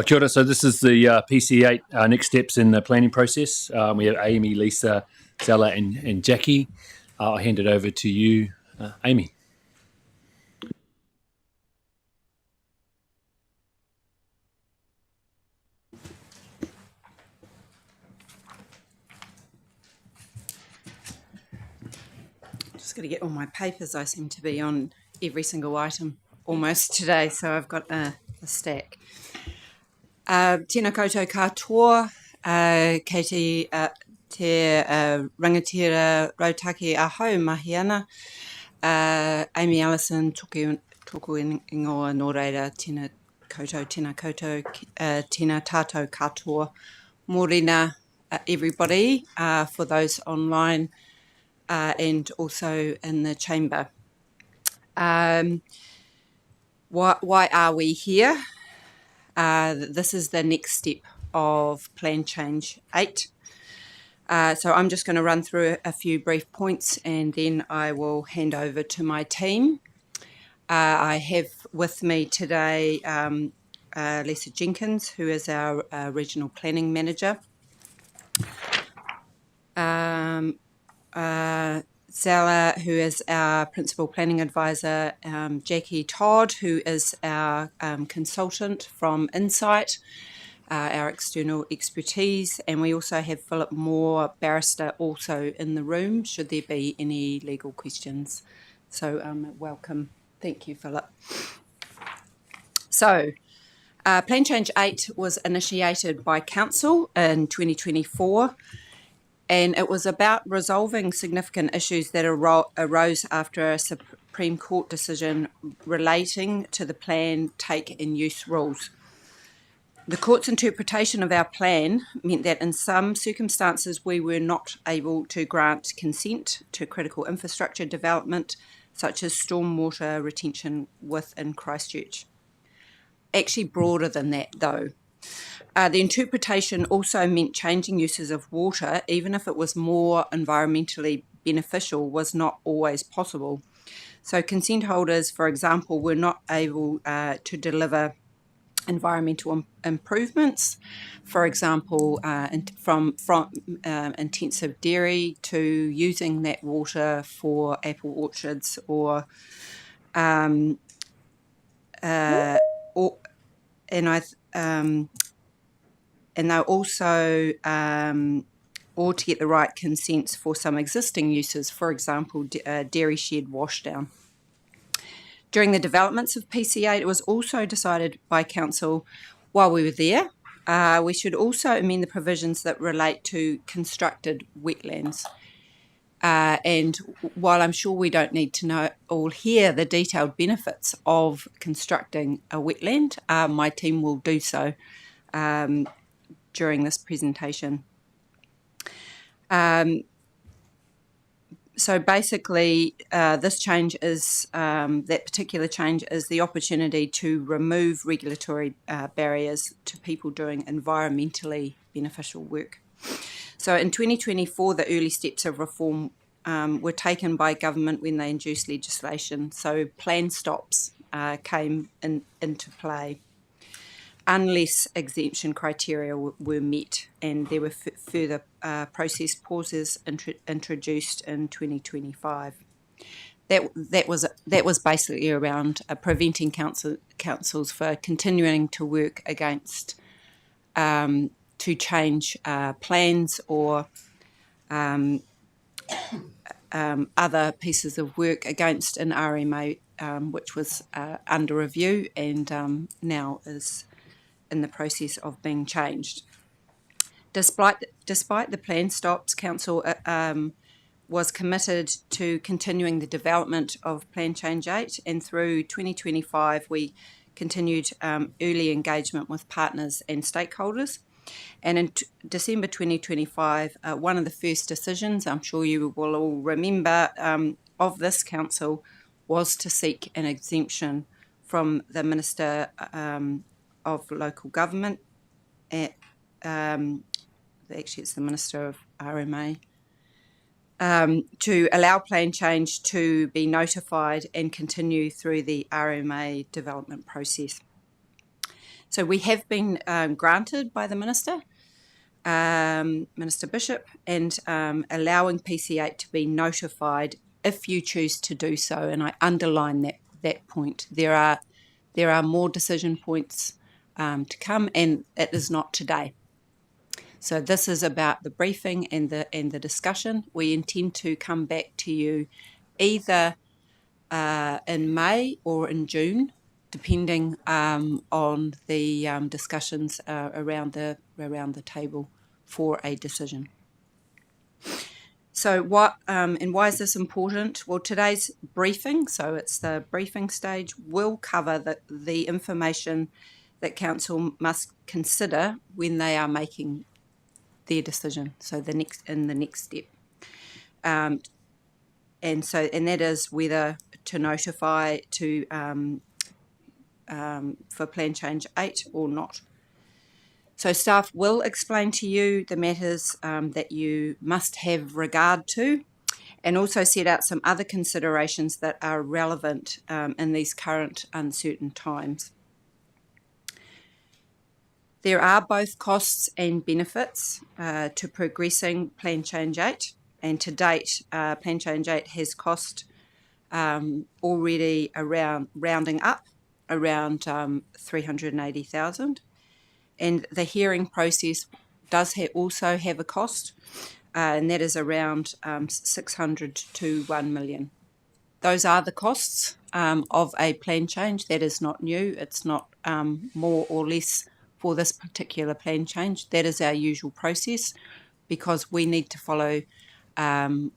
Kia ora. So this is the PC8 next steps in the planning process. We have Amy, Lisa, Zella and Jackie. I'll hand it over to you, Amy. Just got to get all my papers. I seem to be on every single item almost today, so I've got a stack. Tēnā koutou katoa, kei te rangatira rautaki ahau mahi ana. Amy Allison toku ingoa nō reira, tēnā koutou, tēnā tātou katoa. Mōrena, everybody, for those online and also in the chamber. Why are we here? This is the next step of Plan Change 8. So I'm just going to run through a few brief points and then I will hand over to my team. I have with me today Lisa Jenkins, who is our Regional Planning Manager. Zella, who is our Principal Planning Advisor, Jackie Todd, who is our consultant from Insight, our external expertise, and we also have Philip Moore, barrister, also in the room, should there be any legal questions. So welcome. Thank you, Philip. So, Plan Change 8 was initiated by Council in 2024, and it was about resolving significant issues that arose after a Supreme Court decision relating to the plan take and use rules. The court's interpretation of our plan meant that in some circumstances we were not able to grant consent to critical infrastructure development, such as stormwater retention within Christchurch. Actually broader than that though. The interpretation also meant changing uses of water, even if it was more environmentally beneficial, was not always possible. So consent holders, for example, were not able to deliver environmental improvements, for example, from intensive dairy to using that water for apple orchards or and they're also, or to get the right consents for some existing uses, for example, dairy shed washdown. During the developments of PC8, it was also decided by Council while we were there, we should also amend the provisions that relate to constructed wetlands. And while I'm sure we don't need to know all here the detailed benefits of constructing a wetland, my team will do so during this presentation. So basically, this change is, that particular change is the opportunity to remove regulatory barriers to people doing environmentally beneficial work. So in 2024, the early steps of reform were taken by government when they introduced legislation. So plan stops came into play, unless exemption criteria were met, and there were further process pauses introduced in 2025. That was basically around preventing councils for continuing to work against to change plans or other pieces of work against an RMA which was under review and now is in the process of being changed. Despite the plan stops, Council was committed to continuing the development of Plan Change 8, and through 2025 we continued early engagement with partners and stakeholders. And in December 2025, one of the first decisions, I'm sure you will all remember, of this Council was to seek an exemption from the Minister of Local Government, actually it's the Minister of RMA, to allow plan change to be notified and continue through the RMA development process. So we have been granted by the Minister, Minister Bishop, and allowing PC8 to be notified if you choose to do so. And I underline that point. There are more decision points to come, and it is not today. So this is about the briefing and the discussion. We intend to come back to you either in May or in June, depending on the discussions around the table for a decision. So why is this important? Well, today's briefing, so it's the briefing stage, will cover the information that Council must consider when they are making their decision. So the next step, and that is whether to notify for Plan Change 8 or not. So staff will explain to you the matters that you must have regard to, and also set out some other considerations that are relevant in these current uncertain times. There are both costs and benefits to progressing Plan Change 8, and to date, Plan Change 8 has cost already rounding up around 380,000, and the hearing process does also have a cost, and that is around 600 to 1 million. Those are the costs of a plan change. That is not new. It's not more or less for this particular plan change. That is our usual process, because we need to follow the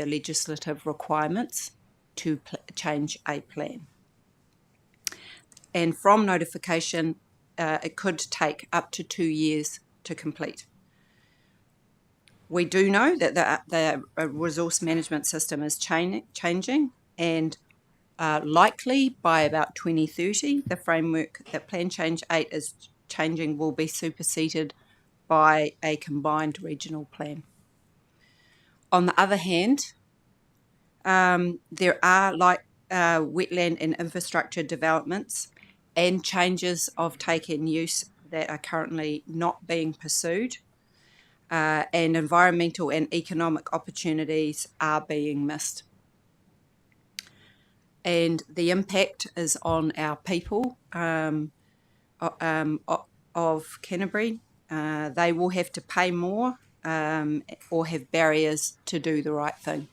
legislative requirements to change a plan. And from notification, it could take up to 2 years to complete. We do know that the resource management system is changing, and likely by about 2030, the framework that Plan Change 8 is changing will be superseded by a combined regional plan. On the other hand, there are wetland and infrastructure developments and changes of take and use that are currently not being pursued, and environmental and economic opportunities are being missed. And the impact is on our people of Canterbury. They will have to pay more or have barriers to do the right thing.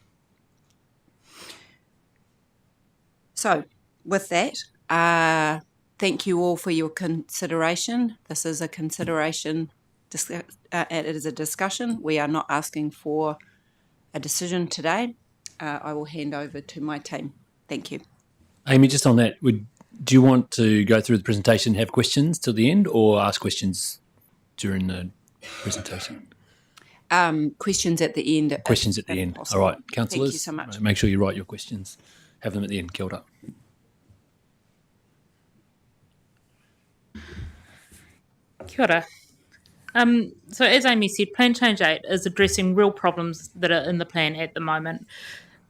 So with that, thank you all for your consideration. This is a consideration, it is a discussion. We are not asking for a decision today. I will hand over to my team. Thank you. Amy, just on that, do you want to go through the presentation, have questions till the end, or ask questions during the presentation? Questions at the end. Questions at the end. Possible. All right, councillors. Thank you so much. Make sure you write your questions. Have them at the end. Kia ora. Kia ora. So as Amy said, Plan Change 8 is addressing real problems that are in the plan at the moment.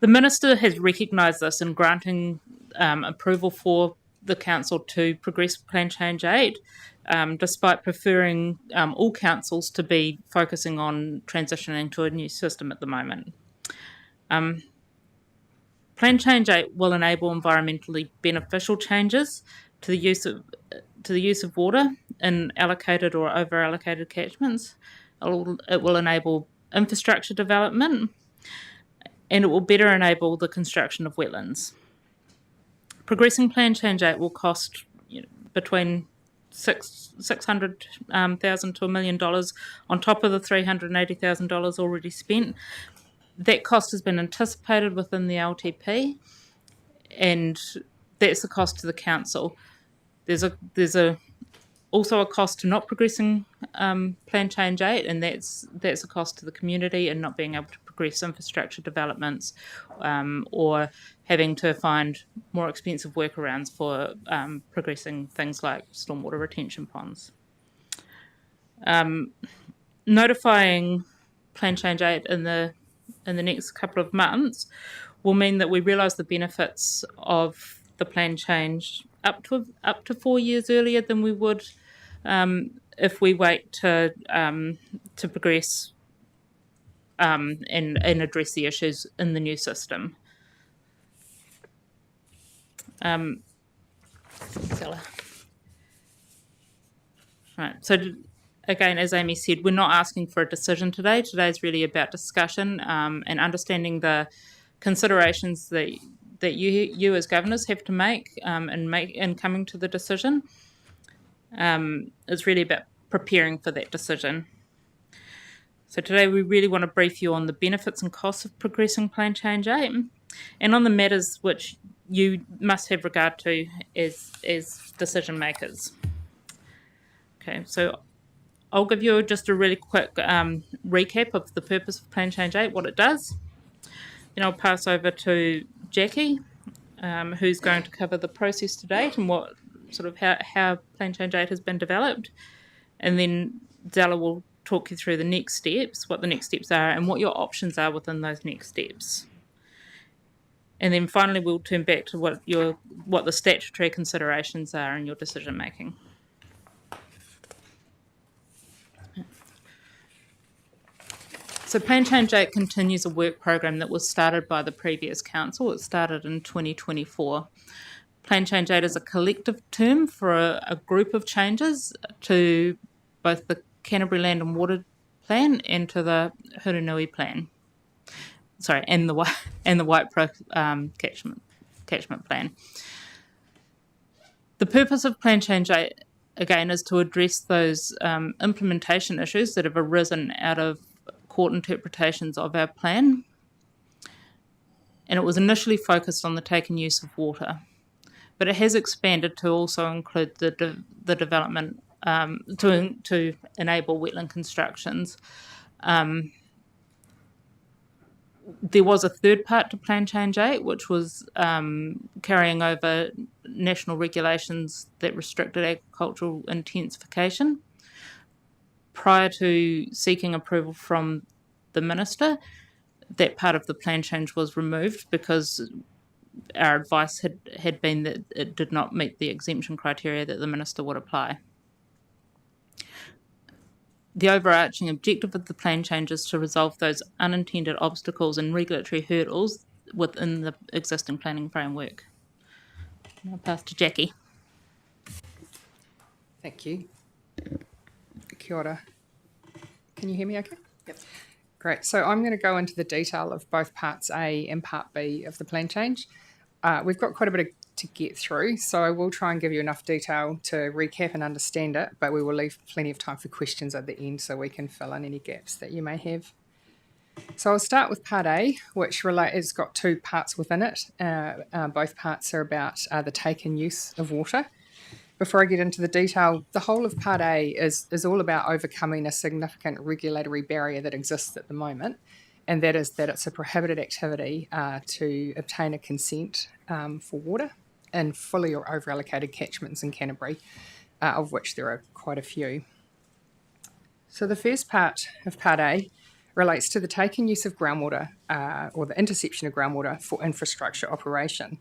The Minister has recognised this in granting approval for the Council to progress Plan Change 8, despite preferring all councils to be focusing on transitioning to a new system at the moment. Plan Change 8 will enable environmentally beneficial changes to the use of water in allocated or over-allocated catchments. It will enable infrastructure development, and it will better enable the construction of wetlands. Progressing Plan Change 8 will cost between $600,000 to $1 million on top of the $380,000 already spent. That cost has been anticipated within the LTP, and that's the cost to the council. There's also a cost to not progressing Plan Change 8, and that's a cost to the community and not being able to progress infrastructure developments, or having to find more expensive workarounds for progressing things like stormwater retention ponds. Notifying Plan Change 8 in the next couple of months will mean that we realise the benefits of the plan change up to 4 years earlier than we would if we wait to progress and address the issues in the new system. Stella. Right. So again, as Amy said, we're not asking for a decision today. Today is really about discussion and understanding the considerations that you as governors have to make in coming to the decision. It's really about preparing for that decision. So today we really want to brief you on the benefits and costs of progressing Plan Change 8 and on the matters which you must have regard to as decision makers. Okay, so I'll give you just a really quick recap of the purpose of Plan Change 8, what it does. Then I'll pass over to Jackie, who's going to cover the process to date and what sort of how Plan Change 8 has been developed. And then Zella will talk you through the next steps, what the next steps are, and what your options are within those next steps. And then finally, we'll turn back to what the statutory considerations are in your decision making. So Plan Change 8 continues a work program that was started by the previous council. It started in 2024. Plan Change 8 is a collective term for a group of changes to both the Canterbury Land and Water Plan and to the Hurunui Plan. Sorry, and the Waipiro catchment plan. The purpose of Plan Change 8, again, is to address those implementation issues that have arisen out of court interpretations of our plan. And it was initially focused on the taken use of water, but it has expanded to also include the development to enable wetland constructions. There was a third part to Plan Change 8, which was carrying over national regulations that restricted agricultural intensification. Prior to seeking approval from the minister, that part of the plan change was removed because our advice had been that it did not meet the exemption criteria that the minister would apply. The overarching objective of the plan change is to resolve those unintended obstacles and regulatory hurdles within the existing planning framework. I'll pass to Jackie. Thank you. Kia ora. Can you hear me okay? Yep. Great. So I'm going to go into the detail of both Parts A and Part B of the plan change. We've got quite a bit to get through, so I will try and give you enough detail to recap and understand it, but we will leave plenty of time for questions at the end so we can fill in any gaps that you may have. So I'll start with Part A, which has got two parts within it. Both parts are about the take and use of water. Before I get into the detail, the whole of Part A is all about overcoming a significant regulatory barrier that exists at the moment, and that is that it's a prohibited activity to obtain a consent for water in fully or over-allocated catchments in Canterbury, of which there are quite a few. So the first part of Part A relates to the take and use of groundwater or the interception of groundwater for infrastructure operation.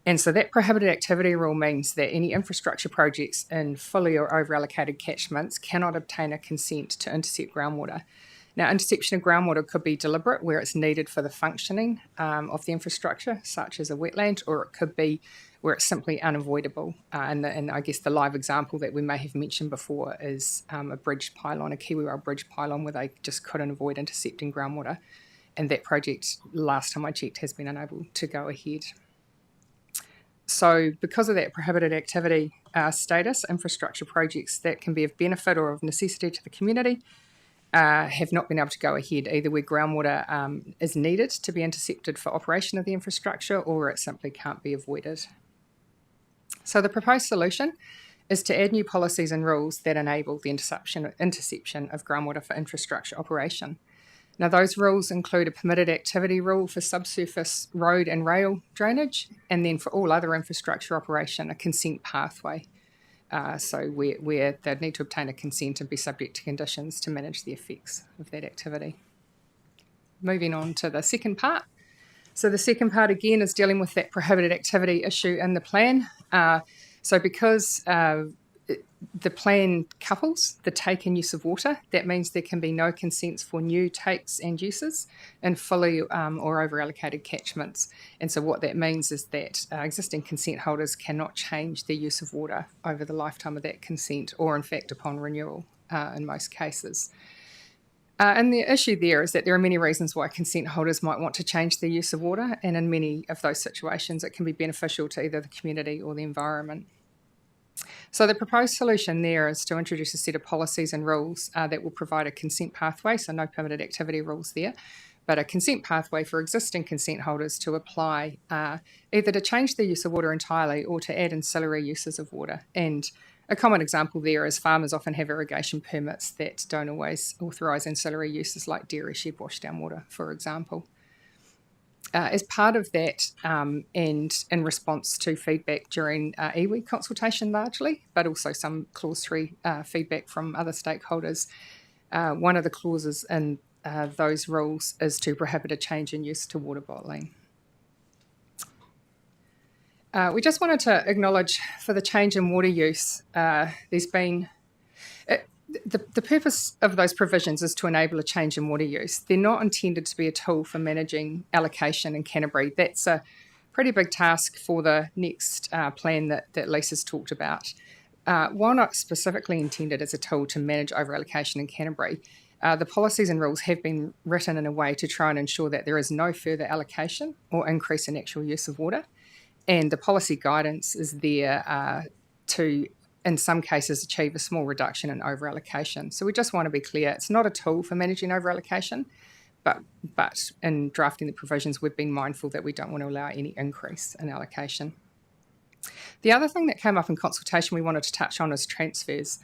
And so that prohibited activity rule means that any infrastructure projects in fully or over-allocated catchments cannot obtain a consent to intercept groundwater. Now, interception of groundwater could be deliberate, where it's needed for the functioning of the infrastructure, such as a wetland, or it could be where it's simply unavoidable. And I guess the live example that we may have mentioned before is a bridge pylon, a Kiwi Rail bridge pylon, where they just couldn't avoid intercepting groundwater. And that project, last time I checked, has been unable to go ahead. So because of that prohibited activity status, infrastructure projects that can be of benefit or of necessity to the community have not been able to go ahead, either where groundwater is needed to be intercepted for operation of the infrastructure or it simply can't be avoided. So the proposed solution is to add new policies and rules that enable the interception of groundwater for infrastructure operation. Now, those rules include a permitted activity rule for subsurface road and rail drainage, and then for all other infrastructure operation, a consent pathway. So where they'd need to obtain a consent and be subject to conditions to manage the effects of that activity. Moving on to the second part. So the second part, again, is dealing with that prohibited activity issue in the plan. So because the plan couples the take and use of water, that means there can be no consents for new takes and uses in fully or over-allocated catchments. And so what that means is that existing consent holders cannot change their use of water over the lifetime of that consent, or in fact upon renewal in most cases. And the issue there is that there are many reasons why consent holders might want to change their use of water, and in many of those situations it can be beneficial to either the community or the environment. So the proposed solution there is to introduce a set of policies and rules that will provide a consent pathway, so no permitted activity rules there, but a consent pathway for existing consent holders to apply either to change their use of water entirely or to add ancillary uses of water. And a common example there is farmers often have irrigation permits that don't always authorise ancillary uses like dairy shed washdown water, for example. As part of that, and in response to feedback during iwi consultation largely, but also some Clause 3 feedback from other stakeholders, one of the clauses in those rules is to prohibit a change in use to water bottling. We just wanted to acknowledge for the change in water use, there's been... The purpose of those provisions is to enable a change in water use. They're not intended to be a tool for managing allocation in Canterbury. That's a pretty big task for the next plan that Lisa's talked about. While not specifically intended as a tool to manage over-allocation in Canterbury, the policies and rules have been written in a way to try and ensure that there is no further allocation or increase in actual use of water. And the policy guidance is there to, in some cases, achieve a small reduction in over-allocation. So we just want to be clear, it's not a tool for managing over-allocation, but in drafting the provisions, we've been mindful that we don't want to allow any increase in allocation. The other thing that came up in consultation we wanted to touch on is transfers,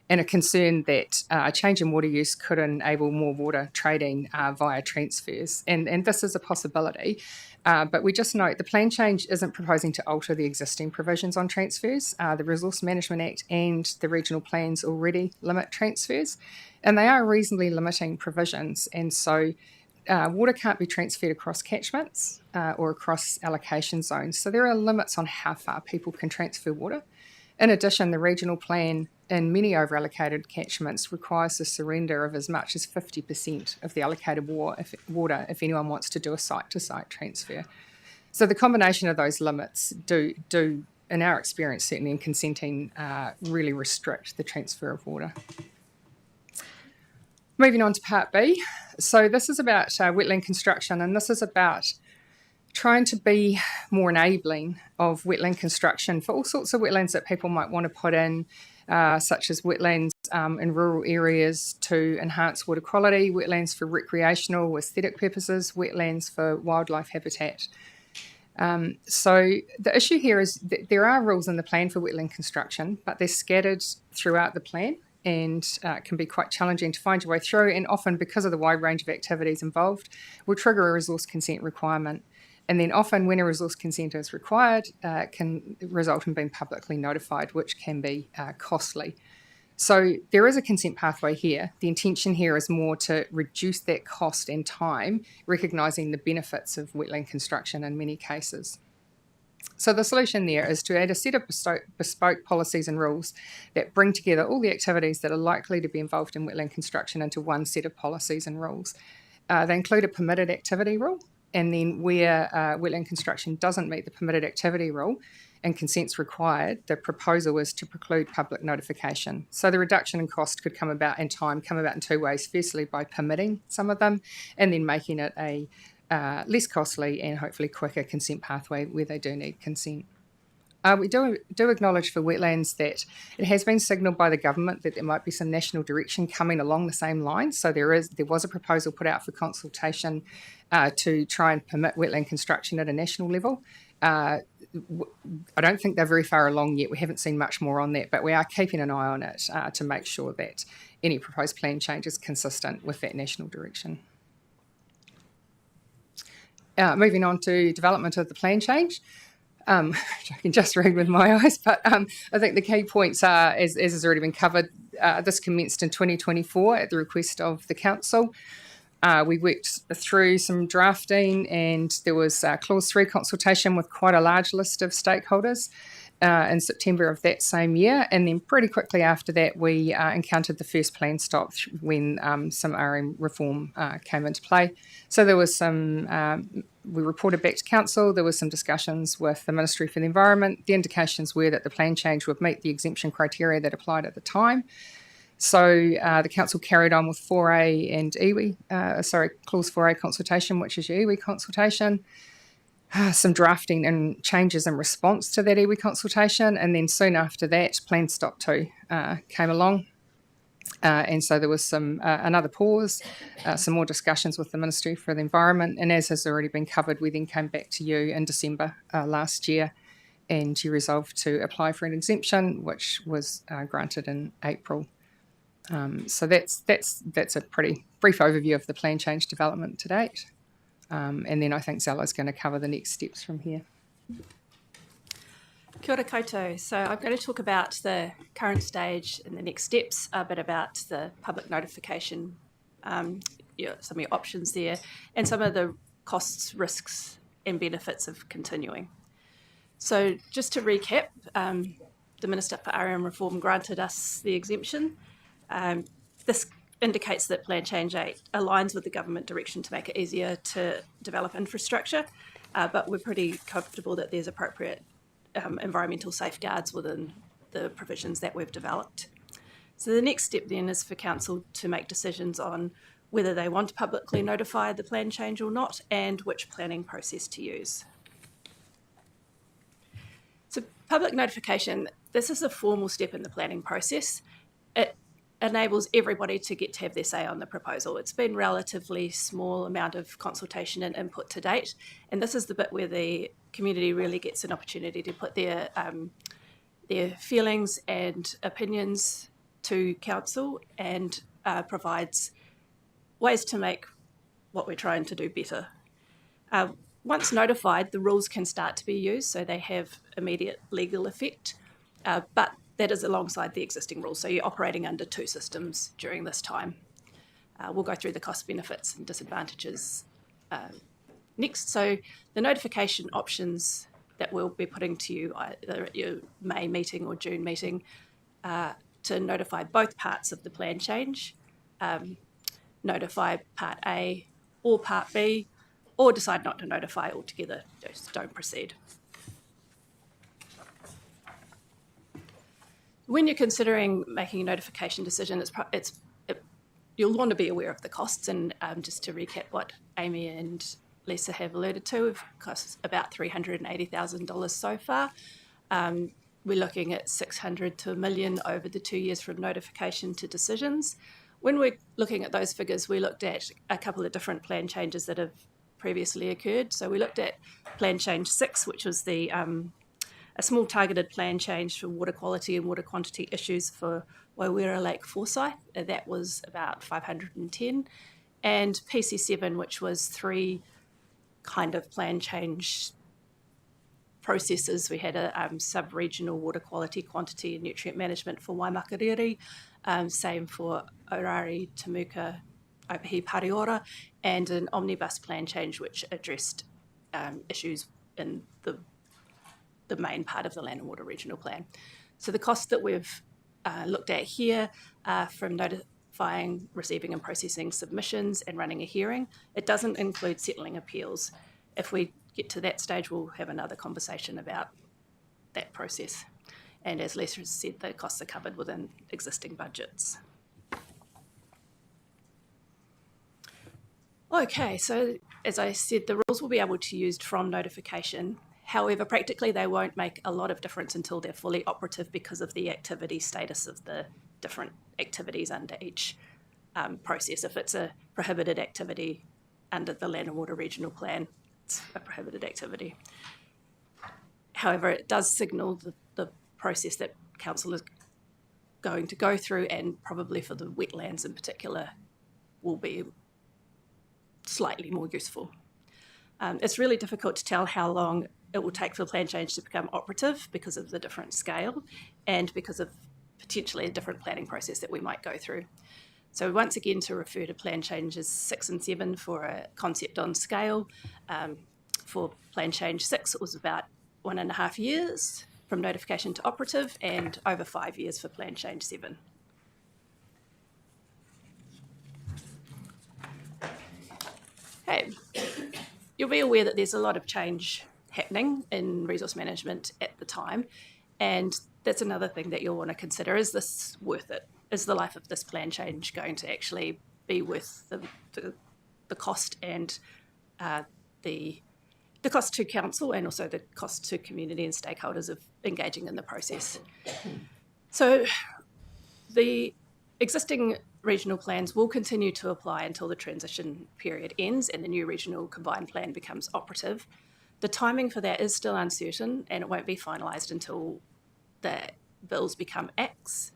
and a concern that a change in water use could enable more water trading via transfers. And this is a possibility, but we just note the plan change isn't proposing to alter the existing provisions on transfers. The Resource Management Act and the regional plans already limit transfers, and they are reasonably limiting provisions. And so water can't be transferred across catchments or across allocation zones. So there are limits on how far people can transfer water. In addition, the regional plan in many over-allocated catchments requires the surrender of as much as 50% of the allocated water if anyone wants to do a site-to-site transfer. So the combination of those limits do in our experience, certainly in consenting, really restrict the transfer of water. Moving on to Part B. So this is about wetland construction, and this is about trying to be more enabling of wetland construction for all sorts of wetlands that people might want to put in, such as wetlands in rural areas to enhance water quality, wetlands for recreational, aesthetic purposes, wetlands for wildlife habitat. So the issue here is that there are rules in the plan for wetland construction, but they're scattered throughout the plan and can be quite challenging to find your way through, and often because of the wide range of activities involved will trigger a resource consent requirement. And then often when a resource consent is required, it can result in being publicly notified, which can be costly. So there is a consent pathway here. The intention here is more to reduce that cost and time, recognising the benefits of wetland construction in many cases. So the solution there is to add a set of bespoke policies and rules that bring together all the activities that are likely to be involved in wetland construction into one set of policies and rules. They include a permitted activity rule, and then where wetland construction doesn't meet the permitted activity rule and consent's required, the proposal is to preclude public notification. So the reduction in cost could come about in two ways. Firstly, by permitting some of them, and then making it a less costly and hopefully quicker consent pathway where they do need consent. We do acknowledge for wetlands that it has been signalled by the government that there might be some national direction coming along the same lines. So there was a proposal put out for consultation to try and permit wetland construction at a national level. I don't think they're very far along yet. We haven't seen much more on that, but we are keeping an eye on it to make sure that any proposed plan change is consistent with that national direction. Moving on to development of the plan change. Which I can just read with my eyes, but I think the key points are, as has already been covered, this commenced in 2024 at the request of the council. We worked through some drafting, and there was Clause 3 consultation with quite a large list of stakeholders in September of that same year. And then pretty quickly after that, we encountered the first plan stop when some RM reform came into play. So there was some, we reported back to Council, there was some discussions with the Ministry for the Environment. The indications were that the plan change would meet the exemption criteria that applied at the time. So the Council carried on with 4A and iwi, Clause 4A consultation, which is your iwi consultation, some drafting and changes in response to that iwi consultation, and then soon after that, Plan Stop 2 came along. And so there was some another pause, some more discussions with the Ministry for the Environment, and as has already been covered, we then came back to you in December last year, and you resolved to apply for an exemption, which was granted in April. So that's a pretty brief overview of the plan change development to date. And then I think Zella's going to cover the next steps from here. Kia ora koutou. So I'm going to talk about the current stage and the next steps, a bit about the public notification, some of your options there, and some of the costs, risks and benefits of continuing. So just to recap, the Minister for RM Reform granted us the exemption. This indicates that Plan Change 8 aligns with the government direction to make it easier to develop infrastructure, but we're pretty comfortable that there's appropriate environmental safeguards within the provisions that we've developed. So the next step then is for Council to make decisions on whether they want to publicly notify the plan change or not, and which planning process to use. So public notification, this is a formal step in the planning process. It enables everybody to get to have their say on the proposal. It's been relatively small amount of consultation and input to date, and this is the bit where the community really gets an opportunity to put their feelings and opinions to Council, and provides ways to make what we're trying to do better. Once notified, the rules can start to be used, so they have immediate legal effect, but that is alongside the existing rules. So you're operating under two systems during this time. We'll go through the cost benefits and disadvantages next. So the notification options that we'll be putting to you either at your May meeting or June meeting to notify both parts of the plan change, notify Part A or Part B, or decide not to notify altogether, just don't proceed. When you're considering making a notification decision, you'll want to be aware of the costs, and just to recap what Amy and Lisa have alluded to, it costs about $380,000 so far. We're looking at $600 to $1 million over the 2 years from notification to decisions. When we're looking at those figures, we looked at a couple of different plan changes that have previously occurred. So we looked at Plan Change 6, which was a small targeted plan change for water quality and water quantity issues for Waiwera Lake Forsyth. That was about 510. And PC7, which was 3 kind of plan change processes. We had a sub-regional water quality, quantity and nutrient management for Waimakariri, same for Orari, Temuka, Opahi, Pariora, and an omnibus plan change which addressed issues in the main part of the Land and Water Regional Plan. So the costs that we've looked at here are from notifying, receiving and processing submissions and running a hearing. It doesn't include settling appeals. If we get to that stage, we'll have another conversation about that process. And as Lisa has said, the costs are covered within existing budgets. Okay, so as I said, the rules will be able to be used from notification. However, practically they won't make a lot of difference until they're fully operative because of the activity status of the different activities under each process. If it's a prohibited activity under the Land and Water Regional Plan, it's a prohibited activity. However, it does signal the process that Council is going to go through, and probably for the wetlands in particular will be slightly more useful. It's really difficult to tell how long it will take for plan change to become operative because of the different scale and because of potentially a different planning process that we might go through. So once again, to refer to plan changes 6 and 7 for a concept on scale. For plan change 6, it was about 1.5 years from notification to operative, and over 5 years for plan change 7. Okay, you'll be aware that there's a lot of change happening in resource management at the time, and that's another thing that you'll want to consider. Is this worth it? Is the life of this plan change going to actually be worth the cost and the cost to council, and also the cost to community and stakeholders of engaging in the process? So the existing regional plans will continue to apply until the transition period ends and the new regional combined plan becomes operative. The timing for that is still uncertain, and it won't be finalised until the bills become acts.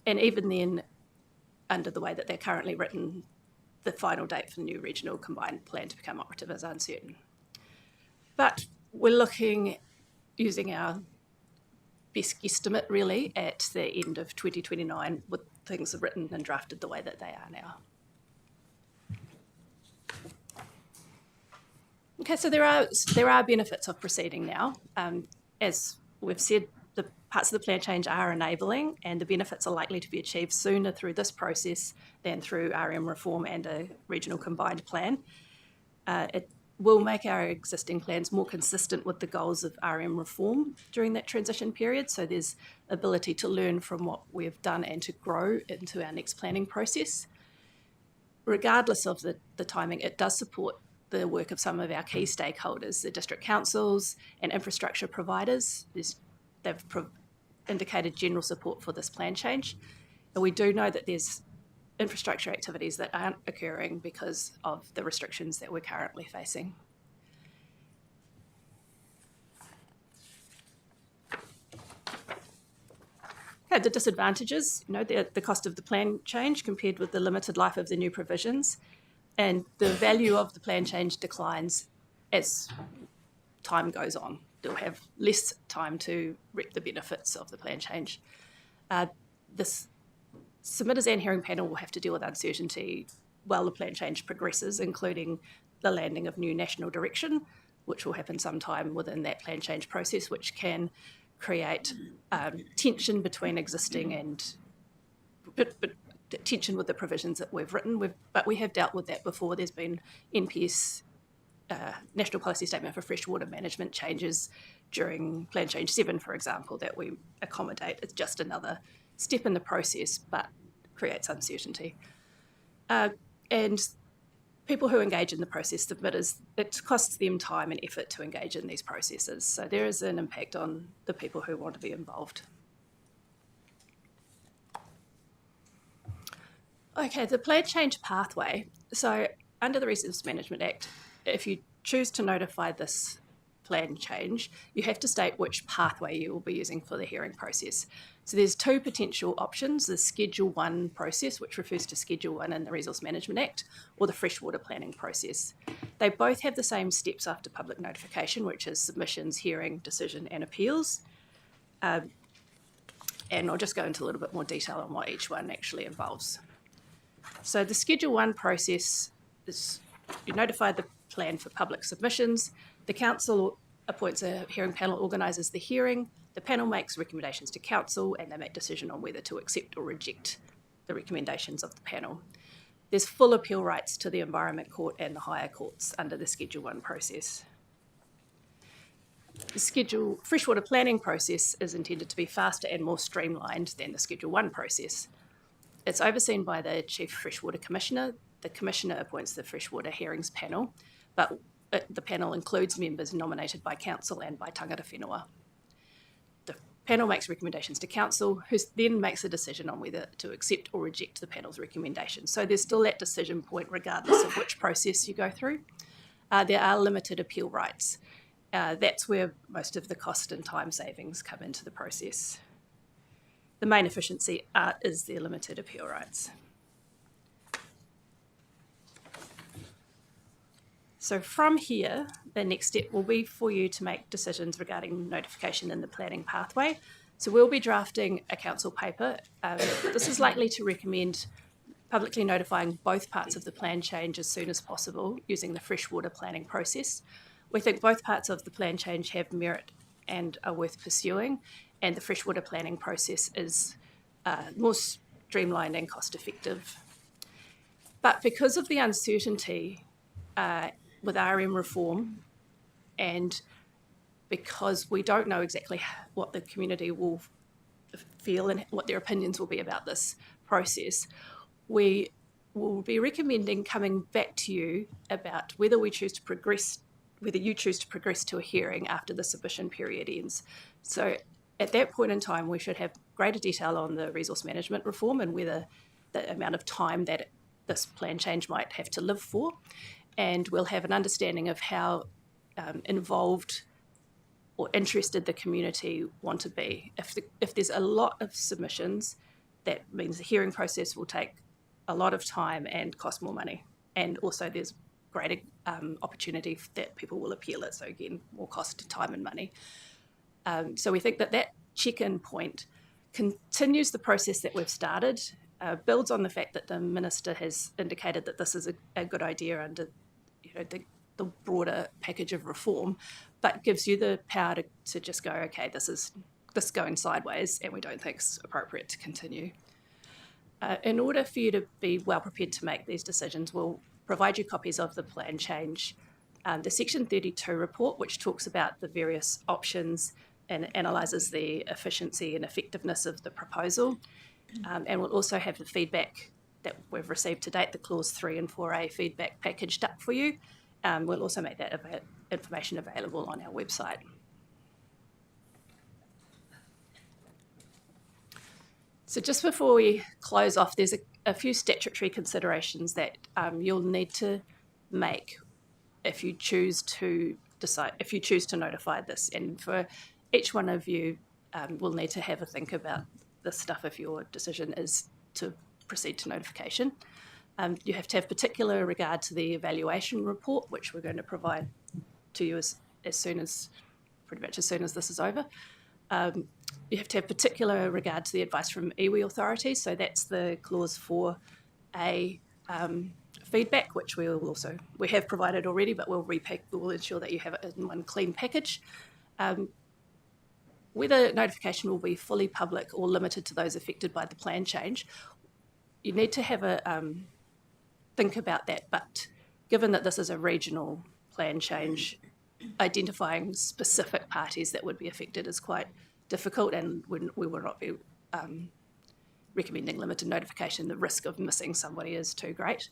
And even then, under the way that they're currently written, the final date for the new regional combined plan to become operative is uncertain. But we're looking, using our best guesstimate really, at the end of 2029 with things written and drafted the way that they are now. Okay, so there are benefits of proceeding now. As we've said, the parts of the plan change are enabling, and the benefits are likely to be achieved sooner through this process than through RM reform and a regional combined plan. It will make our existing plans more consistent with the goals of RM reform during that transition period, so there's ability to learn from what we've done and to grow into our next planning process. Regardless of the timing, it does support the work of some of our key stakeholders, the district councils and infrastructure providers. They've indicated general support for this plan change. And we do know that there's infrastructure activities that aren't occurring because of the restrictions that we're currently facing. Okay, the disadvantages, the cost of the plan change compared with the limited life of the new provisions, and the value of the plan change declines as time goes on. They'll have less time to reap the benefits of the plan change. This submitters and hearing panel will have to deal with uncertainty while the plan change progresses, including the landing of new national direction, which will happen sometime within that plan change process, which can create tension between existing and tension with the provisions that we've written. But we have dealt with that before. There's been NPS, National Policy Statement for Freshwater Management changes during Plan Change 7, for example, that we accommodate. It's just another step in the process, but creates uncertainty. And people who engage in the process, submitters, it costs them time and effort to engage in these processes. So there is an impact on the people who want to be involved. Okay, the plan change pathway. So under the Resource Management Act, if you choose to notify this plan change, you have to state which pathway you will be using for the hearing process. So there's two potential options: the Schedule 1 process, which refers to Schedule 1 in the Resource Management Act, or the freshwater planning process. They both have the same steps after public notification, which is submissions, hearing, decision, and appeals. And I'll just go into a little bit more detail on what each one actually involves. So the Schedule 1 process is, you notify the plan for public submissions, the council appoints a hearing panel, organises the hearing, the panel makes recommendations to council, and they make decision on whether to accept or reject the recommendations of the panel. There's full appeal rights to the Environment Court and the higher courts under the Schedule 1 process. The freshwater planning process is intended to be faster and more streamlined than the Schedule 1 process. It's overseen by the Chief Freshwater Commissioner. The Commissioner appoints the Freshwater Hearings Panel, but the panel includes members nominated by Council and by tangata whenua. The panel makes recommendations to Council, who then makes a decision on whether to accept or reject the panel's recommendations. So there's still that decision point regardless of which process you go through. There are limited appeal rights. That's where most of the cost and time savings come into the process. The main efficiency is their limited appeal rights. So from here, the next step will be for you to make decisions regarding notification in the planning pathway. So we'll be drafting a council paper. This is likely to recommend publicly notifying both parts of the plan change as soon as possible using the freshwater planning process. We think both parts of the plan change have merit and are worth pursuing, and the freshwater planning process is more streamlined and cost effective. But because of the uncertainty with RM reform, and because we don't know exactly what the community will feel and what their opinions will be about this process, we will be recommending coming back to you about whether you choose to progress to a hearing after the submission period ends. So at that point in time, we should have greater detail on the resource management reform and whether the amount of time that this plan change might have to live for. And we'll have an understanding of how involved or interested the community want to be. If there's a lot of submissions, that means the hearing process will take a lot of time and cost more money. And also there's greater opportunity that people will appeal it. So again, more cost, time and money. So we think that check-in point continues the process that we've started, builds on the fact that the Minister has indicated that this is a good idea under the broader package of reform, but gives you the power to just go, okay, this is going sideways and we don't think it's appropriate to continue. In order for you to be well prepared to make these decisions, we'll provide you copies of the plan change, the Section 32 report, which talks about the various options and analyses the efficiency and effectiveness of the proposal. And we'll also have the feedback that we've received to date, the Clause 3 and 4A feedback packaged up for you. We'll also make that information available on our website. So just before we close off, there's a few statutory considerations that you'll need to make if you choose to notify this. And for each one of you, will need to have a think about this stuff if your decision is to proceed to notification. You have to have particular regard to the evaluation report, which we're going to provide to you pretty much as soon as this is over. You have to have particular regard to the advice from iwi authorities, so that's the Clause 4A feedback, which we have provided already, but we'll ensure that you have it in one clean package. Whether notification will be fully public or limited to those affected by the plan change, you need to have a think about that. But given that this is a regional plan change, identifying specific parties that would be affected is quite difficult, and we will not be recommending limited notification. The risk of missing somebody is too great.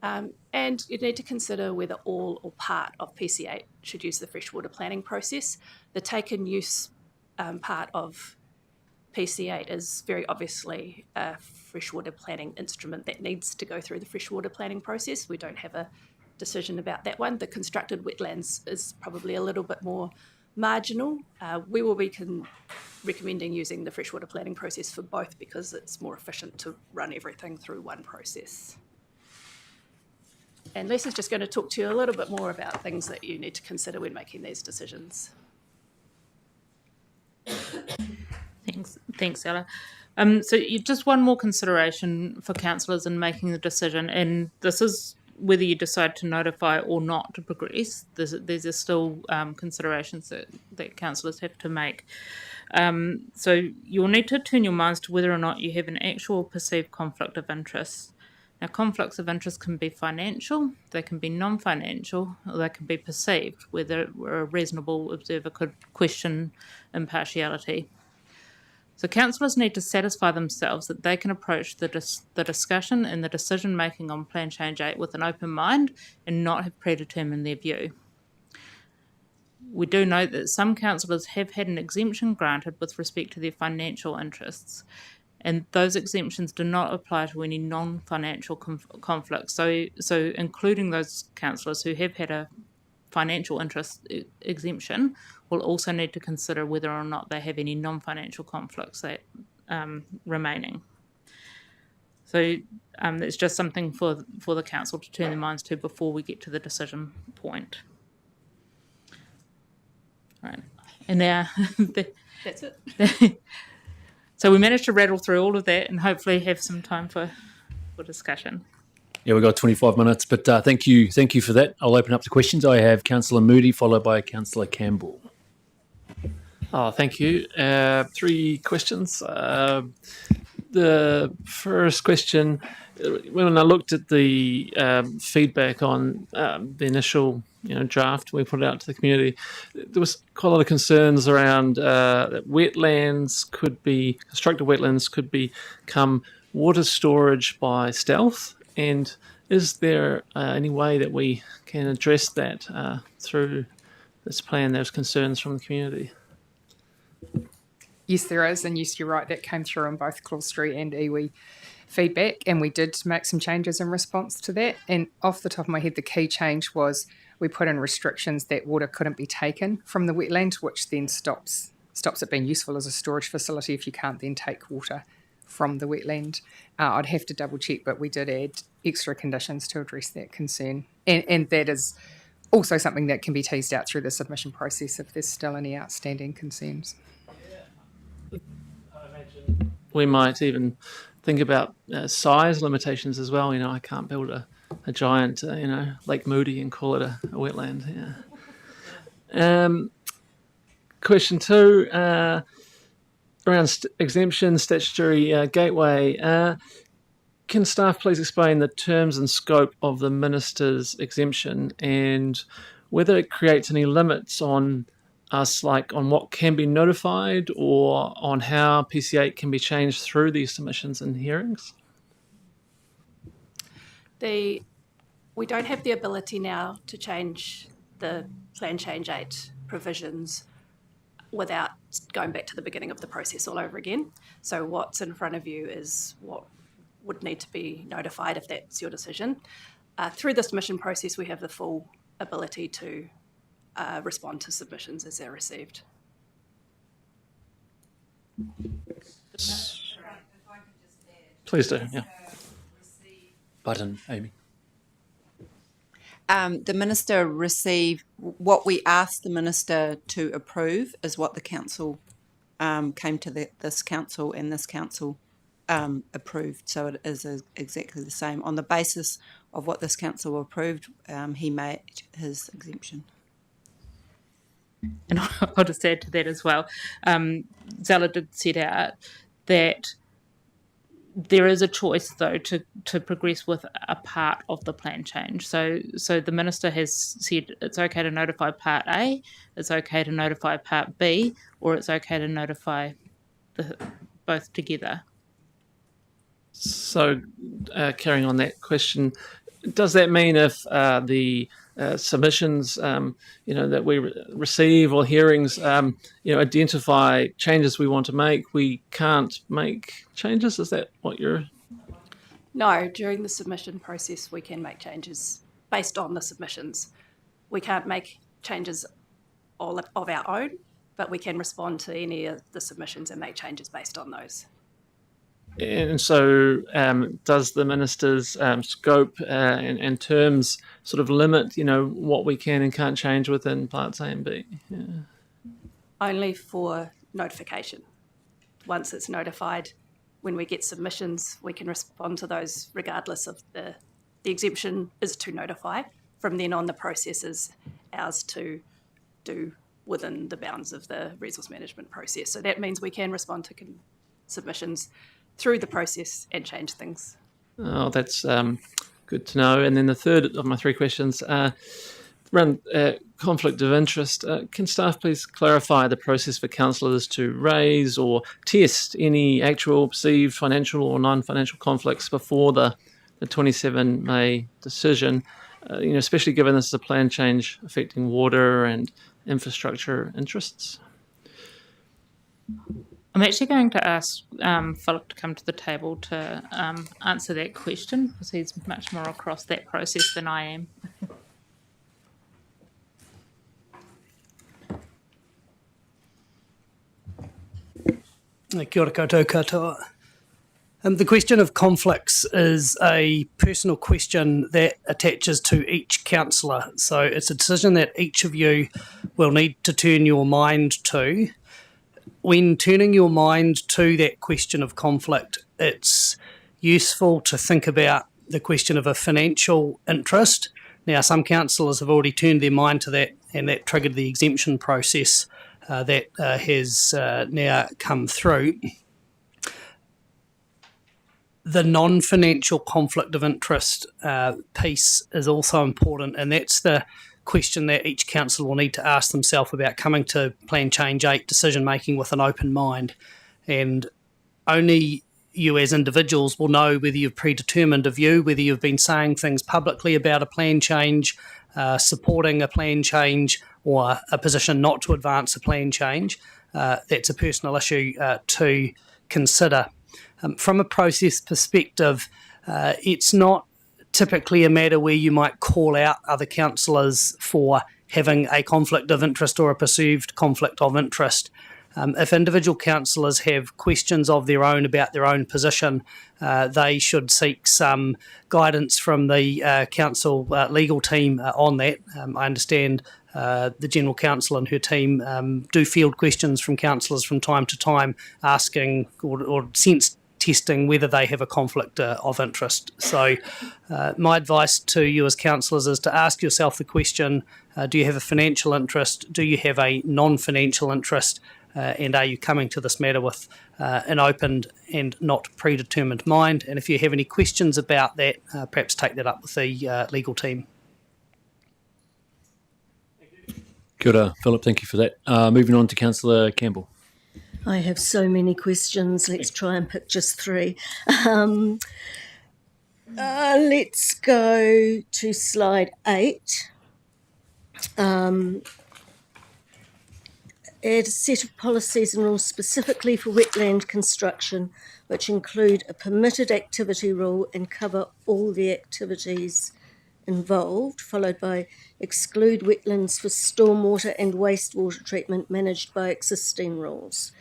And you need to consider whether all or part of PC8 should use the freshwater planning process. The taken use part of PC8 is very obviously a freshwater planning instrument that needs to go through the freshwater planning process. We don't have a decision about that one. The constructed wetlands is probably a little bit more marginal. We will be recommending using the freshwater planning process for both because it's more efficient to run everything through one process. And Lisa's just going to talk to you a little bit more about things that you need to consider when making these decisions. Thanks, Ella. So just one more consideration for councillors in making the decision, and this is whether you decide to notify or not to progress. There's still considerations that councillors have to make. So you'll need to turn your minds to whether or not you have an actual perceived conflict of interest. Now, conflicts of interest can be financial, they can be non-financial, or they can be perceived, whether a reasonable observer could question impartiality. So councillors need to satisfy themselves that they can approach the discussion and the decision-making on Plan Change 8 with an open mind and not have predetermined their view. We do note that some councillors have had an exemption granted with respect to their financial interests, and those exemptions do not apply to any non-financial conflicts. So including those councillors who have had a financial interest exemption will also need to consider whether or not they have any non-financial conflicts that remaining. So it's just something for the council to turn their minds to before we get to the decision point. Right, and now That's it. So we managed to rattle through all of that and hopefully have some time for for discussion. Yeah, we've got 25 minutes, but thank you for that. I'll open up the questions. I have Councillor Moody, followed by Councillor Campbell. Oh, thank you. 3 questions. The first question, when I looked at the feedback on the initial draft we put out to the community, there was quite a lot of concerns around that constructed wetlands could become water storage by stealth. And is there any way that we can address that through this plan? There's concerns from the community. Yes, there is, and yes, you're right, that came through in both Claw Street and iwi feedback, and we did make some changes in response to that. And off the top of my head, the key change was we put in restrictions that water couldn't be taken from the wetland, which then stops it being useful as a storage facility if you can't then take water from the wetland. I'd have to double check, but we did add extra conditions to address that concern, and that is also something that can be teased out through the submission process if there's still any outstanding concerns. We might even think about size limitations as well. I can't build a giant, Lake Moody and call it a wetland. Yeah. Question 2, around exemption, statutory gateway. Can staff please explain the terms and scope of the minister's exemption and whether it creates any limits on us, like on what can be notified or on how PC8 can be changed through these submissions and hearings? We don't have the ability now to change the Plan Change 8 provisions without going back to the beginning of the process all over again. So what's in front of you is what would need to be notified if that's your decision. Through the submission process, we have the full ability to respond to submissions as they're received. Please do, yeah. Button, Amy. The minister received what we asked the minister to approve is what the council came to this council, and this council approved. So it is exactly the same. On the basis of what this council approved, he made his exemption. And I'll just add to that as well. Zella did set out that there is a choice, though, to progress with a part of the plan change. So the minister has said it's okay to notify Part A, it's okay to notify Part B, or it's okay to notify both together. So carrying on that question, does that mean if the submissions, that we receive or hearings, identify changes we want to make, we can't make changes? Is that what you're... No, during the submission process, we can make changes based on the submissions. We can't make changes all of our own, but we can respond to any of the submissions and make changes based on those. And so does the minister's scope and terms sort of limit, what we can and can't change within Parts A and B? Yeah. Only for notification. Once it's notified, when we get submissions, we can respond to those regardless of the exemption is to notify. From then on, the process is ours to do within the bounds of the resource management process. So that means we can respond to submissions through the process and change things. Oh, that's good to know. And then the third of my 3 questions, around conflict of interest. Can staff please clarify the process for councillors to raise or test any actual perceived financial or non-financial conflicts before the 27 May decision, especially given this is a plan change affecting water and infrastructure interests? I'm actually going to ask Philip to come to the table to answer that question because he's much more across that process than I am. Kia ora koutou katoa. The question of conflicts is a personal question that attaches to each councillor. So it's a decision that each of you will need to turn your mind to. When turning your mind to that question of conflict, it's useful to think about the question of a financial interest. Now, some councillors have already turned their mind to that, and that triggered the exemption process that has now come through. The non-financial conflict of interest piece is also important, and that's the question that each council will need to ask themselves about coming to Plan Change 8 decision-making with an open mind. And only you as individuals will know whether you've predetermined a view, whether you've been saying things publicly about a plan change, supporting a plan change, or a position not to advance a plan change. That's a personal issue to consider. From a process perspective, it's not typically a matter where you might call out other councillors for having a conflict of interest or a perceived conflict of interest. If individual councillors have questions of their own about their own position, they should seek some guidance from the council legal team on that. I understand the General Counsel and her team do field questions from councillors from time to time asking or sense testing whether they have a conflict of interest. So my advice to you as councillors is to ask yourself the question, do you have a financial interest? Do you have a non-financial interest? And are you coming to this matter with an open and not predetermined mind? And if you have any questions about that, perhaps take that up with the legal team. Kia ora, Philip, thank you for that. Moving on to Councillor Campbell. I have so many questions. Let's try and pick just 3. Let's go to slide 8. Add a set of policies and rules specifically for wetland construction, which include a permitted activity rule and cover all the activities involved, followed by exclude wetlands for stormwater and wastewater treatment managed by existing rules.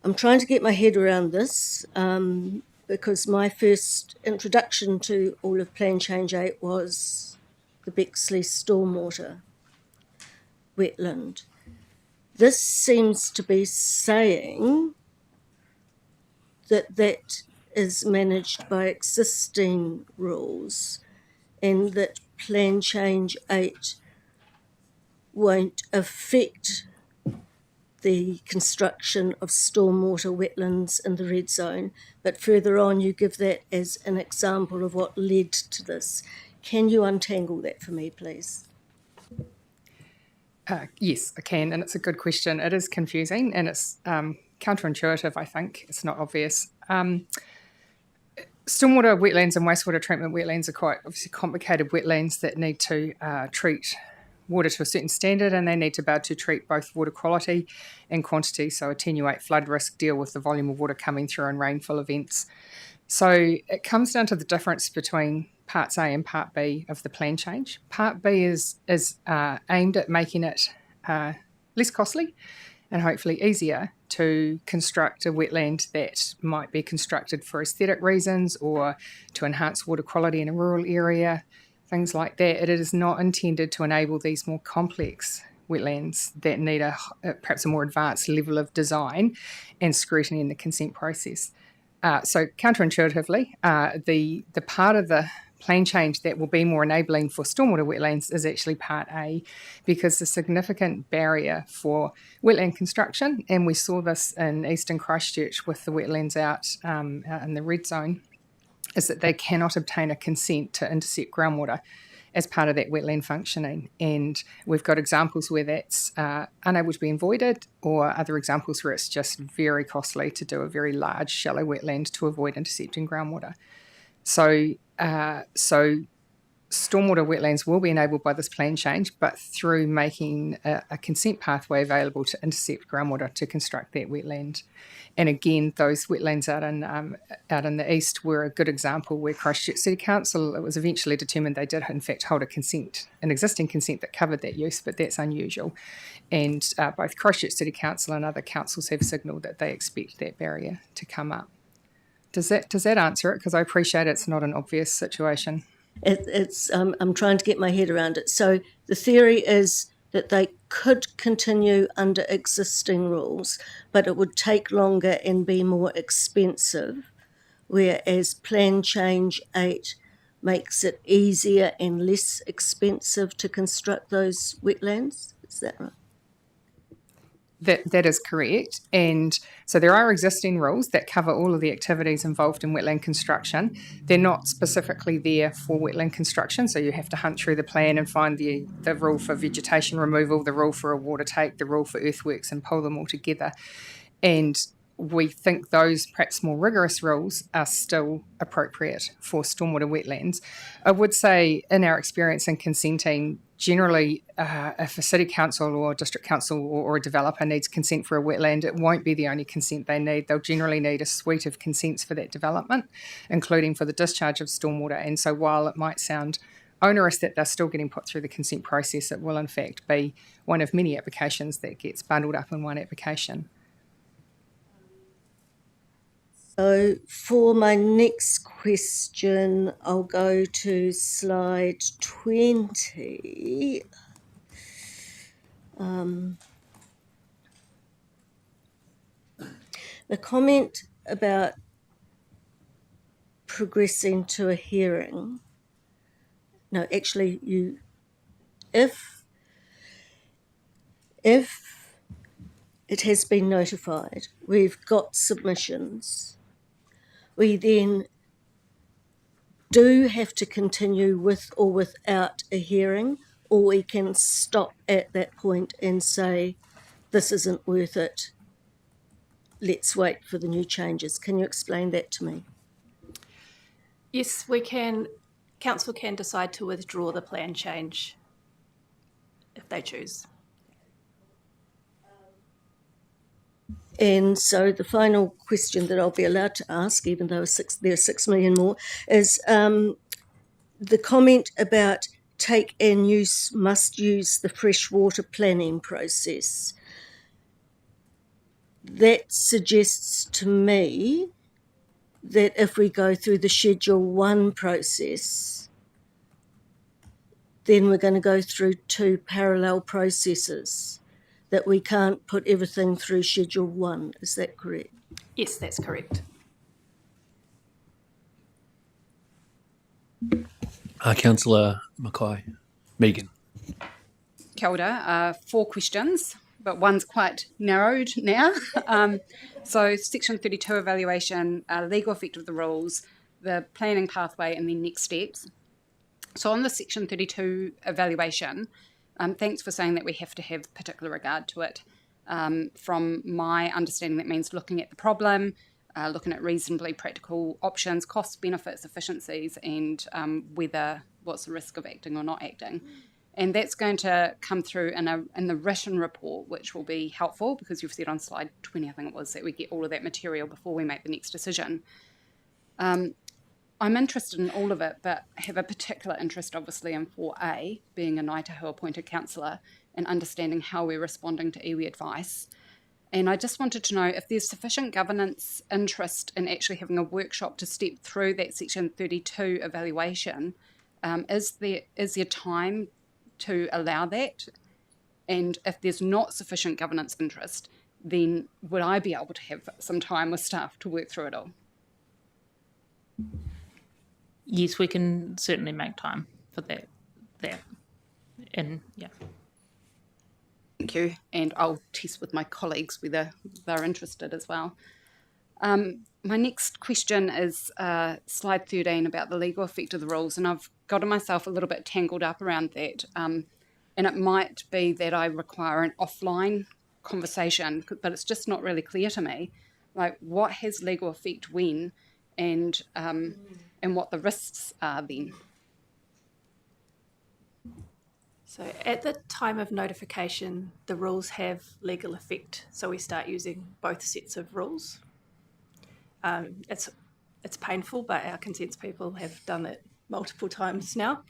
I'm trying to get my head around this because my first introduction to all of Plan Change 8 was the Bexley stormwater wetland. This seems to be saying that that is managed by existing rules and that Plan Change 8 won't affect the construction of stormwater wetlands in the red zone, but further on you give that as an example of what led to this. Can you untangle that for me, please? Yes, I can, and it's a good question. It is confusing, and it's counterintuitive, I think. It's not obvious. Stormwater wetlands and wastewater treatment wetlands are quite obviously complicated wetlands that need to treat water to a certain standard, and they need to be able to treat both water quality and quantity, so attenuate flood risk, deal with the volume of water coming through in rainfall events. So it comes down to the difference between Parts A and Part B of the plan change. Part B is aimed at making it less costly and hopefully easier to construct a wetland that might be constructed for aesthetic reasons or to enhance water quality in a rural area, things like that. It is not intended to enable these more complex wetlands that need perhaps a more advanced level of design and scrutiny in the consent process. So counterintuitively, the part of the plan change that will be more enabling for stormwater wetlands is actually Part A, because the significant barrier for wetland construction, and we saw this in Eastern Christchurch with the wetlands out in the red zone, is that they cannot obtain a consent to intercept groundwater as part of that wetland functioning. And we've got examples where that's unable to be avoided, or other examples where it's just very costly to do a very large shallow wetland to avoid intercepting groundwater. So stormwater wetlands will be enabled by this plan change, but through making a consent pathway available to intercept groundwater to construct that wetland. And again, those wetlands out in the east were a good example where Christchurch City Council, it was eventually determined they did in fact hold an existing consent that covered that use, but that's unusual. And both Christchurch City Council and other councils have signalled that they expect that barrier to come up. Does that answer it? Because I appreciate it's not an obvious situation. I'm trying to get my head around it. So the theory is that they could continue under existing rules, but it would take longer and be more expensive whereas Plan Change 8 makes it easier and less expensive to construct those wetlands? Is that right? That is correct. And so there are existing rules that cover all of the activities involved in wetland construction. They're not specifically there for wetland construction, so you have to hunt through the plan and find the rule for vegetation removal, the rule for a water take, the rule for earthworks, and pull them all together. And we think those perhaps more rigorous rules are still appropriate for stormwater wetlands. I would say, in our experience in consenting, generally, if a city council or district council or a developer needs consent for a wetland, it won't be the only consent they need. They'll generally need a suite of consents for that development, including for the discharge of stormwater. And so while it might sound onerous that they're still getting put through the consent process, it will in fact be one of many applications that gets bundled up in one application. So for my next question, I'll go to slide 20. The comment about progressing to a hearing. No, actually, if it has been notified, we've got submissions, we then do have to continue with or without a hearing, or we can stop at that point and say, this isn't worth it, let's wait for the new changes. Can you explain that to me? Yes, we can. Council can decide to withdraw the plan change if they choose. And so the final question that I'll be allowed to ask, even though there are 6 million more, is the comment about take and use must use the freshwater planning process. That suggests to me that if we go through the Schedule 1 process, then we're going to go through 2 parallel processes, that we can't put everything through Schedule 1. Is that correct? Yes, that's correct. Councillor Mackay. Megan. Kia ora. 4 questions, but one's quite narrowed now. So Section 32 evaluation, legal effect of the rules, the planning pathway, and then next steps. So on the Section 32 evaluation, thanks for saying that we have to have particular regard to it. From my understanding, that means looking at the problem, looking at reasonably practical options, costs, benefits, efficiencies, and what's the risk of acting or not acting. And that's going to come through in the written report, which will be helpful because you've said on slide 20, I think it was, that we get all of that material before we make the next decision. I'm interested in all of it, but have a particular interest, obviously, in 4A, being a Ngāi Tahu appointed councillor, and understanding how we're responding to iwi advice. And I just wanted to know if there's sufficient governance interest in actually having a workshop to step through that Section 32 evaluation. Is there time to allow that? And if there's not sufficient governance interest, then would I be able to have some time with staff to work through it all? Yes, we can certainly make time for that. And yeah. Thank you. And I'll test with my colleagues whether they're interested as well. My next question is slide 13 about the legal effect of the rules, and I've gotten myself a little bit tangled up around that. And it might be that I require an offline conversation, but it's just not really clear to me, like what has legal effect when, and what the risks are then. So at the time of notification, the rules have legal effect, so we start using both sets of rules. It's painful, but our consents people have done it multiple times now.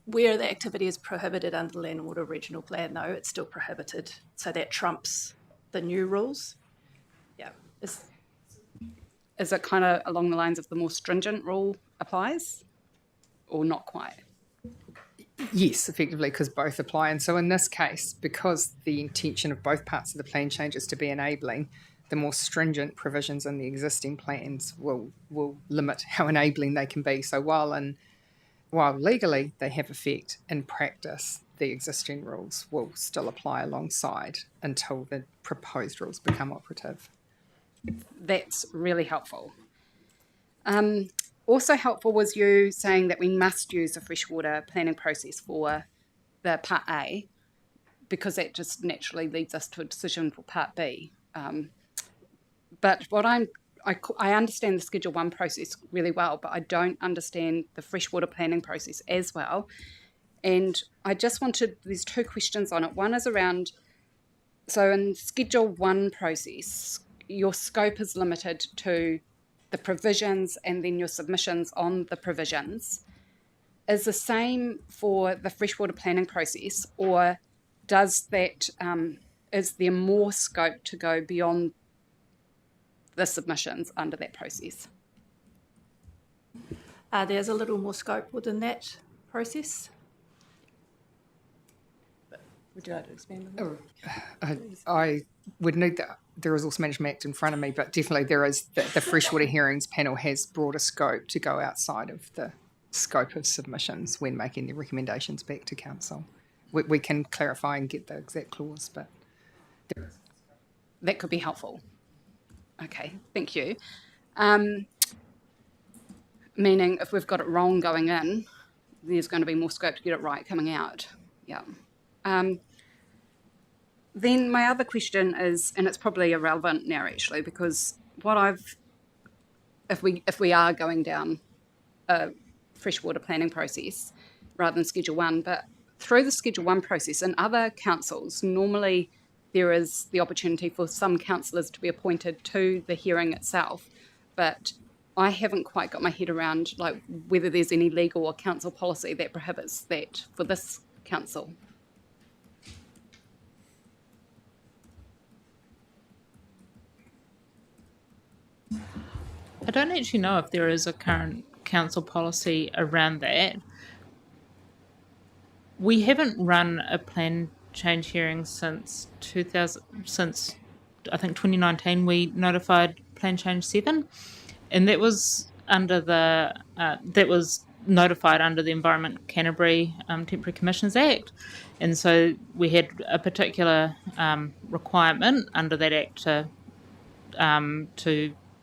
Where the activity is prohibited under the Land and Water Regional Plan, though, it's still prohibited, so that trumps the new rules. Yeah. Is it kind of along the lines of the more stringent rule applies, or not quite? Yes, effectively, because both apply. And so in this case, because the intention of both parts of the plan change is to be enabling, the more stringent provisions in the existing plans will limit how enabling they can be. So while legally they have effect, in practice the existing rules will still apply alongside until the proposed rules become operative. That's really helpful. Also helpful was you saying that we must use a freshwater planning process for the Part A, because that just naturally leads us to a decision for Part B. But what I understand the Schedule 1 process really well, but I don't understand the freshwater planning process as well. And I just wanted, there's two questions on it. One is around, so in Schedule 1 process, your scope is limited to the provisions and then your submissions on the provisions. Is the same for the freshwater planning process, or does that, is there more scope to go beyond the submissions under that process? There's a little more scope within that process. Would you like to expand on that? I would need the Resource Management Act in front of me, but definitely there is the Freshwater Hearings Panel has broader scope to go outside of the scope of submissions when making their recommendations back to Council. We can clarify and get the exact clause, but That could be helpful. Okay, thank you. Meaning if we've got it wrong going in, there's going to be more scope to get it right coming out. Yeah. Then my other question is, and it's probably irrelevant now actually, because if we are going down a freshwater planning process rather than Schedule 1, but through the Schedule 1 process in other councils, normally there is the opportunity for some councillors to be appointed to the hearing itself, but I haven't quite got my head around like whether there's any legal or council policy that prohibits that for this council. I don't actually know if there is a current council policy around that. We haven't run a plan change hearing since I think 2019. We notified Plan Change 7, and that was under the that was notified under the Environment Canterbury Temporary Commissions Act, and so we had a particular requirement under that act to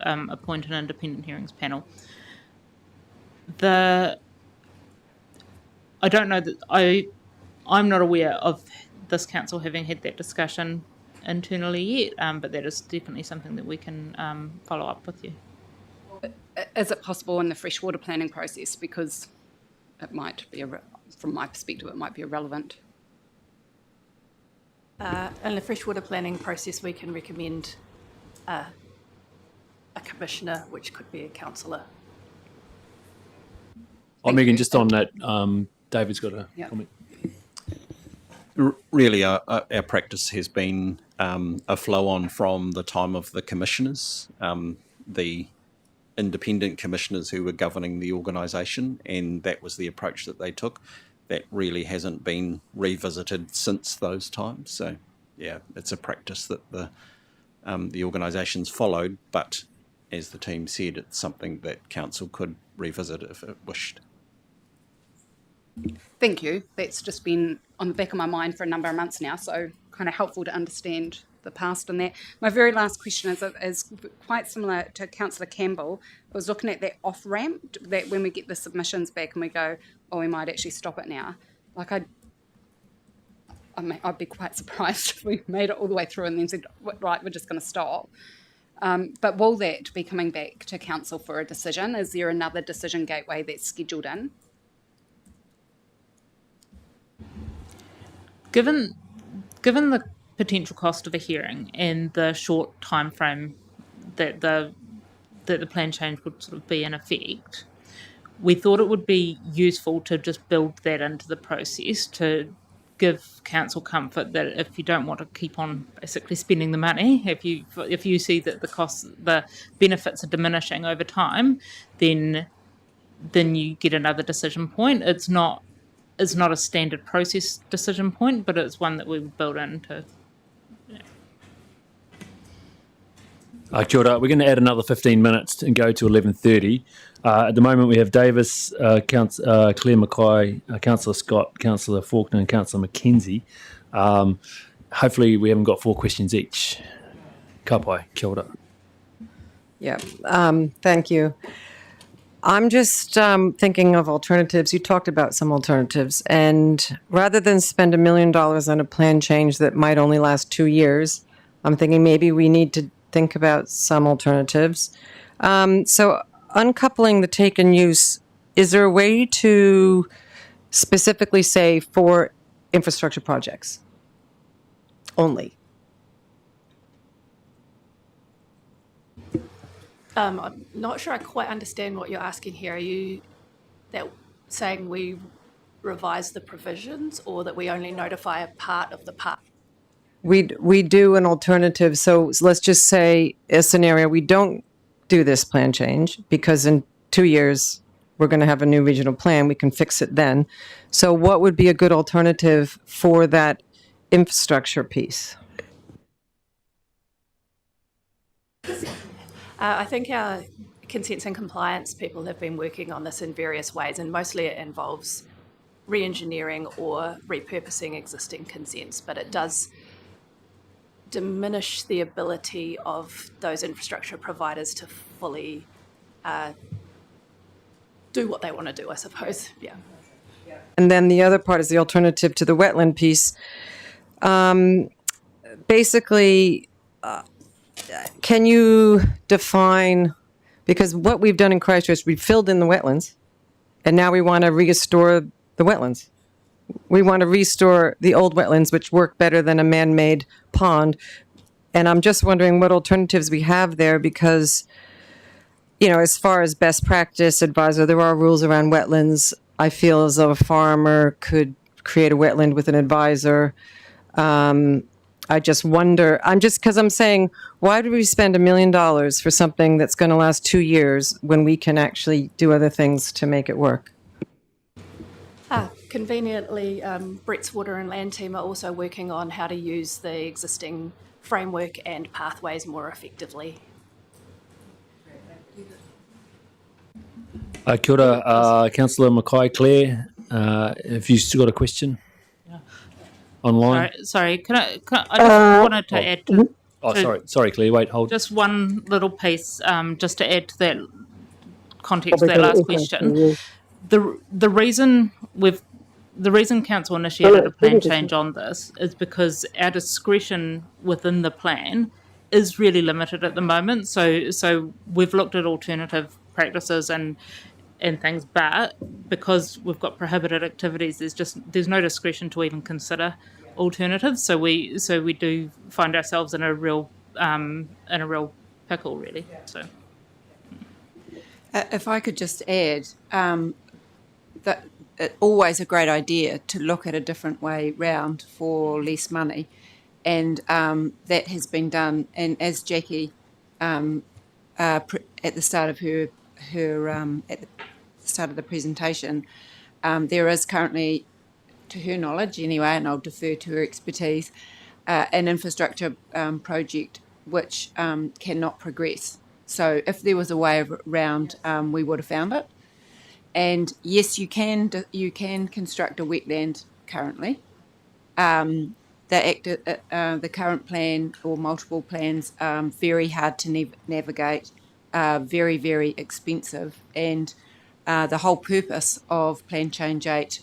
appoint an independent hearings panel. I don't know that I'm not aware of this council having had that discussion internally yet, but that is definitely something that we can follow up with you. Is it possible in the freshwater planning process? Because it might be, from my perspective, it might be irrelevant. In the freshwater planning process, we can recommend a commissioner, which could be a councillor. Megan, just on that, David's got a comment. Really, our practice has been a flow-on from the time of the commissioners, the independent commissioners who were governing the organisation, and that was the approach that they took. That really hasn't been revisited since those times. So, yeah, it's a practice that the organisation's followed, but as the team said, it's something that council could revisit if it wished. Thank you. That's just been on the back of my mind for a number of months now, so kind of helpful to understand the past and that. My very last question is quite similar to Councillor Campbell. I was looking at that off-ramp, that when we get the submissions back and we go, oh, we might actually stop it now. Like I'd be quite surprised if we made it all the way through and then said, right, we're just going to stop. But will that be coming back to council for a decision? Is there another decision gateway that's scheduled in? Given the potential cost of a hearing and the short time frame that the plan change would sort of be in effect, we thought it would be useful to just build that into the process to give council comfort that if you don't want to keep on basically spending the money, if you see that the benefits are diminishing over time, then you get another decision point. It's not a standard process decision point, but it's one that we would build into. Kia ora. We're going to add another 15 minutes and go to 11:30. At the moment, we have Davis, Claire Mackay, Councillor Scott, Councillor Faulkner, and Councillor McKenzie. Hopefully, we haven't got 4 questions each. Ka pai. Kia ora. Yeah, thank you. I'm just thinking of alternatives. You talked about some alternatives, and rather than spend $1 million on a plan change that might only last 2 years, I'm thinking maybe we need to think about some alternatives. So uncoupling the take and use, is there a way to specifically say for infrastructure projects only? I'm not sure I quite understand what you're asking here. Are you saying we revise the provisions, or that we only notify a part of the part? We do an alternative. So let's just say a scenario, we don't do this plan change because in 2 years we're going to have a new regional plan. We can fix it then. So what would be a good alternative for that infrastructure piece? I think our consents and compliance people have been working on this in various ways, and mostly it involves re-engineering or repurposing existing consents, but it does diminish the ability of those infrastructure providers to fully do what they want to do, I suppose. Yeah. And then the other part is the alternative to the wetland piece. Basically, can you define, because what we've done in Christchurch, we filled in the wetlands, and now we want to restore the wetlands. We want to restore the old wetlands, which work better than a man-made pond. And I'm just wondering what alternatives we have there, because, you know, as far as best practice advisor, there are rules around wetlands. I feel as though a farmer could create a wetland with an advisor. I just wonder, because I'm saying, why do we spend $1 million for something that's going to last 2 years when we can actually do other things to make it work? Conveniently, Brett's Water and Land team are also working on how to use the existing framework and pathways more effectively. Kia ora, Councillor Mackay, Claire. Have you still got a question? Online? Sorry. Can I just wanted to add to... Sorry, Claire. Wait, hold. Just one little piece, just to add to that context of that last question. The reason council initiated a plan change on this is because our discretion within the plan is really limited at the moment. So we've looked at alternative practices and things, but because we've got prohibited activities, there's no discretion to even consider alternatives. So we do find ourselves in a real pickle, really. So if I could just add that it's always a great idea to look at a different way round for less money, and that has been done. And as Jackie at the start of her at the start of the presentation, there is currently, to her knowledge anyway, and I'll defer to her expertise, an infrastructure project which cannot progress. So if there was a way around, we would have found it. And yes, you can construct a wetland currently. The current plan or multiple plans very hard to navigate, very, very expensive, and the whole purpose of Plan Change 8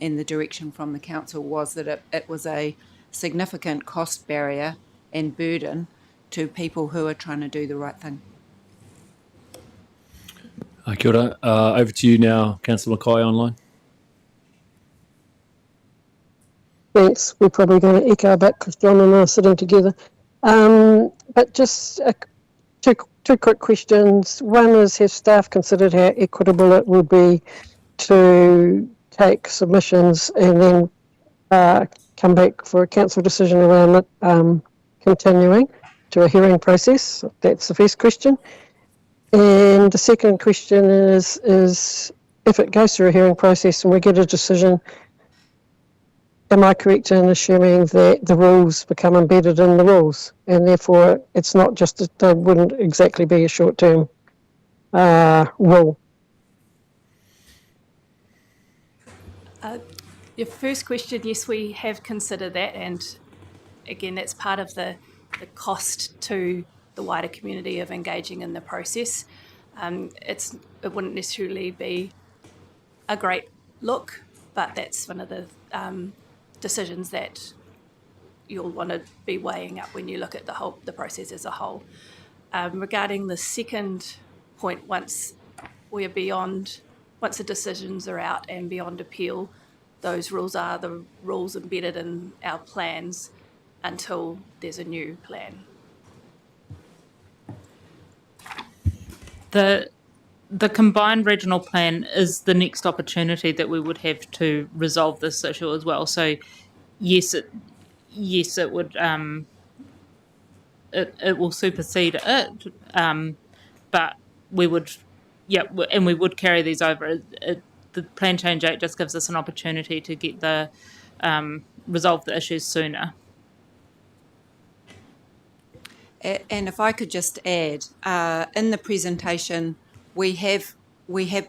in the direction from the council was that it was a significant cost barrier and burden to people who are trying to do the right thing. Kia ora. Over to you now, Councillor Mackay online. Thanks. We're probably going to echo a bit because John and I are sitting together. But just two quick questions. One is, have staff considered how equitable it will be to take submissions and then come back for a council decision around it continuing to a hearing process? That's the first question. And the second question is if it goes through a hearing process and we get a decision, am I correct in assuming that the rules become embedded in the rules, and therefore it's not just they wouldn't exactly be a short-term rule? Your first question, yes, we have considered that, and again, that's part of the cost to the wider community of engaging in the process. It wouldn't necessarily be a great look, but that's one of the decisions that you'll want to be weighing up when you look at the process as a whole. Regarding the second point, once the decisions are out and beyond appeal, those rules are the rules embedded in our plans until there's a new plan. The combined regional plan is the next opportunity that we would have to resolve this issue as well. So, yes, it would. It will supersede it, but we would, and we would carry these over. The Plan Change Act just gives us an opportunity to get resolve the issues sooner. And if I could just add, in the presentation, we have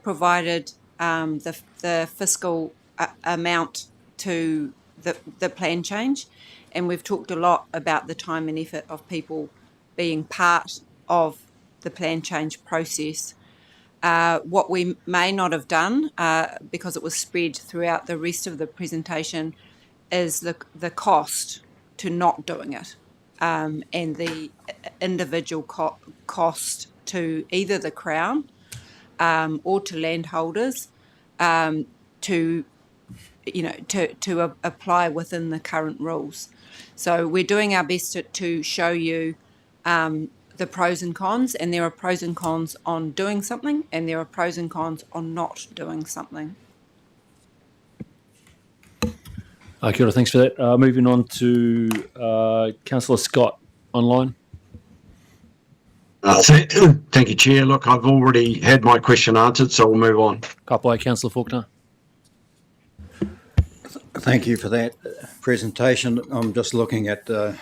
provided the fiscal amount to the plan change, and we've talked a lot about the time and effort of people being part of the plan change process. What we may not have done, because it was spread throughout the rest of the presentation, is the cost to not doing it, and the individual cost to either the Crown or to landholders to apply within the current rules. So we're doing our best to show you the pros and cons, and there are pros and cons on doing something, and there are pros and cons on not doing something. Kia ora, thanks for that. Moving on to Councillor Scott online. Thank you, Chair. Look, I've already had my question answered, so we'll move on. Kapai, Councillor Faulkner. Thank you for that presentation. I'm just looking at the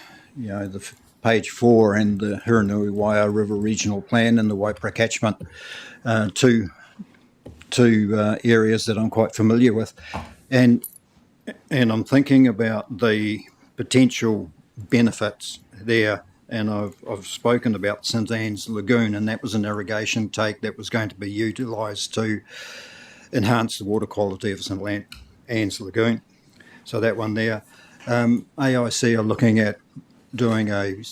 page 4 and the Hurunui Waia River Regional Plan and the Waipara catchment, two areas that I'm quite familiar with, and I'm thinking about the potential benefits there. And I've spoken about St Anne's Lagoon, and that was an irrigation take that was going to be utilised to enhance the water quality of St Anne's Lagoon. So that one there. AIC are looking at doing a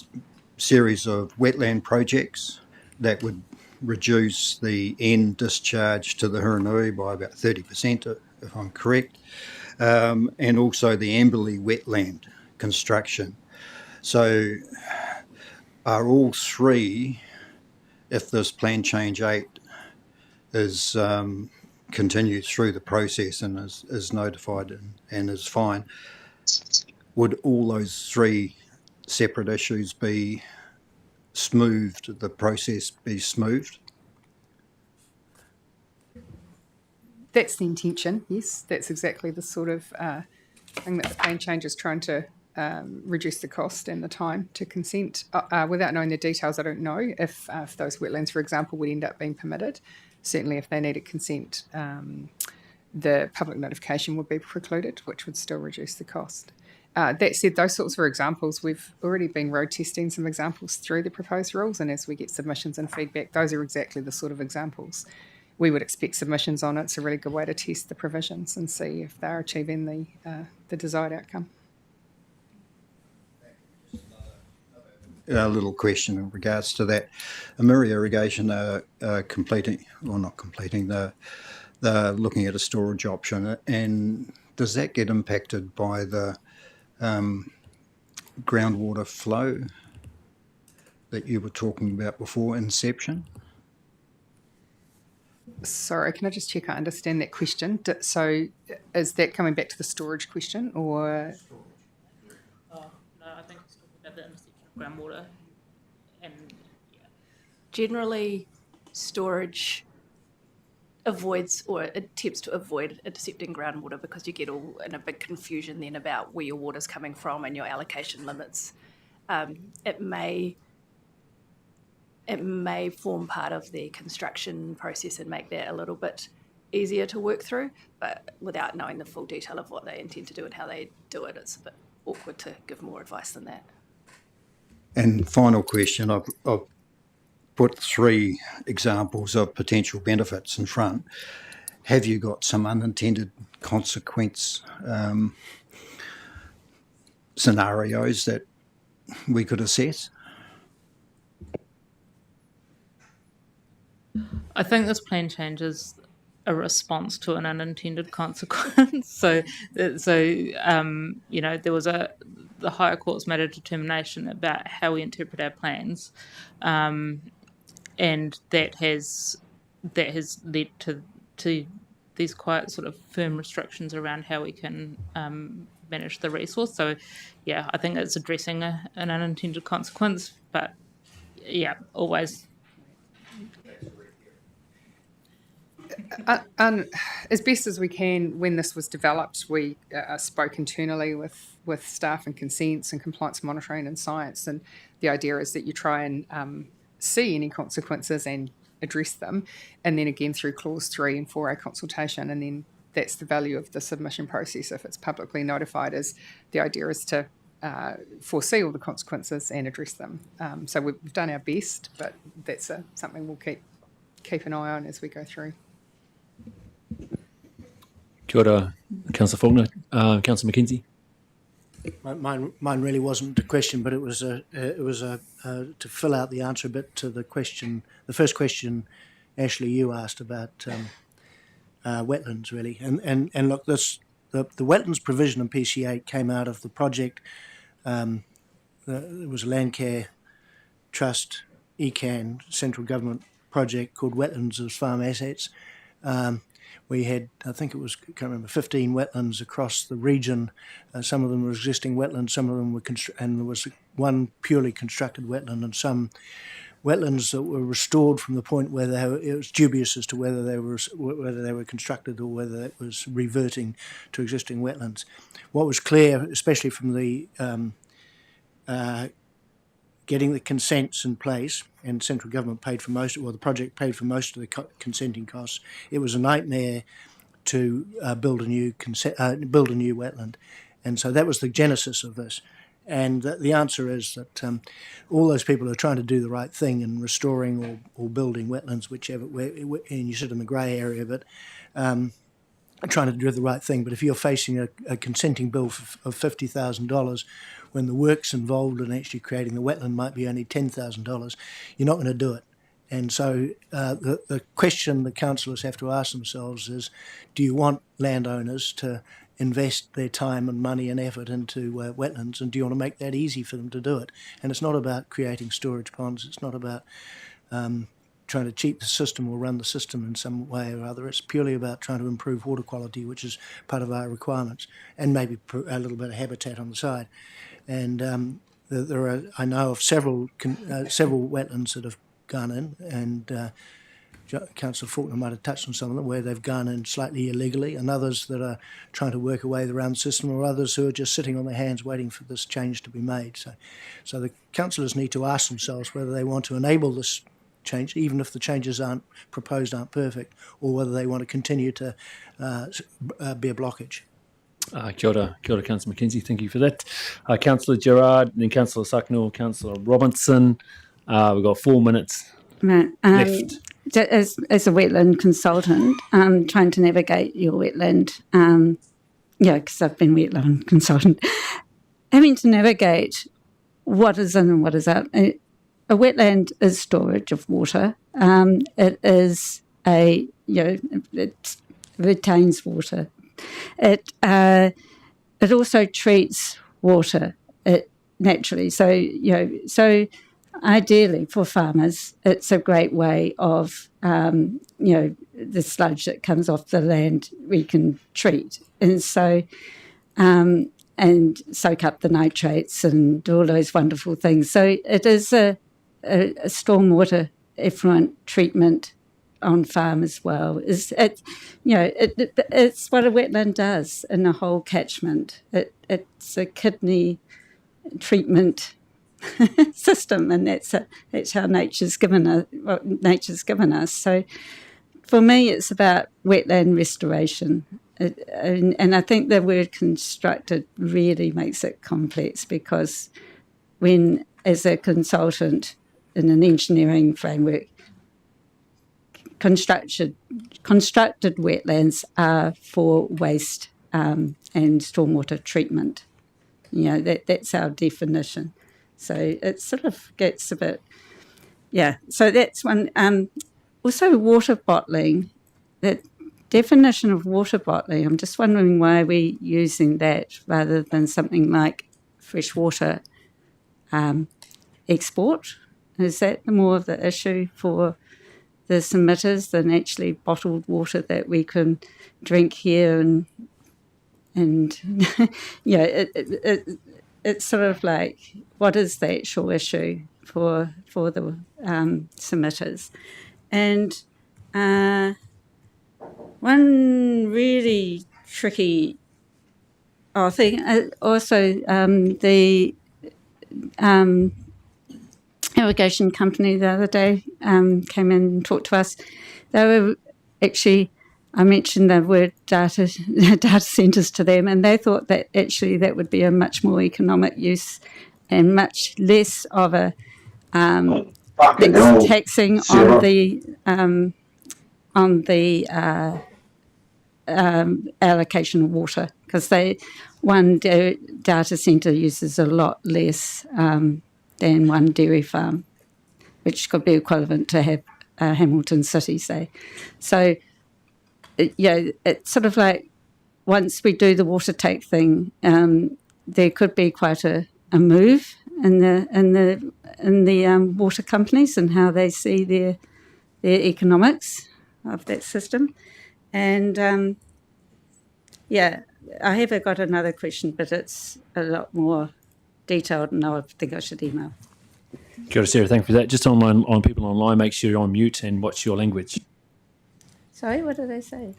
series of wetland projects that would reduce the end discharge to the Hurunui by about 30%, if I'm correct, and also the Amberley wetland construction. So are all three, if this Plan Change 8 is continued through the process and is notified and is fine, would all those three separate issues be smoothed, the process be smoothed? That's the intention, yes. That's exactly the sort of thing that the Plan Change is trying to reduce the cost and the time to consent. Without knowing the details, I don't know if those wetlands, for example, would end up being permitted. Certainly if they needed consent, the public notification would be precluded, which would still reduce the cost. That said, those sorts of examples, we've already been road testing some examples through the proposed rules, and as we get submissions and feedback, those are exactly the sort of examples. We would expect submissions on it. It's a really good way to test the provisions and see if they're achieving the desired outcome. A little question in regards to that. Amiri Irrigation are they're looking at a storage option, and does that get impacted by the groundwater flow that you were talking about before inception? Sorry, can I just check I understand that question? So is that coming back to the storage question, or? No, I think it's talking about the intersection of groundwater and, Generally, storage avoids or attempts to avoid intercepting groundwater, because you get all in a big confusion then about where your water's coming from and your allocation limits. It may form part of the construction process and make that a little bit easier to work through, but without knowing the full detail of what they intend to do and how they do it, it's a bit awkward to give more advice than that. And final question, I've put 3 examples of potential benefits in front. Have you got some unintended consequence scenarios that we could assess? I think this plan change is a response to an unintended consequence. So there was the higher courts made a determination about how we interpret our plans, and that has led to these quite sort of firm restrictions around how we can manage the resource. So, yeah, I think it's addressing an unintended consequence, but yeah, always. As best as we can, when this was developed, we spoke internally with staff and consents and compliance monitoring and science, and the idea is that you try and see any consequences and address them, and then again through clause 3 and 4A consultation, and then that's the value of the submission process if it's publicly notified. Is the idea is to foresee all the consequences and address them. So we've done our best, but that's something we'll keep an eye on as we go through. Kia ora, Councillor Faulkner. Councillor McKenzie. Mine really wasn't a question, but it was to fill out the answer a bit to the question. The first question, Ashley, you asked about wetlands, really, and look, the wetlands provision in PC8 came out of the project. It was a Landcare Trust ECAN central government project called Wetlands as Farm Assets. We had, I think it was, I can't remember, 15 wetlands across the region. Some of them were existing wetlands, some of them were, and there was one purely constructed wetland, and some wetlands that were restored from the point where it was dubious as to whether they were constructed or whether it was reverting to existing wetlands. What was clear, especially from the getting the consents in place, and central government paid for most, the project paid for most of the consenting costs. It was a nightmare to build a new wetland, and so that was the genesis of this. And the answer is that all those people are trying to do the right thing in restoring or building wetlands, whichever, and you sit in the grey area, but trying to do the right thing. But if you're facing a consenting bill of $50,000, when the works involved in actually creating the wetland might be only $10,000, you're not going to do it. And so the question the councillors have to ask themselves is, do you want landowners to invest their time and money and effort into wetlands, and do you want to make that easy for them to do it? And it's not about creating storage ponds, it's not about trying to cheat the system or run the system in some way or other. It's purely about trying to improve water quality, which is part of our requirements, and maybe a little bit of habitat on the side. And there are, I know of several wetlands that have gone in, and Councillor Faulkner might have touched on some of them, where they've gone in slightly illegally, and others that are trying to work a way around the system, or others who are just sitting on their hands waiting for this change to be made. So the councillors need to ask themselves whether they want to enable this change, even if the changes aren't perfect, or whether they want to continue to be a blockage. Kia ora, Councillor McKenzie, thank you for that. Councillor Gerard, then Councillor Sacknell, Councillor Robinson. We've got 4 minutes left. As a wetland consultant, trying to navigate your wetland, because I've been wetland consultant, having to navigate what is in and what is out. A wetland is storage of water. It is it retains water. It also treats water naturally. So ideally for farmers, it's a great way of the sludge that comes off the land we can treat, and so and soak up the nitrates and all those wonderful things. So it is a stormwater effluent treatment on farm as well. It's what a wetland does in a whole catchment. It's a kidney treatment system, and that's how nature's given us. So for me, it's about wetland restoration. And I think the word constructed really makes it complex, because when, as a consultant in an engineering framework, constructed wetlands are for waste and stormwater treatment. That's our definition. So it sort of gets a bit, So that's one. Also, water bottling. That definition of water bottling, I'm just wondering why we're using that rather than something like freshwater export. Is that more of the issue for the submitters than actually bottled water that we can drink here? And it's sort of like, what is the actual issue for the submitters? And one really tricky thing, also the irrigation company the other day came in and talked to us. They were actually, I mentioned the word data centres to them, and they thought that actually that would be a much more economic use and much less of a taxing on the allocation of water, because one data centre uses a lot less than one dairy farm, which could be equivalent to have Hamilton City, say. So, it's sort of like, once we do the water take thing, there could be quite a move in the water companies and how they see their economics of that system. And I have got another question, but it's a lot more detailed, and I think I should email. Kia ora, Sarah, thank you for that. Just on people online, make sure you're on mute and watch your language. Sorry, what did they say?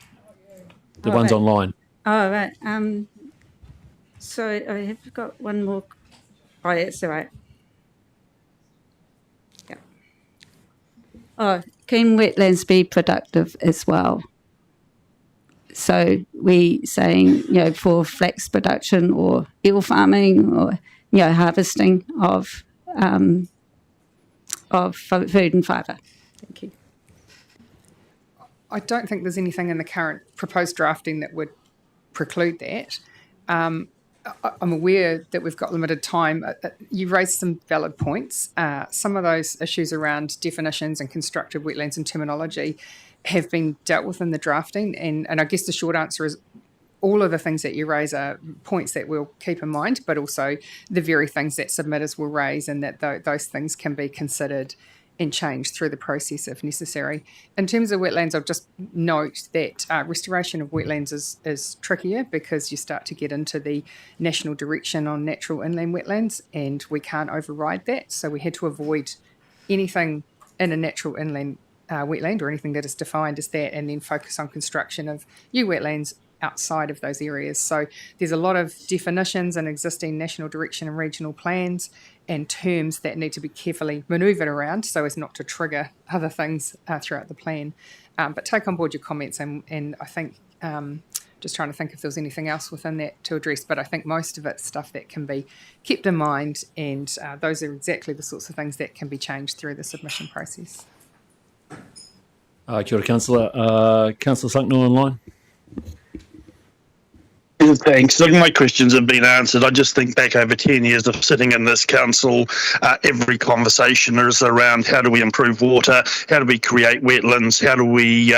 The ones right. online. Oh, right. So I have got one more. Oh, that's all right. Yeah. Oh, can wetlands be productive as well? So we saying, for flax production or eel farming or, harvesting of food and fibre. Thank you. I don't think there's anything in the current proposed drafting that would preclude that. I'm aware that we've got limited time. You raised some valid points. Some of those issues around definitions and constructed wetlands and terminology have been dealt with in the drafting. And I guess the short answer is all of the things that you raise are points that we'll keep in mind, but also the very things that submitters will raise, and that those things can be considered and changed through the process if necessary. In terms of wetlands, I'll just note that restoration of wetlands is trickier, because you start to get into the national direction on natural inland wetlands, and we can't override that. So we had to avoid anything in a natural inland wetland, or anything that is defined as that, and then focus on construction of new wetlands outside of those areas. So there's a lot of definitions and existing national direction and regional plans and terms that need to be carefully manoeuvred around so as not to trigger other things throughout the plan. But take on board your comments, and I think just trying to think if there was anything else within that to address, but I think most of it's stuff that can be kept in mind, and those are exactly the sorts of things that can be changed through the submission process. Kia ora, Councillor. Councillor Sucknall online. Thanks. Look, my questions have been answered. I just think back over 10 years of sitting in this council, every conversation is around how do we improve water, how do we create wetlands, how do we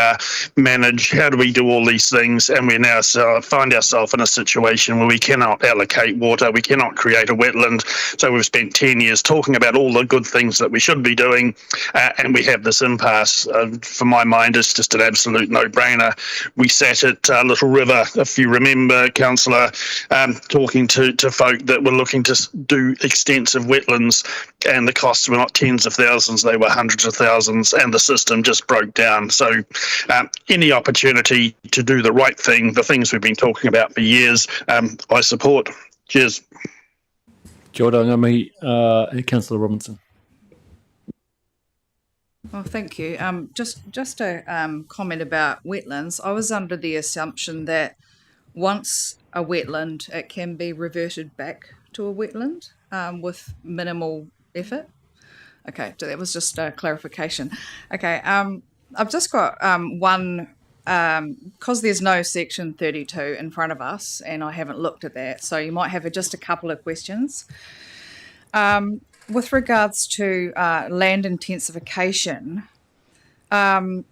manage, how do we do all these things, and we now find ourselves in a situation where we cannot allocate water, we cannot create a wetland. So we've spent 10 years talking about all the good things that we should be doing, and we have this impasse. For my mind, it's just an absolute no-brainer. We sat at Little River, if you remember, councillor, talking to folk that were looking to do extensive wetlands, and the costs were not tens of thousands, they were hundreds of thousands, and the system just broke down. So any opportunity to do the right thing, the things we've been talking about for years, I support. Cheers. Kia ora, ngā Councillor Robinson. Well, thank you. Just a comment about wetlands. I was under the assumption that once a wetland, it can be reverted back to a wetland with minimal effort. Okay, so that was just a clarification. Okay, I've just got one, because there's no section 32 in front of us, and I haven't looked at that, so you might have just a couple of questions. With regards to land intensification, in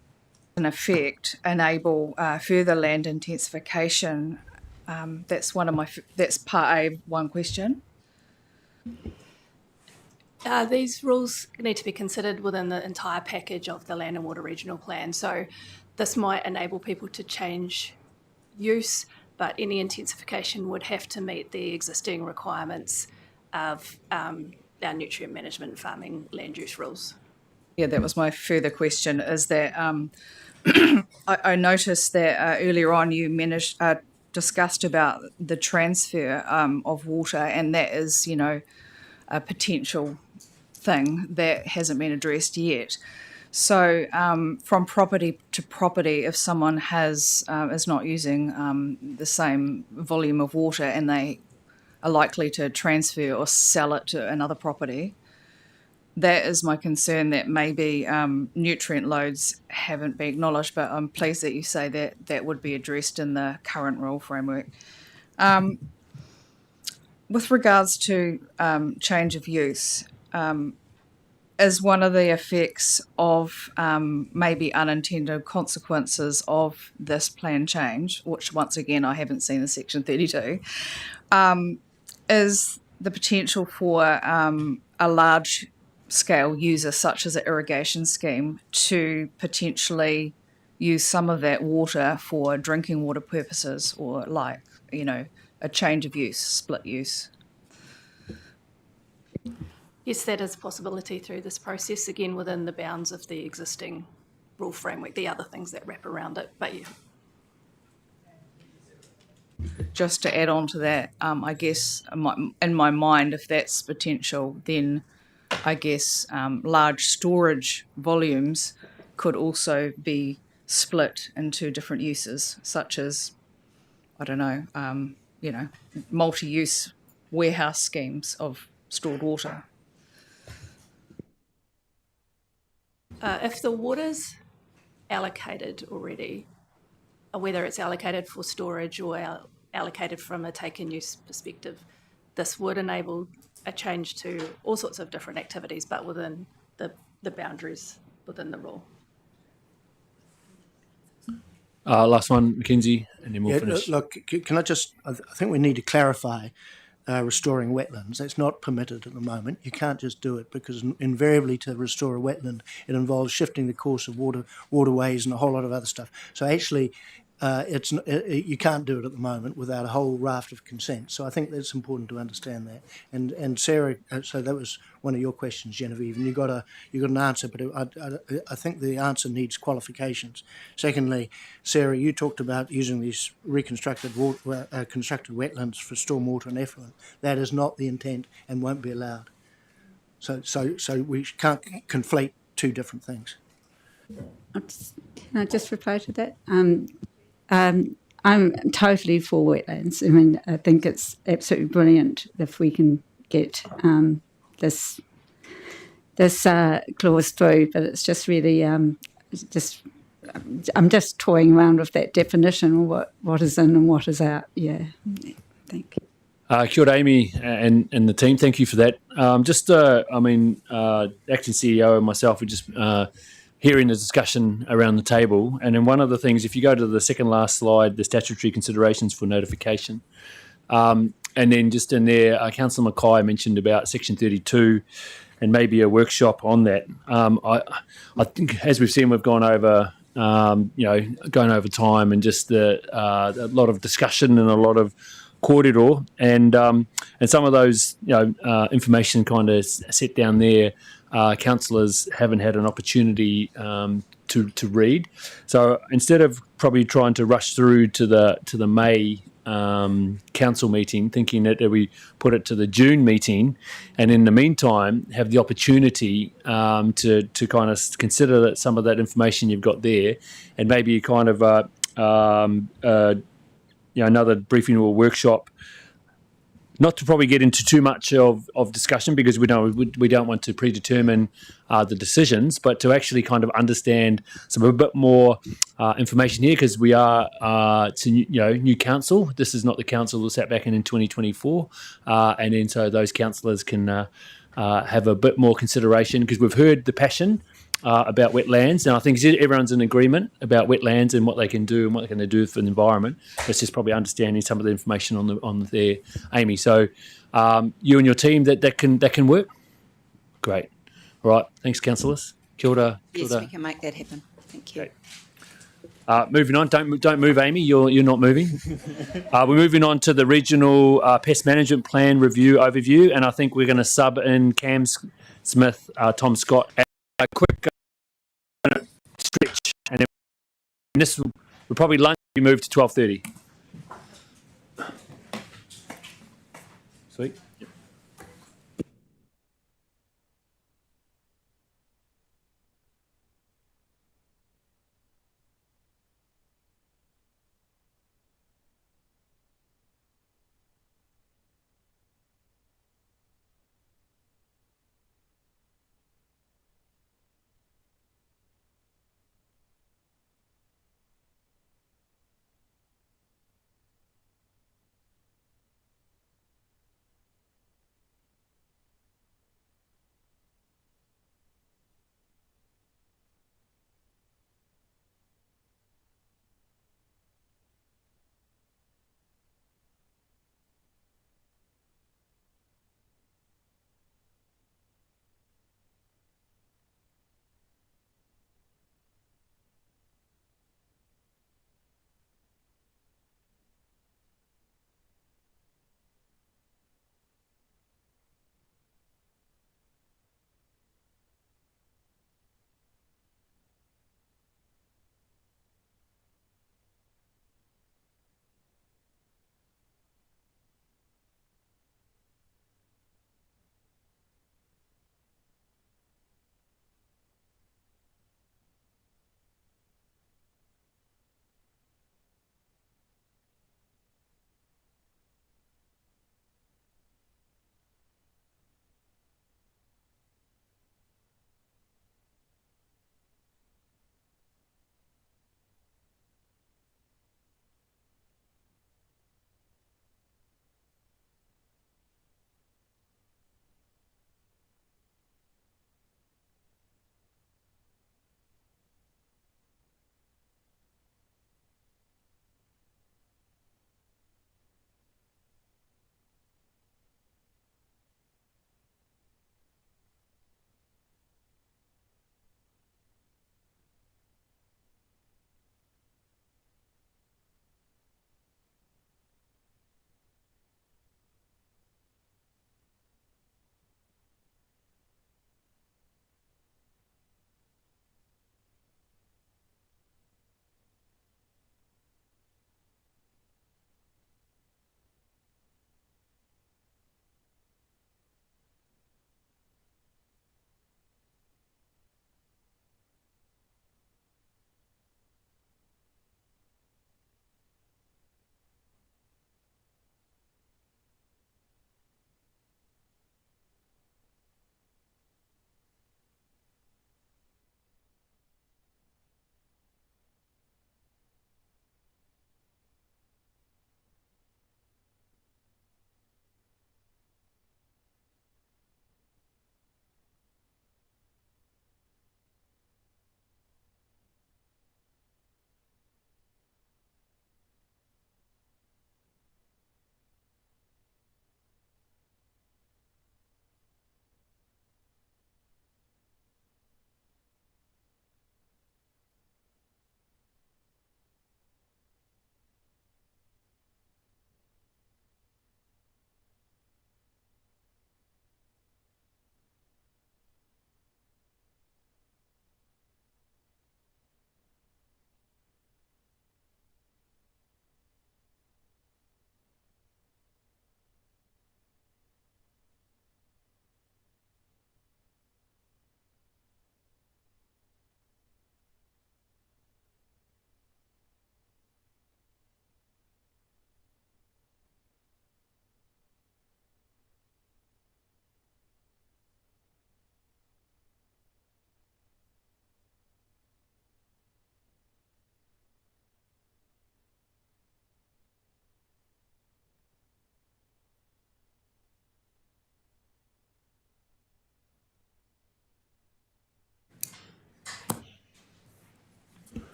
effect, enable further land intensification. That's that's part A, one question. These rules need to be considered within the entire package of the Land and Water Regional Plan. So this might enable people to change use, but any intensification would have to meet the existing requirements of our nutrient management farming land use rules. Yeah, that was my further question, is that I noticed that earlier on you discussed about the transfer of water, and that is, a potential thing that hasn't been addressed yet. So from property to property, if someone is not using the same volume of water and they are likely to transfer or sell it to another property, that is my concern, that maybe nutrient loads haven't been acknowledged, but I'm pleased that you say that that would be addressed in the current rule framework. With regards to change of use, is one of the effects of maybe unintended consequences of this plan change, which once again I haven't seen in section 32, is the potential for a large scale user such as an irrigation scheme to potentially use some of that water for drinking water purposes, or a change of use, split use. Yes, that is a possibility through this process, again within the bounds of the existing rule framework, the other things that wrap around it, but yeah. Just to add on to that, I guess in my mind, if that's potential, then I guess large storage volumes could also be split into different uses, such as, I don't know, multi-use warehouse schemes of stored water. If the water's allocated already, whether it's allocated for storage or allocated from a take-in use perspective, this would enable a change to all sorts of different activities, but within the boundaries within the rule. Last one, Mackenzie, and then we'll finish. Look, can I think we need to clarify restoring wetlands. That's not permitted at the moment. You can't just do it, because invariably to restore a wetland, it involves shifting the course of waterways and a whole lot of other stuff. So actually, you can't do it at the moment without a whole raft of consent. So I think that's important to understand that. And Sarah, so that was one of your questions, Genevieve, and you got an answer, but I think the answer needs qualifications. Secondly, Sarah, you talked about using these constructed wetlands for stormwater and effluent. That is not the intent and won't be allowed. So we can't conflate two different things. Can I just reply to that? I'm totally for wetlands. I mean, I think it's absolutely brilliant if we can get this clause through, but it's just really I'm just toying around with that definition, what is in and what is out. Yeah, thank you. Kia ora, Amy and the team. Thank you for that. Acting CEO and myself were just hearing the discussion around the table. And then one of the things, if you go to the second last slide, the statutory considerations for notification, and then just in there, Councillor Mackay mentioned about Section 32 and maybe a workshop on that. I think, as we've seen, we've gone over going over time and just a lot of discussion and a lot of corridor and some of those information kind of set down there. Councillors haven't had an opportunity to read, so instead of probably trying to rush through to the May council meeting, thinking that we put it to the June meeting, and in the meantime have the opportunity to kind of consider that some of that information you've got there, and maybe kind of another briefing or workshop. Not to probably get into too much of discussion because we don't want to predetermine the decisions, but to actually kind of understand a bit more information here, because we are new council. This is not the council that sat back in 2024, and then so those councillors can have a bit more consideration, because we've heard the passion about wetlands, and I think everyone's in agreement about wetlands and what they can do and what they're going to do for the environment. It's just probably understanding some of the information on there, Amy. So you and your team that can work. Great. All right. Thanks, councillors. Kia ora. Yes, we can make that happen. Thank you. Okay. Moving on. Don't move, Amy. You're not moving. We're moving on to the regional pest management plan review overview, and I think we're going to sub in Cam Smith, Tom Scott. A quick stretch, and then this will probably lunch. We move to 12:30. Sweet.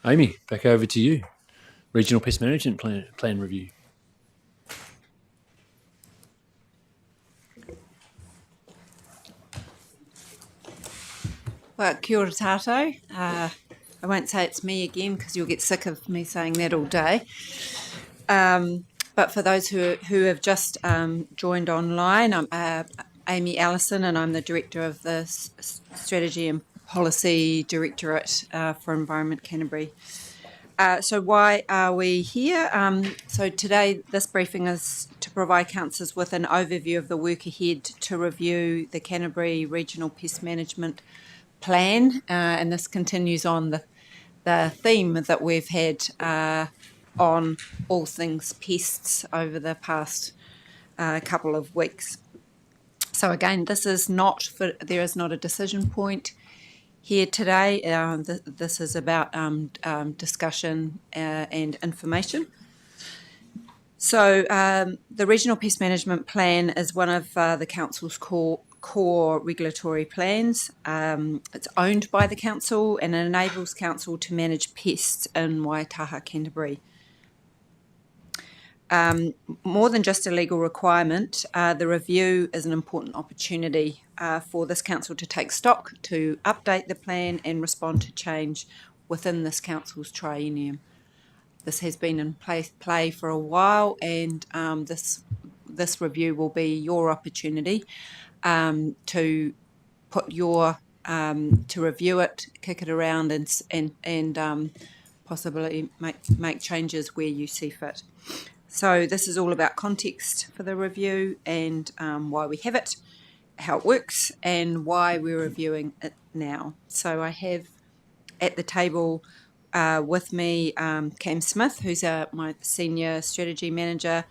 Amy, back over to you. Regional Pest Management Plan Review. Well, kia ora tātou. I won't say it's me again because you'll get sick of me saying that all day. But for those who have just joined online, I'm Amy Allison, and I'm the Director of the Strategy and Policy Directorate for Environment Canterbury. So why are we here? So today this briefing is to provide councillors with an overview of the work ahead to review the Canterbury Regional Pest Management Plan, and this continues on the theme that we've had on all things pests over the past couple of weeks. So again, there is not a decision point here today. This is about discussion and information. So the Regional Pest Management Plan is one of the Council's core regulatory plans. It's owned by the Council and it enables Council to manage pests in Waitaha, Canterbury. More than just a legal requirement, the review is an important opportunity for this council to take stock, to update the plan and respond to change within this council's triennium. This has been in play for a while, and this review will be your opportunity to put your to review it, kick it around, and possibly make changes where you see fit. So this is all about context for the review and why we have it, how it works, and why we're reviewing it now. So I have at the table with me Cam Smith, who's my Senior Strategy Manager.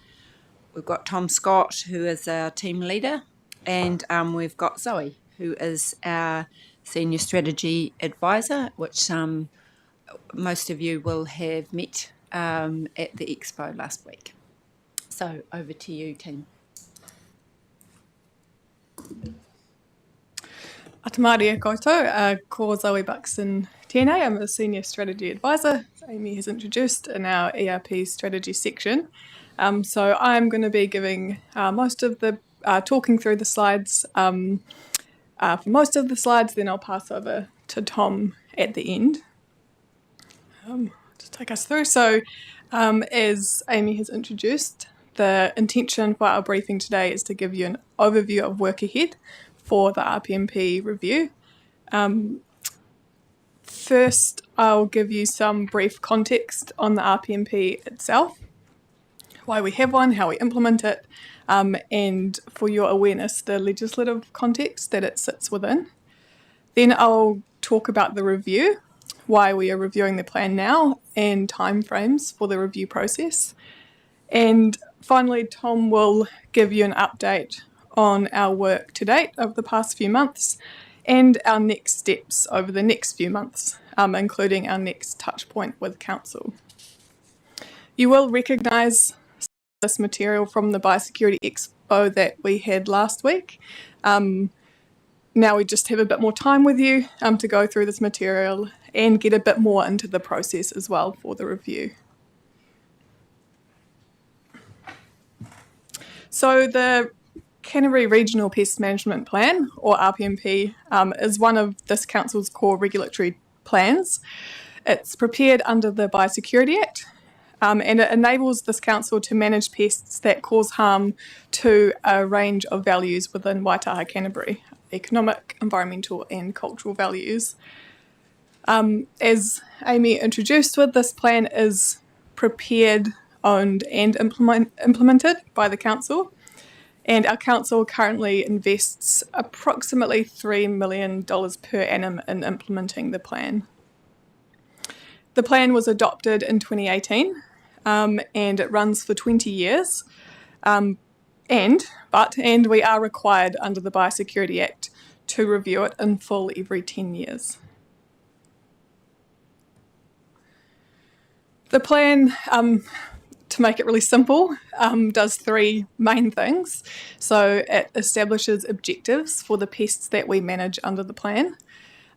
We've got Tom Scott, who is our team leader, and we've got Zoe, who is our Senior Strategy Advisor, which most of you will have met at the expo last week. So over to you, team. Ata māria koutou, ko Zoe Buxton tēnei. I'm a Senior Strategy Advisor, as Amy has introduced, in our ERP strategy section. So I'm going to be giving most of the, talking through the slides for most of the slides, then I'll pass over to Tom at the end to take us through. So as Amy has introduced, the intention for our briefing today is to give you an overview of work ahead for the RPMP review. First, I'll give you some brief context on the RPMP itself, why we have one, how we implement it, and for your awareness, the legislative context that it sits within. Then I'll talk about the review, why we are reviewing the plan now, and timeframes for the review process. And finally, Tom will give you an update on our work to date over the past few months and our next steps over the next few months, including our next touch point with Council. You will recognise this material from the Biosecurity Expo that we had last week. Now we just have a bit more time with you to go through this material and get a bit more into the process as well for the review. So the Canterbury Regional Pest Management Plan, or RPMP, is one of this council's core regulatory plans. It's prepared under the Biosecurity Act, and it enables this council to manage pests that cause harm to a range of values within Waitaha, Canterbury, economic, environmental and cultural values. As Amy introduced with, this plan is prepared, owned and implemented by the council, and our council currently invests approximately $3 million per annum in implementing the plan. The plan was adopted in 2018 and it runs for 20 years, and we are required under the Biosecurity Act to review it in full every 10 years. The plan, to make it really simple, does three main things. So it establishes objectives for the pests that we manage under the plan.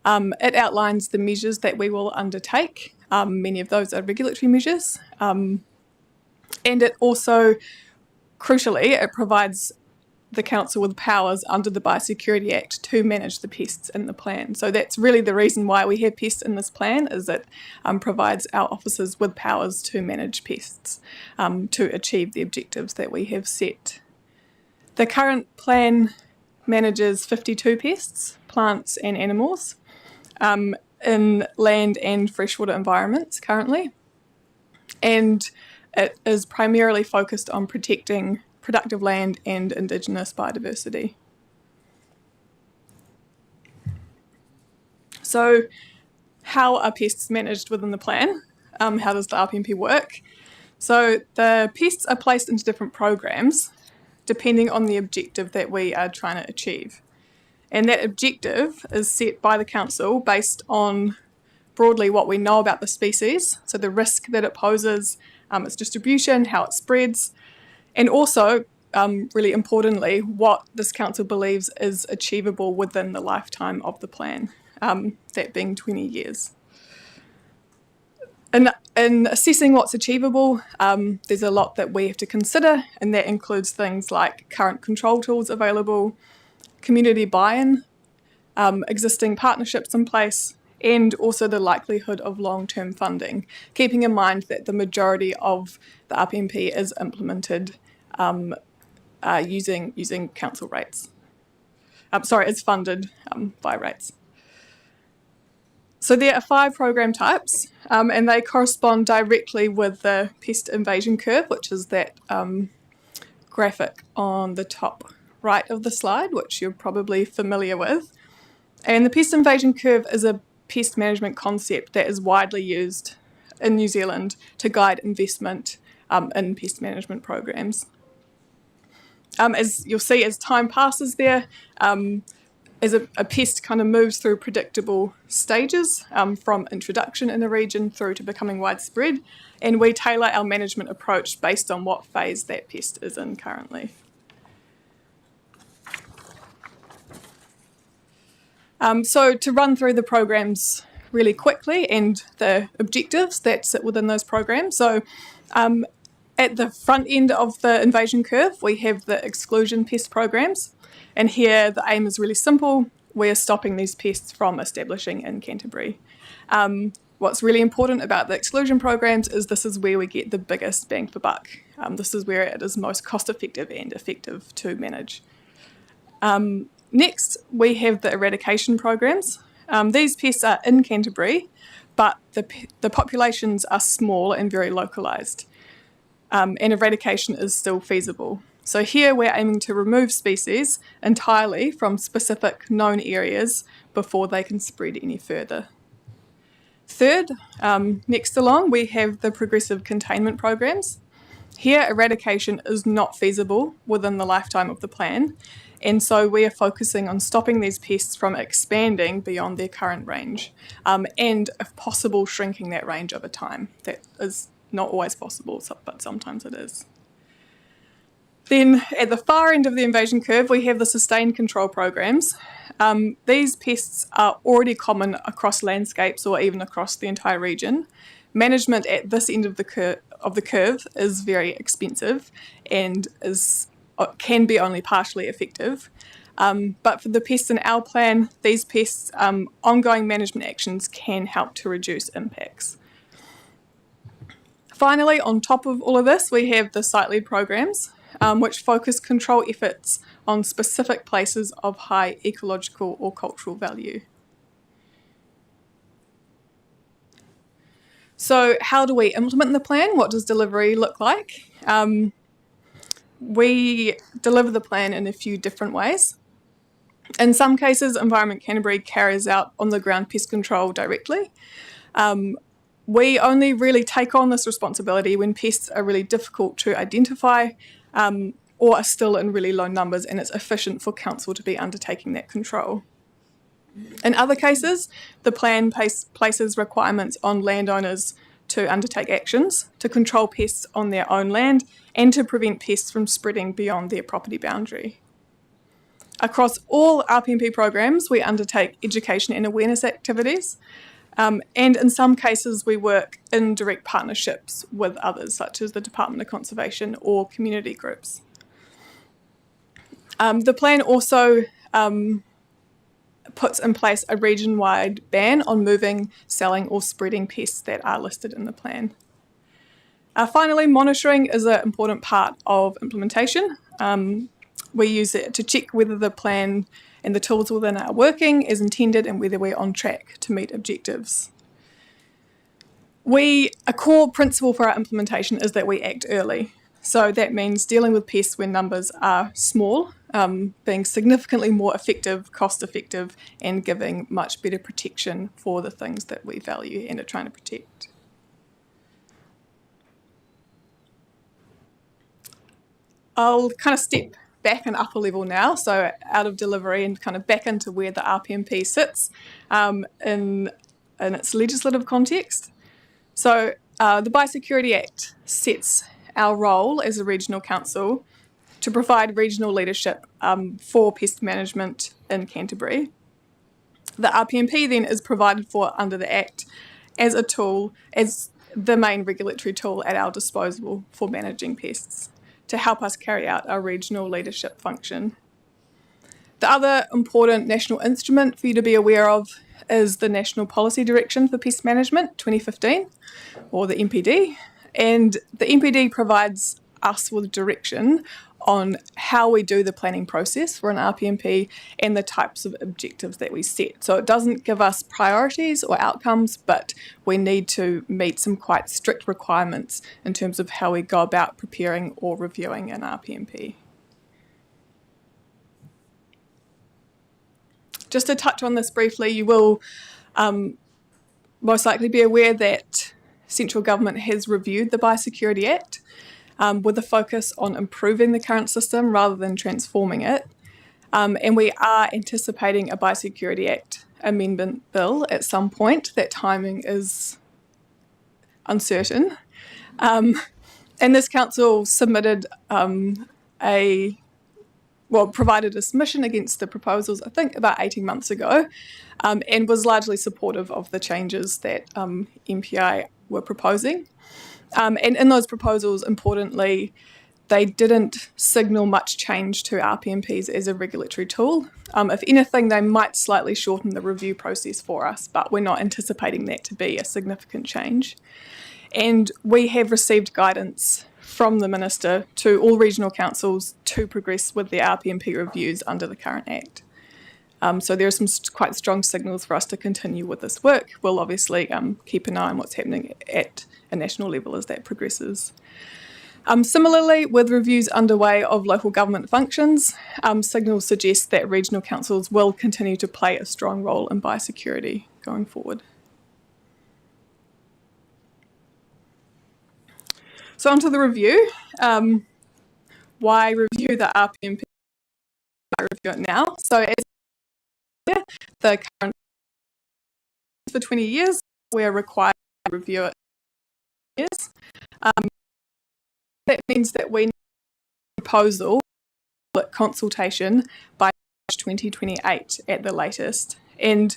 It outlines the measures that we will undertake. Many of those are regulatory measures. And it also, crucially, it provides the council with powers under the Biosecurity Act to manage the pests in the plan. So that's really the reason why we have pests in this plan, is it provides our officers with powers to manage pests to achieve the objectives that we have set. The current plan manages 52 pests, plants and animals, in land and freshwater environments currently. And it is primarily focused on protecting productive land and Indigenous biodiversity. So how are pests managed within the plan? How does the RPMP work? So the pests are placed into different programs depending on the objective that we are trying to achieve. And that objective is set by the council based on broadly what we know about the species, so the risk that it poses, its distribution, how it spreads, and also, really importantly, what this council believes is achievable within the lifetime of the plan, that being 20 years. In assessing what's achievable, there's a lot that we have to consider, and that includes things like current control tools available, community buy-in, existing partnerships in place, and also the likelihood of long-term funding, keeping in mind that the majority of the RPMP is implemented using council rates. It's funded by rates. So there are 5 program types, and they correspond directly with the pest invasion curve, which is that graphic on the top right of the slide, which you're probably familiar with. And the pest invasion curve is a pest management concept that is widely used in New Zealand to guide investment in pest management programs. As you'll see, as time passes there, as a pest kind of moves through predictable stages from introduction in a region through to becoming widespread, and we tailor our management approach based on what phase that pest is in currently. So to run through the programs really quickly and the objectives that sit within those programs. So at the front end of the invasion curve, we have the exclusion pest programs. And here the aim is really simple. We're stopping these pests from establishing in Canterbury. What's really important about the exclusion programs is this is where we get the biggest bang for buck. This is where it is most cost effective and effective to manage. Next, we have the eradication programs. These pests are in Canterbury, but the populations are small and very localised. And eradication is still feasible. So here we're aiming to remove species entirely from specific known areas before they can spread any further. Third, next along, we have the progressive containment programs. Here, eradication is not feasible within the lifetime of the plan, and so we are focusing on stopping these pests from expanding beyond their current range, and if possible, shrinking that range over time. That is not always possible, but sometimes it is. Then at the far end of the invasion curve, we have the sustained control programs. These pests are already common across landscapes or even across the entire region. Management at this end of the curve is very expensive and can be only partially effective. But for the pests in our plan, these pests, ongoing management actions can help to reduce impacts. Finally, on top of all of this, we have the site-led programs, which focus control efforts on specific places of high ecological or cultural value. So how do we implement the plan? What does delivery look like? We deliver the plan in a few different ways. In some cases, Environment Canterbury carries out on-the-ground pest control directly. We only really take on this responsibility when pests are really difficult to identify or are still in really low numbers and it's efficient for council to be undertaking that control. In other cases, the plan places requirements on landowners to undertake actions to control pests on their own land and to prevent pests from spreading beyond their property boundary. Across all RPMP programs, we undertake education and awareness activities, and in some cases we work in direct partnerships with others, such as the Department of Conservation or community groups. The plan also puts in place a region-wide ban on moving, selling or spreading pests that are listed in the plan. Finally, monitoring is an important part of implementation. We use it to check whether the plan and the tools within it are working as intended and whether we're on track to meet objectives. A core principle for our implementation is that we act early. So that means dealing with pests when numbers are small, being significantly more effective, cost effective, and giving much better protection for the things that we value and are trying to protect. I'll kind of step back and up a level now, so out of delivery and kind of back into where the RPMP sits in its legislative context. So the Biosecurity Act sets our role as a regional council to provide regional leadership for pest management in Canterbury. The RPMP then is provided for under the Act as a tool, as the main regulatory tool at our disposal for managing pests, to help us carry out our regional leadership function. The other important national instrument for you to be aware of is the National Policy Direction for Pest Management 2015, or the NPD. And the NPD provides us with direction on how we do the planning process for an RPMP and the types of objectives that we set. So it doesn't give us priorities or outcomes, but we need to meet some quite strict requirements in terms of how we go about preparing or reviewing an RPMP. Just to touch on this briefly, you will most likely be aware that central government has reviewed the Biosecurity Act with a focus on improving the current system rather than transforming it. And we are anticipating a Biosecurity Act amendment bill at some point. That timing is uncertain. And this council submitted provided a submission against the proposals, I think about 18 months ago, and was largely supportive of the changes that MPI were proposing. And in those proposals, importantly, they didn't signal much change to RPMPs as a regulatory tool. If anything, they might slightly shorten the review process for us, but we're not anticipating that to be a significant change. And we have received guidance from the Minister to all regional councils to progress with the RPMP reviews under the current Act. So there are some quite strong signals for us to continue with this work. We'll obviously keep an eye on what's happening at a national level as that progresses. Similarly, with reviews underway of local government functions, signals suggest that regional councils will continue to play a strong role in biosecurity going forward. So onto the review. Why review the RPMP? Why review it now? So as the current for 20 years, we're required to review it years. That means that we need a proposal consultation by 2028 at the latest. And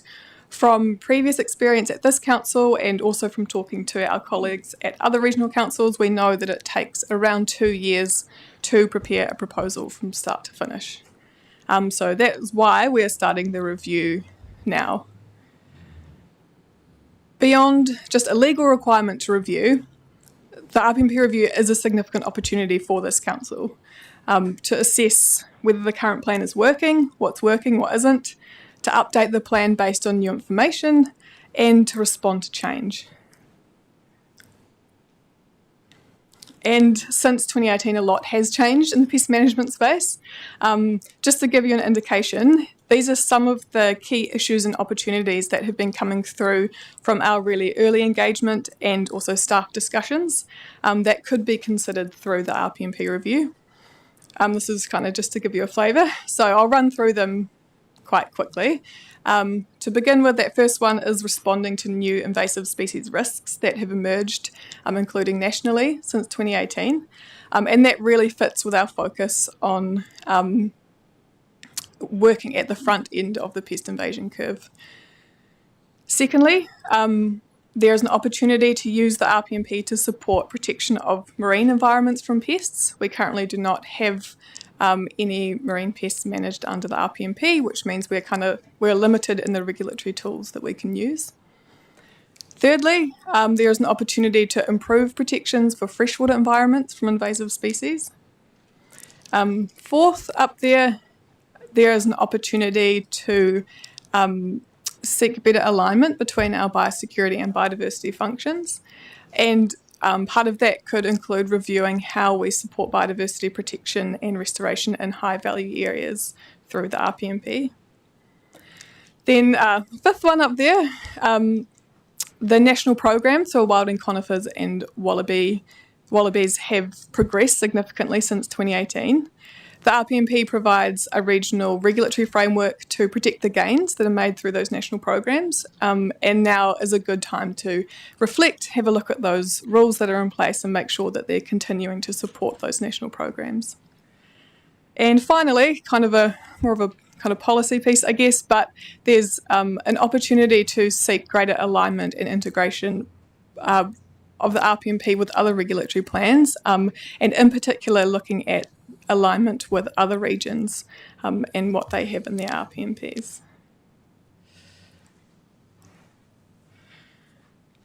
from previous experience at this council and also from talking to our colleagues at other regional councils, we know that it takes around 2 years to prepare a proposal from start to finish. So that's why we're starting the review now. Beyond just a legal requirement to review, the RPMP review is a significant opportunity for this council to assess whether the current plan is working, what isn't, to update the plan based on new information, and to respond to change. And since 2018, a lot has changed in the pest management space. Just to give you an indication, these are some of the key issues and opportunities that have been coming through from our really early engagement and also staff discussions that could be considered through the RPMP review. This is kind of just to give you a flavour. So I'll run through them quite quickly. To begin with, that first one is responding to new invasive species risks that have emerged, including nationally, since 2018. And that really fits with our focus on working at the front end of the pest invasion curve. Secondly, there is an opportunity to use the RPMP to support protection of marine environments from pests. We currently do not have any marine pests managed under the RPMP, which means we're limited in the regulatory tools that we can use. Thirdly, there is an opportunity to improve protections for freshwater environments from invasive species. Fourth, up there is an opportunity to seek better alignment between our biosecurity and biodiversity functions. And part of that could include reviewing how we support biodiversity protection and restoration in high value areas through the RPMP. Then fifth one up there, the national programs for wilding conifers and wallabies have progressed significantly since 2018. The RPMP provides a regional regulatory framework to protect the gains that are made through those national programs, and now is a good time to reflect, have a look at those rules that are in place and make sure that they're continuing to support those national programs. And finally, more of a policy piece, I guess, but there's an opportunity to seek greater alignment and integration of the RPMP with other regulatory plans, and in particular looking at alignment with other regions and what they have in their RPMPs.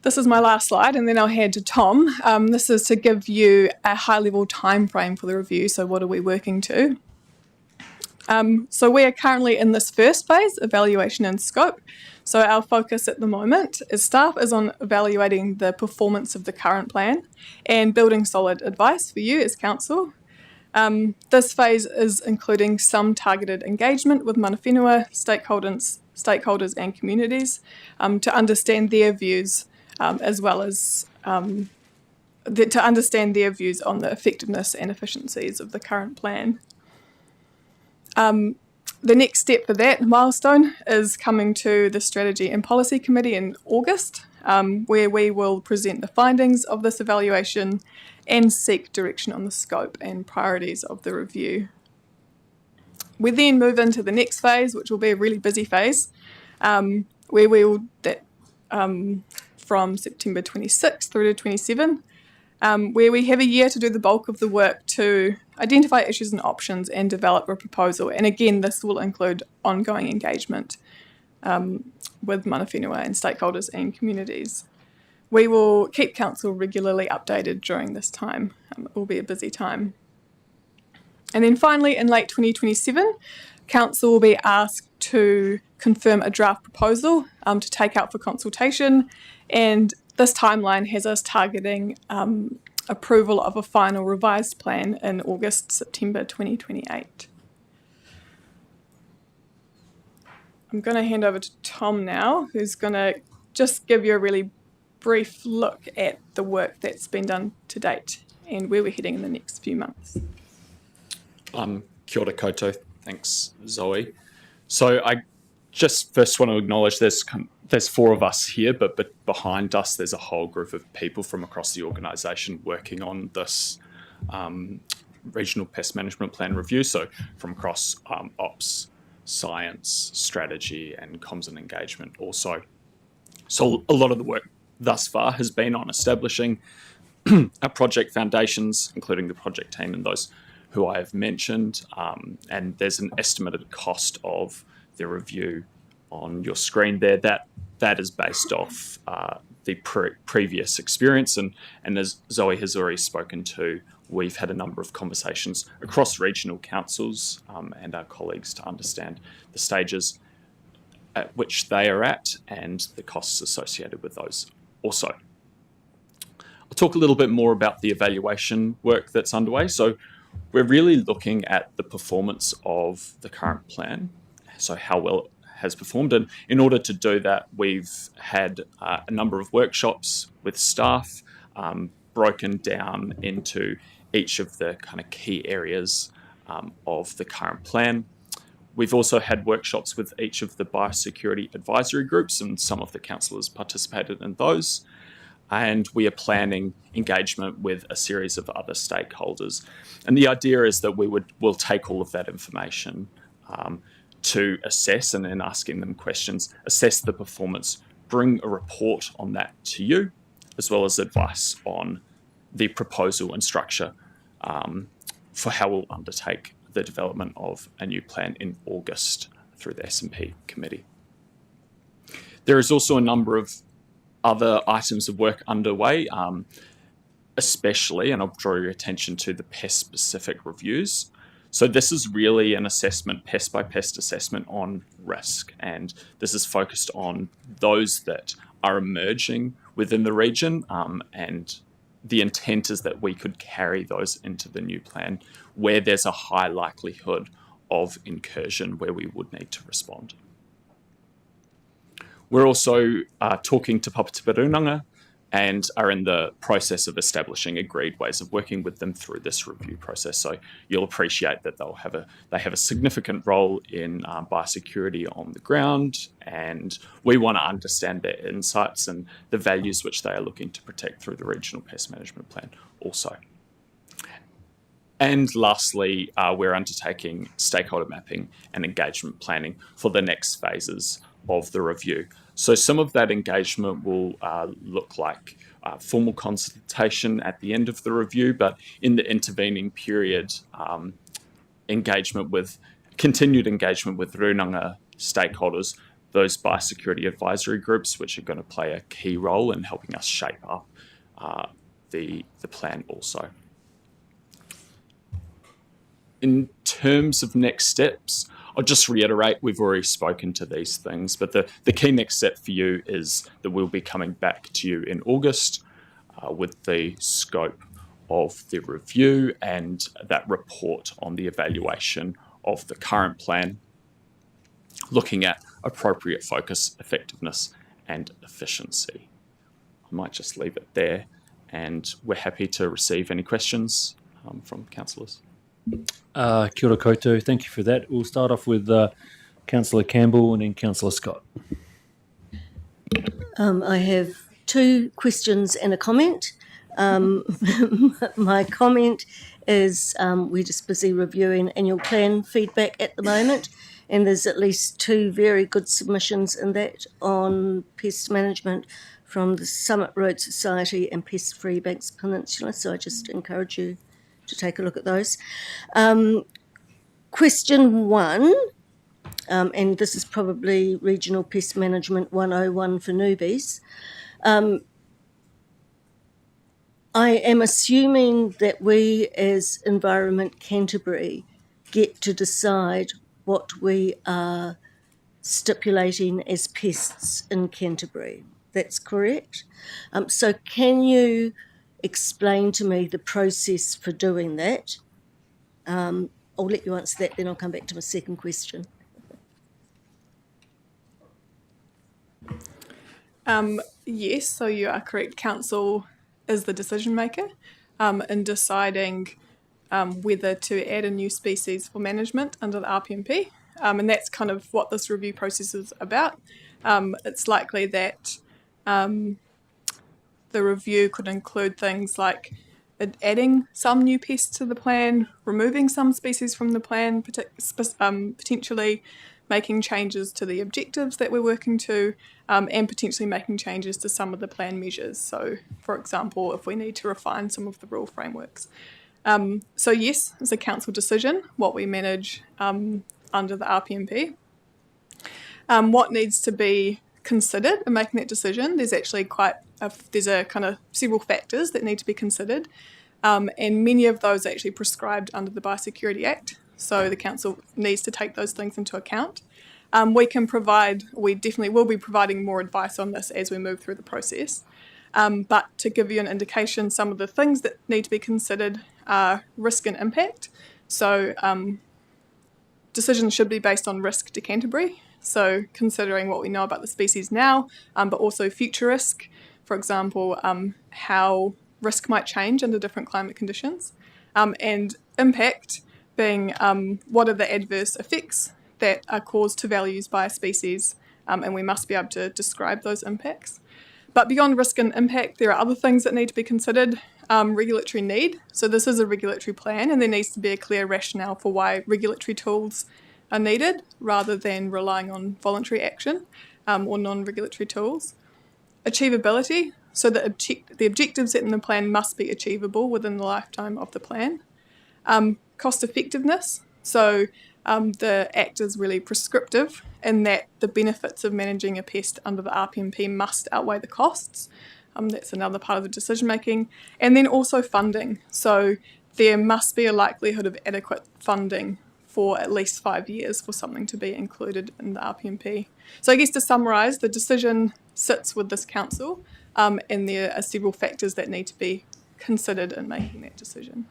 This is my last slide, and then I'll hand to Tom. This is to give you a high-level time frame for the review, so what are we working to? So we are currently in this first phase, evaluation and scope. So our focus at the moment as staff is on evaluating the performance of the current plan and building solid advice for you as council. This phase is including some targeted engagement with mana whenua, stakeholders and communities to understand their views as well as to understand their views on the effectiveness and efficiencies of the current plan. The next step for that milestone is coming to the Strategy and Policy Committee in August, where we will present the findings of this evaluation and seek direction on the scope and priorities of the review. We then move into the next phase, which will be a really busy phase, where we will, from September 26 through to 27, where we have a year to do the bulk of the work to identify issues and options and develop a proposal. And again, this will include ongoing engagement with mana whenua and stakeholders and communities. We will keep council regularly updated during this time. It will be a busy time. And then finally, in late 2027, council will be asked to confirm a draft proposal to take out for consultation, and this timeline has us targeting approval of a final revised plan in September 2028. I'm going to hand over to Tom now, who's going to just give you a really brief look at the work that's been done to date and where we're heading in the next few months. Kia ora koutou. Thanks, Zoe. So I just first want to acknowledge there's four of us here, but behind us there's a whole group of people from across the organisation working on this regional pest management plan review. So from across ops, science, strategy, and comms and engagement also. So a lot of the work thus far has been on establishing our project foundations, including the project team and those who I have mentioned. And there's an estimated cost of the review on your screen there. That is based off the previous experience. And as Zoe has already spoken to, we've had a number of conversations across regional councils and our colleagues to understand the stages at which they are at and the costs associated with those also. I'll talk a little bit more about the evaluation work that's underway. So we're really looking at the performance of the current plan, so how well it has performed. And in order to do that, we've had a number of workshops with staff broken down into each of the kind of key areas of the current plan. We've also had workshops with each of the biosecurity advisory groups, and some of the councillors participated in those. And we are planning engagement with a series of other stakeholders. And the idea is that we'll take all of that information, to assess, and then asking them questions, assess the performance, bring a report on that to you, as well as advice on the proposal and structure for how we'll undertake the development of a new plan in August through the S&P committee. There is also a number of other items of work underway, especially, and I'll draw your attention to the pest-specific reviews. So this is really an assessment, pest-by-pest assessment on risk, and this is focused on those that are emerging within the region, and the intent is that we could carry those into the new plan where there's a high likelihood of incursion where we would need to respond. We're also talking to Papatū Runanga and are in the process of establishing agreed ways of working with them through this review process. So you'll appreciate that they have a significant role in biosecurity on the ground, and we want to understand their insights and the values which they are looking to protect through the Regional Pest Management Plan also. And lastly, we're undertaking stakeholder mapping and engagement planning for the next phases of the review. So some of that engagement will look like formal consultation at the end of the review, but in the intervening period, continued engagement with Runanga stakeholders, those biosecurity advisory groups, which are going to play a key role in helping us shape up the plan also. In terms of next steps, I'll just reiterate, we've already spoken to these things, but the key next step for you is that we'll be coming back to you in August with the scope of the review and that report on the evaluation of the current plan, looking at appropriate focus, effectiveness and efficiency. I might just leave it there, and we're happy to receive any questions from councillors. Kia ora koutou, thank you for that. We'll start off with Councillor Campbell and then Councillor Scott. I have two questions and a comment. My comment is we're just busy reviewing annual plan feedback at the moment, and there's at least two very good submissions in that on pest management from the Summit Road Society and Pest Free Banks Peninsula, so I just encourage you to take a look at those. Question one, and this is probably Regional Pest Management 101 for newbies. I am assuming that we as Environment Canterbury get to decide what we are stipulating as pests in Canterbury. That's correct? So can you explain to me the process for doing that? I'll let you answer that, then I'll come back to my second question. Yes, so you are correct. Council is the decision maker in deciding whether to add a new species for management under the RPMP, and that's kind of what this review process is about. It's likely that the review could include things like adding some new pests to the plan, removing some species from the plan, potentially making changes to the objectives that we're working to, and potentially making changes to some of the plan measures. So, for example, if we need to refine some of the rule frameworks. So yes, it's a council decision, what we manage under the RPMP. What needs to be considered in making that decision, there's actually there's a kind of several factors that need to be considered, and many of those are actually prescribed under the Biosecurity Act, so the council needs to take those things into account. We definitely will be providing more advice on this as we move through the process, but to give you an indication, some of the things that need to be considered are risk and impact. So decisions should be based on risk to Canterbury, so considering what we know about the species now, but also future risk. For example, how risk might change under different climate conditions, and impact being what are the adverse effects that are caused to values by a species, and we must be able to describe those impacts. But beyond risk and impact, there are other things that need to be considered. Regulatory need. So this is a regulatory plan, and there needs to be a clear rationale for why regulatory tools are needed rather than relying on voluntary action or non-regulatory tools. Achievability, so that the objectives set in the plan must be achievable within the lifetime of the plan. Cost effectiveness, so the Act is really prescriptive in that the benefits of managing a pest under the RPMP must outweigh the costs. That's another part of the decision making. And then also funding, so there must be a likelihood of adequate funding for at least 5 years for something to be included in the RPMP. So I guess to summarise, the decision sits with this council and there are several factors that need to be considered in making that decision.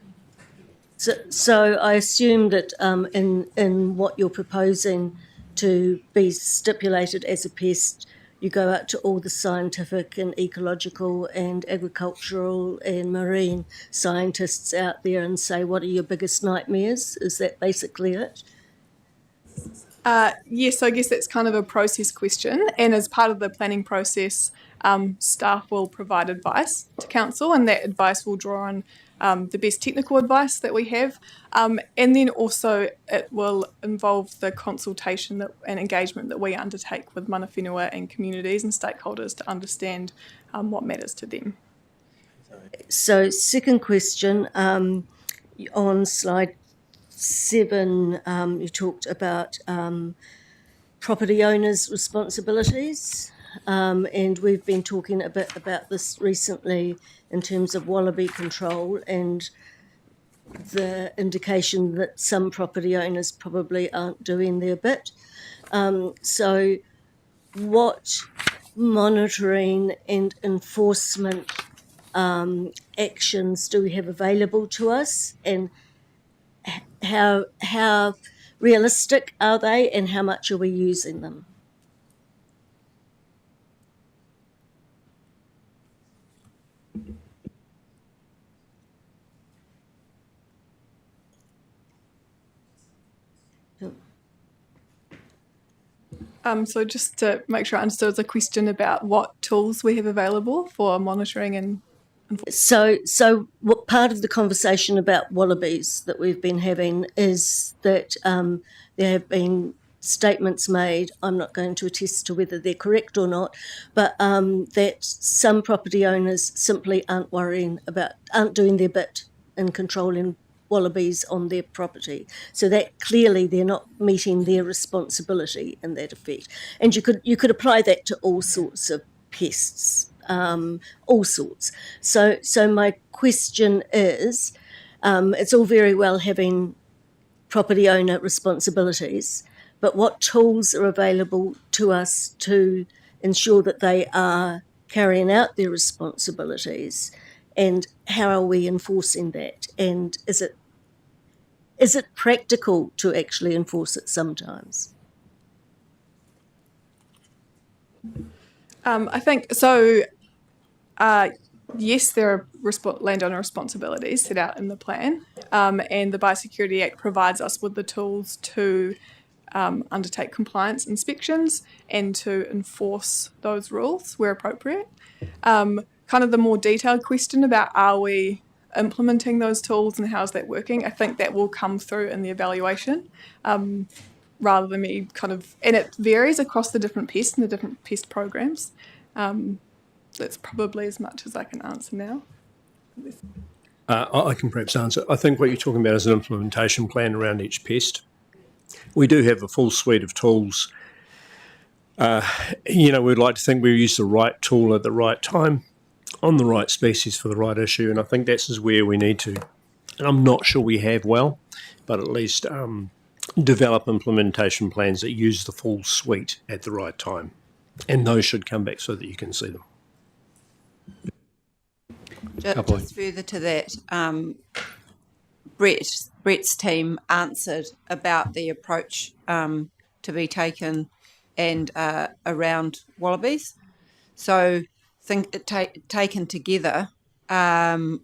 So I assume that in what you're proposing to be stipulated as a pest, you go out to all the scientific and ecological and agricultural and marine scientists out there and say, what are your biggest nightmares? Is that basically it? Yes, I guess that's kind of a process question. And as part of the planning process, staff will provide advice to council, and that advice will draw on the best technical advice that we have. And then also it will involve the consultation and engagement that we undertake with mana whenua and communities and stakeholders to understand what matters to them. So second question, on slide 7, you talked about property owners' responsibilities, and we've been talking a bit about this recently in terms of wallaby control and the indication that some property owners probably aren't doing their bit. So what monitoring and enforcement actions do we have available to us, and how realistic are they, and how much are we using them? So just to make sure I understood, it's a question about what tools we have available for monitoring and So what part of the conversation about wallabies that we've been having is that there have been statements made, I'm not going to attest to whether they're correct or not, but that some property owners simply aren't doing their bit in controlling wallabies on their property. So that clearly they're not meeting their responsibility in that effect. And you could apply that to all sorts of pests. All sorts. So my question is, it's all very well having property owner responsibilities, but what tools are available to us to ensure that they are carrying out their responsibilities, and how are we enforcing that? And is it practical to actually enforce it sometimes? I think so. Yes, there are landowner responsibilities set out in the plan, and the Biosecurity Act provides us with the tools to undertake compliance inspections and to enforce those rules where appropriate. Kind of the more detailed question about are we implementing those tools and how's that working, I think that will come through in the evaluation. Rather than me and it varies across the different pests and the different pest programs. That's probably as much as I can answer now. I can perhaps answer. I think what you're talking about is an implementation plan around each pest. We do have a full suite of tools. We'd like to think we use the right tool at the right time on the right species for the right issue, and I think that's where we need to, and I'm not sure we have well, but at least develop implementation plans that use the full suite at the right time, and those should come back so that you can see them. Just further to that, Brett's team answered about the approach to be taken and around wallabies. So taken together, and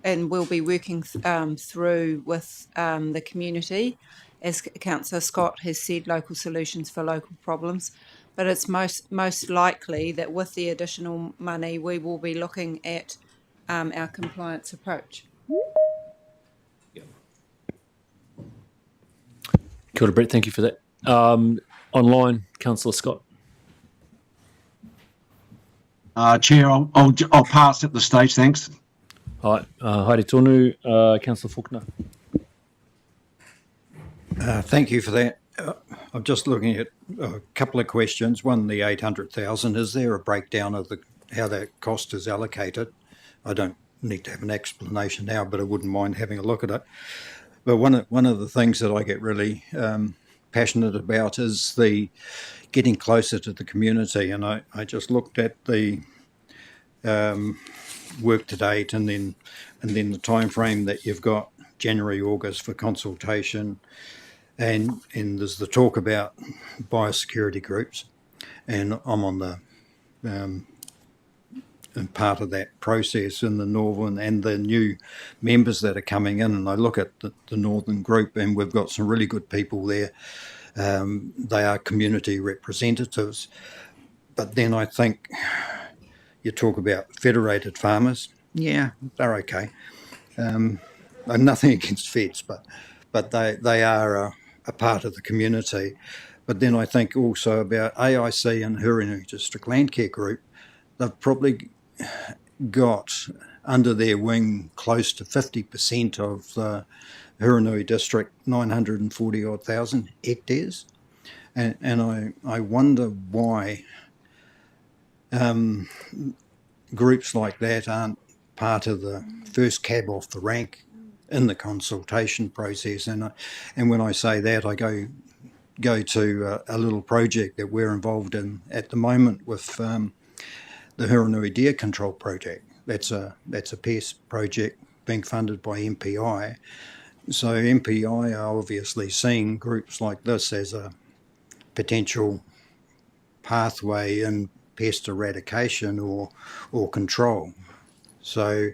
we'll be working through with the community, as Councillor Scott has said, local solutions for local problems. But it's most likely that with the additional money, we will be looking at our compliance approach. Kia ora, Brett. Thank you for that. Online, Councillor Scott. Chair, I'll pass at this stage, thanks. All right. Haere tonu, Councillor Faulkner. Thank you for that. I'm just looking at a couple of questions. One, the 800,000. Is there a breakdown of how that cost is allocated? I don't need to have an explanation now, but I wouldn't mind having a look at it. But one of the things that I get really passionate about is the getting closer to the community. And I just looked at the work to date, and then the time frame that you've got, January, August for consultation. And there's the talk about biosecurity groups, and I'm on the and part of that process in the Northern, and the new members that are coming in. And I look at the Northern group, and we've got some really good people there. They are community representatives. But then I think you talk about federated farmers. Yeah, they're okay. Nothing against feds, but they are a part of the community. But then I think also about AIC and Hurinui District Landcare Group. They've probably got under their wing close to 50% of the Hurinui District, 940 odd thousand hectares. And I wonder why groups like that aren't part of the first cab off the rank in the consultation process. And when I say that, I go to a little project that we're involved in at the moment with the Hurinui Deer Control Project. That's a pest project being funded by MPI. So MPI are obviously seeing groups like this as a potential pathway in pest eradication or control. So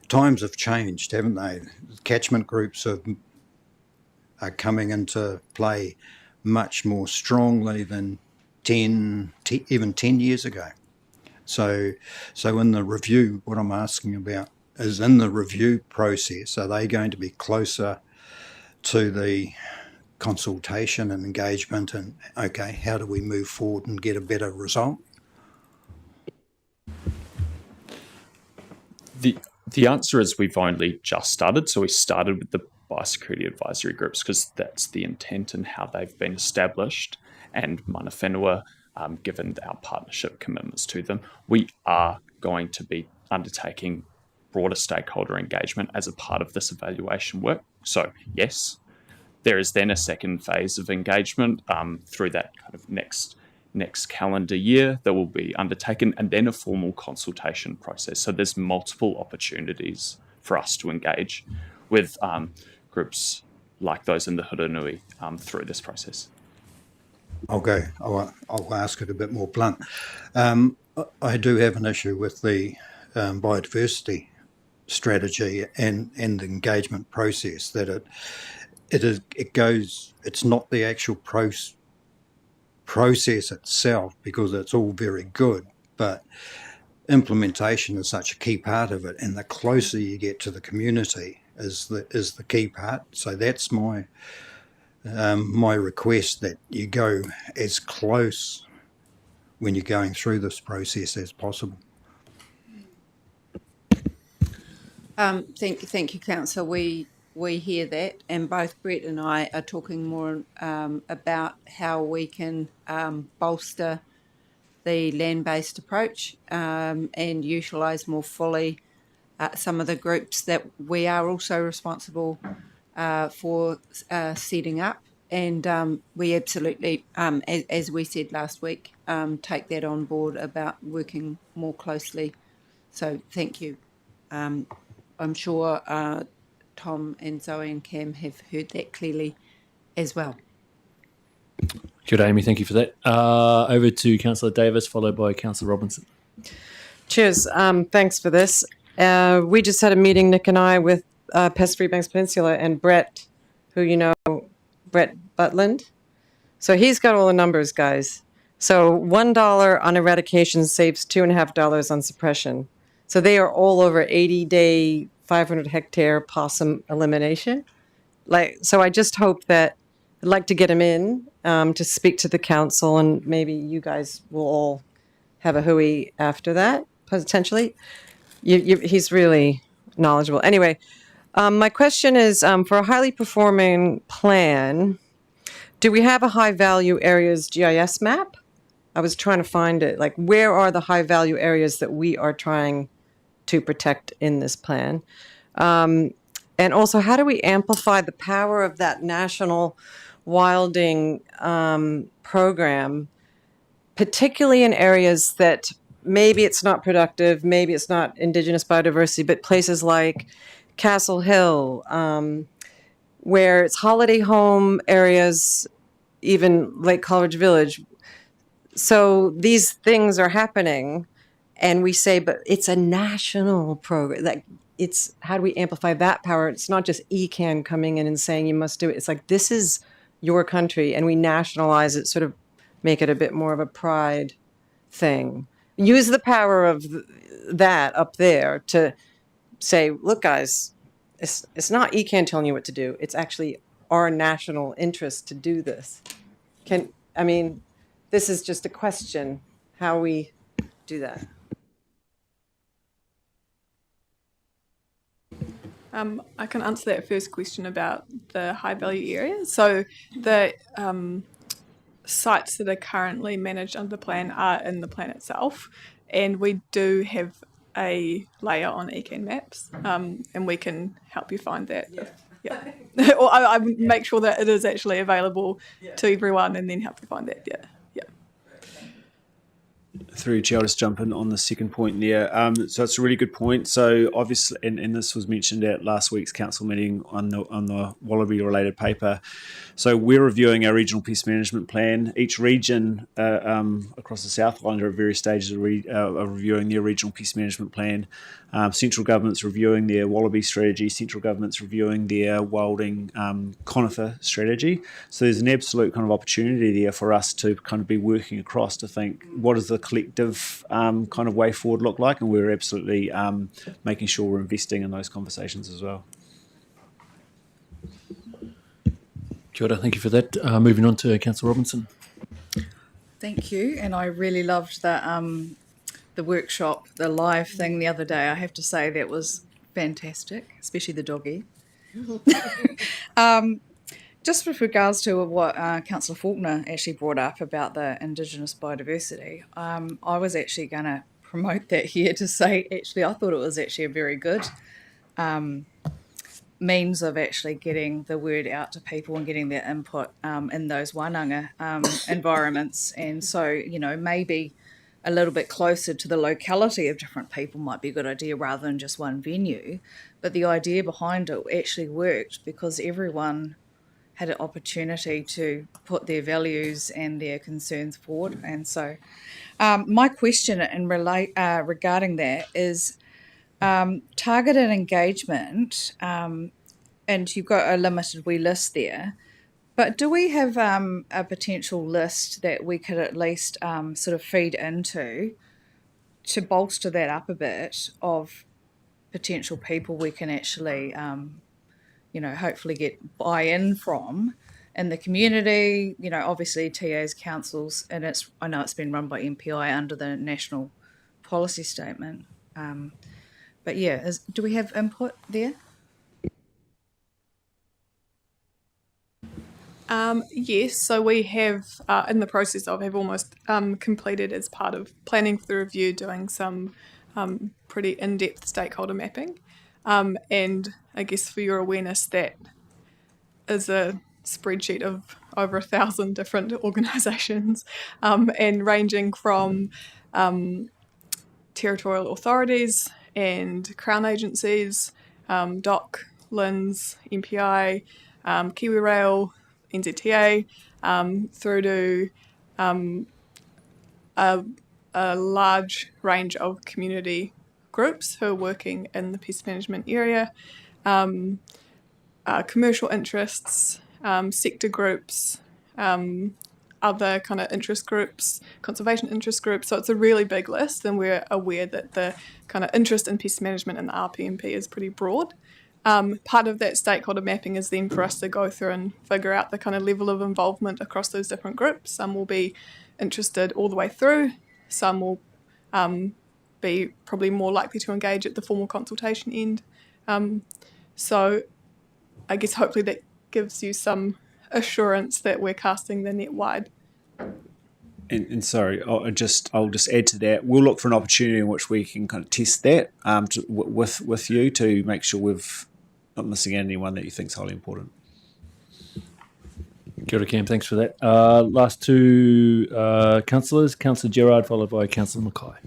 times have changed, haven't they? Catchment groups are coming into play much more strongly than even 10 years ago. So in the review, what I'm asking about is, in the review process, are they going to be closer to the consultation and engagement, and okay, how do we move forward and get a better result? The answer is we've only just started. So we started with the biosecurity advisory groups because that's the intent and how they've been established, and mana whenua, given our partnership commitments to them. We are going to be undertaking broader stakeholder engagement as a part of this evaluation work. So yes, there is then a second phase of engagement through that kind of next calendar year that will be undertaken, and then a formal consultation process. So there's multiple opportunities for us to engage with groups like those in the Hurinui through this process. I'll ask it a bit more blunt. I do have an issue with the biodiversity strategy and the engagement process, that it's not the actual process itself, because it's all very good, but implementation is such a key part of it, and the closer you get to the community is the key part. So that's my request, that you go as close when you're going through this process as possible. Thank you, Councillor. We hear that, and both Brett and I are talking more about how we can bolster the land-based approach and utilise more fully some of the groups that we are also responsible for setting up. And we absolutely, as we said last week, take that on board about working more closely. So thank you. I'm sure Tom and Zoe and Cam have heard that clearly as well. Kia ora, Amy. Thank you for that. Over to Councillor Davis, followed by Councillor Robinson. Cheers. Thanks for this. We just had a meeting, Nick and I, with Pest-Free Banks Peninsula, and Brett, who you know, Brett Butland. So he's got all the numbers, guys. So $1 on eradication saves $2.50 on suppression. So they are all over 80-day, 500 hectare possum elimination. So I just hope that I'd like to get him in to speak to the council, and maybe you guys will all have a hooey after that, potentially. He's really knowledgeable. Anyway, my question is, for a highly performing plan, do we have a high value areas GIS map? I was trying to find it. Like, where are the high value areas that we are trying to protect in this plan? And also, how do we amplify the power of that national wilding program, particularly in areas that maybe it's not productive, maybe it's not Indigenous biodiversity, but places like Castle Hill, where it's holiday home areas, even Lake College Village. So these things are happening, and we say, but it's a national program. Like, it's, how do we amplify that power? It's not just ECAN coming in and saying you must do it. It's like, this is your country, and we nationalize it, sort of make it a bit more of a pride thing. Use the power of that up there to say, look, guys, it's not ECAN telling you what to do. It's actually our national interest to do this. This is just a question, how we do that. I can answer that first question about the high value areas. So the sites that are currently managed under the plan are in the plan itself, and we do have a layer on ECAN maps, and we can help you find that. Or I would make sure that it is actually available to everyone, and then help you find that. Through Chair, I'll just jump in on the second point there. So it's a really good point. So obviously, and this was mentioned at last week's council meeting on the Wallaby related paper. So we're reviewing our regional pest management plan. Each region across the South Island are at various stages of reviewing their regional pest management plan. Central government's reviewing their wallaby strategy. Central government's reviewing their wilding conifer strategy. So there's an absolute kind of opportunity there for us to kind of be working across to think, what does the collective kind of way forward look like? And we're absolutely making sure we're investing in those conversations as well. Kia ora, thank you for that. Moving on to Councillor Robinson. Thank you, and I really loved the workshop, the live thing the other day. I have to say that was fantastic, especially the doggy. Just with regards to what Councillor Faulkner actually brought up about the Indigenous biodiversity, I was actually going to promote that here to say, actually, I thought it was actually a very good means of actually getting the word out to people and getting their input in those wānanga environments. And so, maybe a little bit closer to the locality of different people might be a good idea rather than just one venue. But the idea behind it actually worked because everyone had an opportunity to put their values and their concerns forward. And so my question regarding that is targeted engagement, and you've got a limited wee list there, but do we have a potential list that we could at least sort of feed into to bolster that up a bit of potential people we can actually, hopefully get buy-in from in the community? Obviously TA's councils, and I know it's been run by MPI under the national policy statement. But yeah, do we have input there? Yes, so we have, in the process of, have almost completed as part of planning for the review, doing some pretty in-depth stakeholder mapping. And I guess for your awareness, that is a spreadsheet of over 1,000 different organisations, and ranging from territorial authorities and Crown agencies, DOC, LINZ, MPI, Kiwi Rail, NZTA, through to a large range of community groups who are working in the pest management area, commercial interests, sector groups, other kind of interest groups, conservation interest groups. So it's a really big list, and we're aware that the kind of interest in pest management in the RPMP is pretty broad. Part of that stakeholder mapping is then for us to go through and figure out the kind of level of involvement across those different groups. Some will be interested all the way through. Some will be probably more likely to engage at the formal consultation end. So I guess hopefully that gives you some assurance that we're casting the net wide. And sorry, I'll just add to that. We'll look for an opportunity in which we can kind of test that with you to make sure we've not missing out anyone that you think is highly important. Kia ora, Cam. Thanks for that. Last two councillors, Councillor Gerard, followed by Councillor Mackay.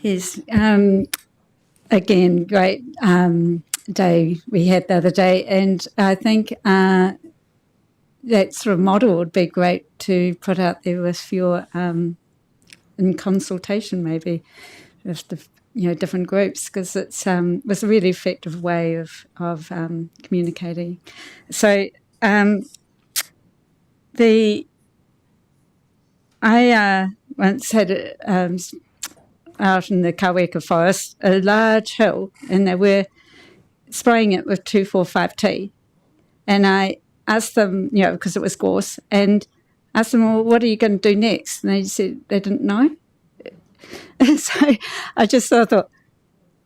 Yes. Again, great day we had the other day, and I think that sort of model would be great to put out there with your in consultation maybe with the different groups, because it's was a really effective way of communicating. So I once had out in the Kaweka forest a large hill, and they were spraying it with 2,4,5-T, and I asked them, because it was gorse, and asked them, well, what are you going to do next? And they said they didn't know. So I just thought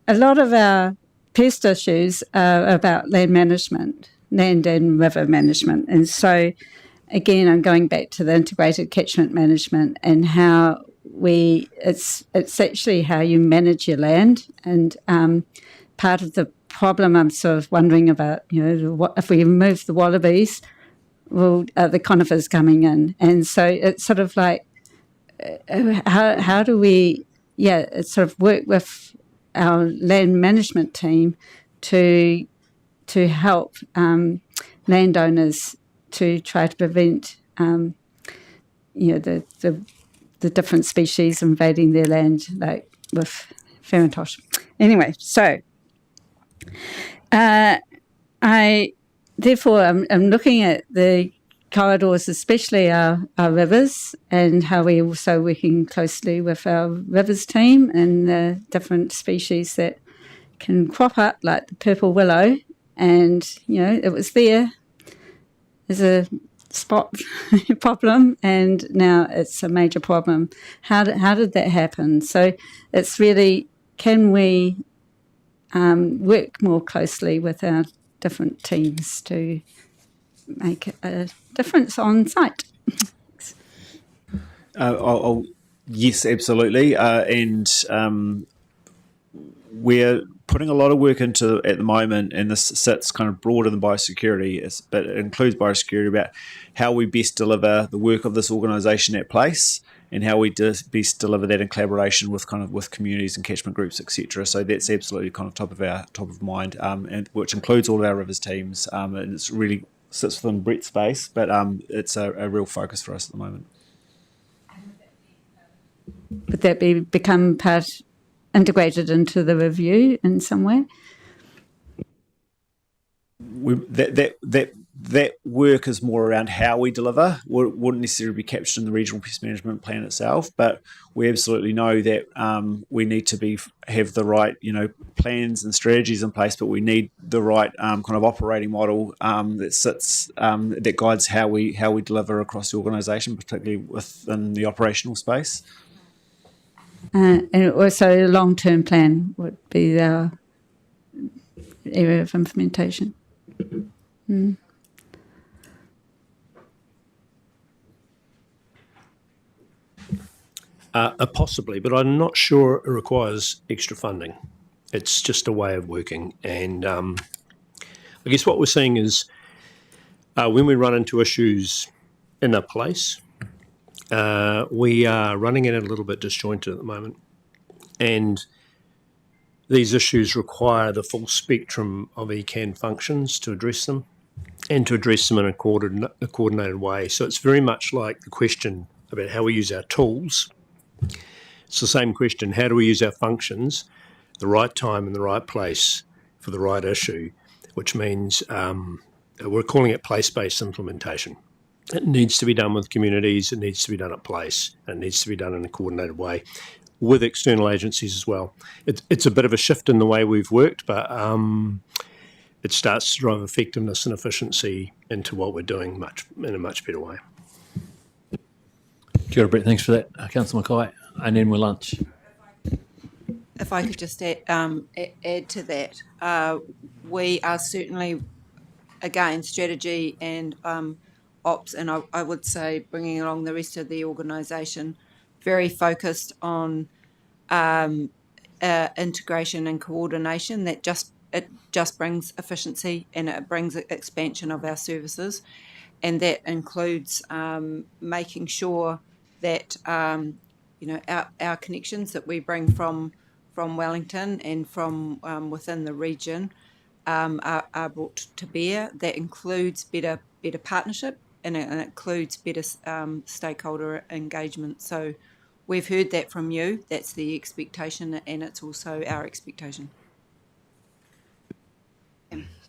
a lot of our pest issues are about land management, land and river management. And so, again, I'm going back to the integrated catchment management and how it's actually how you manage your land. And part of the problem I'm sort of wondering about, what if we remove the wallabies, well, the conifers coming in. And so it's sort of like, how do we, sort of work with our land management team to help landowners to try to prevent, the different species invading their land, like with Ferrantosh. Anyway, so I'm looking at the corridors, especially our rivers, and how we're also working closely with our rivers team and the different species that can crop up, like the purple willow. And, it was there as a spot problem, and now it's a major problem. How did that happen? So it's really, can we work more closely with our different teams to make a difference on site? Yes, absolutely. And we're putting a lot of work into at the moment, and this sits kind of broader than biosecurity, but it includes biosecurity, about how we best deliver the work of this organisation at place, and how we best deliver that in collaboration with communities and catchment groups, etc. So that's absolutely kind of top of mind, and which includes all of our rivers teams, and it's really sits within Brett's space, but it's a real focus for us at the moment. Would that become integrated into the review in some way? That work is more around how we deliver. Wouldn't necessarily be captured in the regional pest management plan itself, but we absolutely know that we need to have the right plans and strategies in place, but we need the right kind of operating model that guides how we deliver across the organisation, particularly within the operational space. And also a long-term plan would be our area of implementation. Possibly, but I'm not sure it requires extra funding. It's just a way of working. And I guess what we're seeing is when we run into issues in a place, we are running it a little bit disjointed at the moment. And these issues require the full spectrum of ECAN functions to address them, and to address them in a coordinated way. So it's very much like the question about how we use our tools. It's the same question: how do we use our functions the right time in the right place for the right issue, which means we're calling it place-based implementation. It needs to be done with communities, it needs to be done at place, and it needs to be done in a coordinated way. with external agencies as well. It's a bit of a shift in the way we've worked, but it starts to drive effectiveness and efficiency into what we're doing in a much better way. Kia ora, Brett. Thanks for that, Councillor Mackay. And then we'll lunch. If I could just add to that, we are certainly, again, strategy and ops, and I would say bringing along the rest of the organisation, very focused on integration and coordination. That just brings efficiency and it brings expansion of our services, and that includes making sure that our connections that we bring from Wellington and from within the region are brought to bear. That includes better partnership and it includes better stakeholder engagement. So we've heard that from you. That's the expectation, and it's also our expectation.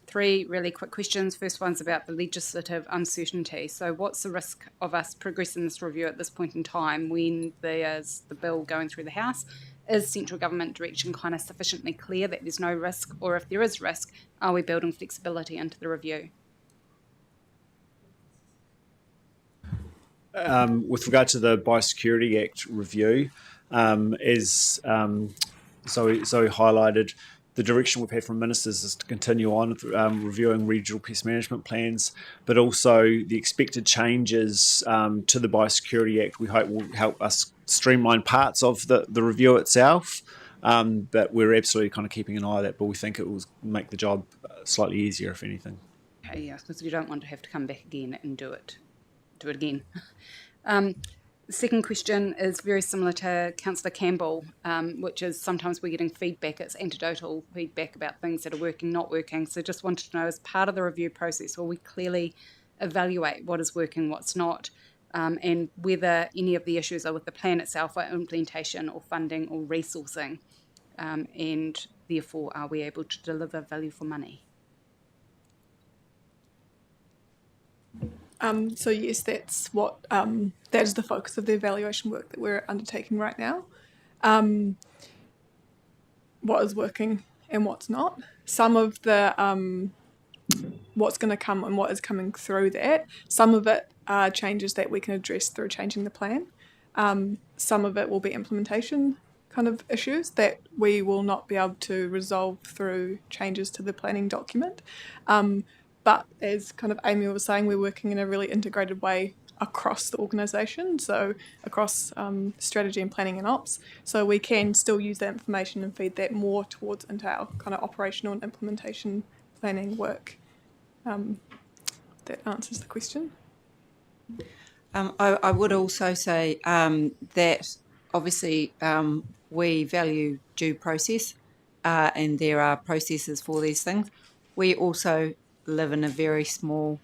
3 really quick questions. First one's about the legislative uncertainty. So what's the risk of us progressing this review at this point in time when there's the bill going through the House? Is central government direction kind of sufficiently clear that there's no risk? Or if there is risk, are we building flexibility into the review? With regard to the Biosecurity Act review, as Zoe highlighted, the direction we've had from ministers is to continue on reviewing regional pest management plans, but also the expected changes to the Biosecurity Act we hope will help us streamline parts of the review itself. But we're absolutely kind of keeping an eye on that, but we think it will make the job slightly easier, if anything. Okay, yeah, because you don't want to have to come back again and do it again. The second question is very similar to Councillor Campbell, which is sometimes we're getting feedback, it's anecdotal feedback about things that are working, not working. So just wanted to know, as part of the review process, will we clearly evaluate what is working, what's not, and whether any of the issues are with the plan itself or implementation or funding or resourcing, and therefore are we able to deliver value for money? So yes, that's what that is the focus of the evaluation work that we're undertaking right now. What is working and what's not. Some of the what's going to come and what is coming through that. Some of it are changes that we can address through changing the plan. Some of it will be implementation kind of issues that we will not be able to resolve through changes to the planning document. But as kind of Amy was saying, we're working in a really integrated way across the organisation, so across strategy and planning and ops. So we can still use that information and feed that more towards into our kind of operational and implementation planning work. That answers the question. I would also say that obviously we value due process and there are processes for these things. We also live in a very small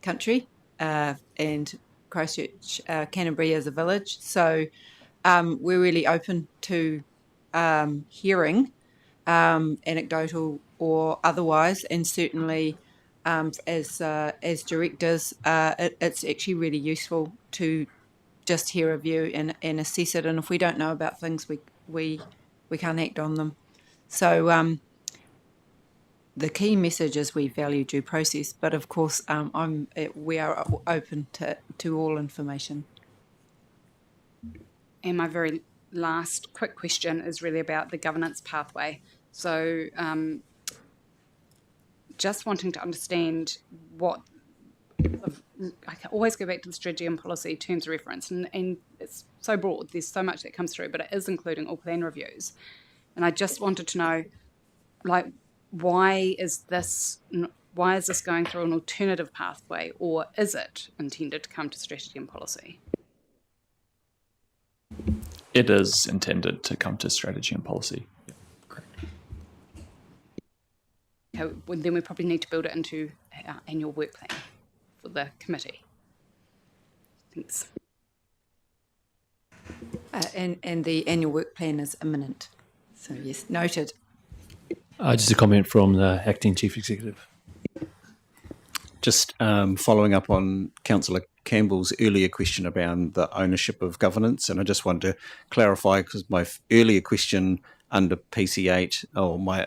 country and Christchurch, Canterbury is a village. So we're really open to hearing anecdotal or otherwise, and certainly as directors, it's actually really useful to just hear a view and assess it. And if we don't know about things, we can't act on them. So the key message is we value due process, but of course we are open to all information. And my very last quick question is really about the governance pathway. So just wanting to understand what, I can always go back to the strategy and policy terms of reference, and it's so broad, there's so much that comes through, but it is including all plan reviews. And I just wanted to know, like, why is this going through an alternative pathway, or is it intended to come to strategy and policy? It is intended to come to strategy and policy. Okay, well, then we probably need to build it into our annual work plan for the committee. Thanks. And the annual work plan is imminent. So yes, noted. Just a comment from the Acting Chief Executive. Just following up on Councillor Campbell's earlier question around the ownership of governance, and I just wanted to clarify because my earlier question under PC8, or my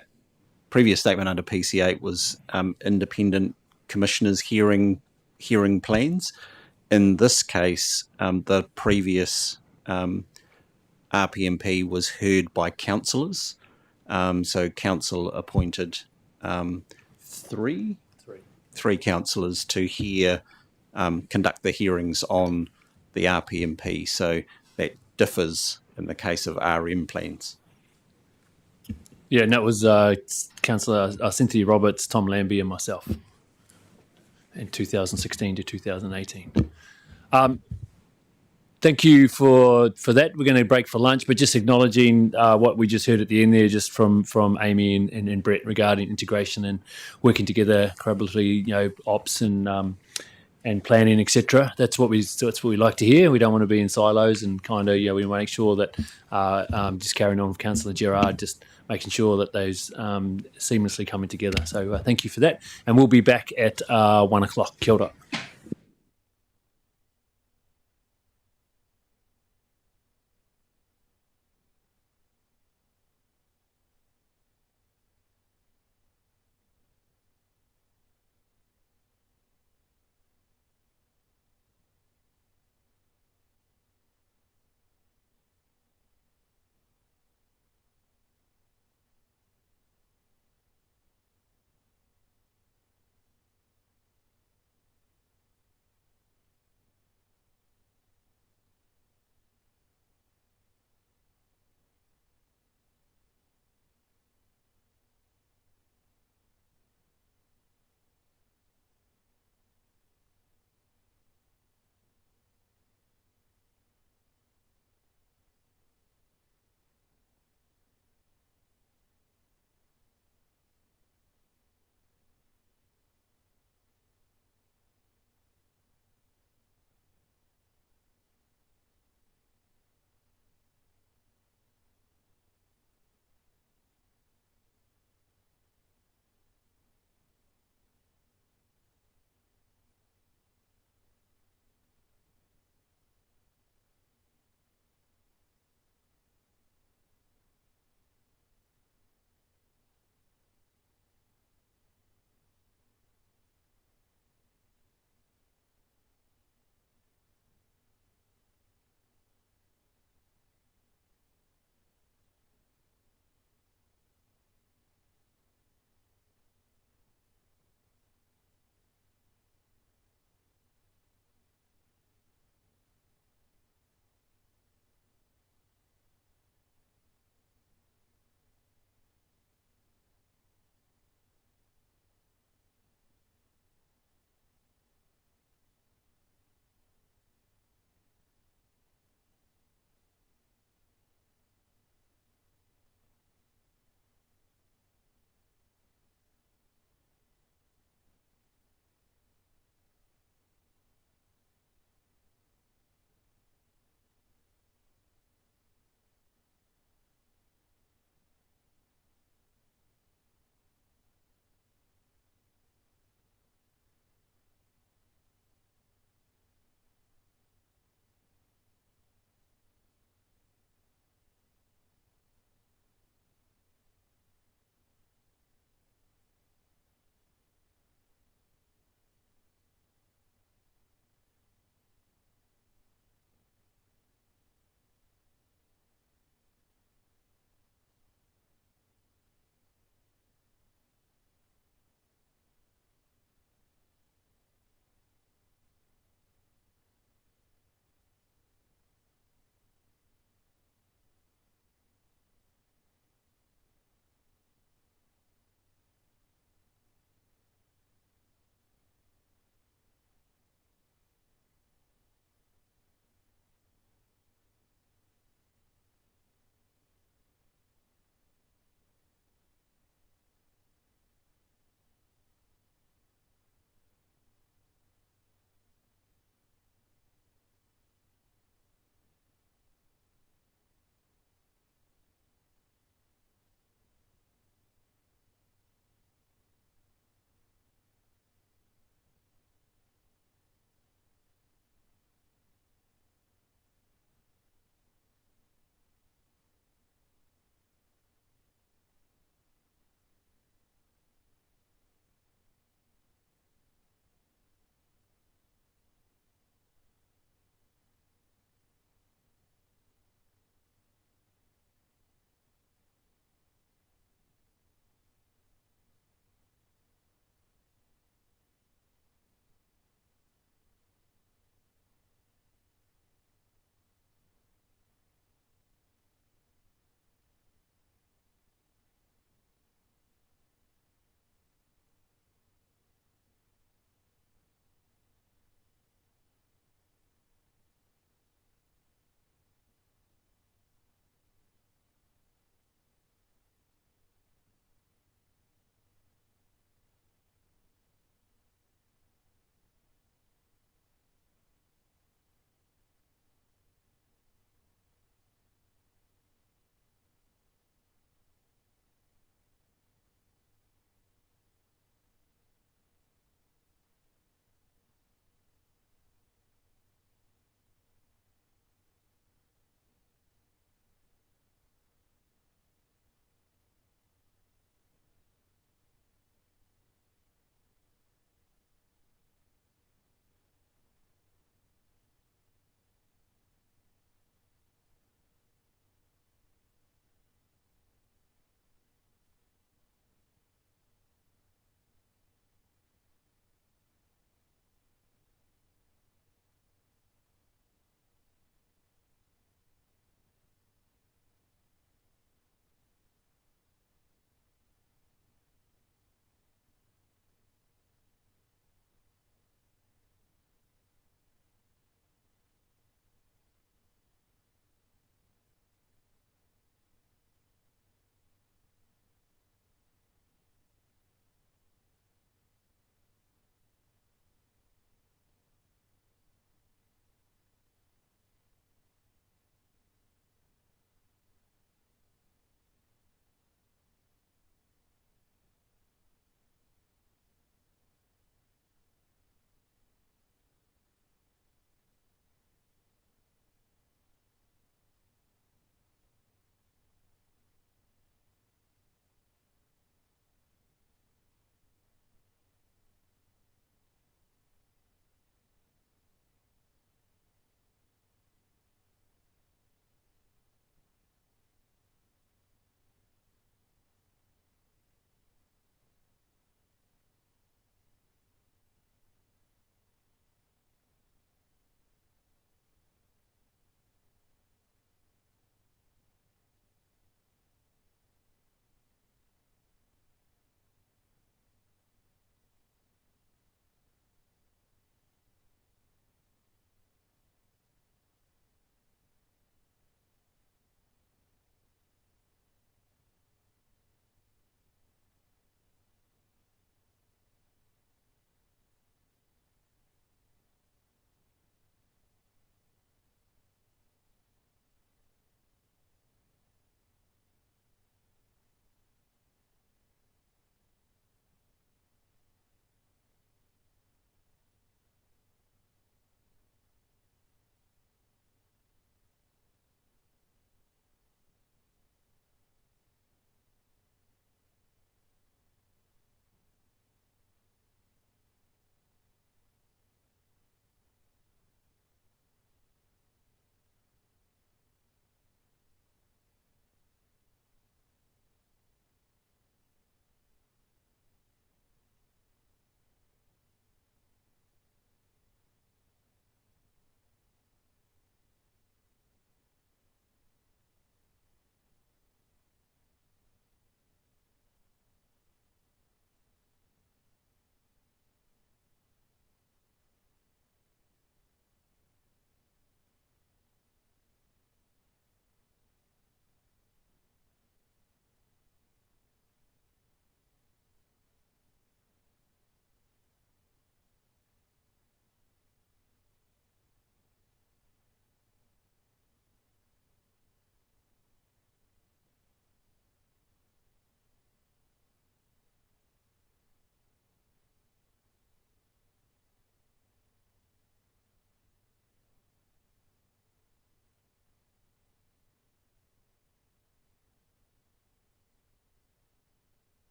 previous statement under PC8 was independent commissioners hearing plans. In this case, the previous RPMP was heard by councillors. So council appointed three councillors to conduct the hearings on the RPMP. So that differs in the case of RM plans. Yeah, and that was Councillor Cynthia Roberts, Tom Lambie, and myself in 2016 to 2018. Thank you for that. We're going to break for lunch, but just acknowledging what we just heard at the end there, just from Amy and Brett regarding integration and working together collaboratively, ops and planning, etc. That's what we like to hear. We don't want to be in silos, and kind of we make sure that just carrying on with Councillor Gerard, just making sure that those seamlessly coming together. So thank you for that, and we'll be back at 1 o'clock. Kia ora.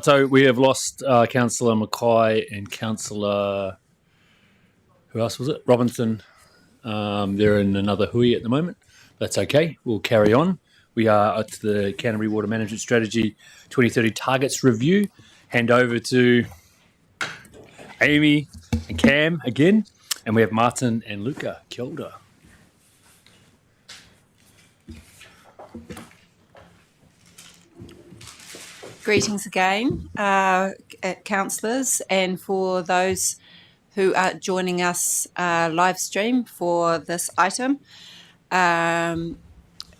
So we have lost Councillor Mackay and Councillor, who else was it? Robinson. They're in another hui at the moment. That's okay. We'll carry on. We are at the Canterbury Water Management Strategy 2030 Targets Review. Hand over to Amy and Cam again. And we have Martin and Luca. Kia ora. Greetings again, councillors, and for those who are joining us live stream for this item. Kia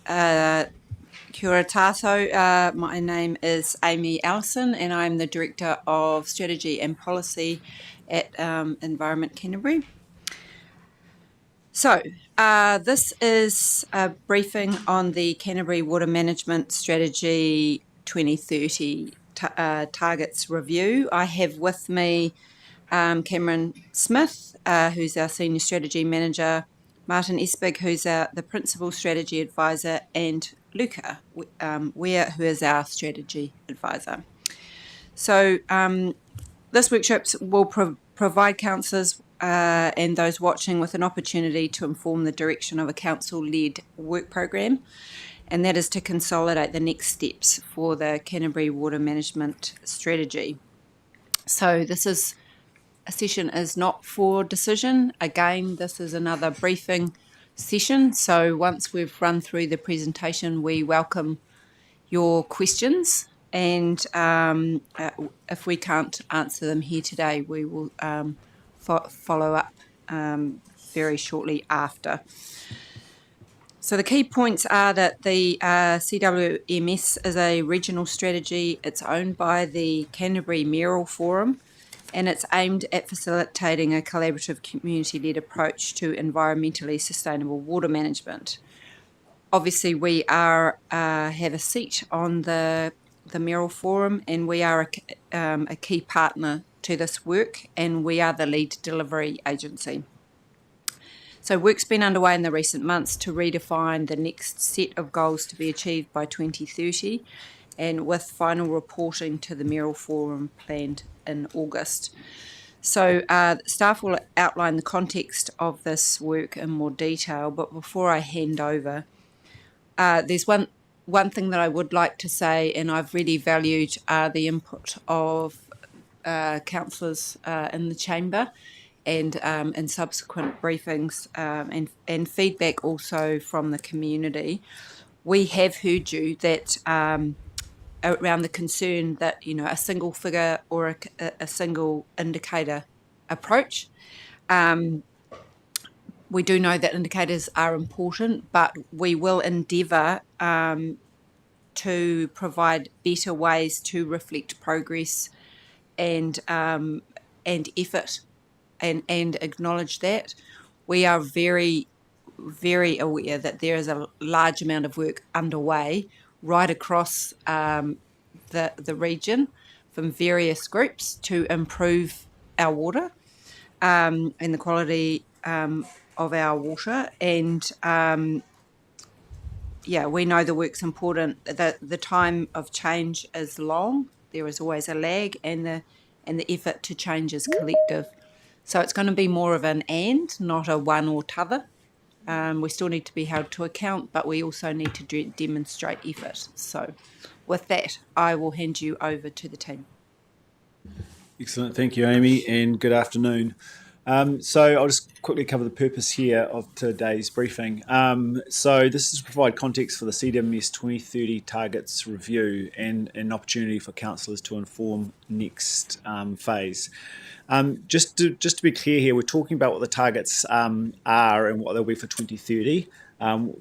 ora tātou. My name is Amy Allison, and I'm the Director of Strategy and Policy at Environment Canterbury. So, this is a briefing on the Canterbury Water Management Strategy 2030 Targets Review. I have with me Cameron Smith, who's our Senior Strategy Manager, Martin Espig, who's the Principal Strategy Advisor, and Luca Ware, who is our Strategy Advisor. So this workshop will provide councillors and those watching with an opportunity to inform the direction of a council-led work program, and that is to consolidate the next steps for the Canterbury Water Management Strategy. So this is a session is not for decision. Again, this is another briefing session. So once we've run through the presentation, we welcome your questions. And if we can't answer them here today, we will follow up very shortly after. So the key points are that the CWMS is a regional strategy. It's owned by the Canterbury Mayoral Forum, and it's aimed at facilitating a collaborative community-led approach to environmentally sustainable water management. Obviously, we are have a seat on the Mayoral Forum, and we are a key partner to this work, and we are the lead delivery agency. So work's been underway in the recent months to redefine the next set of goals to be achieved by 2030, and with final reporting to the Mayoral Forum planned in August. So staff will outline the context of this work in more detail, but before I hand over, there's one thing that I would like to say, and I've really valued the input of councillors in the chamber and in subsequent briefings and feedback also from the community. We have heard you that around the concern that, you know, a single figure or a single indicator approach. We do know that indicators are important, but we will endeavour to provide better ways to reflect progress and effort and acknowledge that. We are very, very aware that there is a large amount of work underway right across the region from various groups to improve our water and the quality of our water. And yeah, we know the work's important. The time of change is long. There is always a lag, and the effort to change is collective. So it's going to be more of an and, not a one or t'other. We still need to be held to account, but we also need to demonstrate effort. So with that, I will hand you over to the team. Excellent. Thank you, Amy, and good afternoon. So I'll just quickly cover the purpose here of today's briefing. So this is to provide context for the CWMS 2030 Targets Review and an opportunity for councillors to inform next phase. Just to be clear here, we're talking about what the targets are and what they'll be for 2030.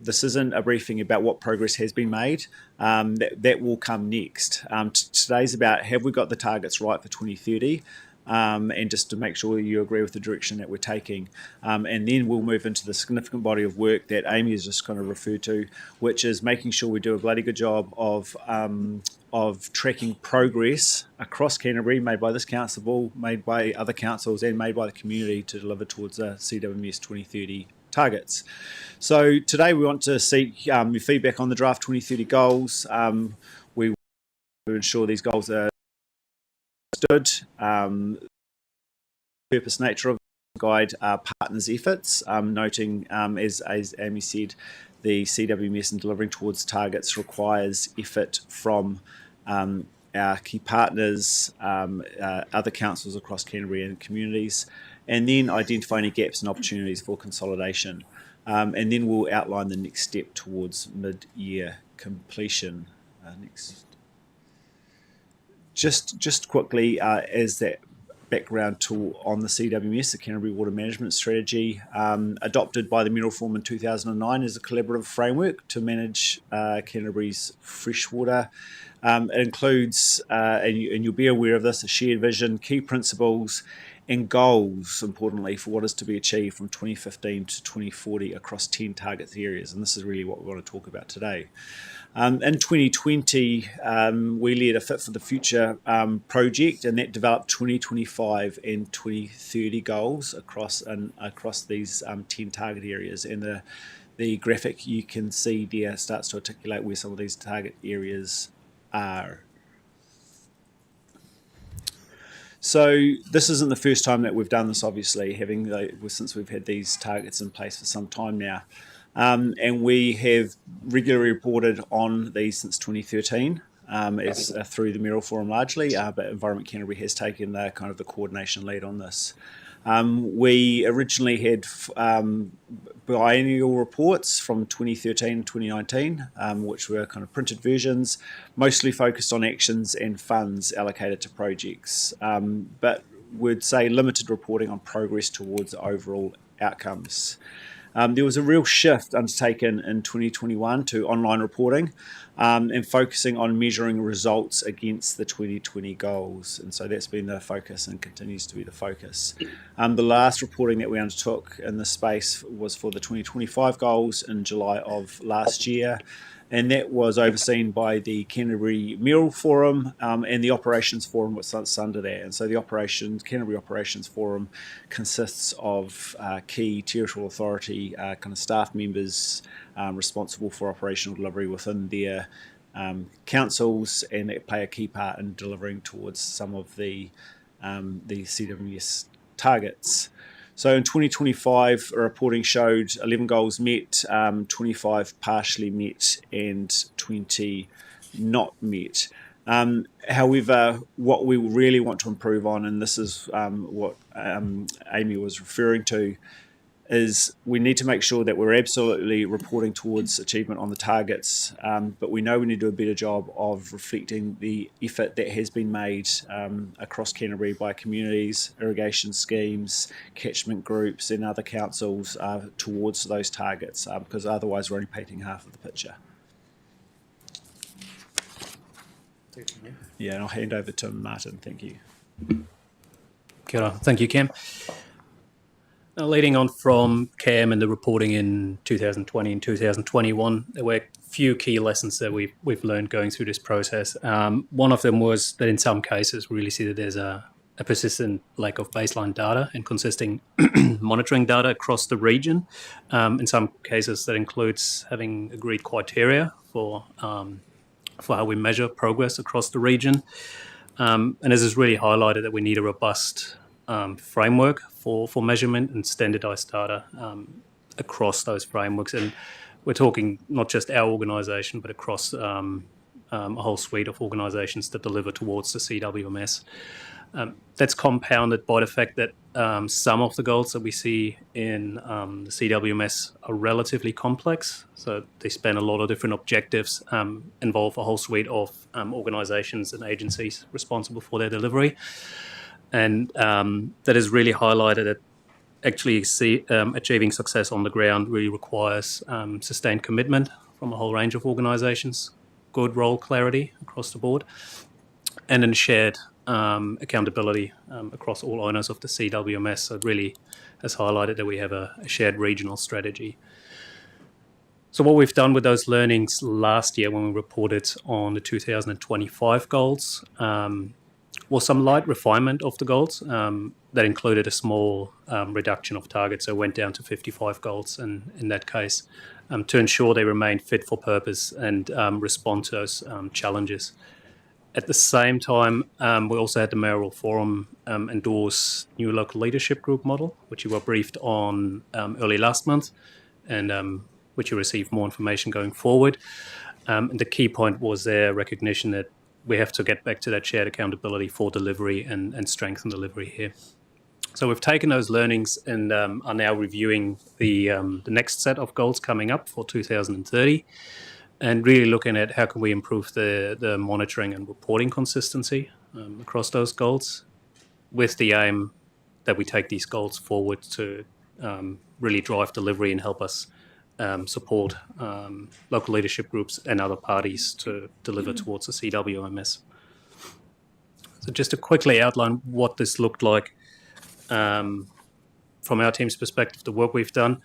This isn't a briefing about what progress has been made. That will come next. Today's about, have we got the targets right for 2030? And just to make sure you agree with the direction that we're taking. And then we'll move into the significant body of work that Amy is just going to refer to, which is making sure we do a bloody good job of tracking progress across Canterbury, made by this council, made by other councils, and made by the community to deliver towards the CWMS 2030 targets. So today we want to seek your feedback on the draft 2030 goals. We will ensure these goals are good. Purpose nature of the guide partners' efforts, noting, as Amy said, the CWMS in delivering towards targets requires effort from our key partners, other councils across Canterbury and communities, and then identify any gaps and opportunities for consolidation. And then we'll outline the next step towards mid-year completion. Next. Just quickly, as that background tool on the CWMS, the Canterbury Water Management Strategy, adopted by the Mineral Forum in 2009 as a collaborative framework to manage Canterbury's freshwater. It includes, and you'll be aware of this, a shared vision, key principles, and goals, importantly, for what is to be achieved from 2015 to 2040 across 10 target areas. And this is really what we want to talk about today. In 2020, we led a Fit for the Future project, and that developed 2025 and 2030 goals across these 10 target areas. And the graphic you can see there starts to articulate where some of these target areas are. So this isn't the first time that we've done this, obviously, since we've had these targets in place for some time now. And we have regularly reported on these since 2013, through the Mineral Forum largely, but Environment Canterbury has taken the coordination lead on this. We originally had biennial reports from 2013 and 2019, which were kind of printed versions, mostly focused on actions and funds allocated to projects, but would say limited reporting on progress towards overall outcomes. There was a real shift undertaken in 2021 to online reporting and focusing on measuring results against the 2020 goals. And so that's been the focus and continues to be the focus. The last reporting that we undertook in this space was for the 2025 goals in July of last year. And that was overseen by the Canterbury Mineral Forum and the Operations Forum, which sits under that. And so the Canterbury Operations Forum consists of key territorial authority kind of staff members responsible for operational delivery within their councils, and that play a key part in delivering towards some of the CWS targets. So in 2025, reporting showed 11 goals met, 25 partially met, and 20 not met. However, what we really want to improve on, and this is what Amy was referring to, is we need to make sure that we're absolutely reporting towards achievement on the targets, but we know we need to do a better job of reflecting the effort that has been made across Canterbury by communities, irrigation schemes, catchment groups and other councils towards those targets, because otherwise we're only painting half of the picture. Yeah, and I'll hand over to Martin. Thank you. Kia ora. Thank you, Cam. Leading on from Cam and the reporting in 2020 and 2021, there were a few key lessons that we've learned going through this process. One of them was that in some cases we really see that there's a persistent lack of baseline data and consistent monitoring data across the region. In some cases that includes having agreed criteria for how we measure progress across the region. And this has really highlighted that we need a robust framework for measurement and standardized data across those frameworks. And we're talking not just our organisation, but across a whole suite of organisations that deliver towards the CWMS. That's compounded by the fact that some of the goals that we see in the CWMS are relatively complex. So they span a lot of different objectives, involve a whole suite of organisations and agencies responsible for their delivery. And that has really highlighted that actually achieving success on the ground really requires sustained commitment from a whole range of organisations, good role clarity across the board, and then shared accountability across all owners of the CWMS. So it really has highlighted that we have a shared regional strategy. So what we've done with those learnings last year when we reported on the 2025 goals was some light refinement of the goals that included a small reduction of targets. So it went down to 55 goals in that case to ensure they remain fit for purpose and respond to those challenges. At the same time, we also had the Mayoral Forum endorse new local leadership group model, which you were briefed on early last month, and which you received more information going forward. And the key point was their recognition that we have to get back to that shared accountability for delivery and strengthen delivery here. So we've taken those learnings and are now reviewing the next set of goals coming up for 2030, and really looking at how can we improve the monitoring and reporting consistency across those goals, with the aim that we take these goals forward to really drive delivery and help us support local leadership groups and other parties to deliver towards the CWMS. So just to quickly outline what this looked like from our team's perspective, the work we've done.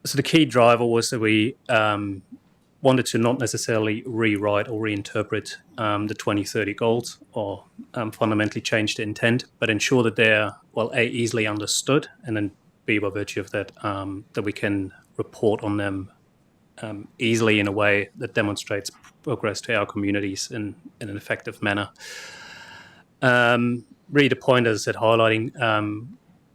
So the key driver was that we wanted to not necessarily rewrite or reinterpret the 2030 goals or fundamentally change the intent, but ensure that they're, well, A, easily understood, and then B, by virtue of that, that we can report on them easily in a way that demonstrates progress to our communities in an effective manner. Really, the point, as I said, highlighting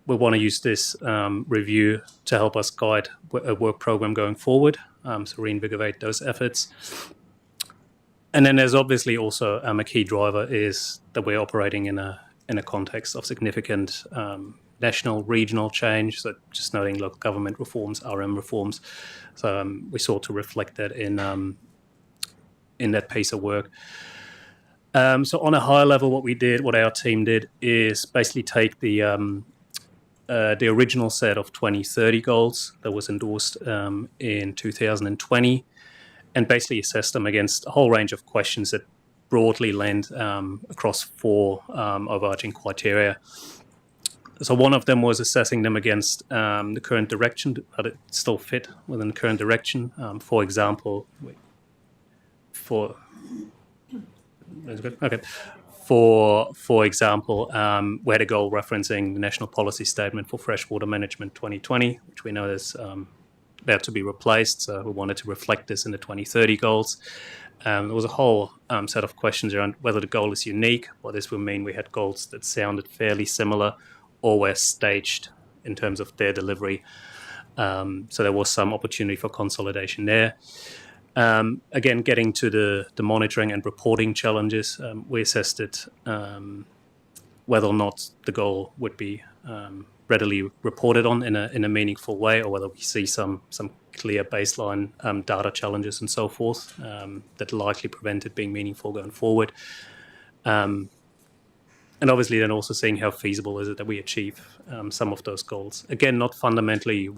we want to use this review to help us guide a work program going forward, so reinvigorate those efforts. And then there's obviously also a key driver is that we're operating in a context of significant national, regional change. So just noting local government reforms, RM reforms. So we sought to reflect that in that piece of work. So on a high level, what our team did, is basically take the original set of 2030 goals that was endorsed in 2020, and basically assess them against a whole range of questions that broadly land across four overarching criteria. So one of them was assessing them against the current direction, but it still fit within the current direction. For example, For example, we had a goal referencing the National Policy Statement for Freshwater Management 2020, which we know is about to be replaced. So we wanted to reflect this in the 2030 goals. There was a whole set of questions around whether the goal is unique. What this would mean, we had goals that sounded fairly similar or were staged in terms of their delivery. So there was some opportunity for consolidation there. Again, getting to the monitoring and reporting challenges, we assessed it whether or not the goal would be readily reported on in a meaningful way, or whether we see some clear baseline data challenges and so forth that likely prevent it being meaningful going forward. And obviously then also seeing how feasible is it that we achieve some of those goals. Again, not fundamentally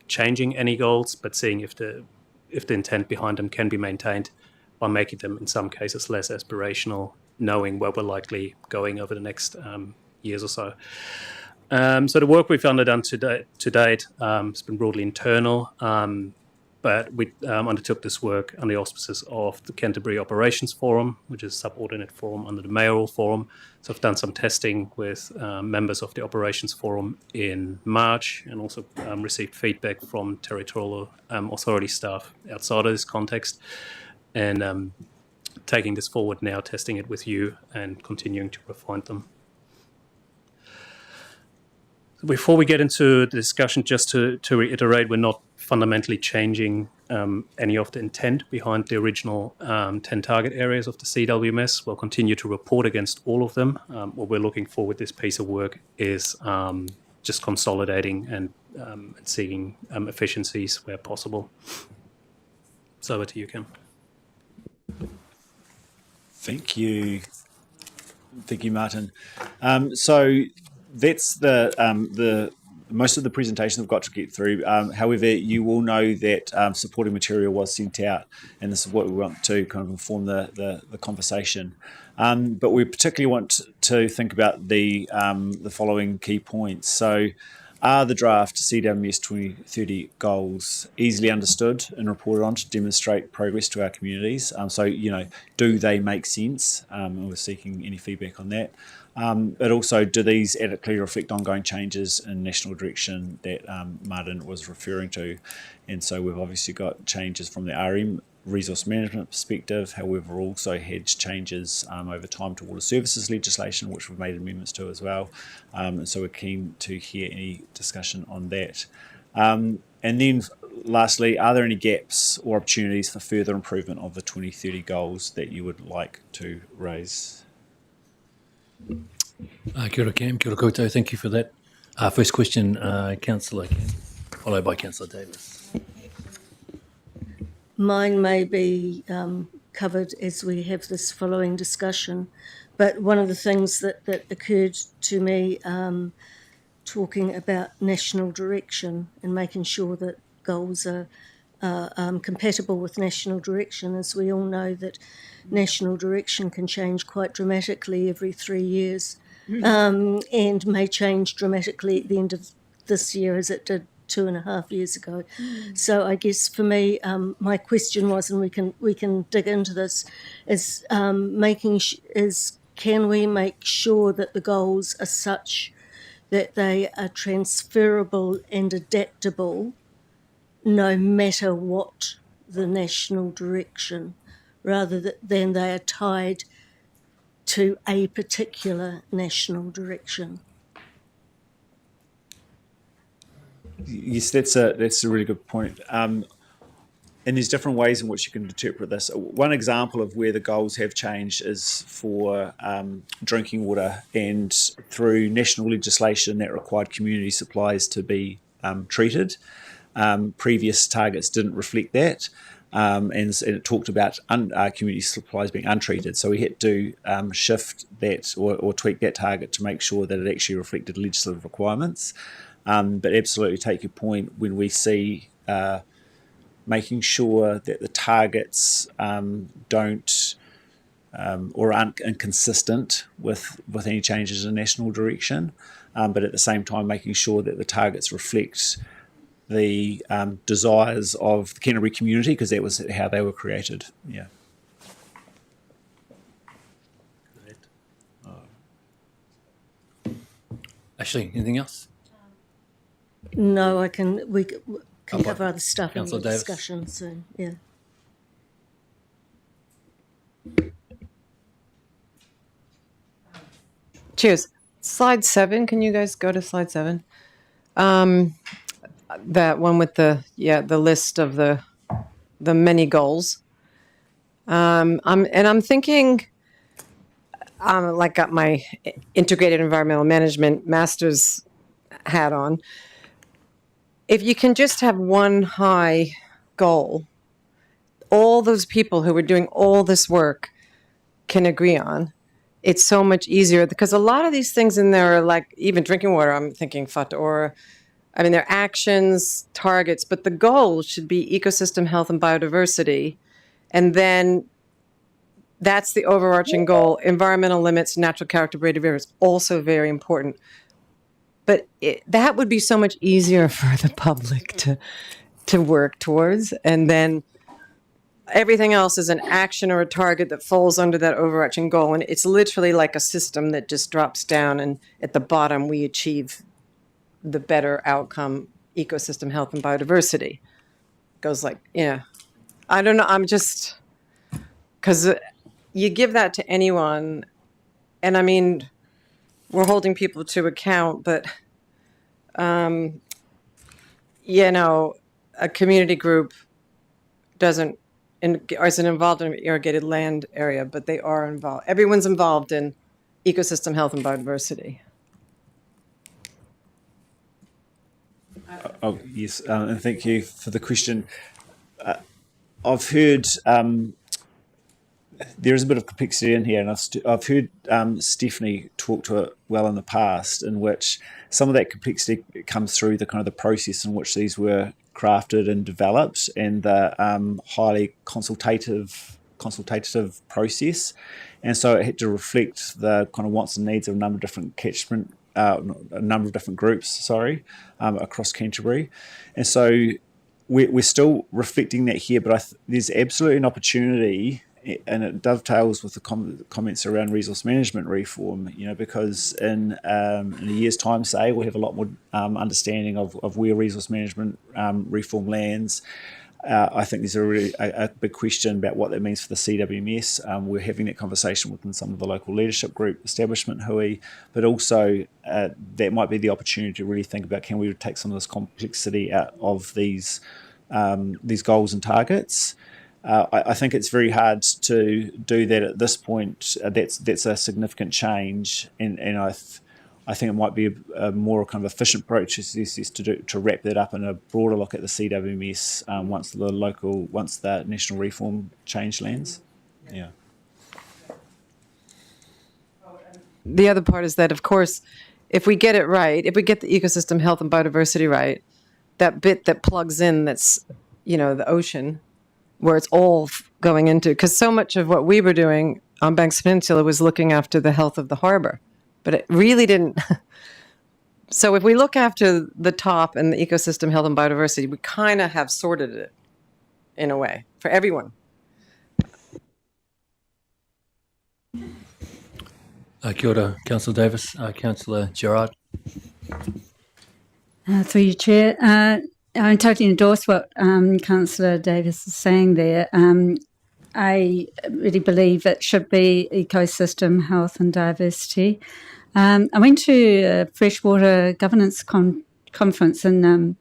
changing any goals, but seeing if the intent behind them can be maintained by making them, in some cases, less aspirational, knowing where we're likely going over the next years or so. So the work we've underdone to date has been broadly internal, but we undertook this work under the auspices of the Canterbury Operations Forum, which is a subordinate forum under the Mayoral Forum. So I've done some testing with members of the Operations Forum in March, and also received feedback from territorial authority staff outside of this context, and taking this forward now, testing it with you and continuing to refine them. Before we get into the discussion, just to reiterate, we're not fundamentally changing any of the intent behind the original 10 target areas of the CWMS. We'll continue to report against all of them. What we're looking for with this piece of work is just consolidating and seeking efficiencies where possible. So over to you, Kim. Thank you, Martin. So that's the most of the presentation I've got to get through. However, you will know that supporting material was sent out, and this is what we want to kind of inform the conversation. But we particularly want to think about the following key points. So, are the draft CWMS 2030 goals easily understood and reported on to demonstrate progress to our communities? So, do they make sense? We're seeking any feedback on that. But also, do these adequately reflect ongoing changes in national direction that Martin was referring to? And so we've obviously got changes from the RM resource management perspective. However, also had changes over time to water services legislation, which we've made amendments to as well. And so we're keen to hear any discussion on that. And then lastly, are there any gaps or opportunities for further improvement of the 2030 goals that you would like to raise? Kia ora, Cam. Kia ora koutou. Thank you for that. First question, Councillor Cam, followed by Councillor Davis. Mine may be covered as we have this following discussion, but one of the things that occurred to me talking about national direction and making sure that goals are compatible with national direction, as we all know that national direction can change quite dramatically every 3 years, and may change dramatically at the end of this year as it did 2.5 years ago. So I guess for me, my question was, and we can dig into this, is can we make sure that the goals are such that they are transferable and adaptable no matter what the national direction, rather than they are tied to a particular national direction? Yes, that's a really good point. And there's different ways in which you can interpret this. One example of where the goals have changed is for drinking water, and through national legislation that required community supplies to be treated. Previous targets didn't reflect that, and it talked about community supplies being untreated. So we had to shift that or tweak that target to make sure that it actually reflected legislative requirements. But absolutely take your point when we see making sure that the targets don't or aren't inconsistent with any changes in national direction, but at the same time making sure that the targets reflect the desires of the Canterbury community, because that was how they were created. Yeah. Ashley, anything else? No, we can cover other stuff in the Councillor Davis. discussion soon. Yeah. Cheers. Slide 7. Can you guys go to slide 7? That one with the list of the many goals. I'm thinking, like got my integrated environmental management master's hat on. If you can just have one high goal, all those people who are doing all this work can agree on, it's so much easier, because a lot of these things in there are like, even drinking water, I'm thinking they're actions, targets, but the goal should be ecosystem health and biodiversity. And then that's the overarching goal. Environmental limits, natural character braided rivers, also very important. But that would be so much easier for the public to work towards. And then everything else is an action or a target that falls under that overarching goal. And it's literally like a system that just drops down, and at the bottom we achieve the better outcome, ecosystem health and biodiversity. Goes like, I don't know, I'm just, because you give that to anyone, and I mean, we're holding people to account, but, a community group isn't involved in an irrigated land area, but they are involved. Everyone's involved in ecosystem health and biodiversity. Yes, and thank you for the question. I've heard there is a bit of complexity in here, and I've heard Stephanie talk to it well in the past, in which some of that complexity comes through the kind of the process in which these were crafted and developed, and the highly consultative process, and so it had to reflect the kind of wants and needs of a number of different groups, across Canterbury, and so we're still reflecting that here, but there's absolutely an opportunity, and it dovetails with the comments around resource management reform, because in a year's time, we'll have a lot more understanding of where resource management reform lands. I think there's a big question about what that means for the CWMS. We're having that conversation within some of the local leadership group establishment hui, but also that might be the opportunity to really think about, can we take some of this complexity out of these goals and targets. I think it's very hard to do that at this point. That's a significant change, and I think it might be a more kind of efficient approach is to wrap that up in a broader look at the CWMS once the national reform change lands. Yeah. The other part is that, of course, if we get it right, if we get the ecosystem health and biodiversity right, that bit that plugs in, that's, the ocean, where it's all going into, because so much of what we were doing on Banks Peninsula was looking after the health of the harbor, but it really didn't. So if we look after the top and the ecosystem health and biodiversity, we kind of have sorted it in a way for everyone. Kia ora, Councillor Davis. Councillor Gerard. Through you, Chair. I totally endorse what Councillor Davis is saying there. I really believe it should be ecosystem health and diversity. I went to a freshwater governance conference and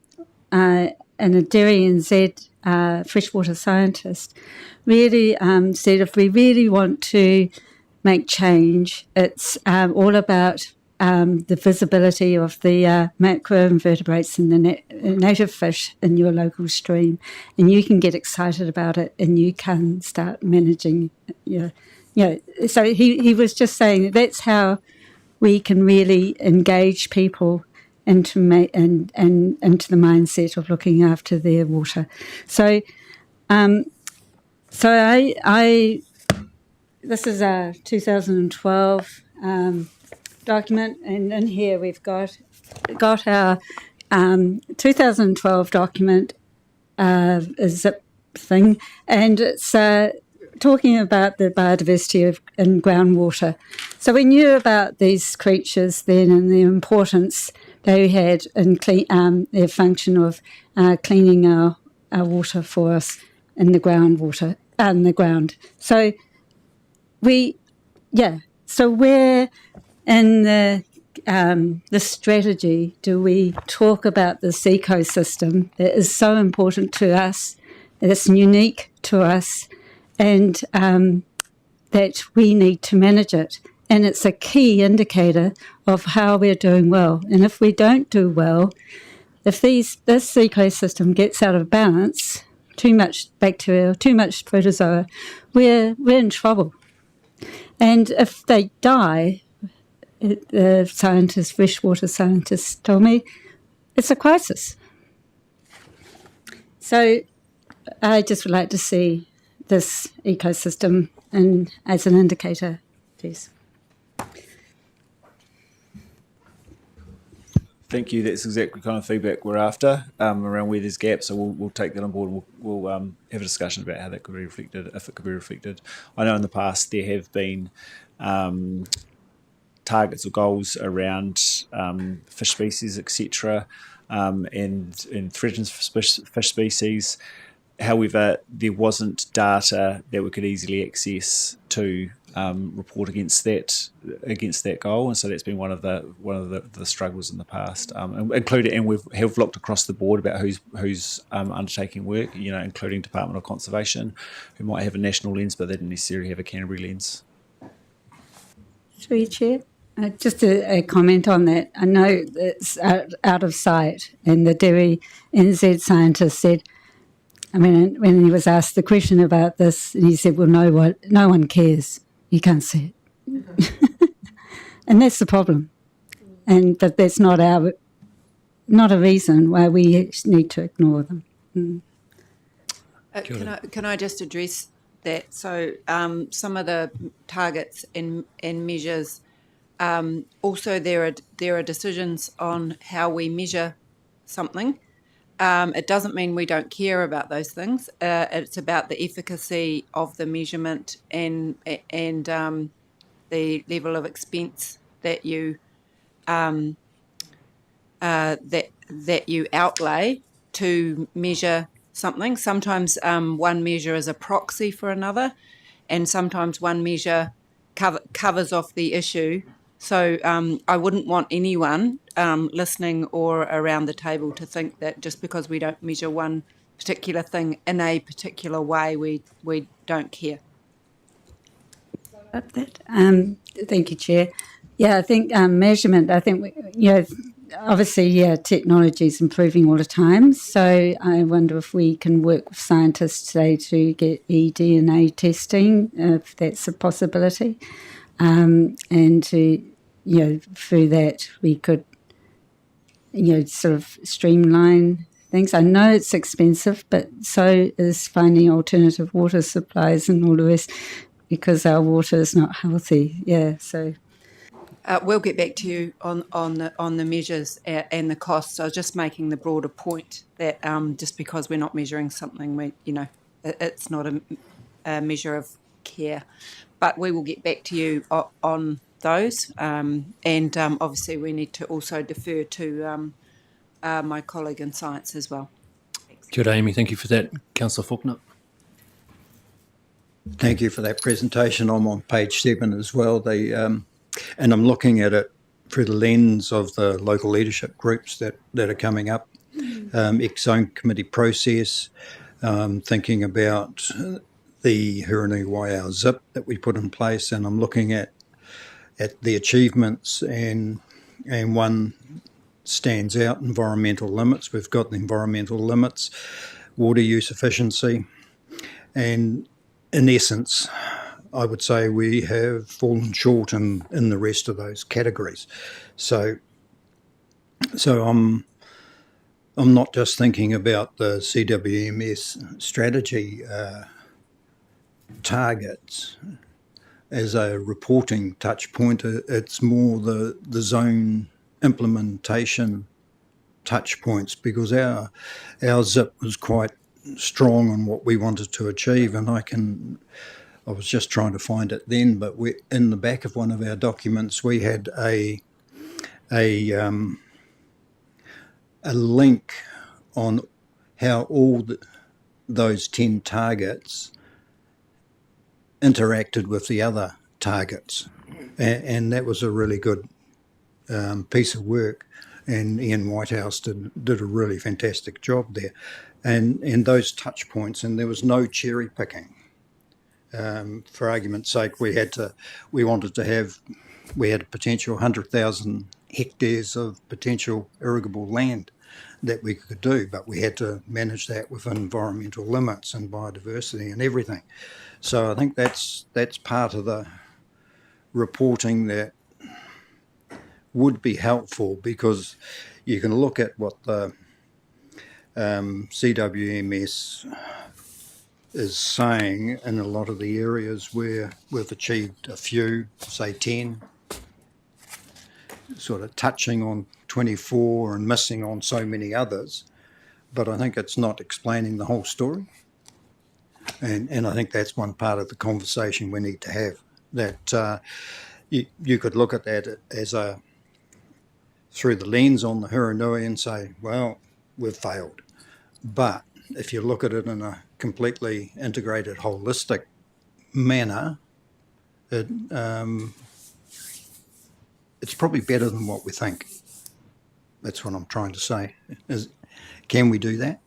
a Dairy NZ freshwater scientist really said if we really want to make change, it's all about the visibility of the macroinvertebrates and the native fish in your local stream, and you can get excited about it and you can start managing. So he was just saying that's how we can really engage people into into the mindset of looking after their water. So I this is a 2012 document, and in here we've got our 2012 document, a zip thing, and it's talking about the biodiversity in groundwater. So we knew about these creatures then and the importance they had in their function of cleaning our water for us in the groundwater and the ground. So so where in the strategy do we talk about this ecosystem that is so important to us, that is unique to us, and that we need to manage it? And it's a key indicator of how we're doing well. And if we don't do well, if this ecosystem gets out of balance, too much bacteria, too much protozoa, we're in trouble. And if they die, the freshwater scientists told me, it's a crisis. So I just would like to see this ecosystem as an indicator, please. Thank you. That's exactly the kind of feedback we're after around where there's gaps. So we'll take that on board. We'll have a discussion about how that could be reflected, if it could be reflected. I know in the past there have been targets or goals around fish species, etc., and threatened fish species. However, there wasn't data that we could easily access to report against that goal, and so that's been one of the struggles in the past. And we have looked across the board about who's undertaking work, including Department of Conservation, who might have a national lens, but they didn't necessarily have a Canterbury lens. Through you, Chair. Just a comment on that. I know it's out of sight, and the Dairy NZ scientist said, when he was asked the question about this, and he said, well, no one cares. You can't see it. And that's the problem. But that's not a reason why we need to ignore them. Can I just address that? So some of the targets and measures, also there are decisions on how we measure something. It doesn't mean we don't care about those things. It's about the efficacy of the measurement and the level of expense that you that you outlay to measure something. Sometimes one measure is a proxy for another, and sometimes one measure covers off the issue. So I wouldn't want anyone listening or around the table to think that just because we don't measure one particular thing in a particular way, we don't care. About that. Thank you, Chair. Yeah, I think measurement, I think, obviously, technology is improving all the time. So I wonder if we can work with scientists today to get eDNA testing, if that's a possibility. And to, through that we could, sort of streamline things. I know it's expensive, but so is finding alternative water supplies and all the rest, because our water is not healthy. Yeah, so we'll get back to you on the measures and the costs. I was just making the broader point that just because we're not measuring something, it's not a measure of care. But we will get back to you on those, and obviously we need to also defer to my colleague in science as well. Kia ora, Amy. Thank you for that. Councillor Faulkner. Thank you for that presentation. I'm on page 7 as well. And I'm looking at it through the lens of the local leadership groups that are coming up, ex-zone committee process, thinking about the Hurunui Waiau zip that we put in place, and I'm looking at the achievements, and one stands out: environmental limits. We've got the environmental limits, water use efficiency, and in essence, I would say we have fallen short in the rest of those categories. So I'm not just thinking about the CWMS strategy targets as a reporting touch point. It's more the zone implementation touch points, because our zip was quite strong on what we wanted to achieve, and I was just trying to find it then, but in the back of one of our documents we had a link on how all those 10 targets interacted with the other targets, and that was a really good piece of work, and Ian Whitehouse did a really fantastic job there, and those touch points, and there was no cherry picking. For argument's sake, we had a potential 100,000 hectares of potential irrigable land that we could do, but we had to manage that with environmental limits and biodiversity and everything. So I think that's part of the reporting that would be helpful, because you can look at what the CWMS is saying in a lot of the areas where we've achieved a few, say 10, sort of touching on 24 and missing on so many others, but I think it's not explaining the whole story. And I think that's one part of the conversation we need to have, that you could look at that as through the lens on the Hurunui and say, well, we've failed. But if you look at it in a completely integrated, holistic manner, it's probably better than what we think. That's what I'm trying to say. Can we do that?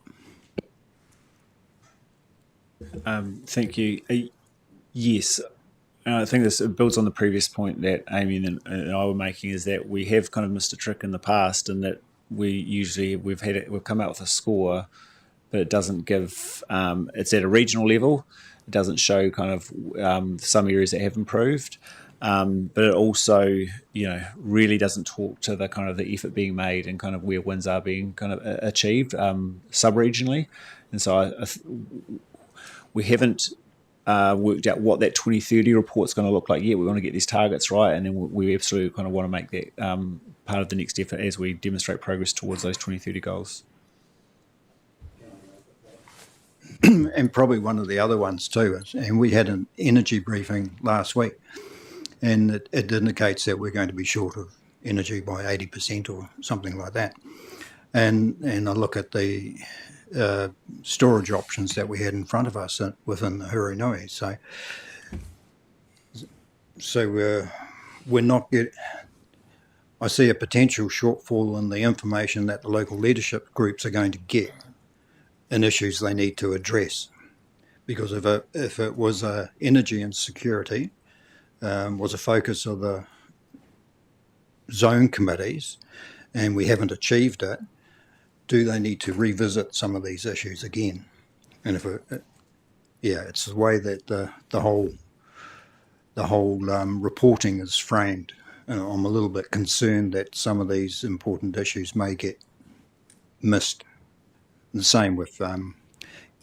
Thank you. Yes. I think this builds on the previous point that Amy and I were making, is that we have kind of missed a trick in the past, and that we've come out with a score, but it doesn't give. It's at a regional level. It doesn't show kind of some areas that have improved, but it also, really doesn't talk to the kind of the effort being made and kind of where wins are being kind of achieved sub-regionally, and so we haven't worked out what that 2030 report's going to look like yet. We want to get these targets right, and then we absolutely kind of want to make that part of the next effort as we demonstrate progress towards those 2030 goals. And probably one of the other ones too, and we had an energy briefing last week, and it indicates that we're going to be short of energy by 80% or something like that. And I look at the storage options that we had in front of us within the Hurinui. So we're not get. I see a potential shortfall in the information that the local leadership groups are going to get in issues they need to address. Because if it was energy and security was a focus of the zone committees, and we haven't achieved it, do they need to revisit some of these issues again? And it's the way that the whole reporting is framed. And I'm a little bit concerned that some of these important issues may get missed. And the same with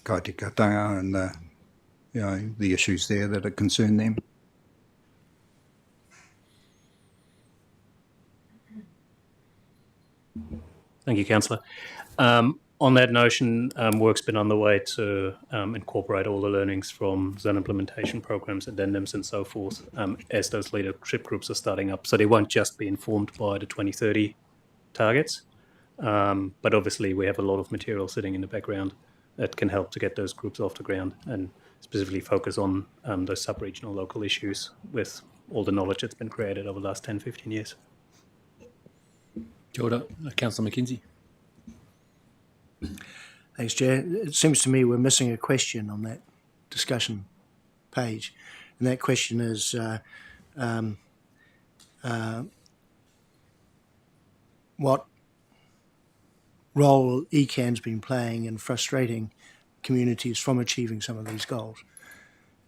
Kaitikatanga and the issues there that concern them. Thank you, Councillor. On that notion, work's been on the way to incorporate all the learnings from zone implementation programs, addendums and so forth, as those leadership groups are starting up. So they won't just be informed by the 2030 targets, but obviously we have a lot of material sitting in the background that can help to get those groups off the ground and specifically focus on those sub-regional local issues with all the knowledge that's been created over the last 10, 15 years. Kia ora, Councillor McKenzie. Thanks, Chair. It seems to me we're missing a question on that discussion page, and that question is what role ECAN's been playing in frustrating communities from achieving some of these goals.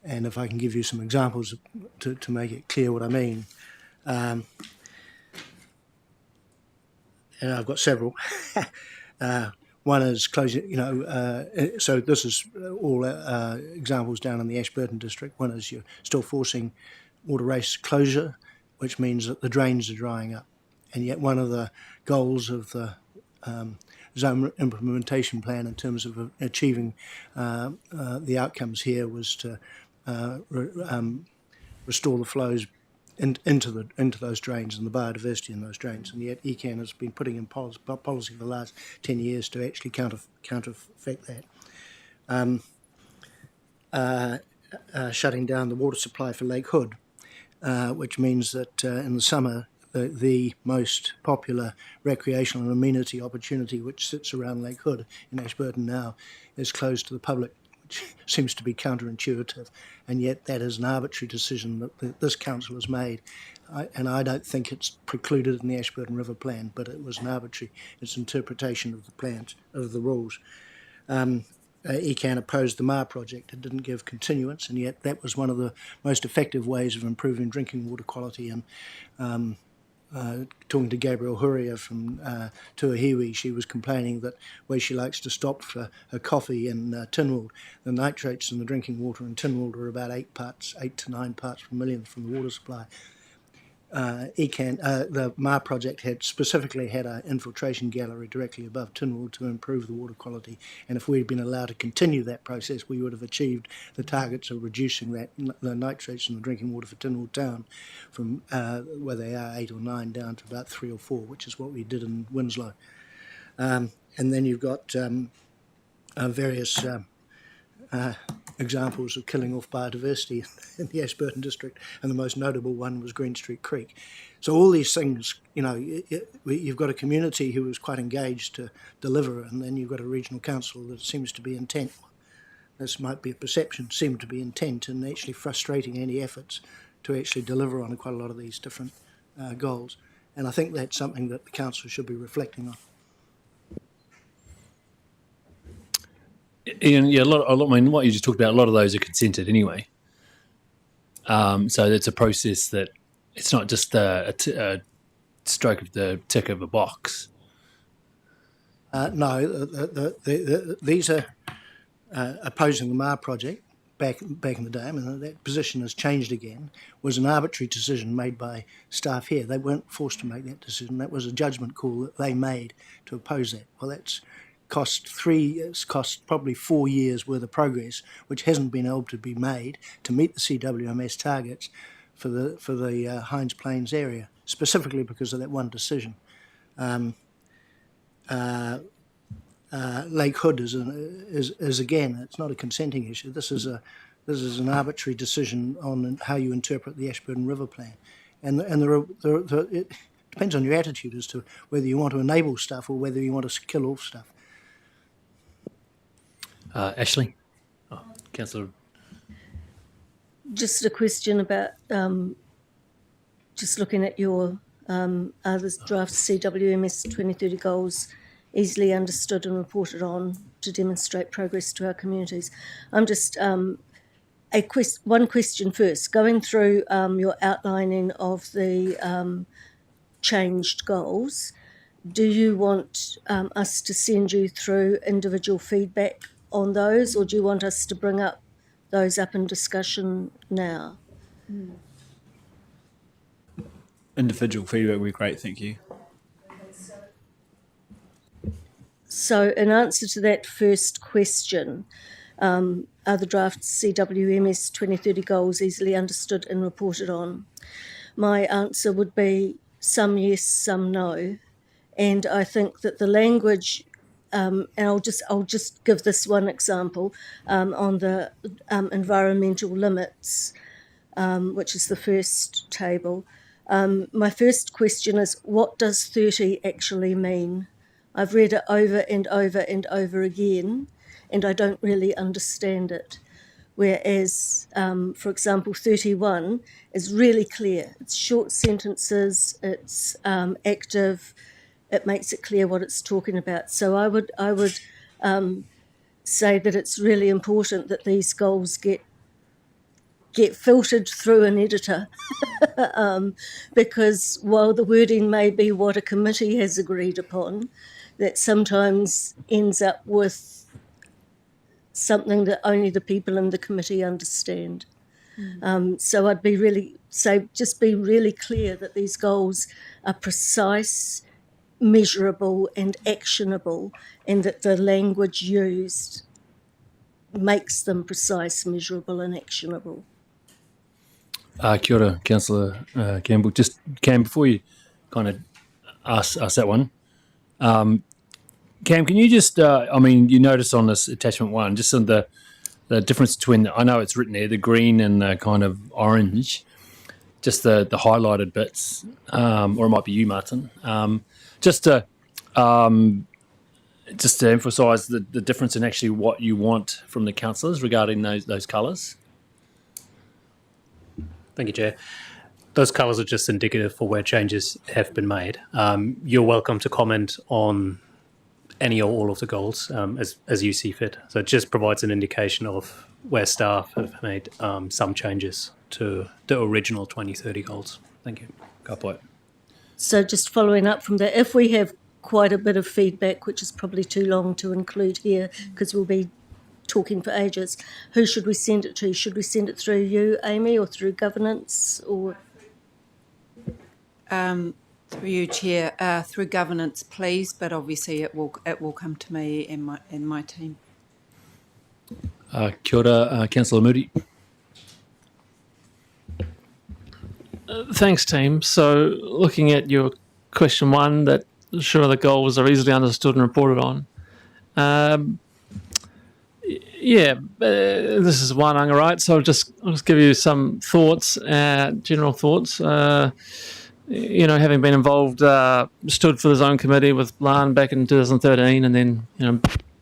And if I can give you some examples to make it clear what I mean. And I've got several. One is closing, so this is all examples down in the Ashburton district. One is you're still forcing water race closure, which means that the drains are drying up. And yet one of the goals of the zone implementation plan in terms of achieving the outcomes here was to restore the flows into those drains and the biodiversity in those drains, and yet ECAN has been putting in policy for the last 10 years to actually counter-effect that. Shutting down the water supply for Lake Hood, which means that in the summer the most popular recreational and amenity opportunity which sits around Lake Hood in Ashburton now is closed to the public, which seems to be counterintuitive, and yet that is an arbitrary decision that this council has made, and I don't think it's precluded in the Ashburton River Plan, but it was an arbitrary, its interpretation of the plans, of the rules. ECAN opposed the MAR project. It didn't give continuance, and yet that was one of the most effective ways of improving drinking water quality. And talking to Gabrielle Huria from Tuahiwi, she was complaining that where she likes to stop for her coffee in Tynwald, the nitrates in the drinking water in Tynwald are about 8 to 9 parts per million from the water supply. The MAR project had specifically had an infiltration gallery directly above Tynwald to improve the water quality, and if we'd been allowed to continue that process, we would have achieved the targets of reducing the nitrates in the drinking water for Tynwald town from where they are 8 or 9 down to about 3 or 4, which is what we did in Winslow. And then you've got various examples of killing off biodiversity in the Ashburton district, and the most notable one was Green Street Creek. So all these things, you've got a community who is quite engaged to deliver, and then you've got a regional council that seems to be intent, this might be a perception, seem to be intent in actually frustrating any efforts to actually deliver on quite a lot of these different goals. And I think that's something that the council should be reflecting on. Ian, yeah, I mean, what you just talked about, a lot of those are consented anyway. So it's a process that it's not just a stroke of the tick of a box. No, these are opposing the MAR project back in the day. I mean, that position has changed again. Was an arbitrary decision made by staff here. They weren't forced to make that decision. That was a judgment call that they made to oppose that. Well, that's cost probably 4 years worth of progress, which hasn't been able to be made to meet the CWMS targets for the Hinds Plains area, specifically because of that one decision. Lake Hood is again, it's not a consenting issue. This is an arbitrary decision on how you interpret the Ashburton River Plan, and it depends on your attitude as to whether you want to enable stuff or whether you want to kill off stuff. Ashley, Councillor. Just a question about just looking at your other draft CWMS 2030 goals, easily understood and reported on to demonstrate progress to our communities. I'm just one question first. Going through your outlining of the changed goals, do you want us to send you through individual feedback on those, or do you want us to bring those up in discussion now? Individual feedback would be great, thank you. So in answer to that first question, are the draft CWMS 2030 goals easily understood and reported on? My answer would be some yes, some no. And I think that the language, and I'll just give this one example, on the environmental limits, which is the first table. My first question is, what does 30 actually mean? I've read it over and over and over again, and I don't really understand it. Whereas, for example, 31 is really clear. It's short sentences, it's active, it makes it clear what it's talking about. So I would say that it's really important that these goals get filtered through an editor, because while the wording may be what a committee has agreed upon, that sometimes ends up with something that only the people in the committee understand. So I'd just be really clear that these goals are precise, measurable and actionable, and that the language used makes them precise, measurable and actionable. Kia ora, Councillor Campbell. Just, Cam, before you kind of ask that one, Cam, can you just, you notice on this attachment 1, just on the difference between, I know it's written there, the green and the kind of orange, just the highlighted bits, or it might be you, Martin, just to emphasise the difference in actually what you want from the councillors regarding those colours. Thank you, Chair. Those colours are just indicative for where changes have been made. You're welcome to comment on any or all of the goals as you see fit. So it just provides an indication of where staff have made some changes to the original 2030 goals. Thank you. Ka pai. So just following up from that, if we have quite a bit of feedback, which is probably too long to include here because we'll be talking for ages, who should we send it to? Should we send it through you, Amy, or through governance, or? Through you, Chair, through governance, please. But obviously, it will come to me and my team. Kia ora, Councillor Moody. Thanks, team. So, looking at your question 1, that sure the goals are easily understood and reported on. This is one anga, right? So I'll just give you some thoughts, general thoughts. Having been involved, stood for the zone committee with Lan back in 2013, and then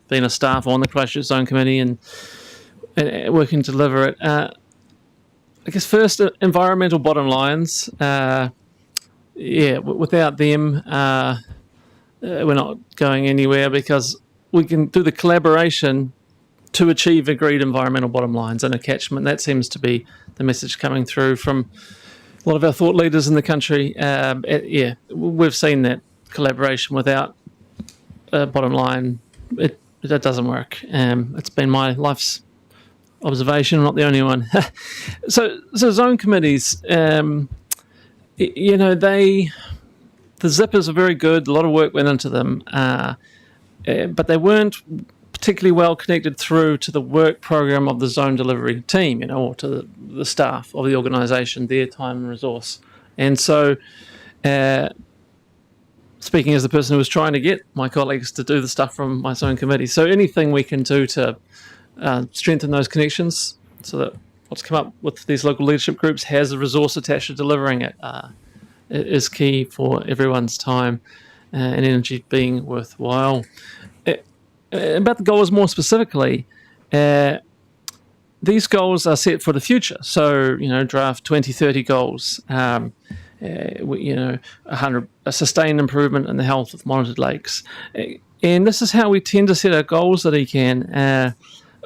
being a staff on the Christchurch Zone Committee and working to deliver it. I guess first, environmental bottom lines. Without them, we're not going anywhere, because we can do the collaboration to achieve agreed environmental bottom lines and a catchment. That seems to be the message coming through from a lot of our thought leaders in the country. We've seen that collaboration without a bottom line, it doesn't work. It's been my life's observation, I'm not the only one. So zone committees, the zippers are very good, a lot of work went into them, but they weren't particularly well connected through to the work program of the zone delivery team, or to the staff of the organisation, their time and resource. And so speaking as the person who was trying to get my colleagues to do the stuff from my own committee. So anything we can do to strengthen those connections so that what's come up with these local leadership groups has a resource attached to delivering it is key for everyone's time and energy being worthwhile. About the goals more specifically, these goals are set for the future. So, draft 2030 goals, a sustained improvement in the health of monitored lakes. And this is how we tend to set our goals that we can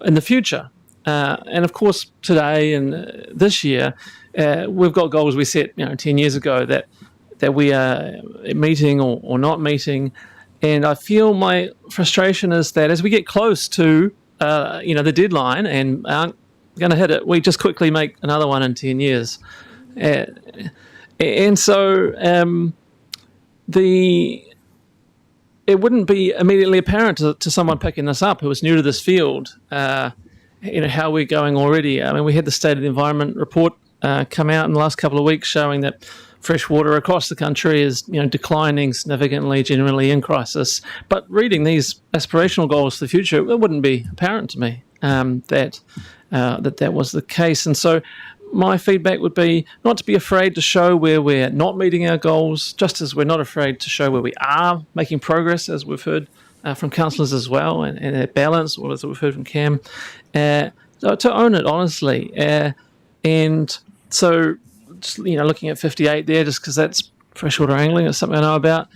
in the future. And of course, today and this year, we've got goals we set 10 years ago that we are meeting or not meeting. And I feel my frustration is that as we get close to the deadline and aren't going to hit it, we just quickly make another one in 10 years. And so it wouldn't be immediately apparent to someone picking this up who is new to this field, how we're going already. I mean, we had the State of the Environment report come out in the last couple of weeks showing that freshwater across the country is declining significantly, generally in crisis. But reading these aspirational goals for the future, it wouldn't be apparent to me that was the case. And so my feedback would be not to be afraid to show where we're not meeting our goals, just as we're not afraid to show where we are making progress, as we've heard from councillors as well, and that balance, or as we've heard from Cam, to own it honestly. And so, just, looking at 58 there, just because that's freshwater angling, it's something I know about.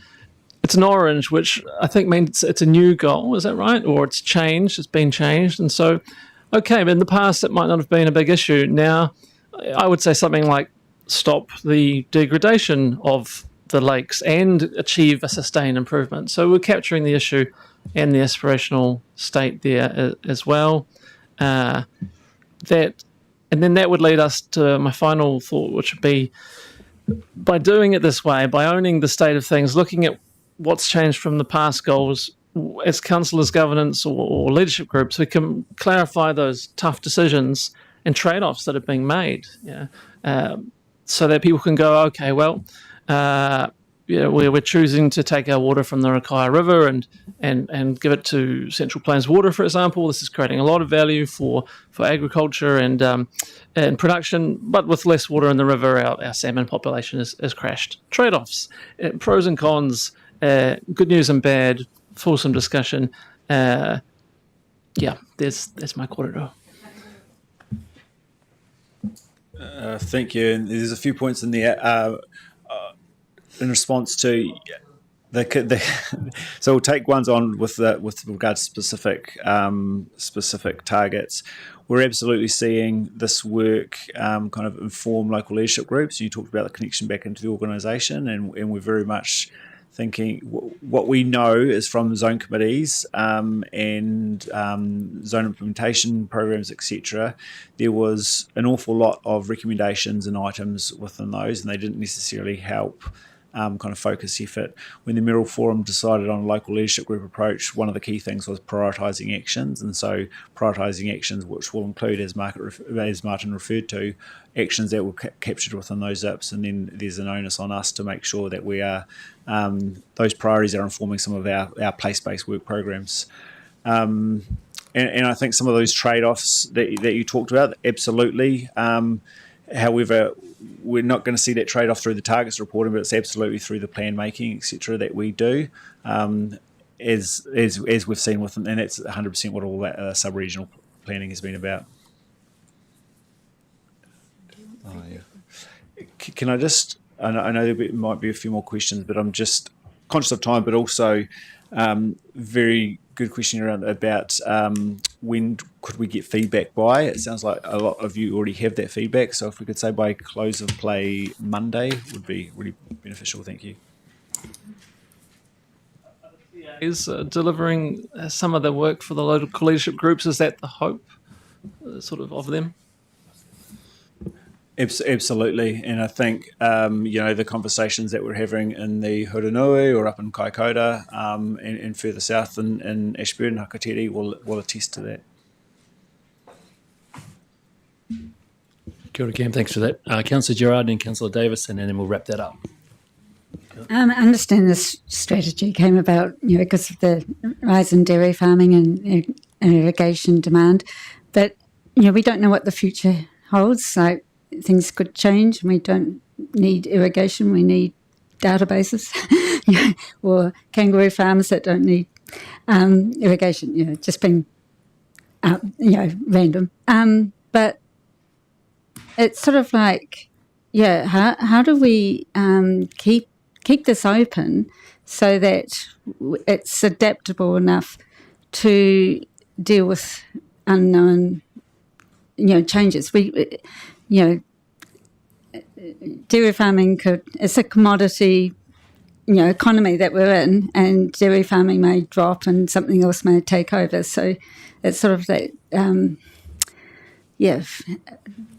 It's an orange, which I think means it's a new goal, is that right? Or it's changed, it's been changed. And so, okay, but in the past it might not have been a big issue. Now, I would say something like stop the degradation of the lakes and achieve a sustained improvement. So we're capturing the issue and the aspirational state there as well. And then that would lead us to my final thought, which would be, by doing it this way, by owning the state of things, looking at what's changed from the past goals, as councillors, governance or leadership groups, we can clarify those tough decisions and trade-offs that are being made, so that people can go, okay, well, we're choosing to take our water from the Rakaia River and give it to Central Plains Water, for example. This is creating a lot of value for agriculture and production, but with less water in the river, our salmon population has crashed. Trade-offs, pros and cons, good news and bad, fulsome discussion. There's my korero. Thank you. And there's a few points in there in response to so we'll take ones on with regard to specific targets. We're absolutely seeing this work kind of inform local leadership groups. You talked about the connection back into the organisation, and we're very much thinking what we know is from zone committees and zone implementation programs, etc. There was an awful lot of recommendations and items within those, and they didn't necessarily help kind of focus effort. When the Merrill Forum decided on a local leadership group approach, one of the key things was prioritising actions, and so prioritising actions, which will include, as Martin referred to, actions that were captured within those ZIPs, and then there's an onus on us to make sure that we are those priorities are informing some of our place-based work programs. And I think some of those trade-offs that you talked about, absolutely. However, we're not going to see that trade-off through the targets reporting, but it's absolutely through the plan making, etc., that we do, as we've seen with them, and that's 100% what all that sub-regional planning has been about. Oh, yeah. Can I just? I know there might be a few more questions, but I'm just conscious of time. But also, very good question around about when could we get feedback by? It sounds like a lot of you already have that feedback. So if we could say by close of play Monday, would be really beneficial. Thank you. Is delivering some of the work for the local leadership groups, is that the hope of them? Absolutely, and I think the conversations that we're having in the Hurunui or up in Kaikoura and further south in Ashburn, Hakateri, will attest to that. Kia ora, Cam. Thanks for that. Councillor Gerard and Councillor Davis, and then we'll wrap that up. I understand this strategy came about, because of the rise in dairy farming and irrigation demand, but we don't know what the future holds. Like things could change, and we don't need irrigation. We need databases, or kangaroo farms that don't need irrigation. Just being random. But it's sort of like, how do we keep this open so that it's adaptable enough to deal with unknown, changes. Dairy farming it's a commodity, economy that we're in, and dairy farming may drop and something else may take over. So it's sort of that,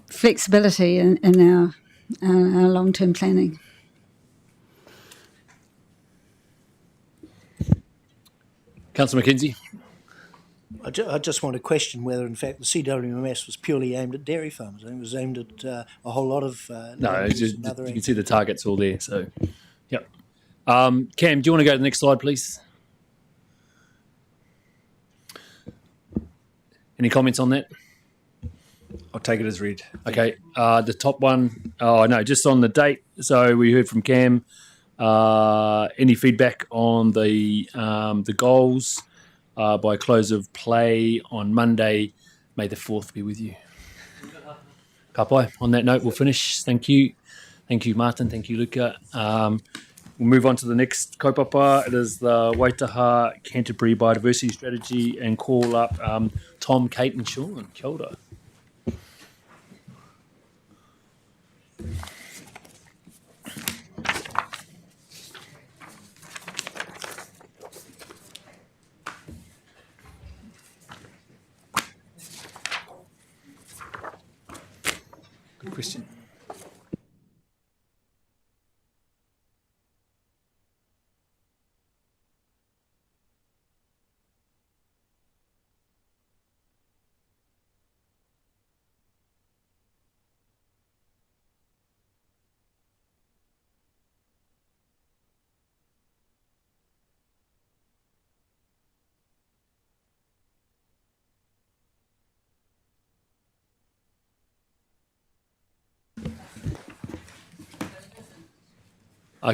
flexibility in our long-term planning. Councillor McKenzie. I just want to question whether, in fact, the CWMS was purely aimed at dairy farmers. I think it was aimed at a whole lot of No, you other can see the targets all there. So, yep. Cam, do you want to go to the next slide, please? Any comments on that? I'll take it as read. Okay. The top one, just on the date. So we heard from Cam. Any feedback on the goals by close of play on Monday? May the 4th be with you. Kapai. On that note, we'll finish. Thank you. Thank you, Martin. Thank you, Luca. We'll move on to the next kaupapa. It is the Waitaha Canterbury Biodiversity Strategy, and call up Tom, Kate and Sean. Kia ora. Good question.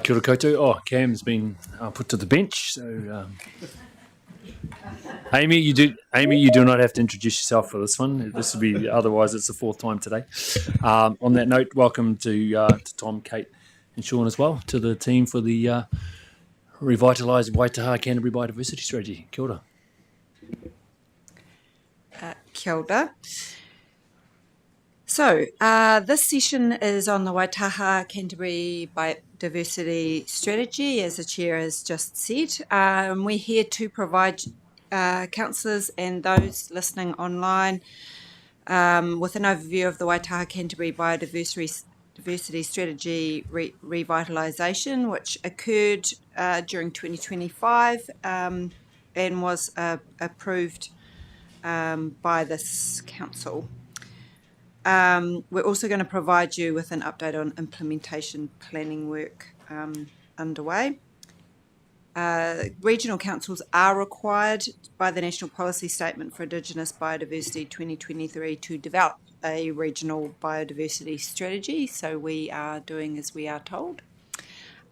Kia ora koutou. Oh, Cam's been put to the bench. So, Amy, you do not have to introduce yourself for this one. This would be otherwise. It's the 4th time today. On that note, welcome to Tom, Kate, and Sean as well, to the team for the revitalised Waitaha Canterbury Biodiversity Strategy. Kia ora. Kia ora. So, this session is on the Waitaha Canterbury Biodiversity Strategy, as the Chair has just said. We're here to provide councillors and those listening online with an overview of the Waitaha Canterbury Biodiversity Strategy revitalisation, which occurred during 2025 and was approved by this council. We're also going to provide you with an update on implementation planning work underway. Regional councils are required by the National Policy Statement for Indigenous Biodiversity 2023 to develop a regional biodiversity strategy, so we are doing as we are told.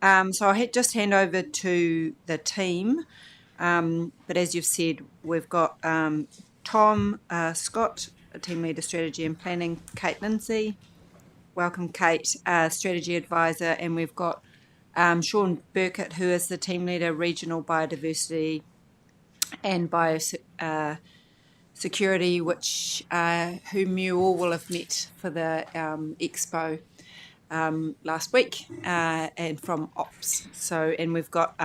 So I'll just hand over to the team, but as you've said, we've got Tom Scott, a Team Leader Strategy and Planning, Kate Lindsay. Welcome, Kate, Strategy Advisor, and we've got Sean Burkett, who is the Team Leader Regional Biodiversity and Biosecurity, whom you all will have met for the expo last week, and from Ops. So, and we've got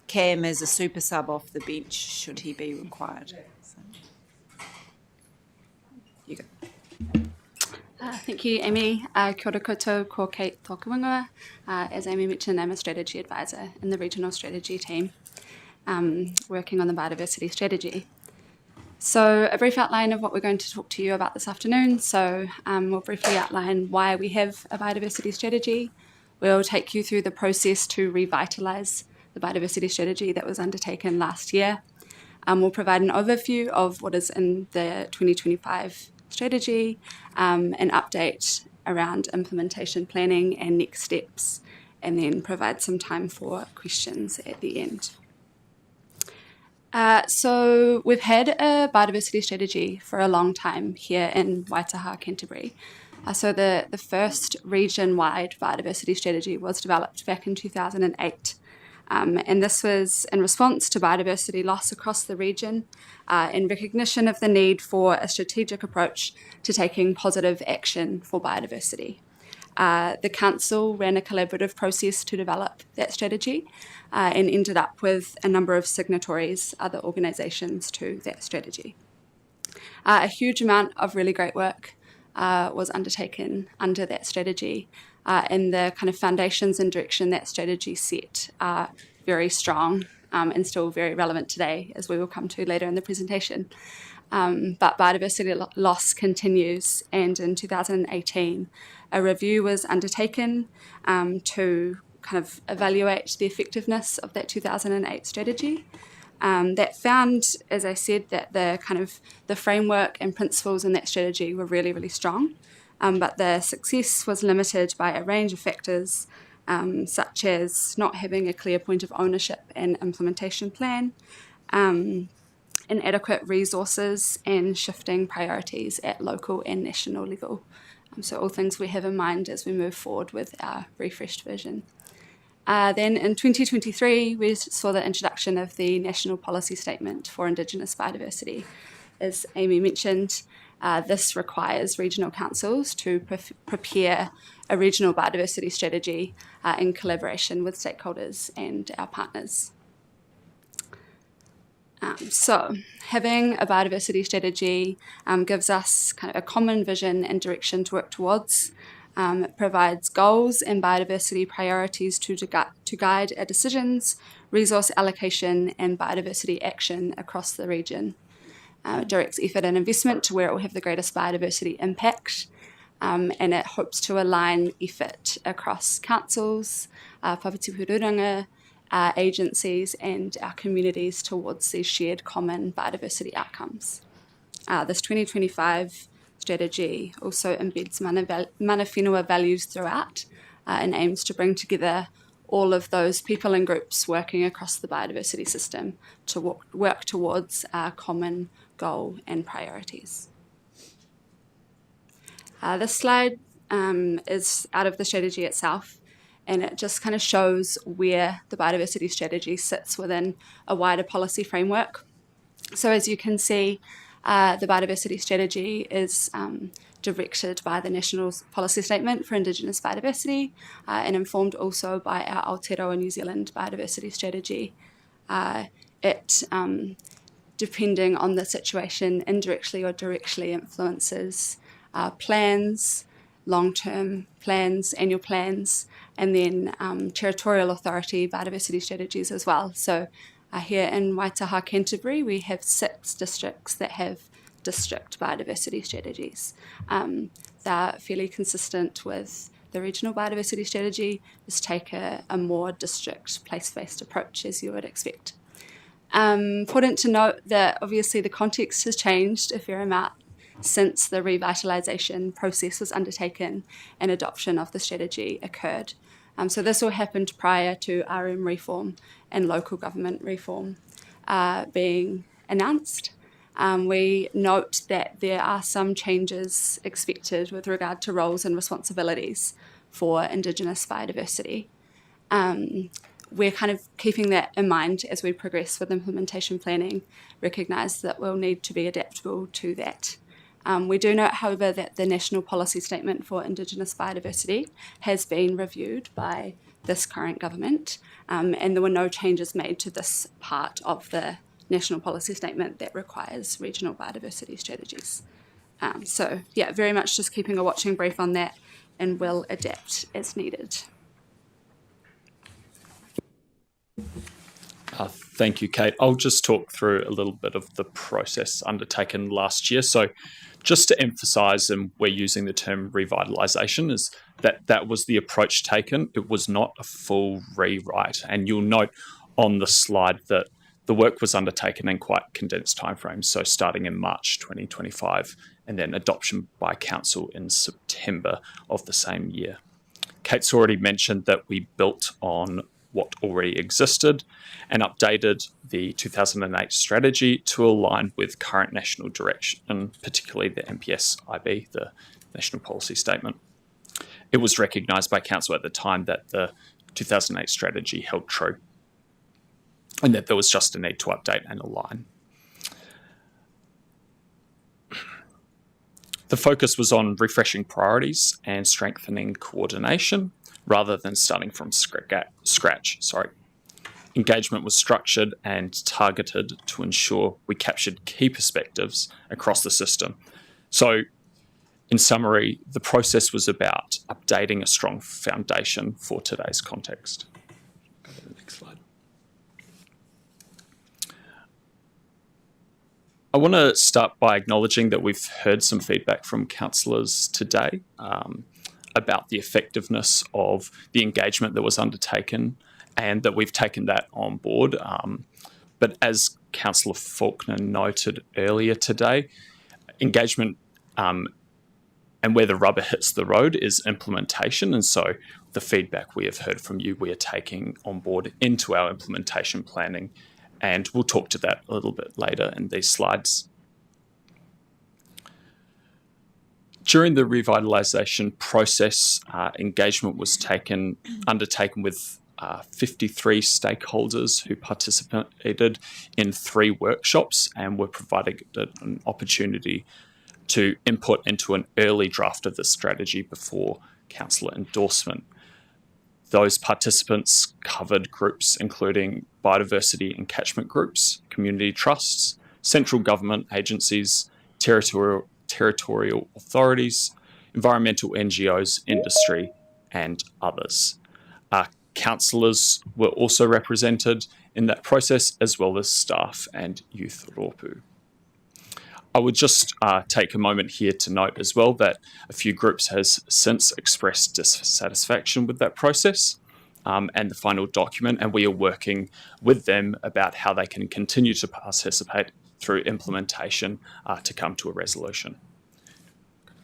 Cam as a super sub off the bench, should he be required. Thank you, Amy. Kia ora koutou, ko Kate tōku ingoa. As Amy mentioned, I'm a strategy advisor in the regional strategy team, working on the biodiversity strategy. So a brief outline of what we're going to talk to you about this afternoon. So we'll briefly outline why we have a biodiversity strategy. We'll take you through the process to revitalise the biodiversity strategy that was undertaken last year. We'll provide an overview of what is in the 2025 strategy, an update around implementation planning and next steps, and then provide some time for questions at the end. So we've had a biodiversity strategy for a long time here in Waitaha, Canterbury. So the first region-wide biodiversity strategy was developed back in 2008. And this was in response to biodiversity loss across the region, in recognition of the need for a strategic approach to taking positive action for biodiversity. The council ran a collaborative process to develop that strategy and ended up with a number of signatories, other organisations to that strategy. A huge amount of really great work was undertaken under that strategy, and the kind of foundations and direction that strategy set are very strong and still very relevant today, as we will come to later in the presentation. But biodiversity loss continues, and in 2018, a review was undertaken to kind of evaluate the effectiveness of that 2008 strategy. That found, as I said, that the framework and principles in that strategy were really, really strong, but the success was limited by a range of factors, such as not having a clear point of ownership and implementation plan, inadequate resources, and shifting priorities at local and national level. So all things we have in mind as we move forward with our refreshed vision. Then in 2023, we saw the introduction of the National Policy Statement for Indigenous Biodiversity. As Amy mentioned, this requires regional councils to prepare a regional biodiversity strategy in collaboration with stakeholders and our partners. So having a biodiversity strategy gives us kind of a common vision and direction to work towards. It provides goals and biodiversity priorities to guide our decisions, resource allocation, and biodiversity action across the region. It directs effort and investment to where it will have the greatest biodiversity impact, and it hopes to align effort across councils, Pāpiti agencies, and our communities towards these shared common biodiversity outcomes. This 2025 strategy also embeds mana whenua values throughout and aims to bring together all of those people and groups working across the biodiversity system to work towards our common goal and priorities. This slide is out of the strategy itself, and it just kind of shows where the biodiversity strategy sits within a wider policy framework. So as you can see, the biodiversity strategy is directed by the National Policy Statement for Indigenous Biodiversity and informed also by our Aotearoa New Zealand Biodiversity Strategy. It, depending on the situation, indirectly or directly influences plans, long-term plans, annual plans, and then territorial authority biodiversity strategies as well. So here in Waitaha, Canterbury, we have 6 districts that have district biodiversity strategies. They're fairly consistent with the regional biodiversity strategy, just take a more district place-based approach, as you would expect. Important to note that obviously the context has changed a fair amount since the revitalisation process was undertaken and adoption of the strategy occurred. So this all happened prior to RM reform and local government reform being announced. We note that there are some changes expected with regard to roles and responsibilities for Indigenous biodiversity. We're kind of keeping that in mind as we progress with implementation planning, recognise that we'll need to be adaptable to that. We do note, however, that the National Policy Statement for Indigenous Biodiversity has been reviewed by this current government, and there were no changes made to this part of the National Policy Statement that requires regional biodiversity strategies. So, yeah, very much just keeping a watching brief on that, and will adapt as needed. Thank you, Kate. I'll just talk through a little bit of the process undertaken last year. So just to emphasise, and we're using the term revitalisation, is that was the approach taken. It was not a full rewrite. And you'll note on the slide that the work was undertaken in quite condensed timeframes, so starting in March 2025 and then adoption by Council in September of the same year. Kate's already mentioned that we built on what already existed and updated the 2008 strategy to align with current national direction, particularly the NPS-IB, the National Policy Statement. It was recognised by Council at the time that the 2008 strategy held true and that there was just a need to update and align. The focus was on refreshing priorities and strengthening coordination rather than starting from scratch. Engagement was structured and targeted to ensure we captured key perspectives across the system. So, in summary, the process was about updating a strong foundation for today's context. Go to the next slide. I want to start by acknowledging that we've heard some feedback from councillors today about the effectiveness of the engagement that was undertaken and that we've taken that on board. But as Councillor Faulkner noted earlier today, engagement and where the rubber hits the road is implementation. And so the feedback we have heard from you, we are taking on board into our implementation planning. And we'll talk to that a little bit later in these slides. During the revitalisation process, engagement was undertaken with 53 stakeholders who participated in 3 workshops and were provided an opportunity to input into an early draft of the strategy before councillor endorsement. Those participants covered groups including biodiversity and catchment groups, community trusts, central government agencies, territorial authorities, environmental NGOs, industry, and others. Councillors were also represented in that process, as well as staff and youth rōpū. I would just take a moment here to note as well that a few groups has since expressed dissatisfaction with that process and the final document, and we are working with them about how they can continue to participate through implementation to come to a resolution.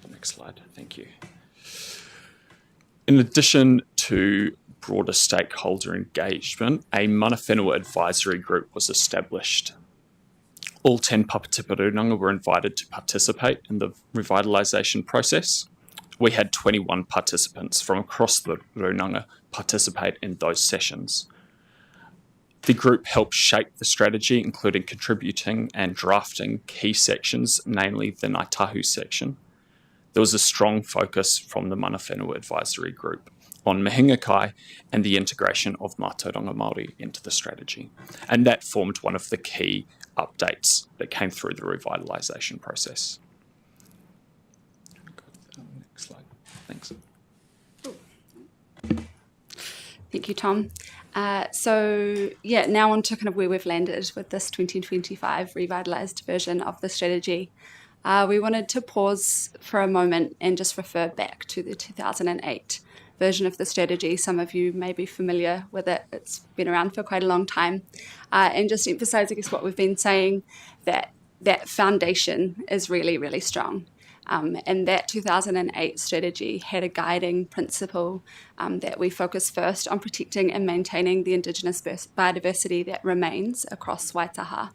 Next slide, thank you. In addition to broader stakeholder engagement, a mana whenua advisory group was established. All 10 Papatipa Runanga were invited to participate in the revitalisation process. We had 21 participants from across the Runanga participate in those sessions. The group helped shape the strategy, including contributing and drafting key sections, namely the Ngaitahu section. There was a strong focus from the mana whenua advisory group on mihinga and the integration of mātauranga Māori into the strategy. And that formed one of the key updates that came through the revitalisation process. Next slide. Thanks. Thank you, Tom. Now on to kind of where we've landed with this 2025 revitalised version of the strategy. We wanted to pause for a moment and just refer back to the 2008 version of the strategy. Some of you may be familiar with it. It's been around for quite a long time. And just emphasise, I guess, what we've been saying, that foundation is really, really strong. And that 2008 strategy had a guiding principle that we focus first on protecting and maintaining the Indigenous biodiversity that remains across Waitaha.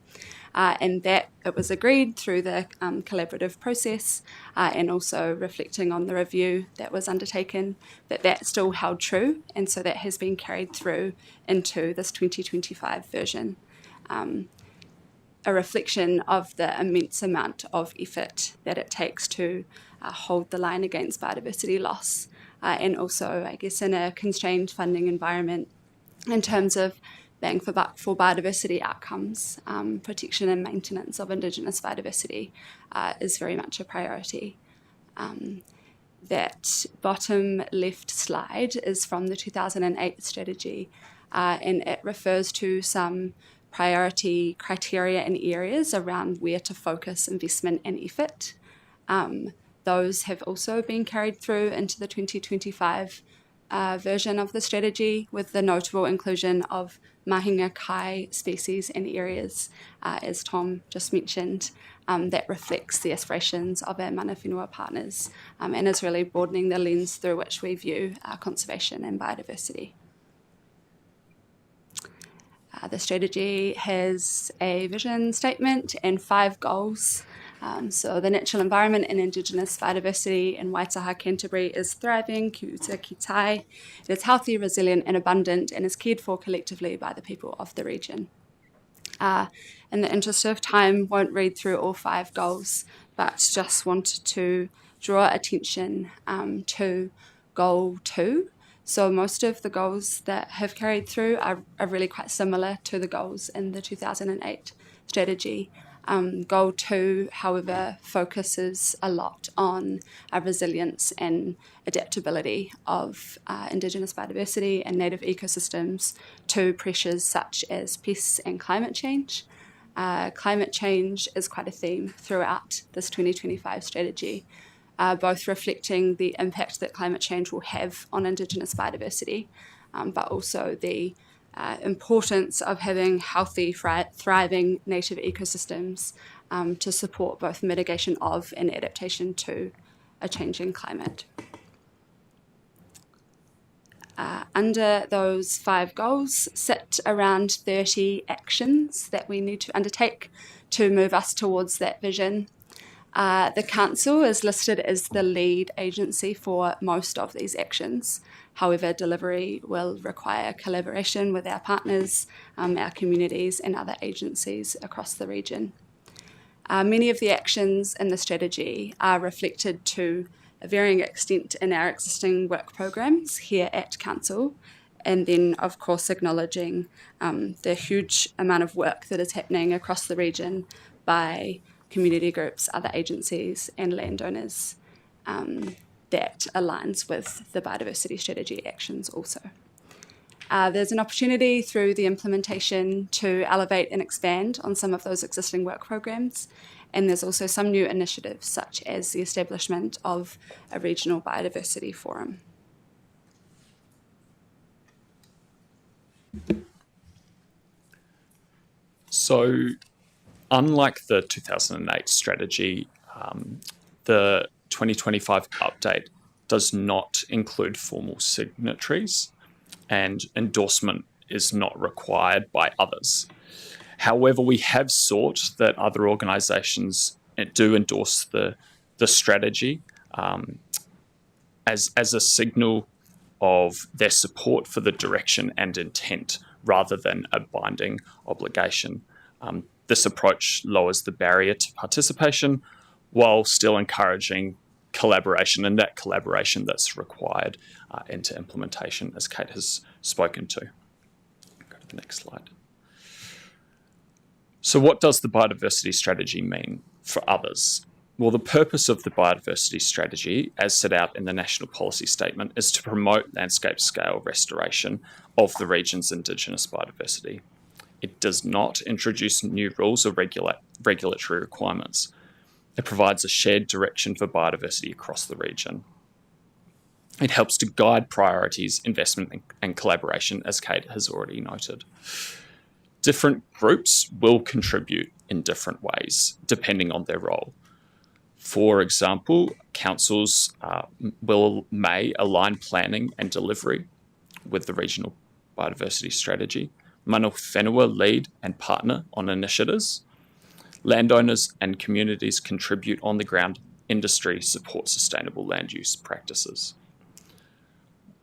And that it was agreed through the collaborative process and also reflecting on the review that was undertaken, that still held true. And so that has been carried through into this 2025 version. A reflection of the immense amount of effort that it takes to hold the line against biodiversity loss. And also, I guess, in a constrained funding environment in terms of bang for buck for biodiversity outcomes, protection and maintenance of Indigenous biodiversity is very much a priority. That bottom left slide is from the 2008 strategy, and it refers to some priority criteria and areas around where to focus investment and effort. those have also been carried through into the 2025 version of the strategy, with the notable inclusion of mahinga kai species and areas, as Tom just mentioned, that reflects the aspirations of our mana whenua partners, and is really broadening the lens through which we view conservation and biodiversity. The strategy has a vision statement and 5 goals. So the natural environment and Indigenous biodiversity in Waitaha, Canterbury is thriving, ki uta ki tai. It is healthy, resilient and abundant, and is cared for collectively by the people of the region. In the interest of time, won't read through all 5 goals, but just wanted to draw attention to goal 2. So most of the goals that have carried through are really quite similar to the goals in the 2008 strategy. Goal 2, however, focuses a lot on resilience and adaptability of Indigenous biodiversity and native ecosystems to pressures such as pests and climate change. Climate change is quite a theme throughout this 2025 strategy, both reflecting the impact that climate change will have on Indigenous biodiversity, but also the importance of having healthy, thriving native ecosystems to support both mitigation of and adaptation to a changing climate. Under those 5 goals sit around 30 actions that we need to undertake to move us towards that vision. The Council is listed as the lead agency for most of these actions. However, delivery will require collaboration with our partners, our communities and other agencies across the region. Many of the actions in the strategy are reflected to a varying extent in our existing work programs here at Council, and then of course acknowledging the huge amount of work that is happening across the region by community groups, other agencies and landowners that aligns with the biodiversity strategy actions also. There's an opportunity through the implementation to elevate and expand on some of those existing work programs, and there's also some new initiatives such as the establishment of a regional biodiversity forum. So, unlike the 2008 strategy, the 2025 update does not include formal signatories, and endorsement is not required by others. However, we have sought that other organisations do endorse the strategy as a signal of their support for the direction and intent rather than a binding obligation. This approach lowers the barrier to participation while still encouraging collaboration, and that collaboration that's required into implementation, as Kate has spoken to. Go to the next slide. So what does the biodiversity strategy mean for others? Well, the purpose of the biodiversity strategy, as set out in the National Policy Statement, is to promote landscape-scale restoration of the region's Indigenous biodiversity. It does not introduce new rules or regulatory requirements. It provides a shared direction for biodiversity across the region. It helps to guide priorities, investment and collaboration, as Kate has already noted. Different groups will contribute in different ways, depending on their role. For example, councils may align planning and delivery with the regional biodiversity strategy. Mana whenua lead and partner on initiatives. Landowners and communities contribute on the ground. Industry support sustainable land use practices.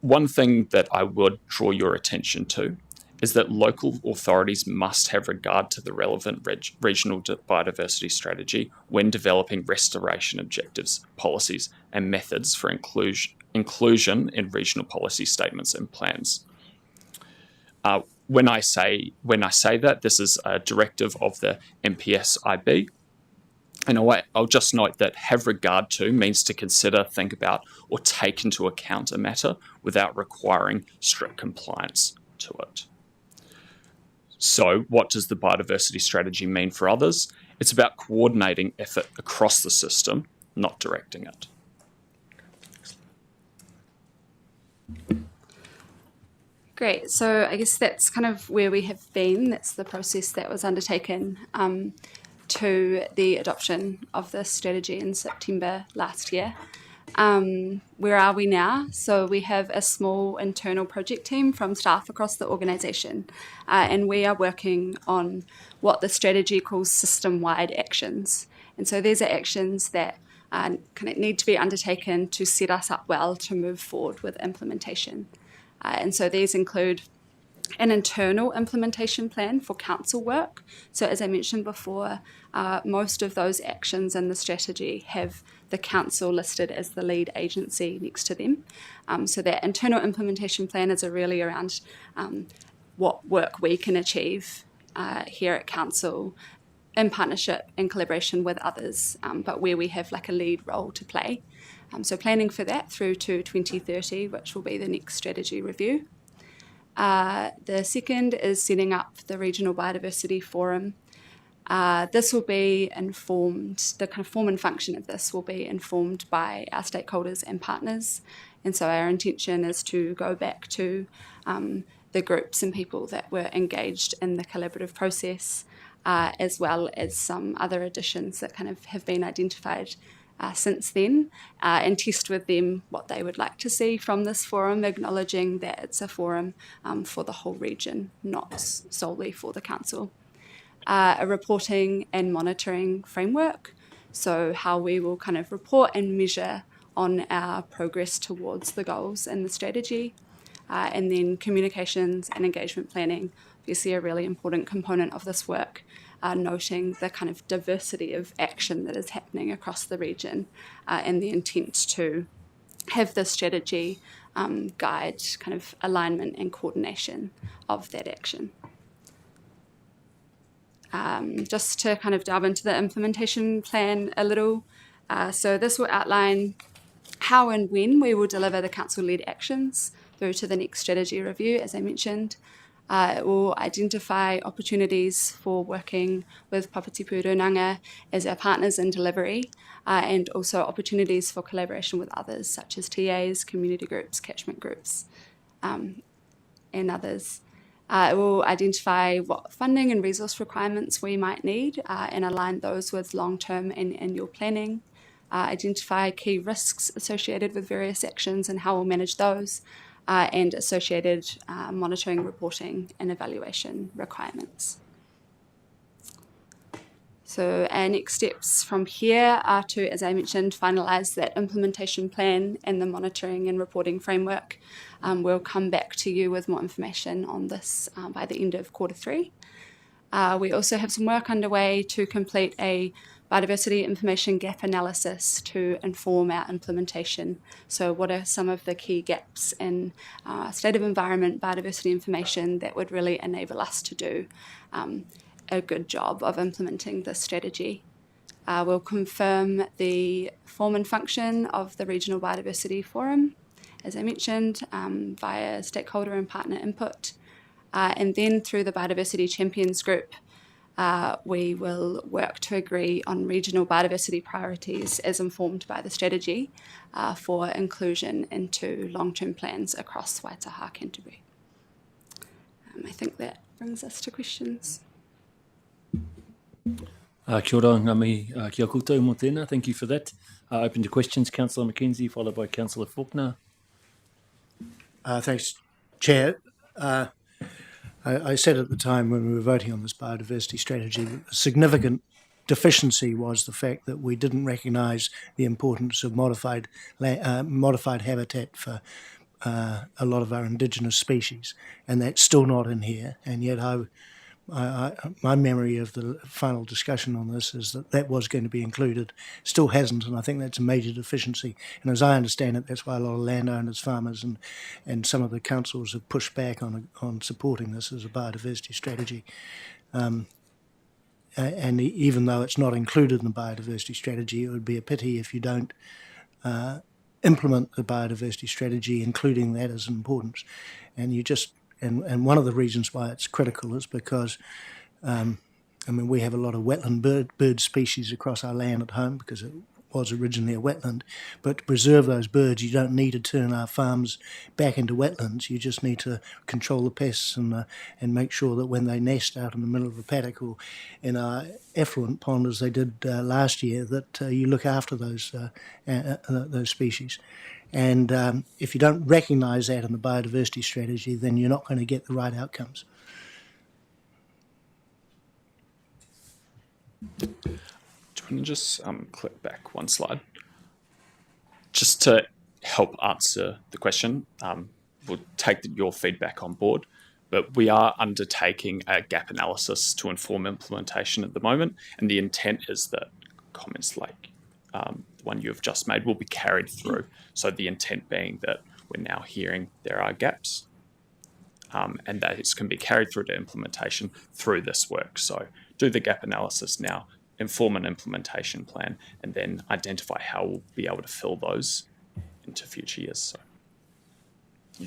One thing that I would draw your attention to is that local authorities must have regard to the relevant regional biodiversity strategy when developing restoration objectives, policies and methods for inclusion in regional policy statements and plans. When I say that, this is a directive of the MPSIB, and I'll just note that have regard to means to consider, think about, or take into account a matter without requiring strict compliance to it. So what does the biodiversity strategy mean for others? It's about coordinating effort across the system not directing it. Great. So I guess that's kind of where we have been. That's the process that was undertaken to the adoption of this strategy in September last year. Where are we now? So we have a small internal project team from staff across the organisation, and we are working on what the strategy calls system-wide actions. And so these are actions that kind of need to be undertaken to set us up well to move forward with implementation. And so these include an internal implementation plan for council work. So as I mentioned before, most of those actions in the strategy have the council listed as the lead agency next to them. So that internal implementation plan is really around what work we can achieve here at council in partnership and collaboration with others, but where we have like a lead role to play. So planning for that through to 2030, which will be the next strategy review. The second is setting up the Regional Biodiversity Forum. This will be informed, the kind of form and function of this will be informed by our stakeholders and partners. And so our intention is to go back to the groups and people that were engaged in the collaborative process, as well as some other additions that kind of have been identified since then, and test with them what they would like to see from this forum, acknowledging that it's a forum for the whole region, not solely for the council. A reporting and monitoring framework, so how we will kind of report and measure on our progress towards the goals in the strategy, and then communications and engagement planning, obviously a really important component of this work, noting the kind of diversity of action that is happening across the region, and the intent to have this strategy guide kind of alignment and coordination of that action. Just to kind of delve into the implementation plan a little, so this will outline how and when we will deliver the council-led actions through to the next strategy review, as I mentioned. It will identify opportunities for working with Papati Purunanga as our partners in delivery, and also opportunities for collaboration with others, such as TAs, community groups, catchment groups, and others. It will identify what funding and resource requirements we might need, and align those with long-term and annual planning. Identify key risks associated with various actions and how we'll manage those, and associated monitoring, reporting, and evaluation requirements. So our next steps from here are to, as I mentioned, finalise that implementation plan and the monitoring and reporting framework. We'll come back to you with more information on this by the end of Q3. We also have some work underway to complete a biodiversity information gap analysis to inform our implementation. So what are some of the key gaps in state of environment biodiversity information that would really enable us to do a good job of implementing this strategy? We'll confirm the form and function of the Regional Biodiversity Forum, as I mentioned, via stakeholder and partner input. And then through the Biodiversity Champions Group, we will work to agree on regional biodiversity priorities as informed by the strategy for inclusion into long-term plans across Waitaha, Canterbury. I think that brings us to questions. Kia ora, ngami kia koutou mō tēnā. Thank you for that. Open to questions. Councillor McKenzie, followed by Councillor Faulkner. Thanks, Chair. I said at the time when we were voting on this biodiversity strategy that the significant deficiency was the fact that we didn't recognise the importance of modified habitat for a lot of our indigenous species, and that's still not in here. And yet my memory of the final discussion on this is that was going to be included, still hasn't, and I think that's a major deficiency. And as I understand it, that's why a lot of landowners, farmers, and some of the councils have pushed back on supporting this as a biodiversity strategy. And even though it's not included in the biodiversity strategy, it would be a pity if you don't implement the biodiversity strategy, including that as importance. And you just And one of the reasons why it's critical is because, we have a lot of wetland bird species across our land at home because was originally a wetland. But to preserve those birds, you don't need to turn our farms back into wetlands. You just need to control the pests and make sure that when they nest out in the middle of a paddock or in our effluent pond, as they did last year, that you look after those species. And if you don't recognise that in the biodiversity strategy, then you're not going to get the right outcomes. Do you want to just click back one slide? Just to help answer the question, we'll take your feedback on board, but we are undertaking a gap analysis to inform implementation at the moment, and the intent is that comments like the one you have just made will be carried through. So the intent being that we're now hearing there are gaps, and that it can be carried through to implementation through this work. So do the gap analysis now, inform an implementation plan, and then identify how we'll be able to fill those into future years. So,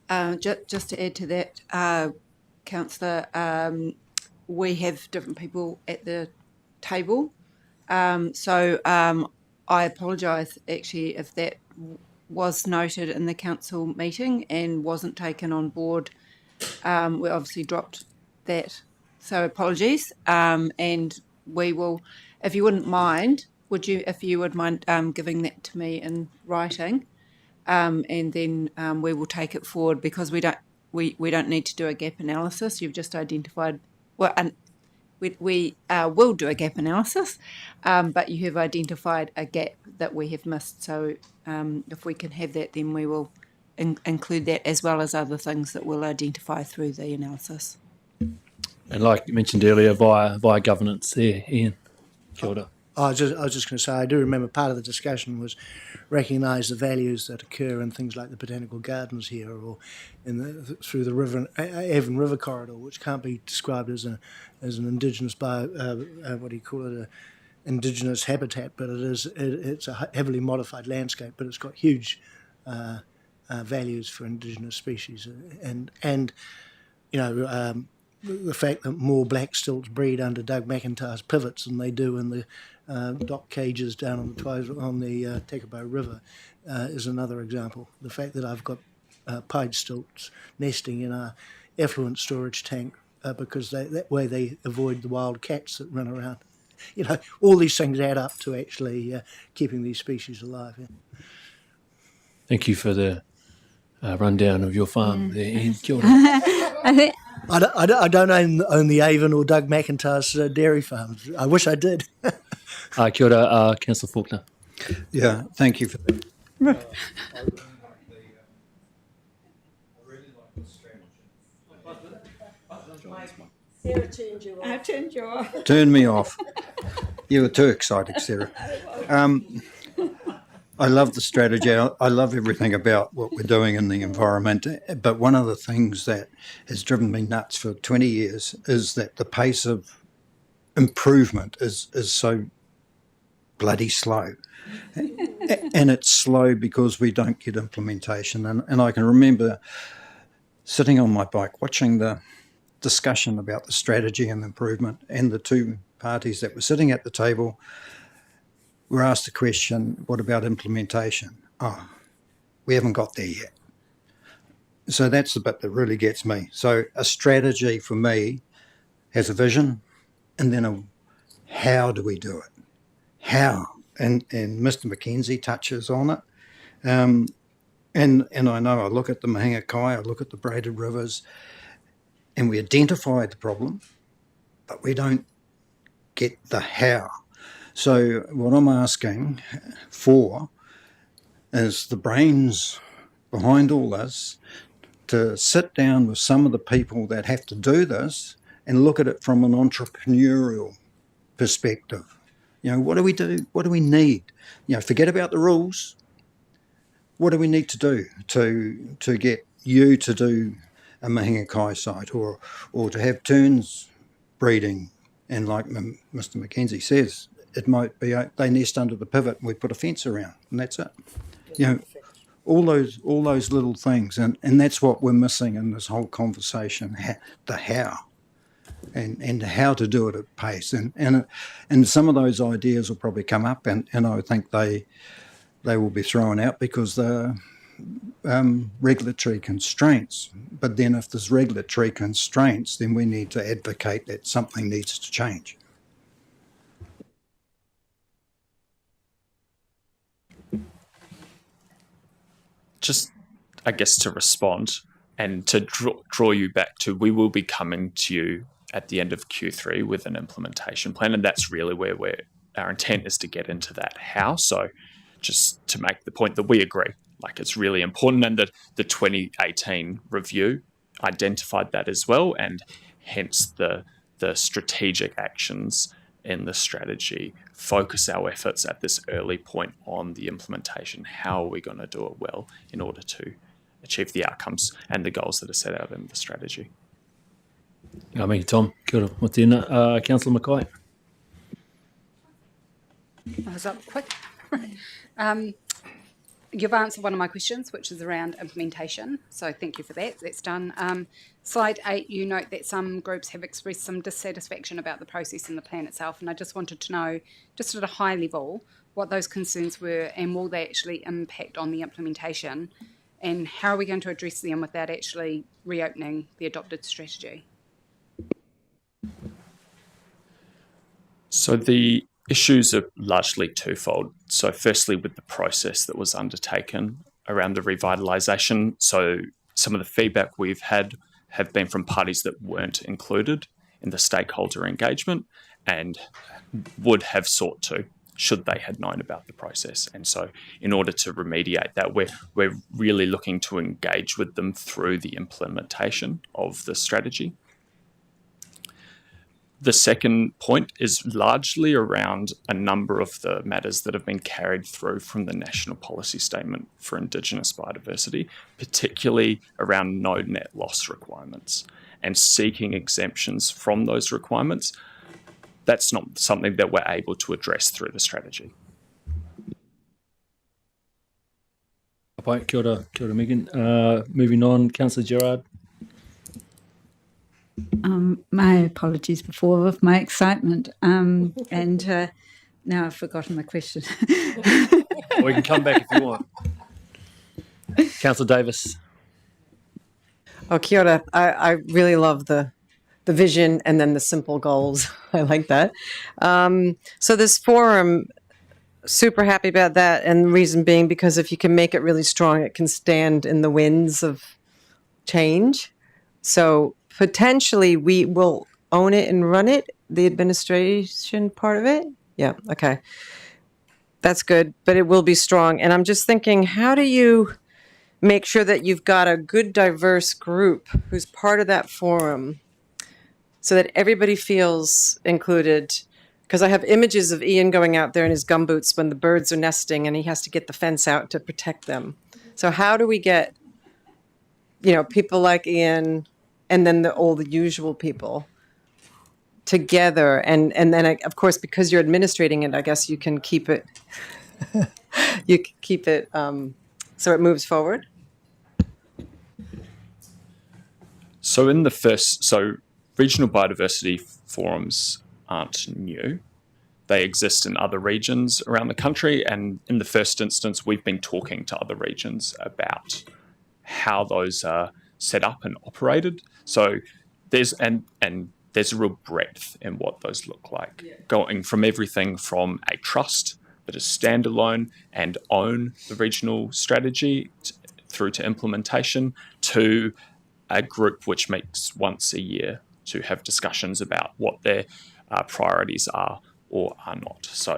yeah. Just to add to that, Councillor, we have different people at the table. So I apologise actually if that was noted in the council meeting and wasn't taken on board. We obviously dropped that, so apologies. And we will, if you wouldn't mind, if you would mind giving that to me in writing, and then we will take it forward, because we don't need to do a gap analysis. You've just identified, well, and we will do a gap analysis, but you have identified a gap that we have missed. So if we can have that, then we will include that, as well as other things that we'll identify through the analysis. And like you mentioned earlier, via governance there, Ian. Kia ora. I was just going to say, I do remember part of the discussion was recognise the values that occur in things like the botanical gardens here, or through the river, Avon River corridor, which can't be described as an indigenous indigenous habitat, but it's a heavily modified landscape, but it's got huge values for indigenous species, and you know. The fact that more black stilts breed under Doug McIntyre's pivots than they do in the dock cages down on the Tekabo River is another example. The fact that I've got pied stilts nesting in our effluent storage tank because that way they avoid the wild cats that run around. You know, all these things add up to actually keeping these species alive. Yeah. Thank you for the rundown of your farm there, Ian. Kia ora. I don't own the Avon or Doug McIntyre's dairy farms. I wish I did. Kia ora, Councillor Faulkner. Yeah, thank you for that. Sarah turned you off. I turned you off. Turn me off. You were too excited, Sarah. I love the strategy. I love everything about what we're doing in the environment. But one of the things that has driven me nuts for 20 years is that the pace of improvement is so bloody slow. And it's slow because we don't get implementation. And I can remember sitting on my bike watching the discussion about the strategy and improvement, and the two parties that were sitting at the table were asked the question, what about implementation? Oh, we haven't got there yet. So that's the bit that really gets me. So a strategy for me has a vision, and then how do we do it? How? And Mr. Mackenzie touches on it. And I know I look at the Mahinga Kai, I look at the braided rivers, and we identify the problem, but we don't get the how. So what I'm asking for is the brains behind all this to sit down with some of the people that have to do this and look at it from an entrepreneurial perspective. You know, what do we do? What do we need? You know, forget about the rules. What do we need to do to get you to do a Mahinga Kai site, or to have terns breeding? And like Mr. Mackenzie says, it might be they nest under the pivot and we put a fence around, and that's it. You know, all those little things, and that's what we're missing in this whole conversation, the how. and how to do it at pace. And some of those ideas will probably come up, and I think they will be thrown out because they're regulatory constraints. But then if there's regulatory constraints, then we need to advocate that something needs to change. Just, I guess, to respond and to draw you back to, we will be coming to you at the end of Q3 with an implementation plan, and that's really where our intent is to get into that how. So just to make the point that we agree, like it's really important, and that the 2018 review identified that as well, and hence the strategic actions in the strategy focus our efforts at this early point on the implementation. How are we going to do it well in order to achieve the outcomes and the goals that are set out in the strategy? I mean, Tom, kia ora. What's in Councillor Mackay? I was up quick. You've answered one of my questions, which is around implementation. So thank you for that. That's done. Slide 8, you note that some groups have expressed some dissatisfaction about the process and the plan itself. And I just wanted to know, just at a high level, what those concerns were, and will they actually impact on the implementation? And how are we going to address them without actually reopening the adopted strategy? So the issues are largely twofold. So firstly, with the process that was undertaken around the revitalisation. So some of the feedback we've had have been from parties that weren't included in the stakeholder engagement and would have sought to, should they had known about the process. And so in order to remediate that, we're really looking to engage with them through the implementation of the strategy. The second point is largely around a number of the matters that have been carried through from the National Policy Statement for Indigenous Biodiversity, particularly around no net loss requirements and seeking exemptions from those requirements. That's not something that we're able to address through the strategy. Kia ora, Megan. Moving on, Councillor Gerard. My apologies before with my excitement. And now I've forgotten my question. Or we can come back if you want. Councillor Davis. Oh, kia ora. I really love the vision and then the simple goals. I like that. So this forum, super happy about that. And the reason being because if you can make it really strong, it can stand in the winds of change. So potentially we will own it and run it, the administration part of it. Yeah, okay. That's good, but it will be strong. And I'm just thinking, how do you make sure that you've got a good, diverse group who's part of that forum so that everybody feels included? Because I have images of Ian going out there in his gumboots when the birds are nesting and he has to get the fence out to protect them. So how do we get, people like Ian and then all the usual people together, and then of course, because you're administrating it, I guess you can keep it so it moves forward. So regional biodiversity forums aren't new. They exist in other regions around the country, and in the first instance, we've been talking to other regions about how those are set up and operated. So there's a real breadth in what those look like, going from everything from a trust that is standalone and own the regional strategy through to implementation, to a group which meets once a year to have discussions about what their priorities are or are not. So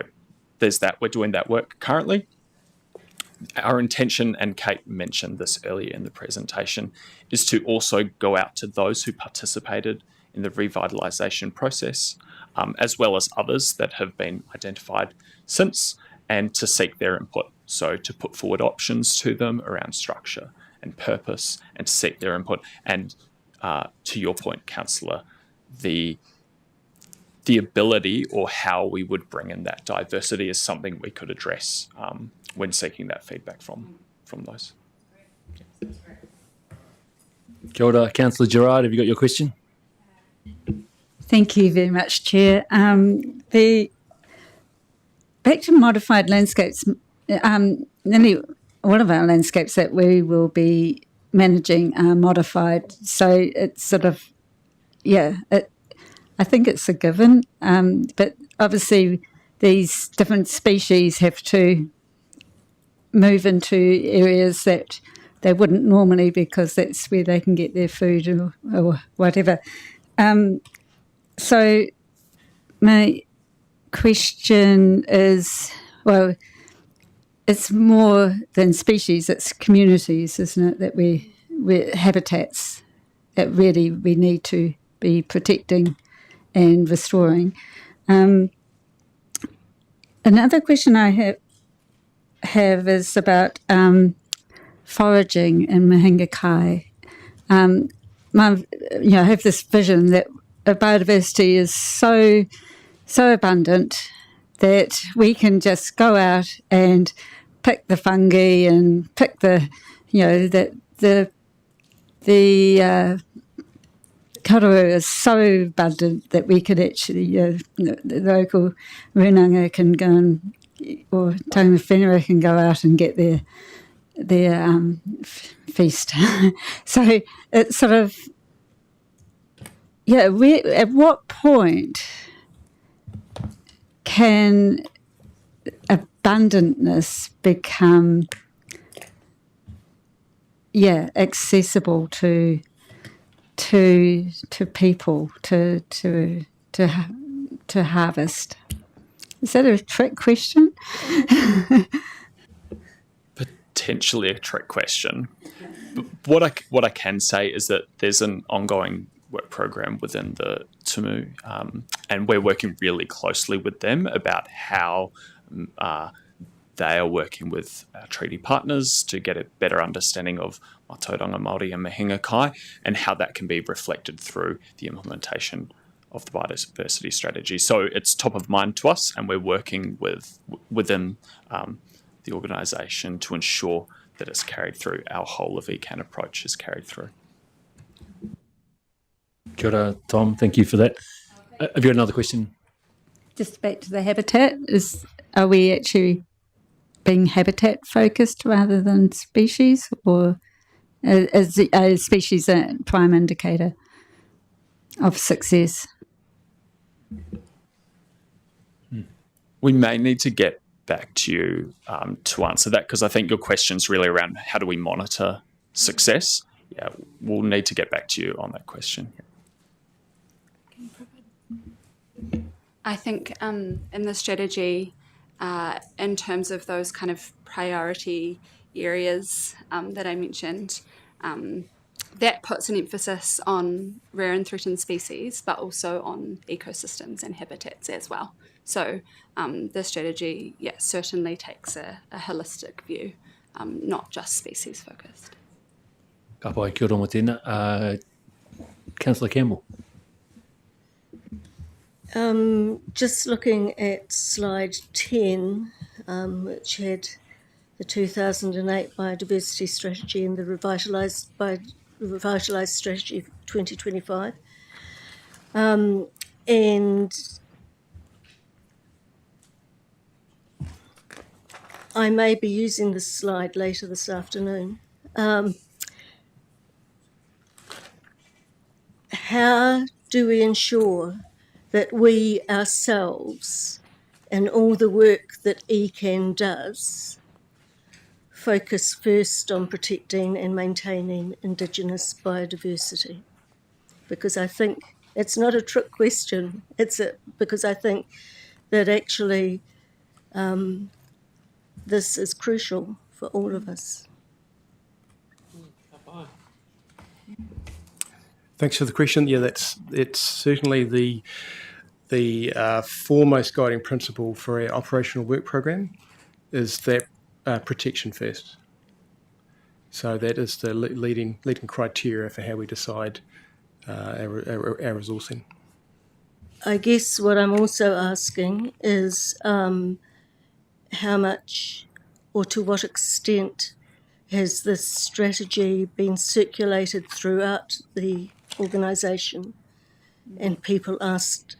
there's that. We're doing that work currently. Our intention, and Kate mentioned this earlier in the presentation, is to also go out to those who participated in the revitalisation process, as well as others that have been identified since, and to seek their input. So to put forward options to them around structure and purpose, and to seek their input. And to your point, Councillor, the ability or how we would bring in that diversity is something we could address when seeking that feedback from those. Kia ora, Councillor Gerard, have you got your question? Thank you very much, Chair. The back to modified landscapes, nearly all of our landscapes that we will be managing are modified. So it's sort of, I think it's a given. But obviously these different species have to move into areas that they wouldn't normally, because that's where they can get their food or whatever. So my question is, well, it's more than species, it's communities, isn't it, that we're habitats that really we need to be protecting and restoring. Another question I have is about foraging in Mahinga Kai. I have this vision that biodiversity is so abundant that we can just go out and pick the fungi and pick the kararu is so abundant that we could actually, the local runanga can go or taunga whenua can go out and get their feast. So it's sort of, at what point can abundantness become accessible to people to harvest? Is that a trick question? Potentially a trick question. But what I can say is that there's an ongoing work program within the Tumu, and we're working really closely with them about how they are working with our treaty partners to get a better understanding of Mātauranga Māori and Mahinga Kai, and how that can be reflected through the implementation of the biodiversity strategy. So it's top of mind to us, and we're working within the organisation to ensure that it's carried through. Our whole of ECAN approach is carried through. Kia ora, Tom. Thank you for that. Have you got another question? Just back to the habitat, are we actually being habitat focused rather than species, or is a species a prime indicator of success? We may need to get back to you to answer that, because I think your question's really around how do we monitor success. Yeah, we'll need to get back to you on that question. I think in the strategy, in terms of those kind of priority areas that I mentioned, that puts an emphasis on rare and threatened species, but also on ecosystems and habitats as well. So the strategy, certainly takes a holistic view, not just species focused. Ka pai, kia ora mo tēnā. Councillor Campbell. Just looking at slide 10, which had the 2008 biodiversity strategy and the revitalised strategy for 2025. And I may be using this slide later this afternoon. How do we ensure that we ourselves and all the work that ECAN does focus first on protecting and maintaining Indigenous biodiversity? Because I think it's not a trick question. Because I think that actually this is crucial for all of us. Thanks for the question. Yeah, it's certainly the foremost guiding principle for our operational work program is that protection first. So that is the leading criteria for how we decide our resourcing. I guess what I'm also asking is how much or to what extent has this strategy been circulated throughout the organisation and people asked,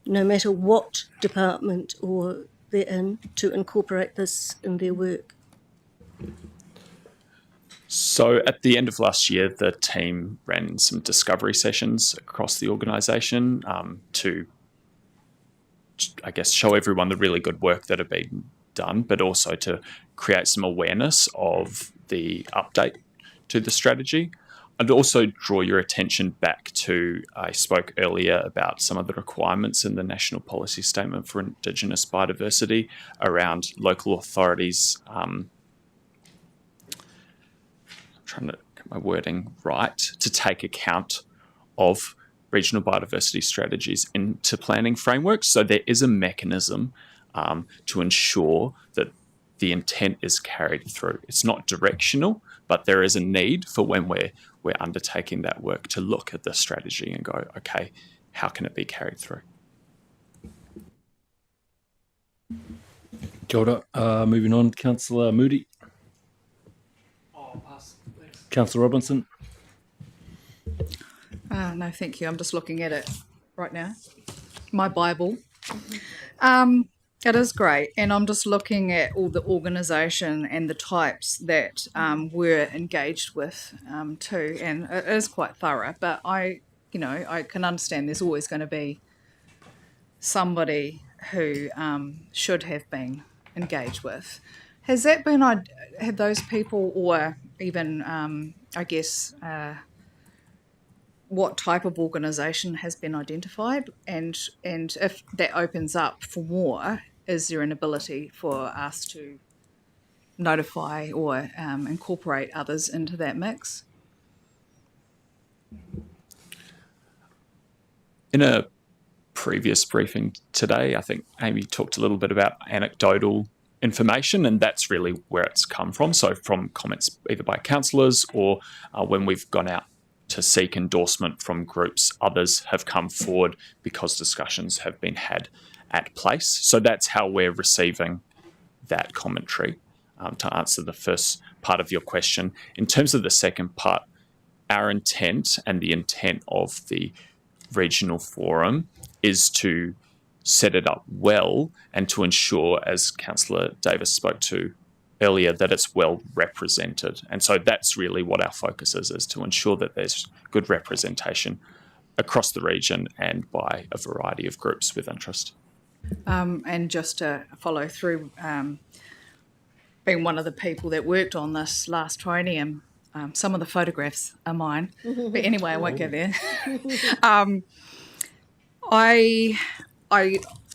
no matter what department or they're in, to incorporate this in their work. So at the end of last year, the team ran some discovery sessions across the organisation to, I guess, show everyone the really good work that had been done, but also to create some awareness of the update to the strategy. I'd also draw your attention back to, I spoke earlier about some of the requirements in the National Policy Statement for Indigenous Biodiversity around local authorities trying to get my wording right, to take account of regional biodiversity strategies into planning frameworks. So there is a mechanism to ensure that the intent is carried through. It's not directional, but there is a need for when we're undertaking that work to look at the strategy and go, okay, how can it be carried through? Kia ora. Moving on, Councillor Moody. Councillor Robinson. No, thank you. I'm just looking at it right now. My Bible. It is great. And I'm just looking at all the organisation and the types that we're engaged with too. And it is quite thorough. But I can understand there's always going to be somebody who should have been engaged with. Has that been, have those people, or even, what type of organisation has been identified? And if that opens up for more, is there an ability for us to notify or incorporate others into that mix? In a previous briefing today, I think Amy talked a little bit about anecdotal information, and that's really where it's come from. So from comments either by councillors or when we've gone out to seek endorsement from groups, others have come forward because discussions have been had at place. So that's how we're receiving that commentary. To answer the first part of your question, in terms of the second part, our intent and the intent of the regional forum is to set it up well and to ensure, as Councillor Davis spoke to earlier, that it's well represented. And so that's really what our focus is to ensure that there's good representation across the region and by a variety of groups with interest. And just to follow through, being one of the people that worked on this last triennium, some of the photographs are mine. But anyway, I won't go there.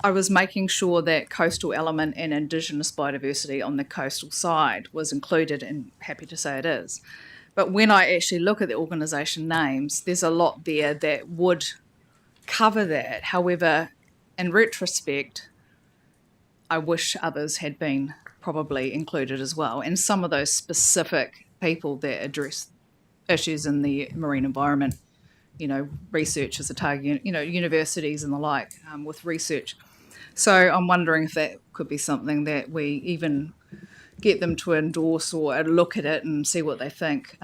I was making sure that coastal element and Indigenous biodiversity on the coastal side was included, and happy to say it is. But when I actually look at the organisation names, there's a lot there that would cover that. However, in retrospect, I wish others had been probably included as well, and some of those specific people that address issues in the marine environment. Research as a target, universities and the like with research. So I'm wondering if that could be something that we even get them to endorse or look at it and see what they think.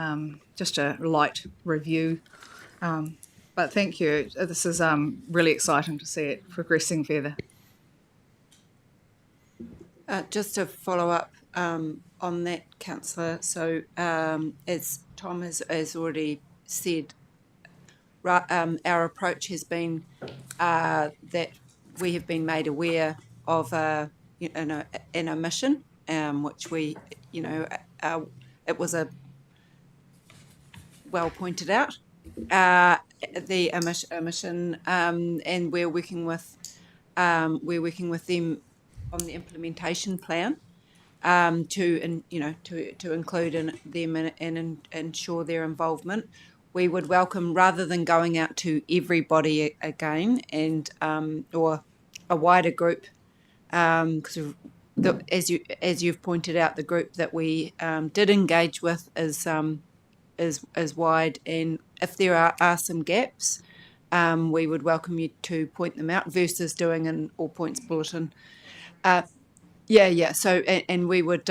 Just a light review. But thank you. This is really exciting to see it progressing further. Just to follow up on that, Councillor. So as Tom has already said, our approach has been that we have been made aware of an omission, which we, it was a well pointed out, the omission, and we're working with them on the implementation plan to include them and ensure their involvement. We would welcome, rather than going out to everybody again and or a wider group, because as you've pointed out, the group that we did engage with is wide, and if there are some gaps, we would welcome you to point them out versus doing an all points bulletin. Yeah. So, and we would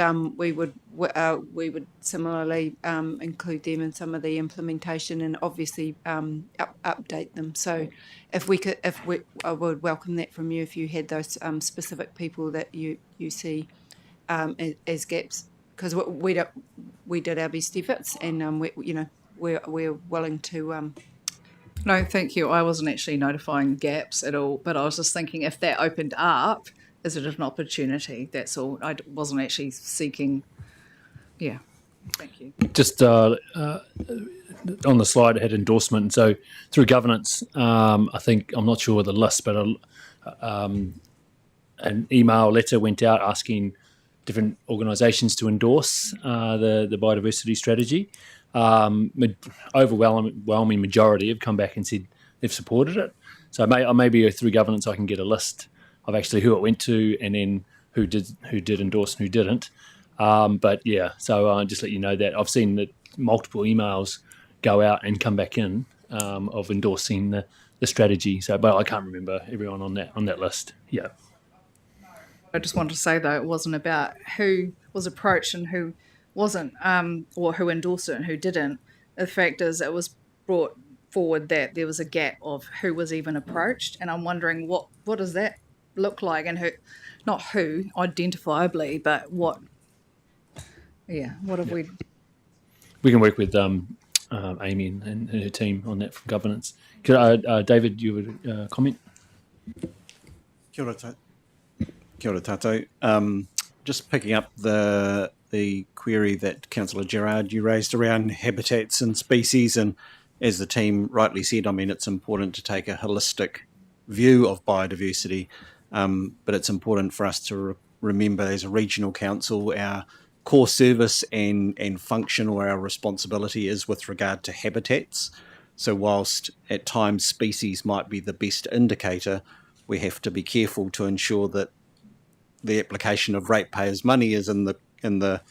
similarly include them in some of the implementation and obviously update them. So, I would welcome that from you if you had those specific people that you see as gaps, because we did our best efforts, and we're willing to. No, thank you. I wasn't actually notifying gaps at all, but I was just thinking if that opened up, is it an opportunity? That's all. I wasn't actually seeking. Yeah. Thank you. Just on the slide, it had endorsement. So through governance, I think, I'm not sure of the list, but an email letter went out asking different organisations to endorse the biodiversity strategy. Overwhelming majority have come back and said they've supported it. So maybe through governance I can get a list of actually who it went to, and then who did endorse and who didn't. But yeah, so just let you know that I've seen that multiple emails go out and come back in of endorsing the strategy. So, but I can't remember everyone on that list. Yeah. I just wanted to say, though, it wasn't about who was approached and who wasn't, or who endorsed it and who didn't. The fact is, it was brought forward that there was a gap of who was even approached, and I'm wondering what does that look like, and not who identifiably, but what. Yeah, what have we? We can work with Amy and her team on that from governance. David, you would comment? Kia ora tātou. Just picking up the query that Councillor Gerard you raised around habitats and species, and as the team rightly said, I mean, it's important to take a holistic view of biodiversity, but it's important for us to remember as a regional council our core service and function, or our responsibility, is with regard to habitats. So whilst at times species might be the best indicator, we have to be careful to ensure that the application of ratepayers' money is into the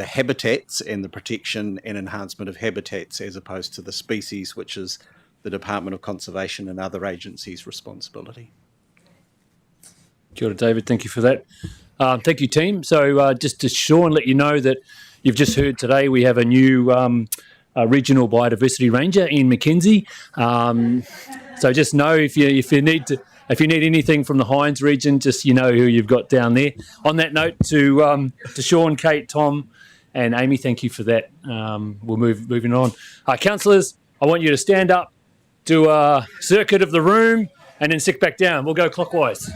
habitats and the protection and enhancement of habitats, as opposed to the species, which is the Department of Conservation and other agencies' responsibility. Kia ora, David. Thank you for that. Thank you, team. So just to Sean, let you know that you've just heard today we have a new regional biodiversity ranger, Ian McKenzie. So just know if you need anything from the Hinds region, just you know who you've got down there. On that note, to Sean, Kate, Tom, and Amy, thank you for that. We'll moving on. Councillors, I want you to stand up, do a circuit of the room, and then sit back down. We'll go clockwise.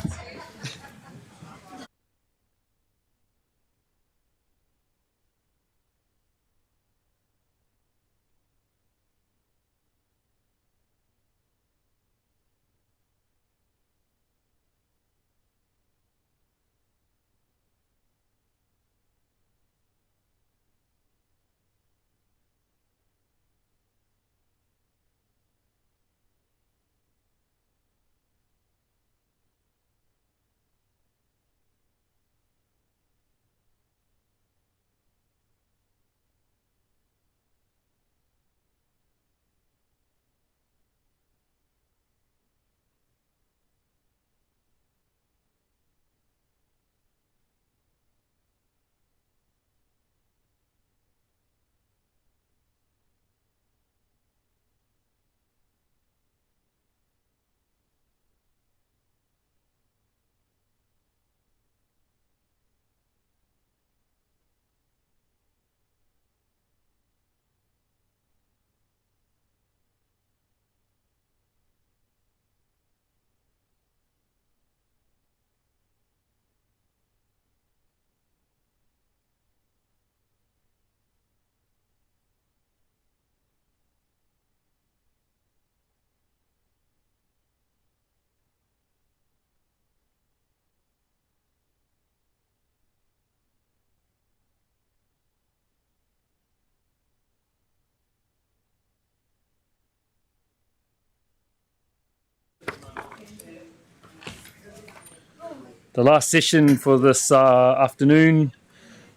The last session for this afternoon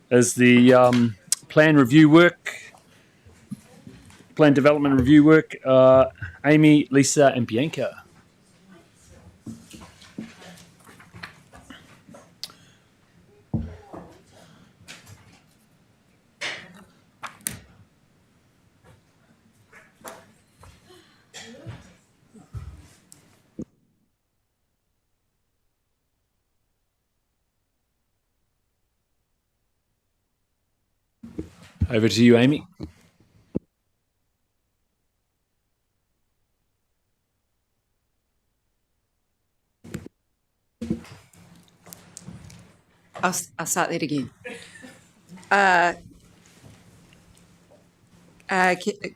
is the plan development review work. Amy, Lisa, and Bianca. Over to you, Amy. I'll start that again.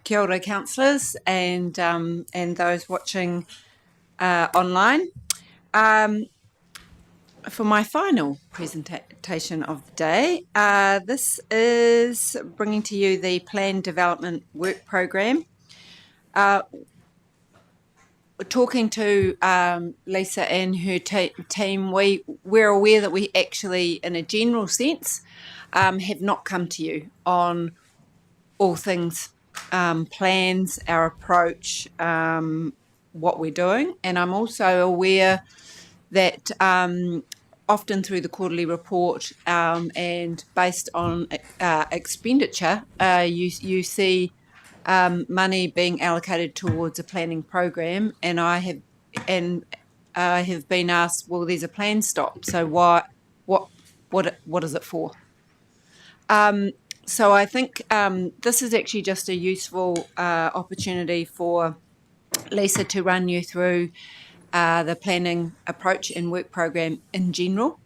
Kia ora, councillors, and those watching online. For my final presentation of the day, this is bringing to you the Planned Development Work Programme. Talking to Lisa and her team, we're aware that we actually, in a general sense, have not come to you on all things plans, our approach, what we're doing. And I'm also aware that often through the quarterly report and based on expenditure, you see money being allocated towards a planning program, and I have been asked, well, there's a plan stop, so what is it for? So I think this is actually just a useful opportunity for Lisa to run you through the planning approach and work program in general.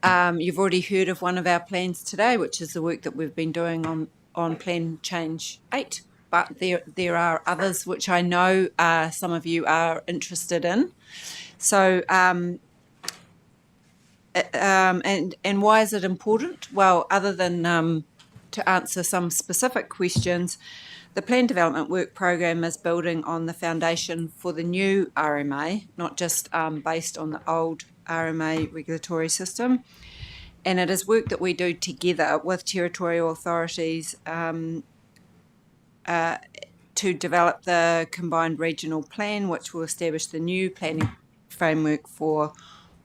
You've already heard of one of our plans today, which is the work that we've been doing on Plan Change 8, but there are others which I know some of you are interested in. So, and why is it important? Well, other than to answer some specific questions, the Plan Development Work Program is building on the foundation for the new RMA, not just based on the old RMA regulatory system. And it is work that we do together with territorial authorities to develop the combined regional plan, which will establish the new planning framework for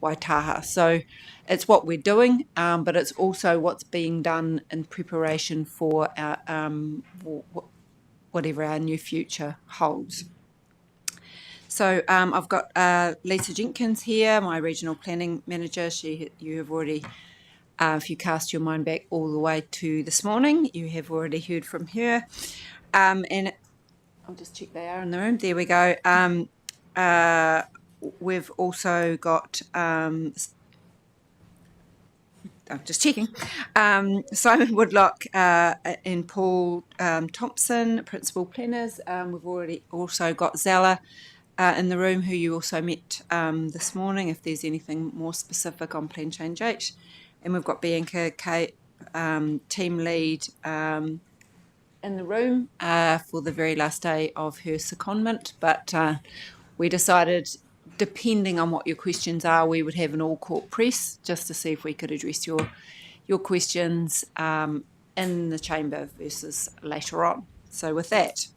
Waitaha. So it's what we're doing, but it's also what's being done in preparation for our, whatever our new future holds. So I've got Lisa Jenkins here, my regional planning manager. You have already, if you cast your mind back all the way to this morning, you have already heard from her. And I'll just check they are in the room. There we go. We've also got, I'm just checking, Simon Woodlock and Paul Thompson, principal planners. We've already also got Zella in the room, who you also met this morning, if there's anything more specific on Plan Change 8. And we've got Bianca Kate, team lead, in the room for the very last day of her secondment, but we decided, depending on what your questions are, we would have an all-court press just to see if we could address your questions in the chamber versus later on. So with that,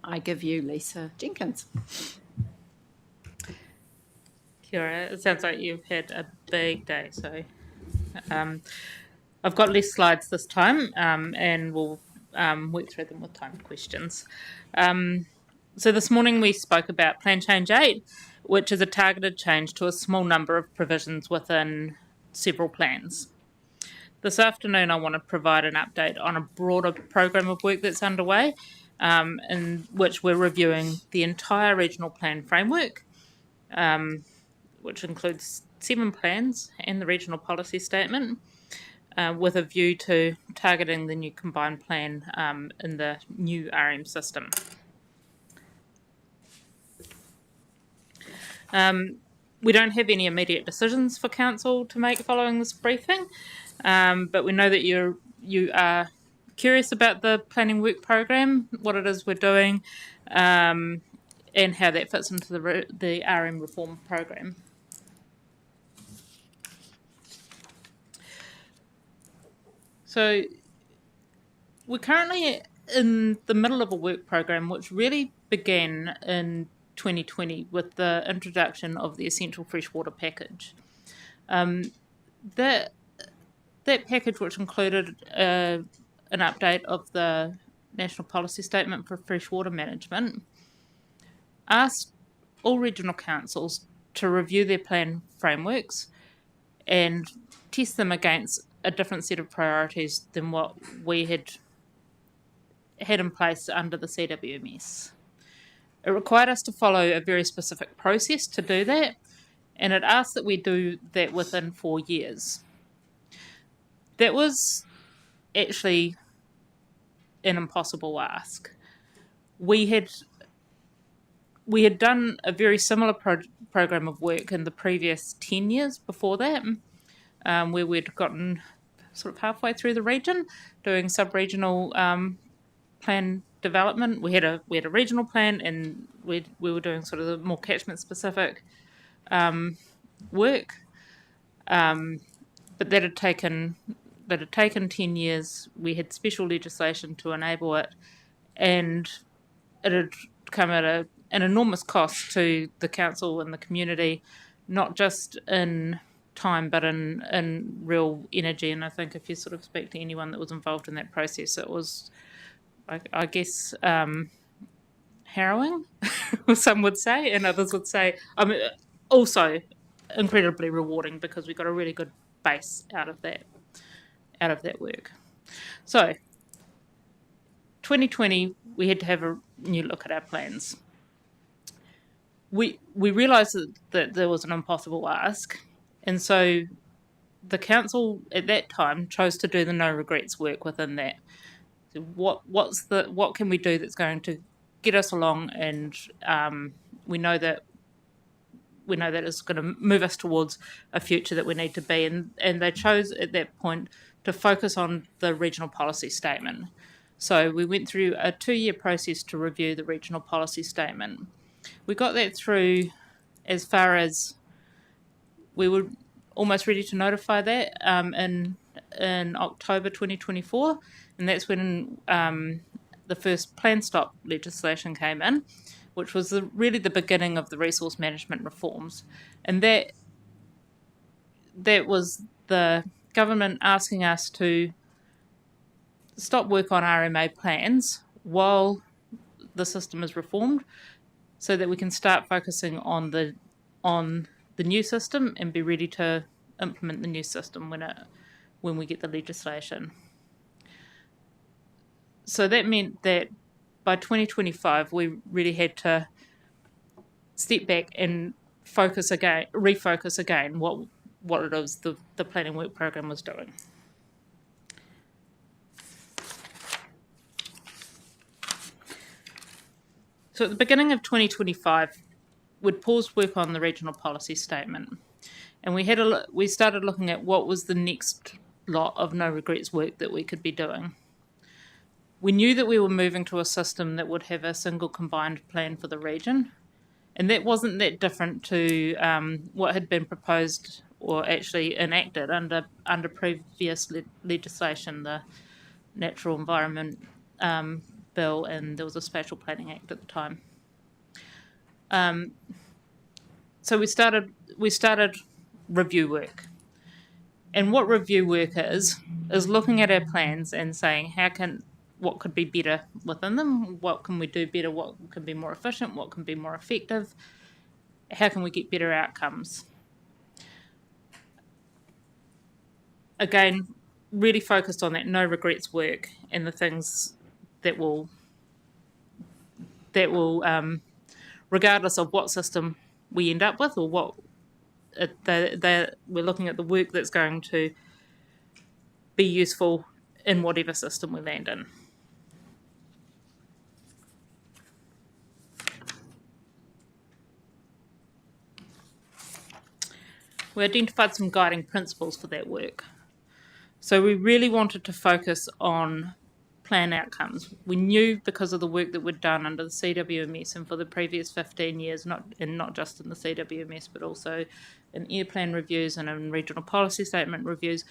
I give you Lisa Jenkins. Kia ora. It sounds like you've had a big day, so I've got less slides this time, and we'll work through them with time questions. So this morning we spoke about Plan Change 8, which is a targeted change to a small number of provisions within several plans. This afternoon I want to provide an update on a broader program of work that's underway, in which we're reviewing the entire regional plan framework, which includes 7 plans and the regional policy statement, with a view to targeting the new combined plan in the new RM system. We don't have any immediate decisions for Council to make following this briefing, but we know that you are curious about the planning work program, what it is we're doing, and how that fits into the RM reform program. So we're currently in the middle of a work program which really began in 2020 with the introduction of the Essential Freshwater Package. That package, which included an update of the National Policy Statement for Freshwater Management, asked all regional councils to review their plan frameworks and test them against a different set of priorities than what we had in place under the CWMS. It required us to follow a very specific process to do that, and it asked that we do that within 4 years. That was actually an impossible ask. We had done a very similar program of work in the previous 10 years before that, where we'd gotten sort of halfway through the region doing sub-regional plan development. We had a regional plan, and we were doing sort of the more catchment specific work, but that had taken 10 years. We had special legislation to enable it, and it had come at an enormous cost to the council and the community, not just in time but in real energy. And I think if you sort of speak to anyone that was involved in that process, it was, I guess, harrowing, some would say, and others would say, also incredibly rewarding, because we got a really good base out of that work. So 2020, we had to have a new look at our plans. We realised that there was an impossible ask, and so the council at that time chose to do the no regrets work within that. So what can we do that's going to get us along, and we know that it's going to move us towards a future that we need to be in. And they chose at that point to focus on the regional policy statement. So we went through a 2-year process to review the regional policy statement. We got that through as far as we were almost ready to notify that in October 2024, and that's when the first plan stop legislation came in, which was really the beginning of the resource management reforms. And that was the government asking us to stop work on RMA plans while the system is reformed, so that we can start focusing on the new system and be ready to implement the new system when we get the legislation. So that meant that by 2025, we really had to step back and refocus again what it is the planning work program was doing. So at the beginning of 2025, we'd paused work on the regional policy statement, and we started looking at what was the next lot of no regrets work that we could be doing. We knew that we were moving to a system that would have a single combined plan for the region, and that wasn't that different to what had been proposed or actually enacted under previous legislation, the Natural Environment Bill, and there was a Spatial Planning Act at the time. So we started review work, and what review work is looking at our plans and saying what could be better within them, what can we do better, what can be more efficient, what can be more effective, how can we get better outcomes. Again, really focused on that no regrets work and the things that will regardless of what system we end up with, or what we're looking at the work that's going to be useful in whatever system we land in. We identified some guiding principles for that work. So we really wanted to focus on plan outcomes. We knew, because of the work that we'd done under the CWMS and for the previous 15 years, not just in the CWMS, but also in air plan reviews and in regional policy statement reviews,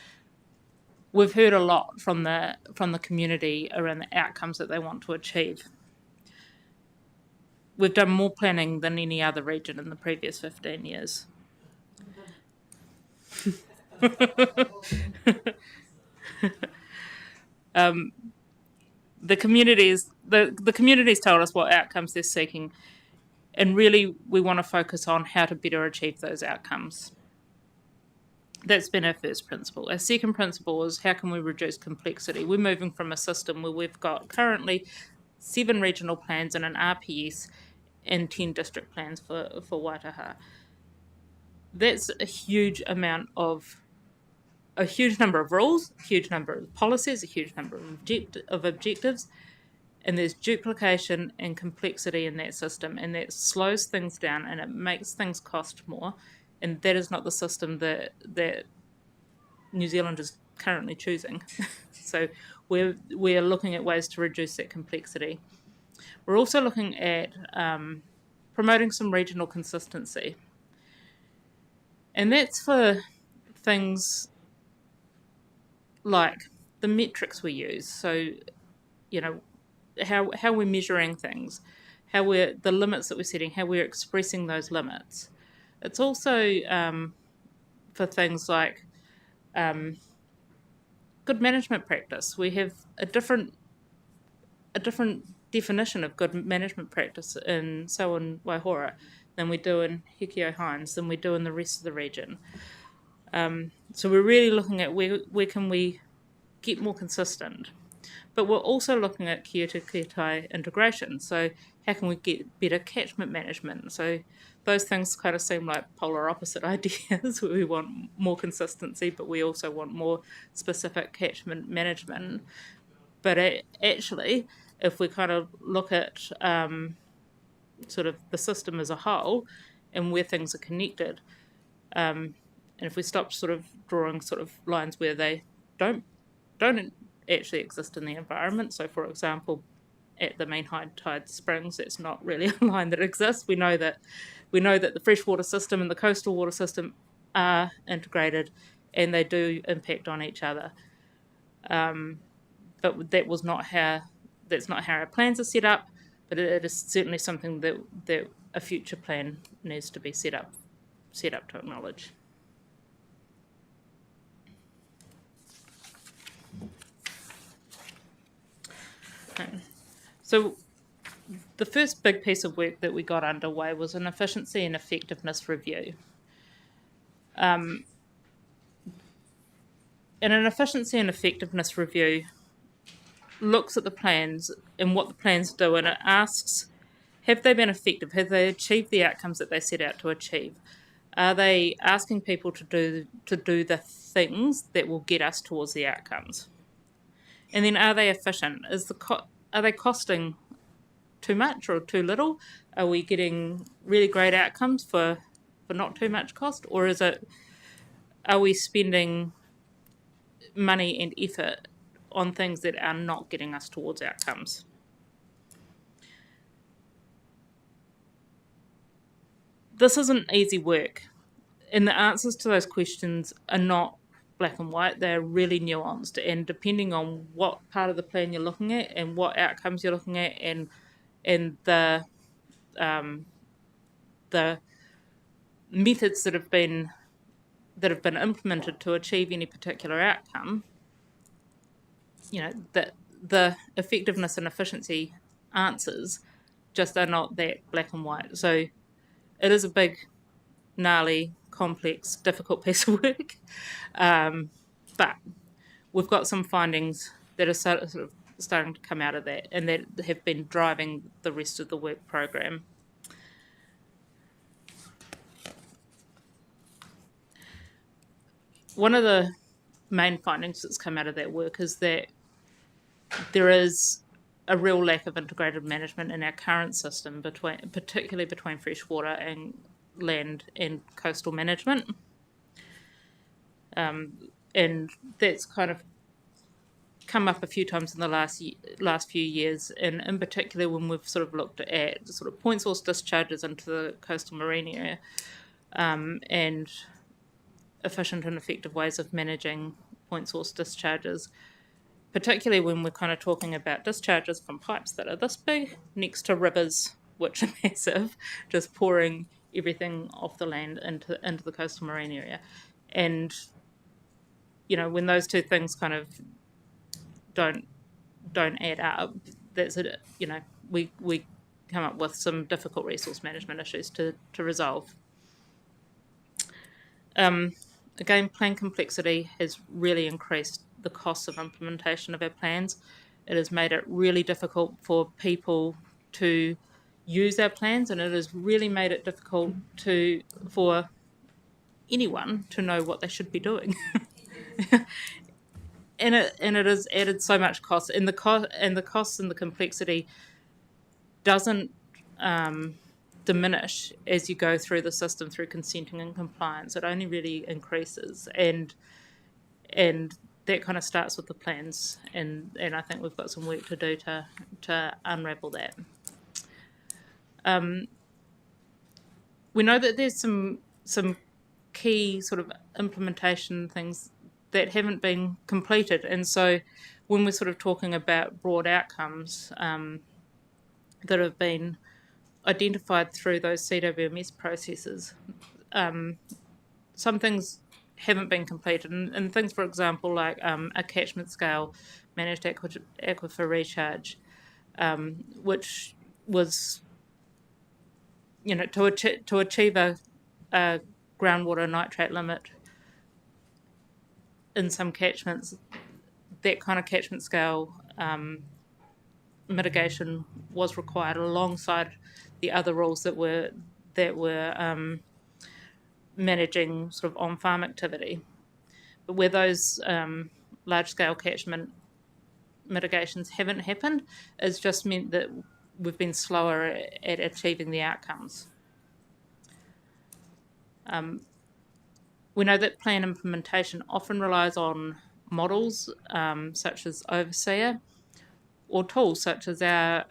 we've heard a lot from the community around the outcomes that they want to achieve. We've done more planning than any other region in the previous 15 years. The communities told us what outcomes they're seeking, and really we want to focus on how to better achieve those outcomes. That's been our first principle. Our second principle is how can we reduce complexity? We're moving from a system where we've got currently 7 regional plans and an RPS and 10 district plans for Waitaha. That's a huge number of rules, a huge number of policies, a huge number of objectives, and there's duplication and complexity in that system, and that slows things down and it makes things cost more, and that is not the system that New Zealand is currently choosing. So we're looking at ways to reduce that complexity. We're also looking at promoting some regional consistency, and that's for things like the metrics we use. So, how we're measuring things, the limits that we're setting, how we're expressing those limits. It's also for things like good management practice. We have a different definition of good management practice in Sauan Waihora than we do in Hikio Hines, than we do in the rest of the region. So we're really looking at where can we get more consistent. But we're also looking at kia-to-kia-tai integration. So how can we get better catchment management? So those things kind of seem like polar opposite ideas where we want more consistency, but we also want more specific catchment management. But actually, if we kind of look at sort of the system as a whole and where things are connected, and if we stop sort of drawing sort of lines where they don't actually exist in the environment. So, for example, at the main high tide springs, it's not really a line that exists. We know that the freshwater system and the coastal water system are integrated, and they do impact on each other. But that's not how our plans are set up. But it is certainly something that a future plan needs to be set up to acknowledge. So the first big piece of work that we got underway was an efficiency and effectiveness review. And an efficiency and effectiveness review looks at the plans and what the plans do, and it asks, have they been effective? Have they achieved the outcomes that they set out to achieve? Are they asking people to do the things that will get us towards the outcomes? And then are they efficient? Are they costing too much or too little? Are we getting really great outcomes for not too much cost? Or are we spending money and effort on things that are not getting us towards outcomes? This isn't easy work, and the answers to those questions are not black and white. They're really nuanced, and depending on what part of the plan you're looking at and what outcomes you're looking at and the methods that have been implemented to achieve any particular outcome, that the effectiveness and efficiency answers just are not that black and white. So it is a big, gnarly, complex, difficult piece of work. But we've got some findings that are sort of starting to come out of that and that have been driving the rest of the work program. One of the main findings that's come out of that work is that there is a real lack of integrated management in our current system, particularly between freshwater and land and coastal management. And that's kind of come up a few times in the last few years, and in particular when we've sort of looked at sort of point source discharges into the coastal marine area, and efficient and effective ways of managing point source discharges, particularly when we're kind of talking about discharges from pipes that are this big next to rivers which are massive, just pouring everything off the land into the coastal marine area. And when those two things kind of don't add up, that's it. We come up with some difficult resource management issues to resolve. again, plan complexity has really increased the costs of implementation of our plans. It has made it really difficult for people to use our plans, and it has really made it difficult for anyone to know what they should be doing. and it has added so much cost, and the costs and the complexity doesn't diminish as you go through the system through consenting and compliance. It only really increases, and that kind of starts with the plans, and I think we've got some work to do to unravel that. We know that there's some key sort of implementation things that haven't been completed, and so when we're sort of talking about broad outcomes that have been identified through those CWMS processes, some things haven't been completed, and things, for example, like a catchment scale managed aquifer recharge, which was, to achieve a groundwater nitrate limit in some catchments, that kind of catchment scale mitigation was required alongside the other rules that were managing sort of on-farm activity. But where those large-scale catchment mitigations haven't happened, it's just meant that we've been slower at achieving the outcomes. We know that plan implementation often relies on models such as Overseer, or tools such as our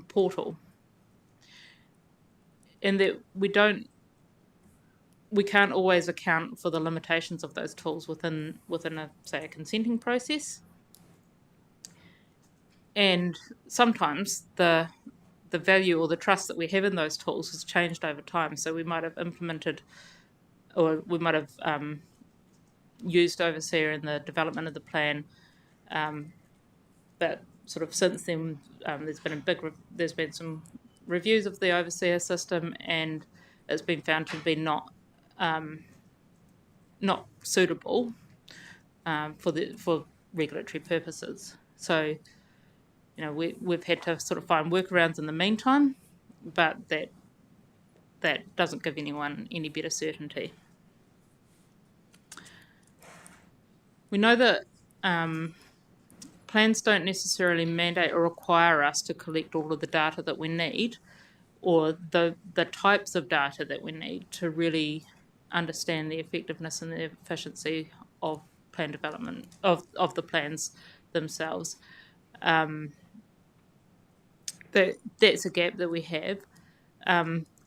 portal, and that we can't always account for the limitations of those tools within a consenting process. And sometimes the value or the trust that we have in those tools has changed over time. So we might have implemented, or we might have used Overseer in the development of the plan, but sort of since then there's been some reviews of the Overseer system, and it's been found to be not suitable for regulatory purposes. So, we've had to sort of find workarounds in the meantime, but that doesn't give anyone any better certainty. We know that plans don't necessarily mandate or require us to collect all of the data that we need, or the types of data that we need to really understand the effectiveness and the efficiency of plan development, of the plans themselves. That's a gap that we have.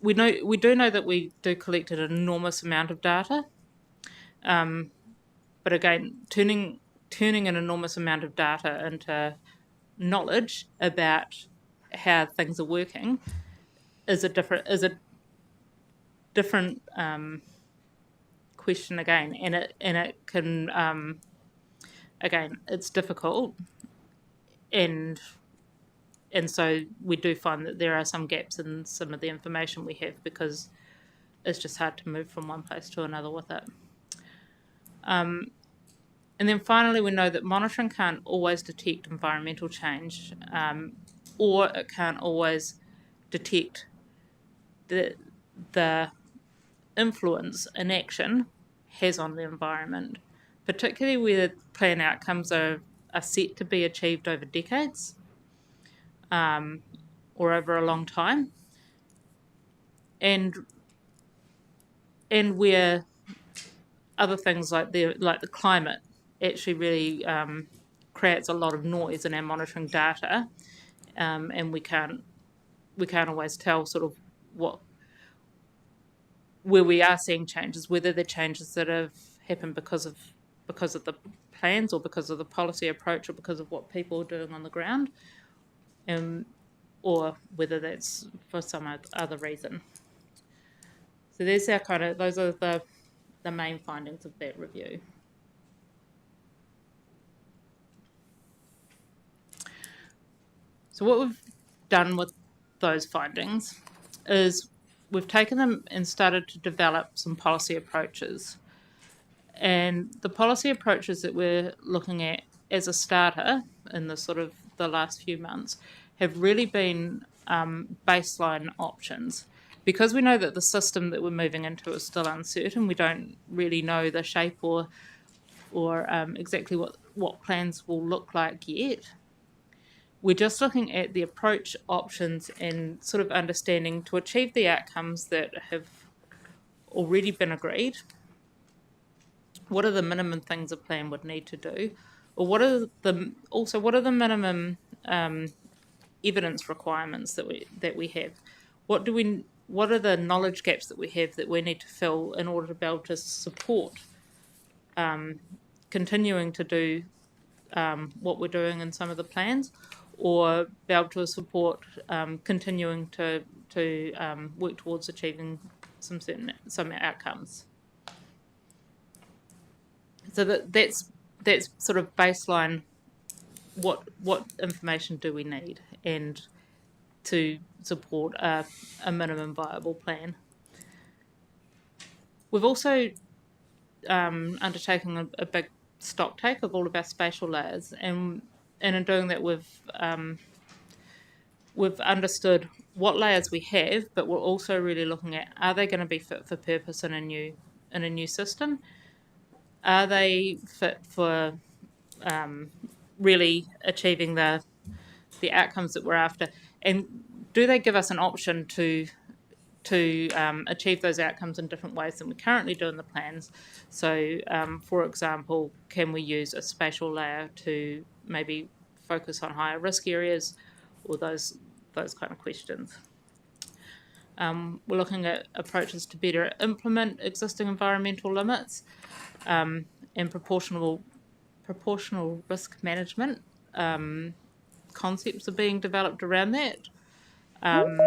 We do know that we do collect an enormous amount of data, but again, turning an enormous amount of data into knowledge about how things are working is a different question again, and it can again, it's difficult, and so we do find that there are some gaps in some of the information we have, because it's just hard to move from one place to another with it. And then finally, we know that monitoring can't always detect environmental change, or it can't always detect the influence inaction has on the environment, particularly where plan outcomes are set to be achieved over decades, or over a long time, and where other things like the climate actually really creates a lot of noise in our monitoring data, and we can't always tell sort of where we are seeing changes, whether they're changes that have happened because of the plans, or because of the policy approach, or because of what people are doing on the ground, or whether that's for some other reason. So those are the main findings of that review. So what we've done with those findings is we've taken them and started to develop some policy approaches. And the policy approaches that we're looking at as a starter in the sort of the last few months have really been baseline options. Because we know that the system that we're moving into is still uncertain, we don't really know the shape or exactly what plans will look like yet. We're just looking at the approach options and sort of understanding to achieve the outcomes that have already been agreed. What are the minimum things a plan would need to do, or what are the minimum evidence requirements that we have? What are the knowledge gaps that we have that we need to fill in order to be able to support continuing to do what we're doing in some of the plans, or be able to support continuing to work towards achieving some outcomes. So that's sort of baseline. What information do we need, and to support a minimum viable plan? We've also undertaken a big stock take of all of our spatial layers, and in doing that we've understood what layers we have, but we're also really looking at, are they going to be fit for purpose in a new system? Are they fit for really achieving the outcomes that we're after? And do they give us an option to achieve those outcomes in different ways than we currently do in the plans? So, for example, can we use a spatial layer to maybe focus on higher risk areas, or those kind of questions? We're looking at approaches to better implement existing environmental limits, and proportional risk management. Concepts are being developed around that. And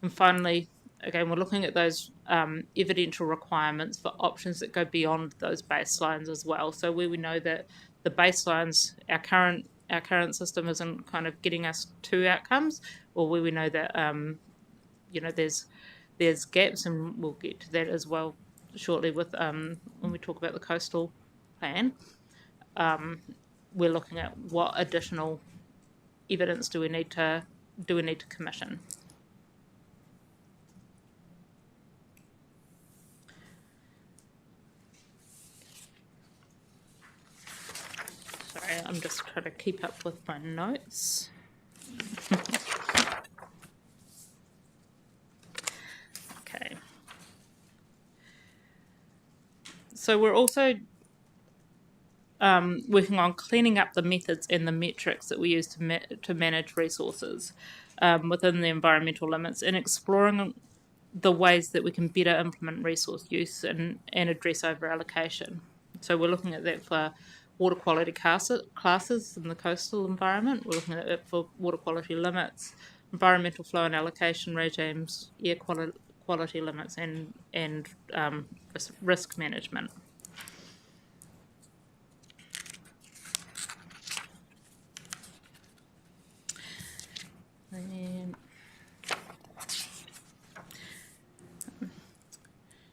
finally, again, we're looking at those evidential requirements for options that go beyond those baselines as well. So where we know that the baselines, our current system isn't kind of getting us to outcomes, or where we know that there's gaps, and we'll get to that as well shortly with when we talk about the coastal plan. We're looking at what additional evidence do we need to commission. Sorry, I'm just trying to keep up with my notes. Okay. So we're also working on cleaning up the methods and the metrics that we use to manage resources within the environmental limits, and exploring the ways that we can better implement resource use and address over-allocation. So we're looking at that for water quality classes in the coastal environment. We're looking at it for water quality limits, environmental flow and allocation regimes, air quality limits, and risk management.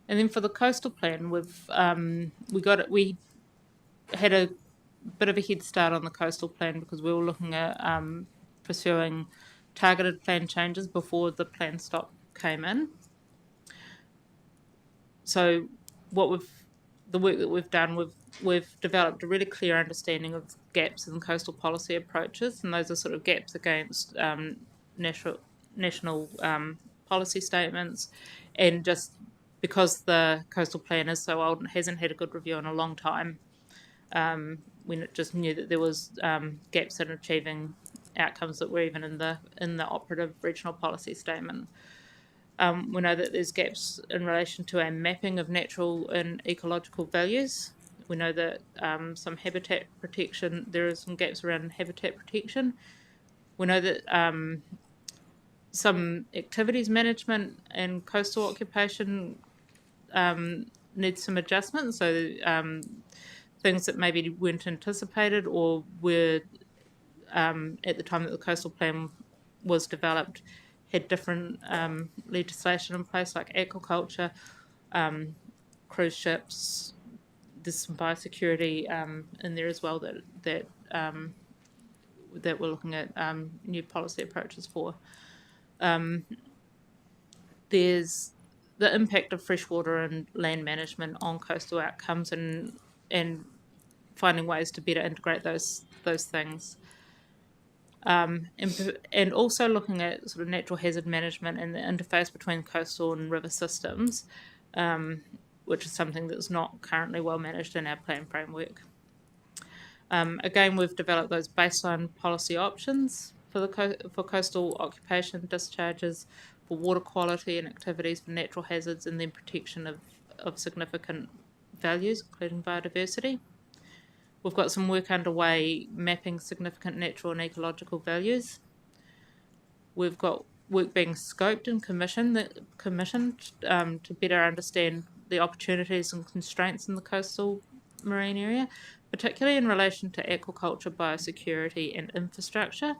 And then for the coastal plan, we had a bit of a head start on the coastal plan because we were looking at pursuing targeted plan changes before the plan stop came in. So the work that we've done, we've developed a really clear understanding of gaps in coastal policy approaches, and those are sort of gaps against national policy statements, and just because the coastal plan is so old and hasn't had a good review in a long time, we just knew that there was gaps in achieving outcomes that were even in the operative regional policy statement. We know that there's gaps in relation to our mapping of natural and ecological values. We know that there are some gaps around habitat protection. We know that some activities management and coastal occupation needs some adjustment. So things that maybe weren't anticipated or were at the time that the coastal plan was developed had different legislation in place, like aquaculture, cruise ships. There's some biosecurity in there as well that we're looking at new policy approaches for. There's the impact of freshwater and land management on coastal outcomes, and finding ways to better integrate those things. And also looking at sort of natural hazard management and the interface between coastal and river systems, which is something that's not currently well managed in our plan framework. Again, we've developed those baseline policy options for for coastal occupation discharges, for water quality and activities for natural hazards, and then protection of significant values, including biodiversity. We've got some work underway mapping significant natural and ecological values. We've got work being scoped and commissioned to better understand the opportunities and constraints in the coastal marine area, particularly in relation to aquaculture, biosecurity and infrastructure.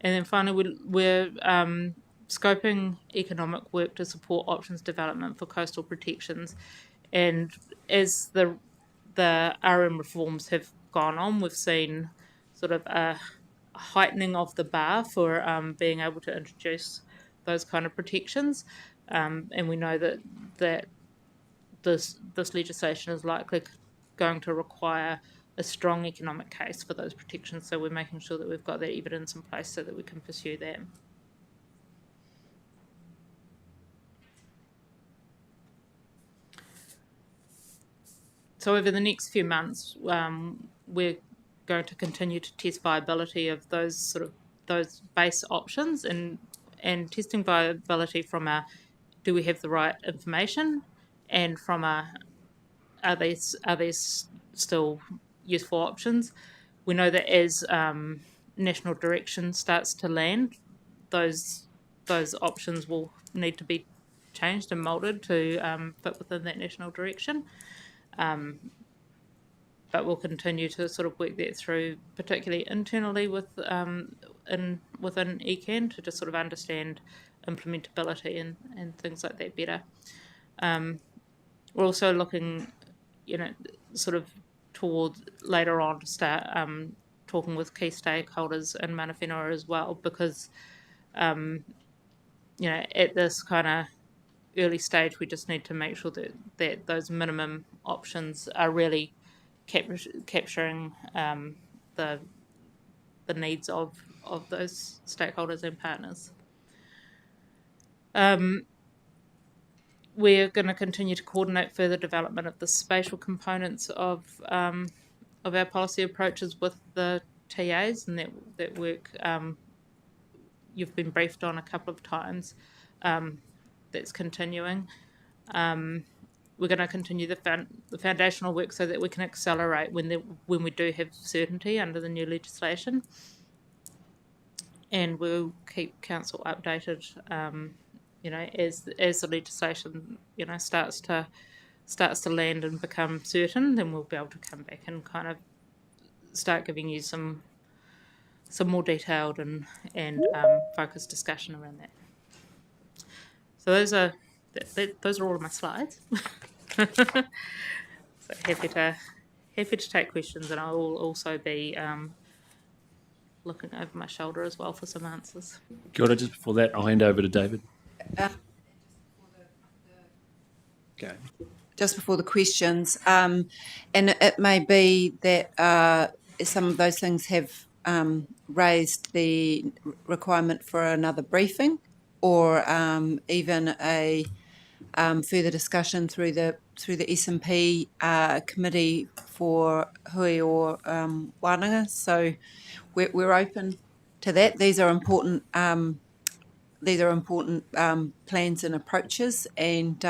And then finally, we're scoping economic work to support options development for coastal protections. And as the RM reforms have gone on, we've seen sort of a heightening of the bar for being able to introduce those kind of protections. And we know that this legislation is likely going to require a strong economic case for those protections. So we're making sure that we've got that evidence in place so that we can pursue that. So over the next few months, we're going to continue to test viability of those base options and testing viability from a, do we have the right information, and from a, are these still useful options? We know that as national direction starts to land, those options will need to be changed and moulded to fit within that national direction. But we'll continue to sort of work that through, particularly internally within ECAN, to just sort of understand implementability and things like that better. We're also looking, sort of towards later on to start talking with key stakeholders in mana whenua as well, because, at this kind of early stage, we just need to make sure that those minimum options are really capturing the needs of those stakeholders and partners. We're going to continue to coordinate further development of the spatial components of our policy approaches with the TAs, and that work you've been briefed on a couple of times. That's continuing. We're going to continue the foundational work so that we can accelerate when we do have certainty under the new legislation, and we'll keep council updated. As the legislation starts to land and become certain, then we'll be able to come back and kind of start giving you some more detailed and focused discussion around that. So those are all of my slides. So happy to take questions, and I will also be looking over my shoulder as well for some answers. Kia ora, just before that, I'll hand over to David. Okay. Just before the questions, and it may be that some of those things have raised the requirement for another briefing, or even a further discussion through the S&P committee for hui or wānanga. So we're open to that. These are important. Plans and approaches, and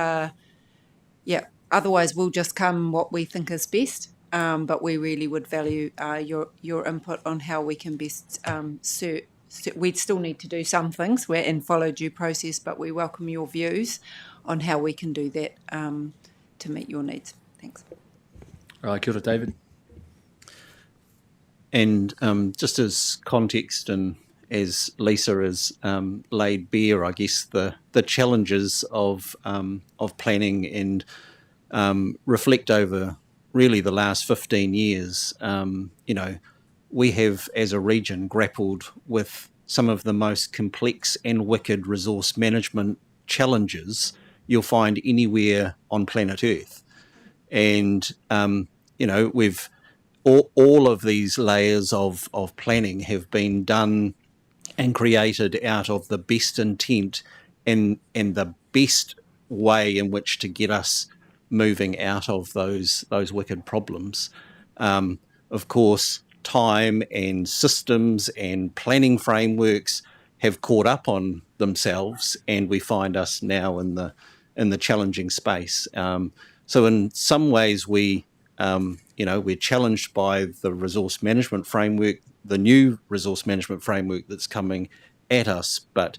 otherwise we'll just come what we think is best. But we really would value your input on how we can best we'd still need to do some things and follow due process, but we welcome your views on how we can do that to meet your needs. Thanks. All right, kia ora, David. And just as context and as Lisa has laid bare, I guess, the challenges of planning and reflect over really the last 15 years. We have, as a region, grappled with some of the most complex and wicked resource management challenges you'll find anywhere on planet Earth. And, we've all of these layers of planning have been done and created out of the best intent and the best way in which to get us moving out of those wicked problems. Of course, time and systems and planning frameworks have caught up on themselves, and we find us now in the challenging space. So in some ways, we're challenged by the resource management framework, the new resource management framework that's coming at us. But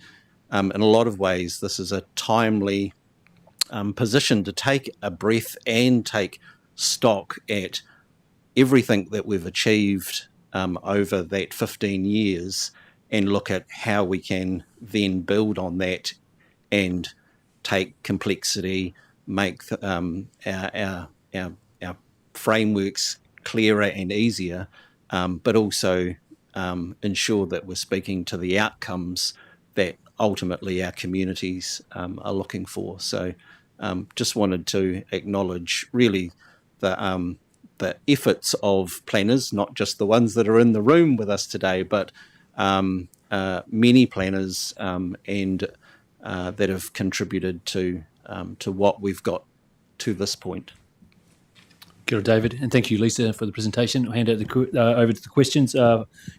in a lot of ways, this is a timely position to take a breath and take stock at everything that we've achieved over that 15 years and look at how we can then build on that and take complexity, make our frameworks clearer and easier, but also ensure that we're speaking to the outcomes that ultimately our communities are looking for. So just wanted to acknowledge really the efforts of planners, not just the ones that are in the room with us today, but many planners and that have contributed to what we've got to this point. Kia ora, David, and thank you, Lisa, for the presentation. I'll hand over to the questions.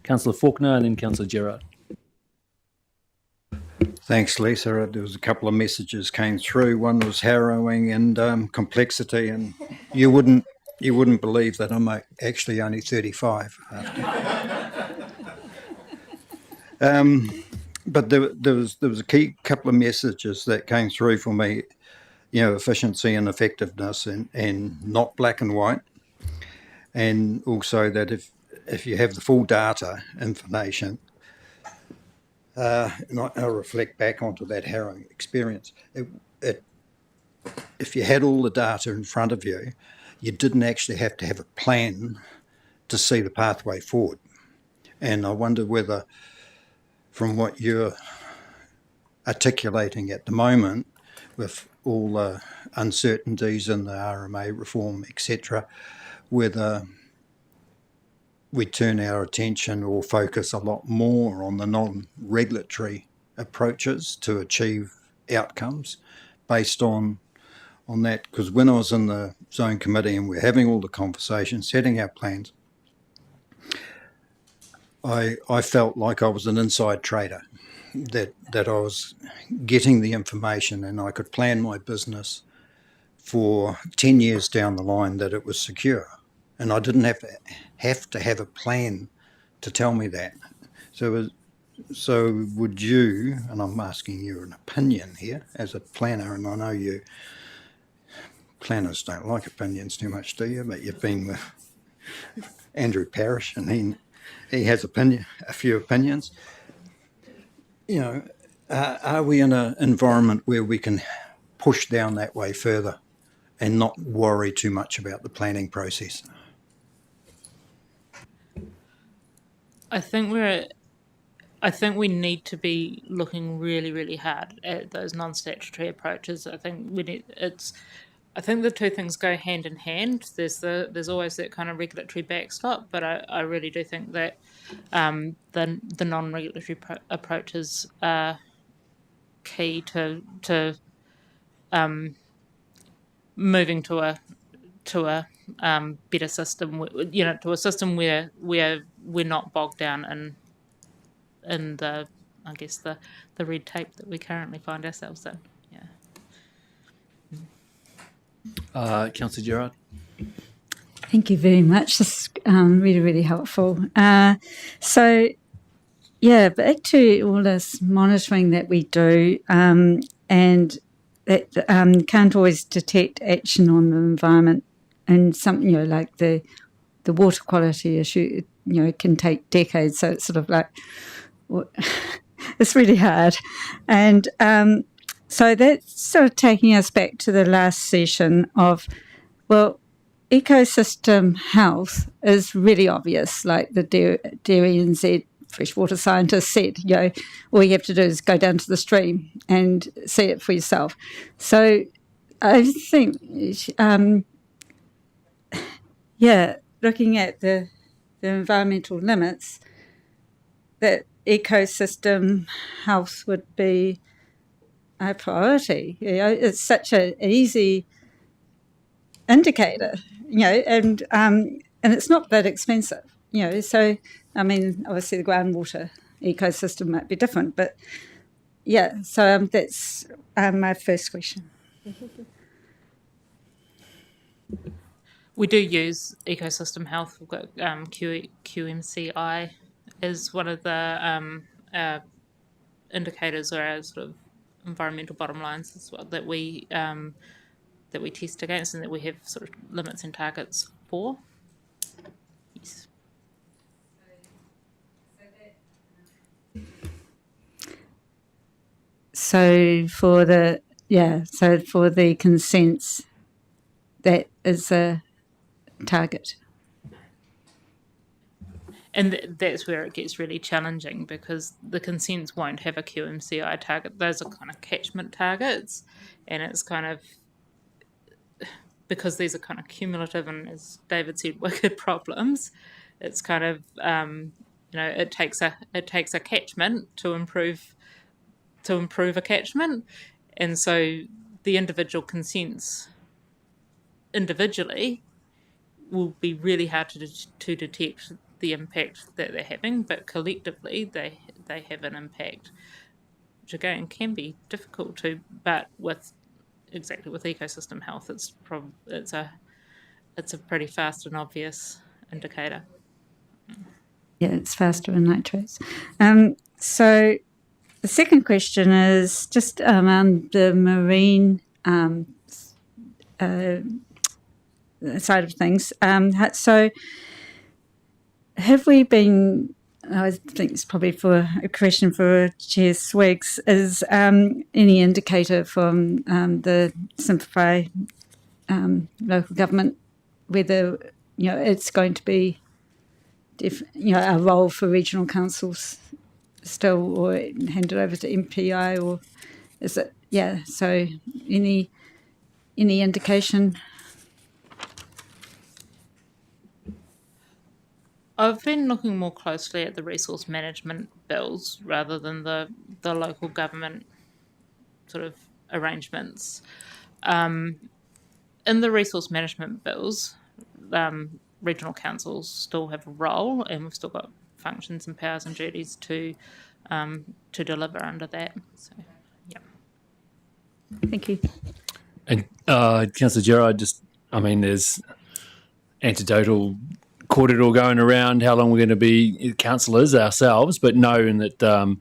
Councillor Faulkner and then Councillor Gerard. Thanks, Lisa. There was a couple of messages came through. One was harrowing and complexity, and you wouldn't believe that I'm actually only 35. But there was a key couple of messages that came through for me. Efficiency and effectiveness, and not black and white, and also that if you have the full data information, and I'll reflect back onto that harrowing experience. If you had all the data in front of you, you didn't actually have to have a plan to see the pathway forward. And I wonder whether, from what you're articulating at the moment, with all the uncertainties in the RMA reform, etc., whether we turn our attention or focus a lot more on the non-regulatory approaches to achieve outcomes based on that. Because when I was in the zone committee and we're having all the conversations, setting our plans, I felt like I was an inside trader, that I was getting the information and I could plan my business for 10 years down the line, that it was secure. And I didn't have to have a plan to tell me that. So would you, and I'm asking you an opinion here as a planner, and I know planners don't like opinions too much, do you? But you've been with Andrew Parrish and he has a few opinions. Are we in an environment where we can push down that way further and not worry too much about the planning process? I think we need to be looking really, really hard at those non-statutory approaches. I think the two things go hand in hand. There's always that kind of regulatory backstop, but I really do think that the non-regulatory approaches are key to moving to a better system. To a system where we're not bogged down in the red tape that we currently find ourselves in. Councillor Gerard. Thank you very much. This is really, really helpful. Back to all this monitoring that we do, and that can't always detect action on the environment, and something like the water quality issue, it can take decades. So it's sort of like it's really hard. And so that's sort of taking us back to the last session of, well, ecosystem health is really obvious, like the Dairy NZ freshwater scientist said, all you have to do is go down to the stream and see it for yourself. So I think, looking at the environmental limits, that ecosystem health would be a priority. It's such an easy indicator, and it's not that expensive, So, I mean, obviously the groundwater ecosystem might be different, but so that's my first question. We do use ecosystem health. We've got QMCI as one of the indicators or our sort of environmental bottom lines as well that we test against and that we have sort of limits and targets for. Yes. So for the consents, that is a target. And that's where it gets really challenging because the consents won't have a QMCI target. Those are kind of catchment targets, and it's kind of because these are kind of cumulative and, as David said, wicked problems. It's kind of it takes a catchment to improve a catchment, and so the individual consents individually will be really hard to detect the impact that they're having, but collectively they have an impact, which again can be difficult to. But with ecosystem health, it's a pretty fast and obvious indicator. Yeah, it's faster in nitrates. So the second question is just around the marine side of things. So have we been, I think it's probably for a question for Chair Swiggs, is any indicator from the Simplify local government whether it's going to be a role for regional councils still, or handed over to MPI, or is it? Yeah. So any indication? I've been looking more closely at the resource management bills rather than the local government sort of arrangements. In the resource management bills, regional councils still have a role, and we've still got functions and powers and duties to deliver under that. So, yeah. Thank you. And Councillor Gerard, there's anecdotal corridor going around how long we're going to be councillors ourselves, but knowing that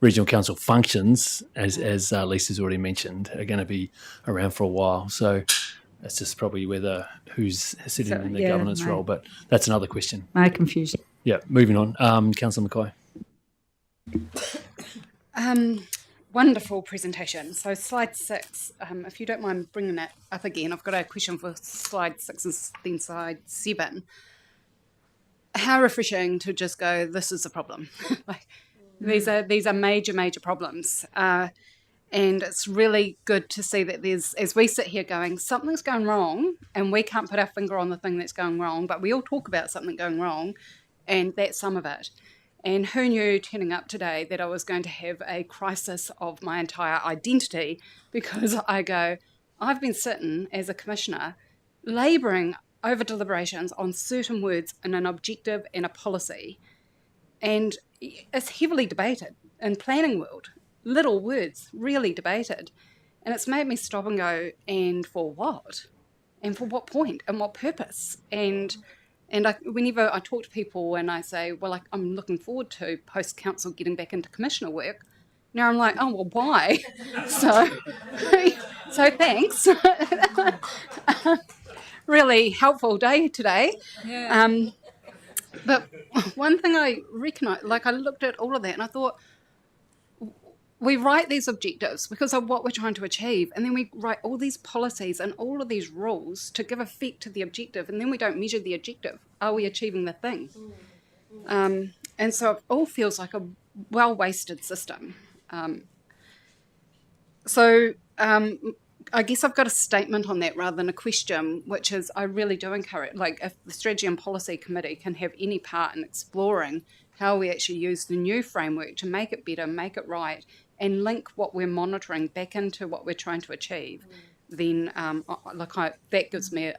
regional council functions, as Lisa's already mentioned, are going to be around for a while. So that's just probably who's sitting in the governance role, but that's another question. My confusion. Yeah, moving on. Councillor Mackay. Wonderful presentation. So slide 6, if you don't mind bringing that up again, I've got a question for slide 6 and then slide 7. How refreshing to just go, this is a problem. These are major problems. And it's really good to see that as we sit here going, something's going wrong, and we can't put our finger on the thing that's going wrong, but we all talk about something going wrong, and that's some of it. And who knew turning up today that I was going to have a crisis of my entire identity, because I've been sitting as a commissioner labouring over deliberations on certain words in an objective and a policy, and it's heavily debated in planning world. Little words, really debated. And it's made me stop and go, and for what? And for what point? And what purpose? And whenever I talk to people and I say, well, I'm looking forward to post-council getting back into commissioner work, now I'm like, oh, well, why? So thanks. Really helpful day today. Yeah. But one thing I recognise, like I looked at all of that and I thought, we write these objectives because of what we're trying to achieve, and then we write all these policies and all of these rules to give effect to the objective, and then we don't measure the objective. Are we achieving the thing? And so it all feels like a well-wasted system. I guess I've got a statement on that rather than a question, which is I really do encourage, like if the Strategy and Policy Committee can have any part in exploring how we actually use the new framework to make it better, make it right, and link what we're monitoring back into what we're trying to achieve, then that gives me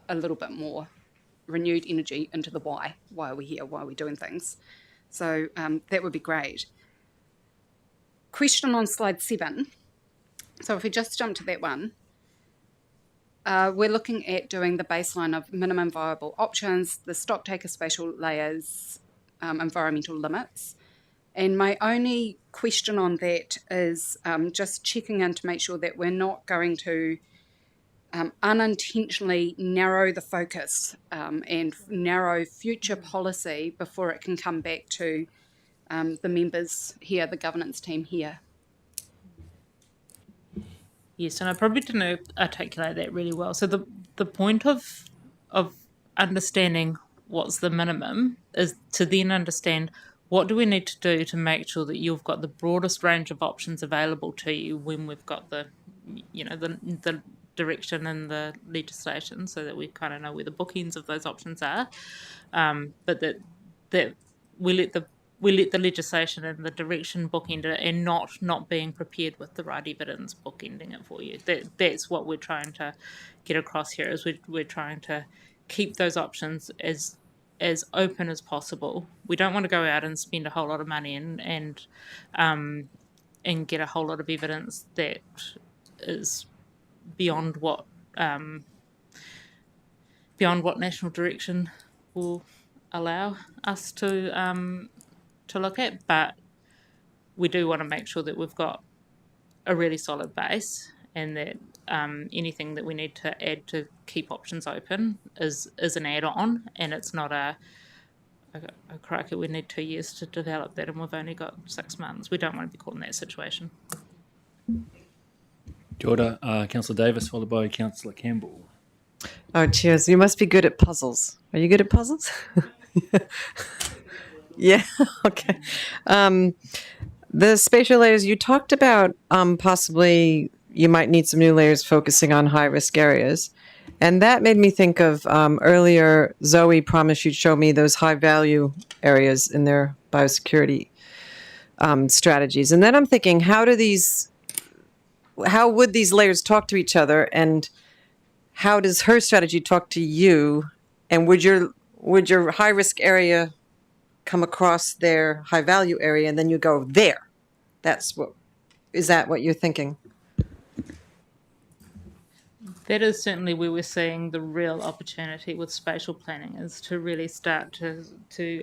a little bit more renewed energy into the why are we here, why are we doing things. So that would be great. Question on slide 7. So if we just jump to that one, we're looking at doing the baseline of minimum viable options, the stocktaker spatial layers, environmental limits. And my only question on that is just checking in to make sure that we're not going to unintentionally narrow the focus and narrow future policy before it can come back to the members here, the governance team here. Yes, and I probably didn't articulate that really well. So the point of understanding what's the minimum is to then understand what do we need to do to make sure that you've got the broadest range of options available to you when we've got the direction and the legislation, so that we kind of know where the bookends of those options are, but that we let the legislation and the direction bookend it, and not being prepared with the right evidence bookending it for you. That's what we're trying to get across here. Is we're trying to keep those options as open as possible. We don't want to go out and spend a whole lot of money and get a whole lot of evidence that is beyond what national direction will allow us to look at, but we do want to make sure that we've got a really solid base, and that anything that we need to add to keep options open is an add-on, and it's not a crikey, we need 2 years to develop that and we've only got 6 months. We don't want to be caught in that situation. Kia ora, Councillor Davis, followed by Councillor Campbell. Oh, cheers. You must be good at puzzles. Are you good at puzzles? Yeah, okay. The spatial layers, you talked about possibly you might need some new layers focusing on high-risk areas. And that made me think of earlier, Zoe promised you'd show me those high-value areas in their biosecurity strategies. And then I'm thinking, how would these layers talk to each other, and how does her strategy talk to you? And would your high-risk area come across their high-value area, and then you go there? Is that what you're thinking? That is certainly where we're seeing the real opportunity with spatial planning, is to really start to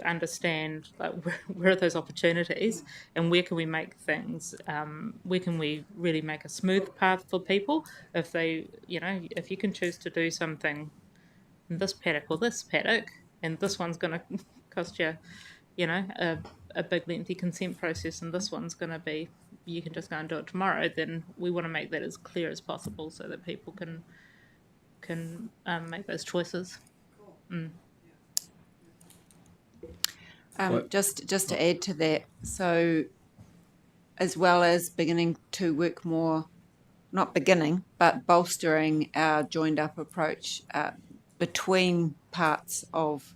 understand, like, where are those opportunities and where can we make things, where can we really make a smooth path for people if if you can choose to do something in this paddock or this paddock, and this one's going to cost you, a big lengthy consent process, and this one's going to be, you can just go and do it tomorrow, then we want to make that as clear as possible so that people can make those choices. Just to add to that, so as well as beginning to work more, not beginning, but bolstering our joined up approach between parts of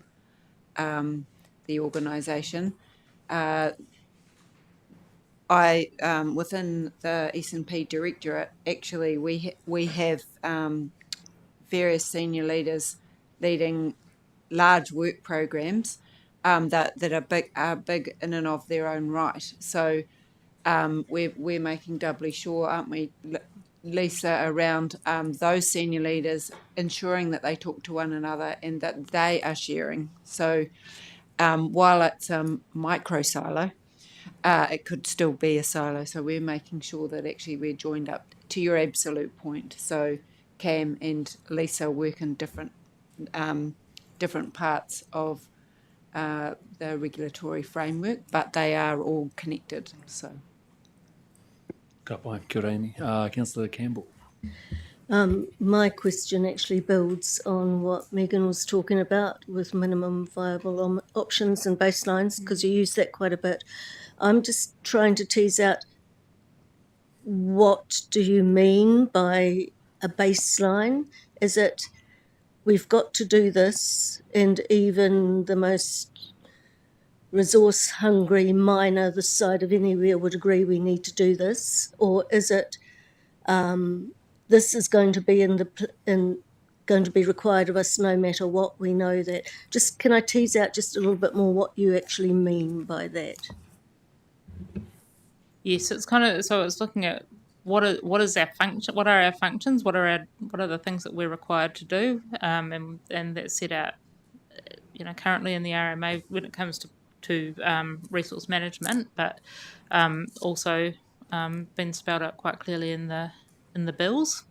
the organisation, within the S&P Directorate, actually we have various senior leaders leading large work programs that are big in and of their own right. So we're making doubly sure, aren't we, Lisa, around those senior leaders ensuring that they talk to one another and that they are sharing. So while it's a micro silo, it could still be a silo. So we're making sure that actually we're joined up, to your absolute point. So Cam and Lisa work in different parts of the regulatory framework, but they are all connected. So, Ka pai, kia ora, Amy. Councillor Campbell. My question actually builds on what Megan was talking about with minimum viable options and baselines, because you use that quite a bit. I'm just trying to tease out, what do you mean by a baseline? Is it, we've got to do this, and even the most resource-hungry miner this side of anywhere would agree we need to do this? Or is it, this is going to be going to be required of us no matter what? We know that. Just, can I tease out just a little bit more what you actually mean by that? Yes, it's kind of, so it's looking at what is our function, what are our functions, what are the things that we're required to do, and that's set out, currently in the RMA when it comes to resource management, but also been spelled out quite clearly in the bills.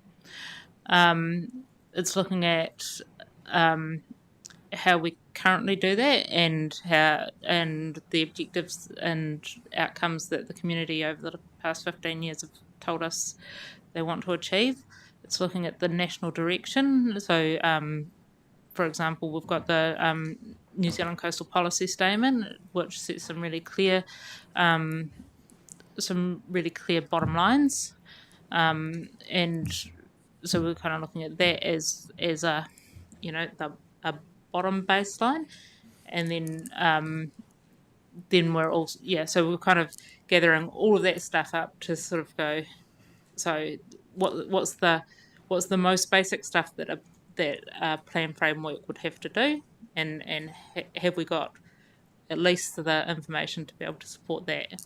It's looking at how we currently do that, and the objectives and outcomes that the community over the past 15 years have told us they want to achieve. It's looking at the national direction. So, for example, we've got the New Zealand Coastal Policy Statement, which sets some really clear bottom lines, and so we're kind of looking at that as a bottom baseline, and then we're also so we're kind of gathering all of that stuff up to sort of go, so what's the most basic stuff that a plan framework would have to do, and have we got at least the information to be able to support that.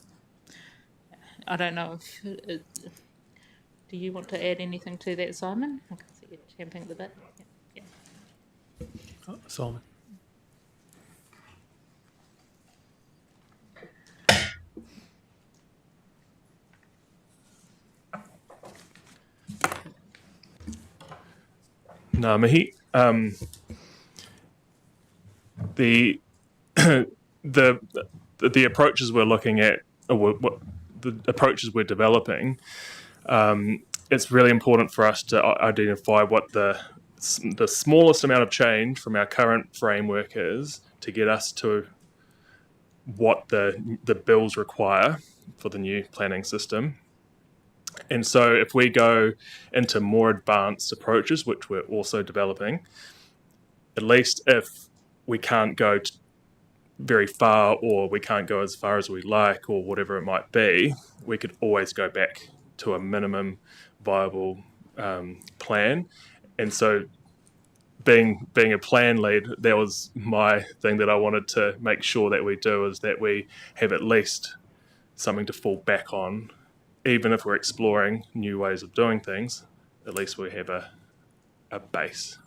I don't know if do you want to add anything to that, Simon? I can see you champing the bit. Yeah. Simon. Ngā mihi. The approaches we're looking at, or what the approaches we're developing, it's really important for us to identify what the smallest amount of change from our current framework is to get us to what the bills require for the new planning system. And so if we go into more advanced approaches, which we're also developing, at least if we can't go very far, or we can't go as far as we like, or whatever it might be, we could always go back to a minimum viable plan. And so being a plan lead, that was my thing that I wanted to make sure that we do, is that we have at least something to fall back on. Even if we're exploring new ways of doing things, at least we have a base.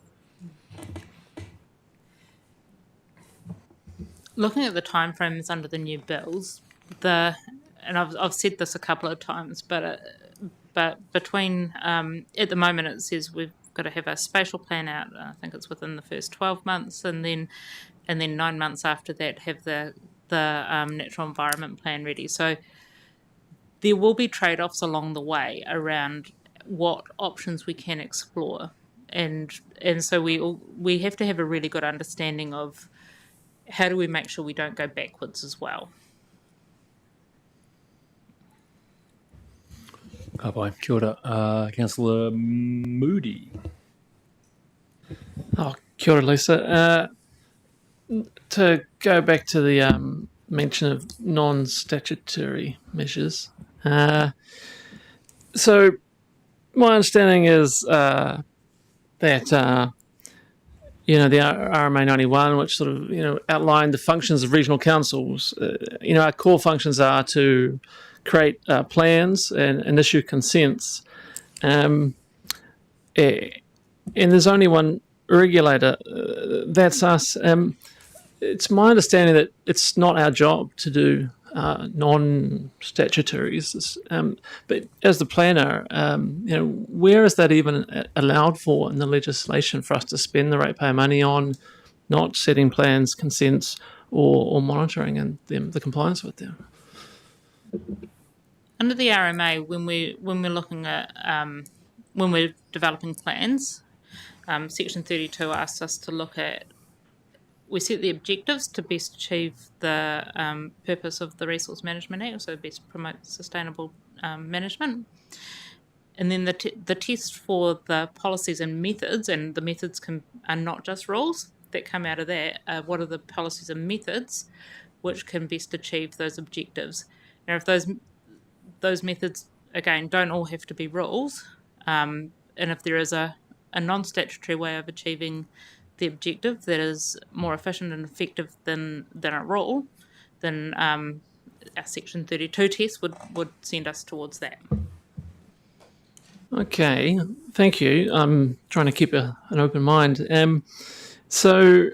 Looking at the timeframes under the new bills, and I've said this a couple of times, but between at the moment it says we've got to have a spatial plan out. I think it's within the first 12 months, and then 9 months after that have the natural environment plan ready. So there will be trade-offs along the way around what options we can explore, and so we have to have a really good understanding of how do we make sure we don't go backwards as well. Ka pai, kia ora. Councillor Moody. Oh, kia ora, Lisa. To go back to the mention of non-statutory measures. So my understanding is that the RMA 91, which sort of outlined the functions of regional councils. Our core functions are to create plans and issue consents. And there's only one regulator. That's us. It's my understanding that it's not our job to do non-statutories, but as the planner, where is that even allowed for in the legislation for us to spend the ratepayer money on not setting plans, consents, or monitoring and the compliance with them. Under the RMA, when we're looking at when we're developing plans, Section 32 asks us to look at, we set the objectives to best achieve the purpose of the Resource Management Act, so best promote sustainable management. And then the test for the policies and the methods are not just rules that come out of that. What are the policies and methods which can best achieve those objectives? Now, if those methods, again, don't all have to be rules, and if there is a non-statutory way of achieving the objective that is more efficient and effective than a rule, then our Section 32 test would send us towards that. Okay, thank you. I'm trying to keep an open mind. So,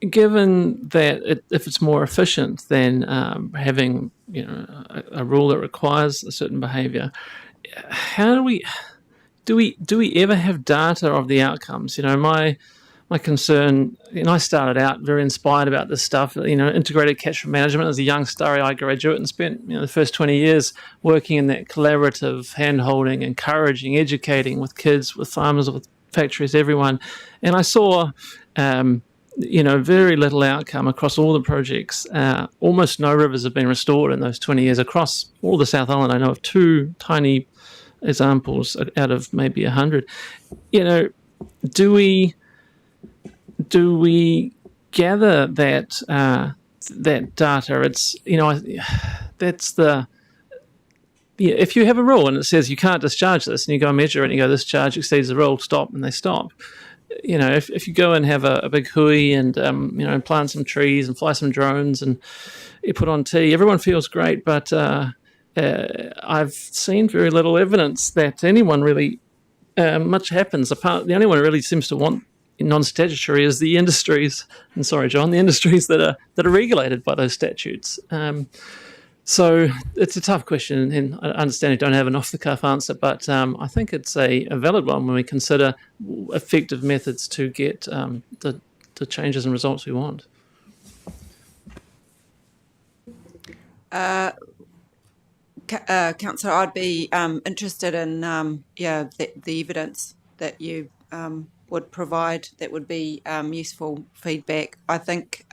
given that if it's more efficient than having a rule that requires a certain behaviour, how do we ever have data of the outcomes? My concern, I started out very inspired about this stuff, integrated catchment management as a young starry-eyed graduate, and spent the first 20 years working in that collaborative, hand-holding, encouraging, educating with kids, with farmers, with factories, everyone. And I saw, very little outcome across all the projects. Almost no rivers have been restored in those 20 years. Across all the South Island, I know of 2 tiny examples out of maybe 100. Do we gather that data? It's that's the if you have a rule and it says you can't discharge this, and you go and measure it and you go, this charge exceeds the rule, stop, and they stop. If you go and have a big hui and plant some trees and fly some drones and you put on tea, everyone feels great, but I've seen very little evidence that anyone really much happens. The only one who really seems to want non-statutory is the industries, and sorry, John, the industries that are regulated by those statutes. So it's a tough question, and I understand you don't have an off-the-cuff answer, but I think it's a valid one when we consider effective methods to get the changes and results we want. Councillor, I'd be interested in the evidence that you would provide. That would be useful feedback. I think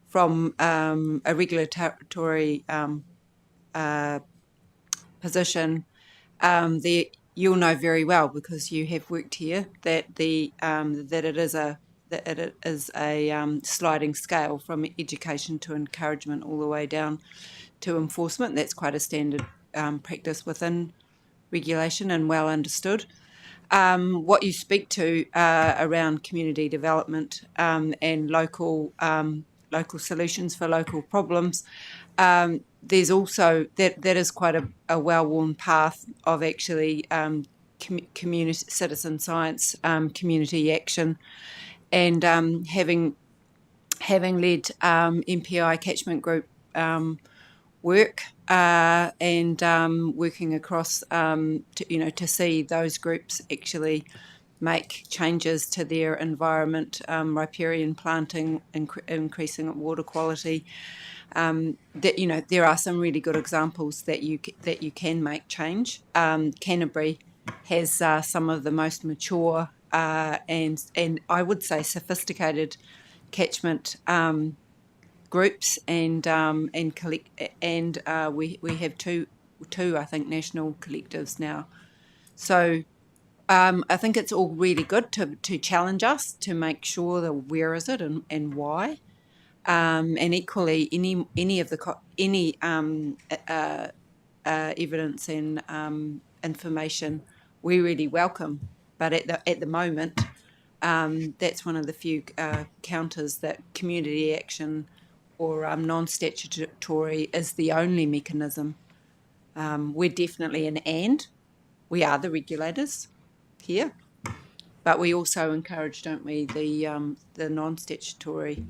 from a regulatory position, you'll know very well, because you have worked here, that it is a sliding scale from education to encouragement all the way down to enforcement. That's quite a standard practice within regulation and well understood. What you speak to around community development and local solutions for local problems, there's also that is quite a well-worn path of actually community citizen science, community action, and having led MPI catchment group work and working across to see those groups actually make changes to their environment, riparian planting, increasing water quality. There are some really good examples that you can make change. Canterbury has some of the most mature and I would say sophisticated catchment groups, and we have two I think national collectives now. So I think it's all really good to challenge us to make sure that where is it and why, and equally any evidence and information we really welcome. But at the moment, that's one of the few counters that community action or non-statutory is the only mechanism. We're definitely we are the regulators here, but we also encourage, don't we, the non-statutory,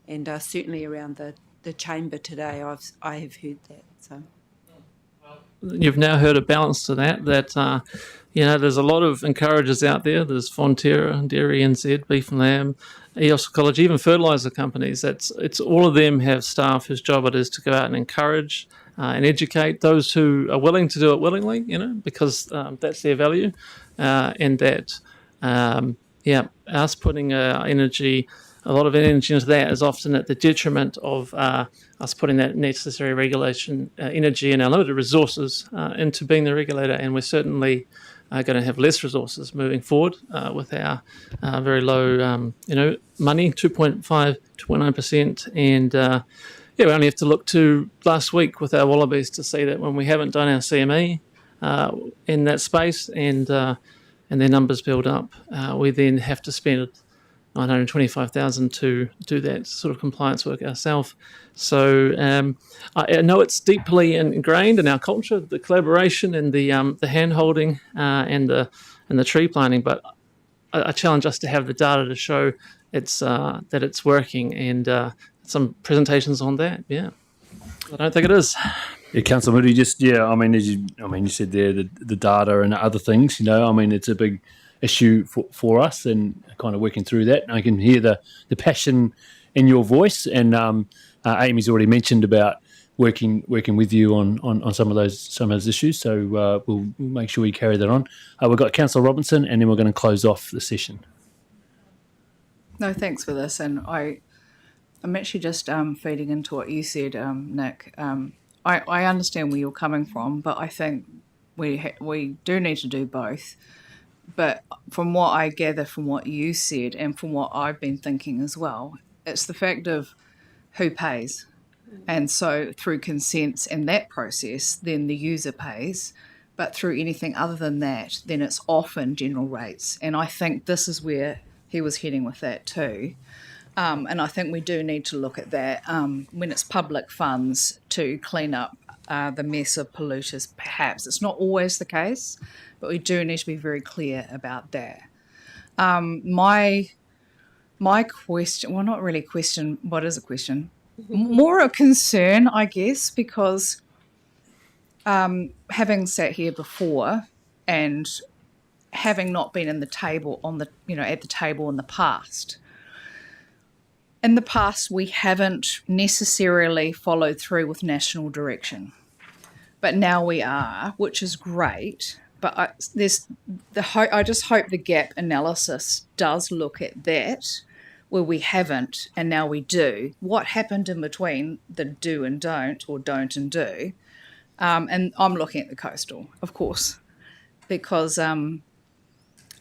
and certainly around the chamber today I have heard that. So you've now heard a balance to that there's a lot of encouragers out there. There's Fonterra, Dairy NZ, Beef and Lamb, EOS College, even fertiliser companies. It's all of them have staff whose job it is to go out and encourage and educate those who are willing to do it willingly, because that's their value, and that, us putting a lot of energy into that is often at the detriment of us putting that necessary regulation energy and our limited resources into being the regulator, and we're certainly going to have less resources moving forward with our very low, money, 2.5%, and we only have to look to last week with our wallabies to see that when we haven't done our CME in that space and their numbers build up, we then have to spend $925,000 to do that sort of compliance work ourselves. So I know it's deeply ingrained in our culture, the collaboration and the hand holding and the tree planting. But I challenge us to have the data to show that it's working, and some presentations on that. Yeah, I don't think it is. Yeah, Councillor Moody, you said there the data and other things. It's a big issue for us, and kind of working through that. I can hear the passion in your voice, and Amy's already mentioned about working with you on some of those issues. So we'll make sure we carry that on. We've got Councillor Robinson, and then we're going to close off the session. No, thanks for this, and I'm actually just feeding into what you said, Nick. I understand where you're coming from, but I think we do need to do both. But from what I gather from what you said and from what I've been thinking as well, it's the fact of who pays. And so through consents and that process, then the user pays. But through anything other than that, then it's often general rates. And I think this is where he was heading with that too. And I think we do need to look at that when it's public funds to clean up the mess of polluters, perhaps. It's not always the case, but we do need to be very clear about that. My question, well, not really a question, what is a question? More a concern, I guess, because having sat here before and having not been at the table in the past, in the past, we haven't necessarily followed through with national direction, but now we are, which is great. But I just hope the gap analysis does look at that, where we haven't and now we do. What happened in between the do and don't, or don't and do? And I'm looking at the coastal, of course, because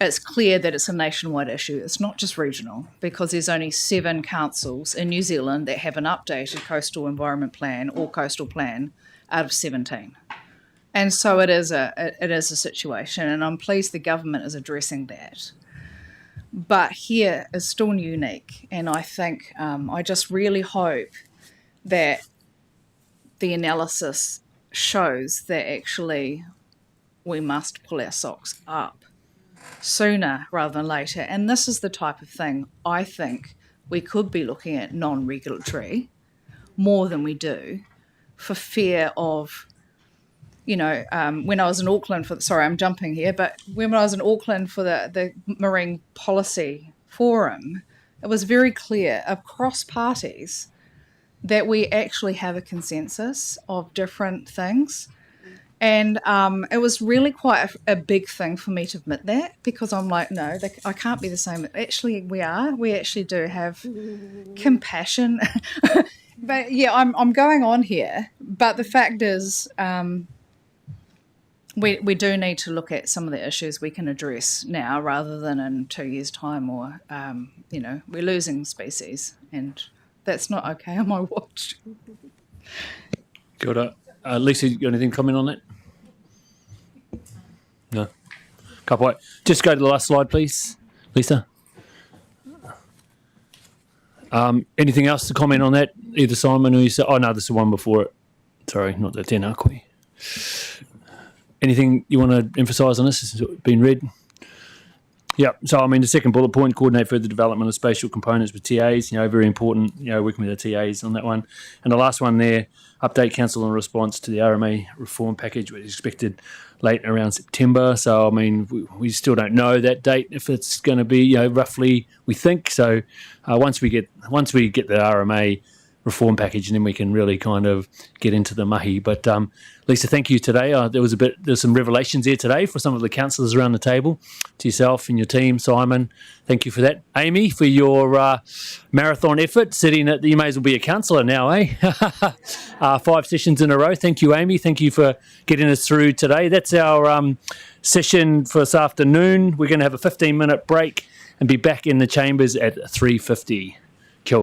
it's clear that it's a nationwide issue. It's not just regional, because there's only 7 councils in New Zealand that have an updated coastal environment plan or coastal plan out of 17. And so it is a situation, and I'm pleased the government is addressing that. But here is still unique, and I think I just really hope that the analysis shows that actually we must pull our socks up sooner rather than later. And this is the type of thing I think we could be looking at non-regulatory more than we do, for fear of, when I was in Auckland I'm jumping here, but when I was in Auckland for the Marine Policy Forum, it was very clear across parties that we actually have a consensus of different things. And it was really quite a big thing for me to admit that, because I'm like, no, I can't be the same. Actually, we are. We actually do have compassion. But yeah, I'm going on here. But the fact is, we do need to look at some of the issues we can address now rather than in 2 years' time, or, we're losing species. And that's not okay on my watch. Kia ora. Lisa, you got anything to comment on that? No. Couple. Just go to the last slide, please, Lisa. Anything else to comment on that? Either Simon or you say, oh no, this is the one before it. Sorry, not the Tēnā koe. Anything you want to emphasise on this? Has been read? Yeah, so I mean, the second bullet point, coordinate further development of spatial components with TAs, very important, working with the TAs on that one. And the last one there, update council in response to the RMA reform package, which is expected late around September. So, I mean, we still don't know that date, if it's going to be, roughly, we think. So once we get the RMA reform package, and then we can really kind of get into the mahi. But Lisa, thank you today. There's some revelations there today for some of the councillors around the table. To yourself and your team, Simon, thank you for that. Amy, for your marathon effort, you may as well be a councillor now, eh? 5 sessions in a row. Thank you, Amy. Thank you for getting us through today. That's our session for this afternoon. We're going to have a 15-minute break and be back in the chambers at 3:50.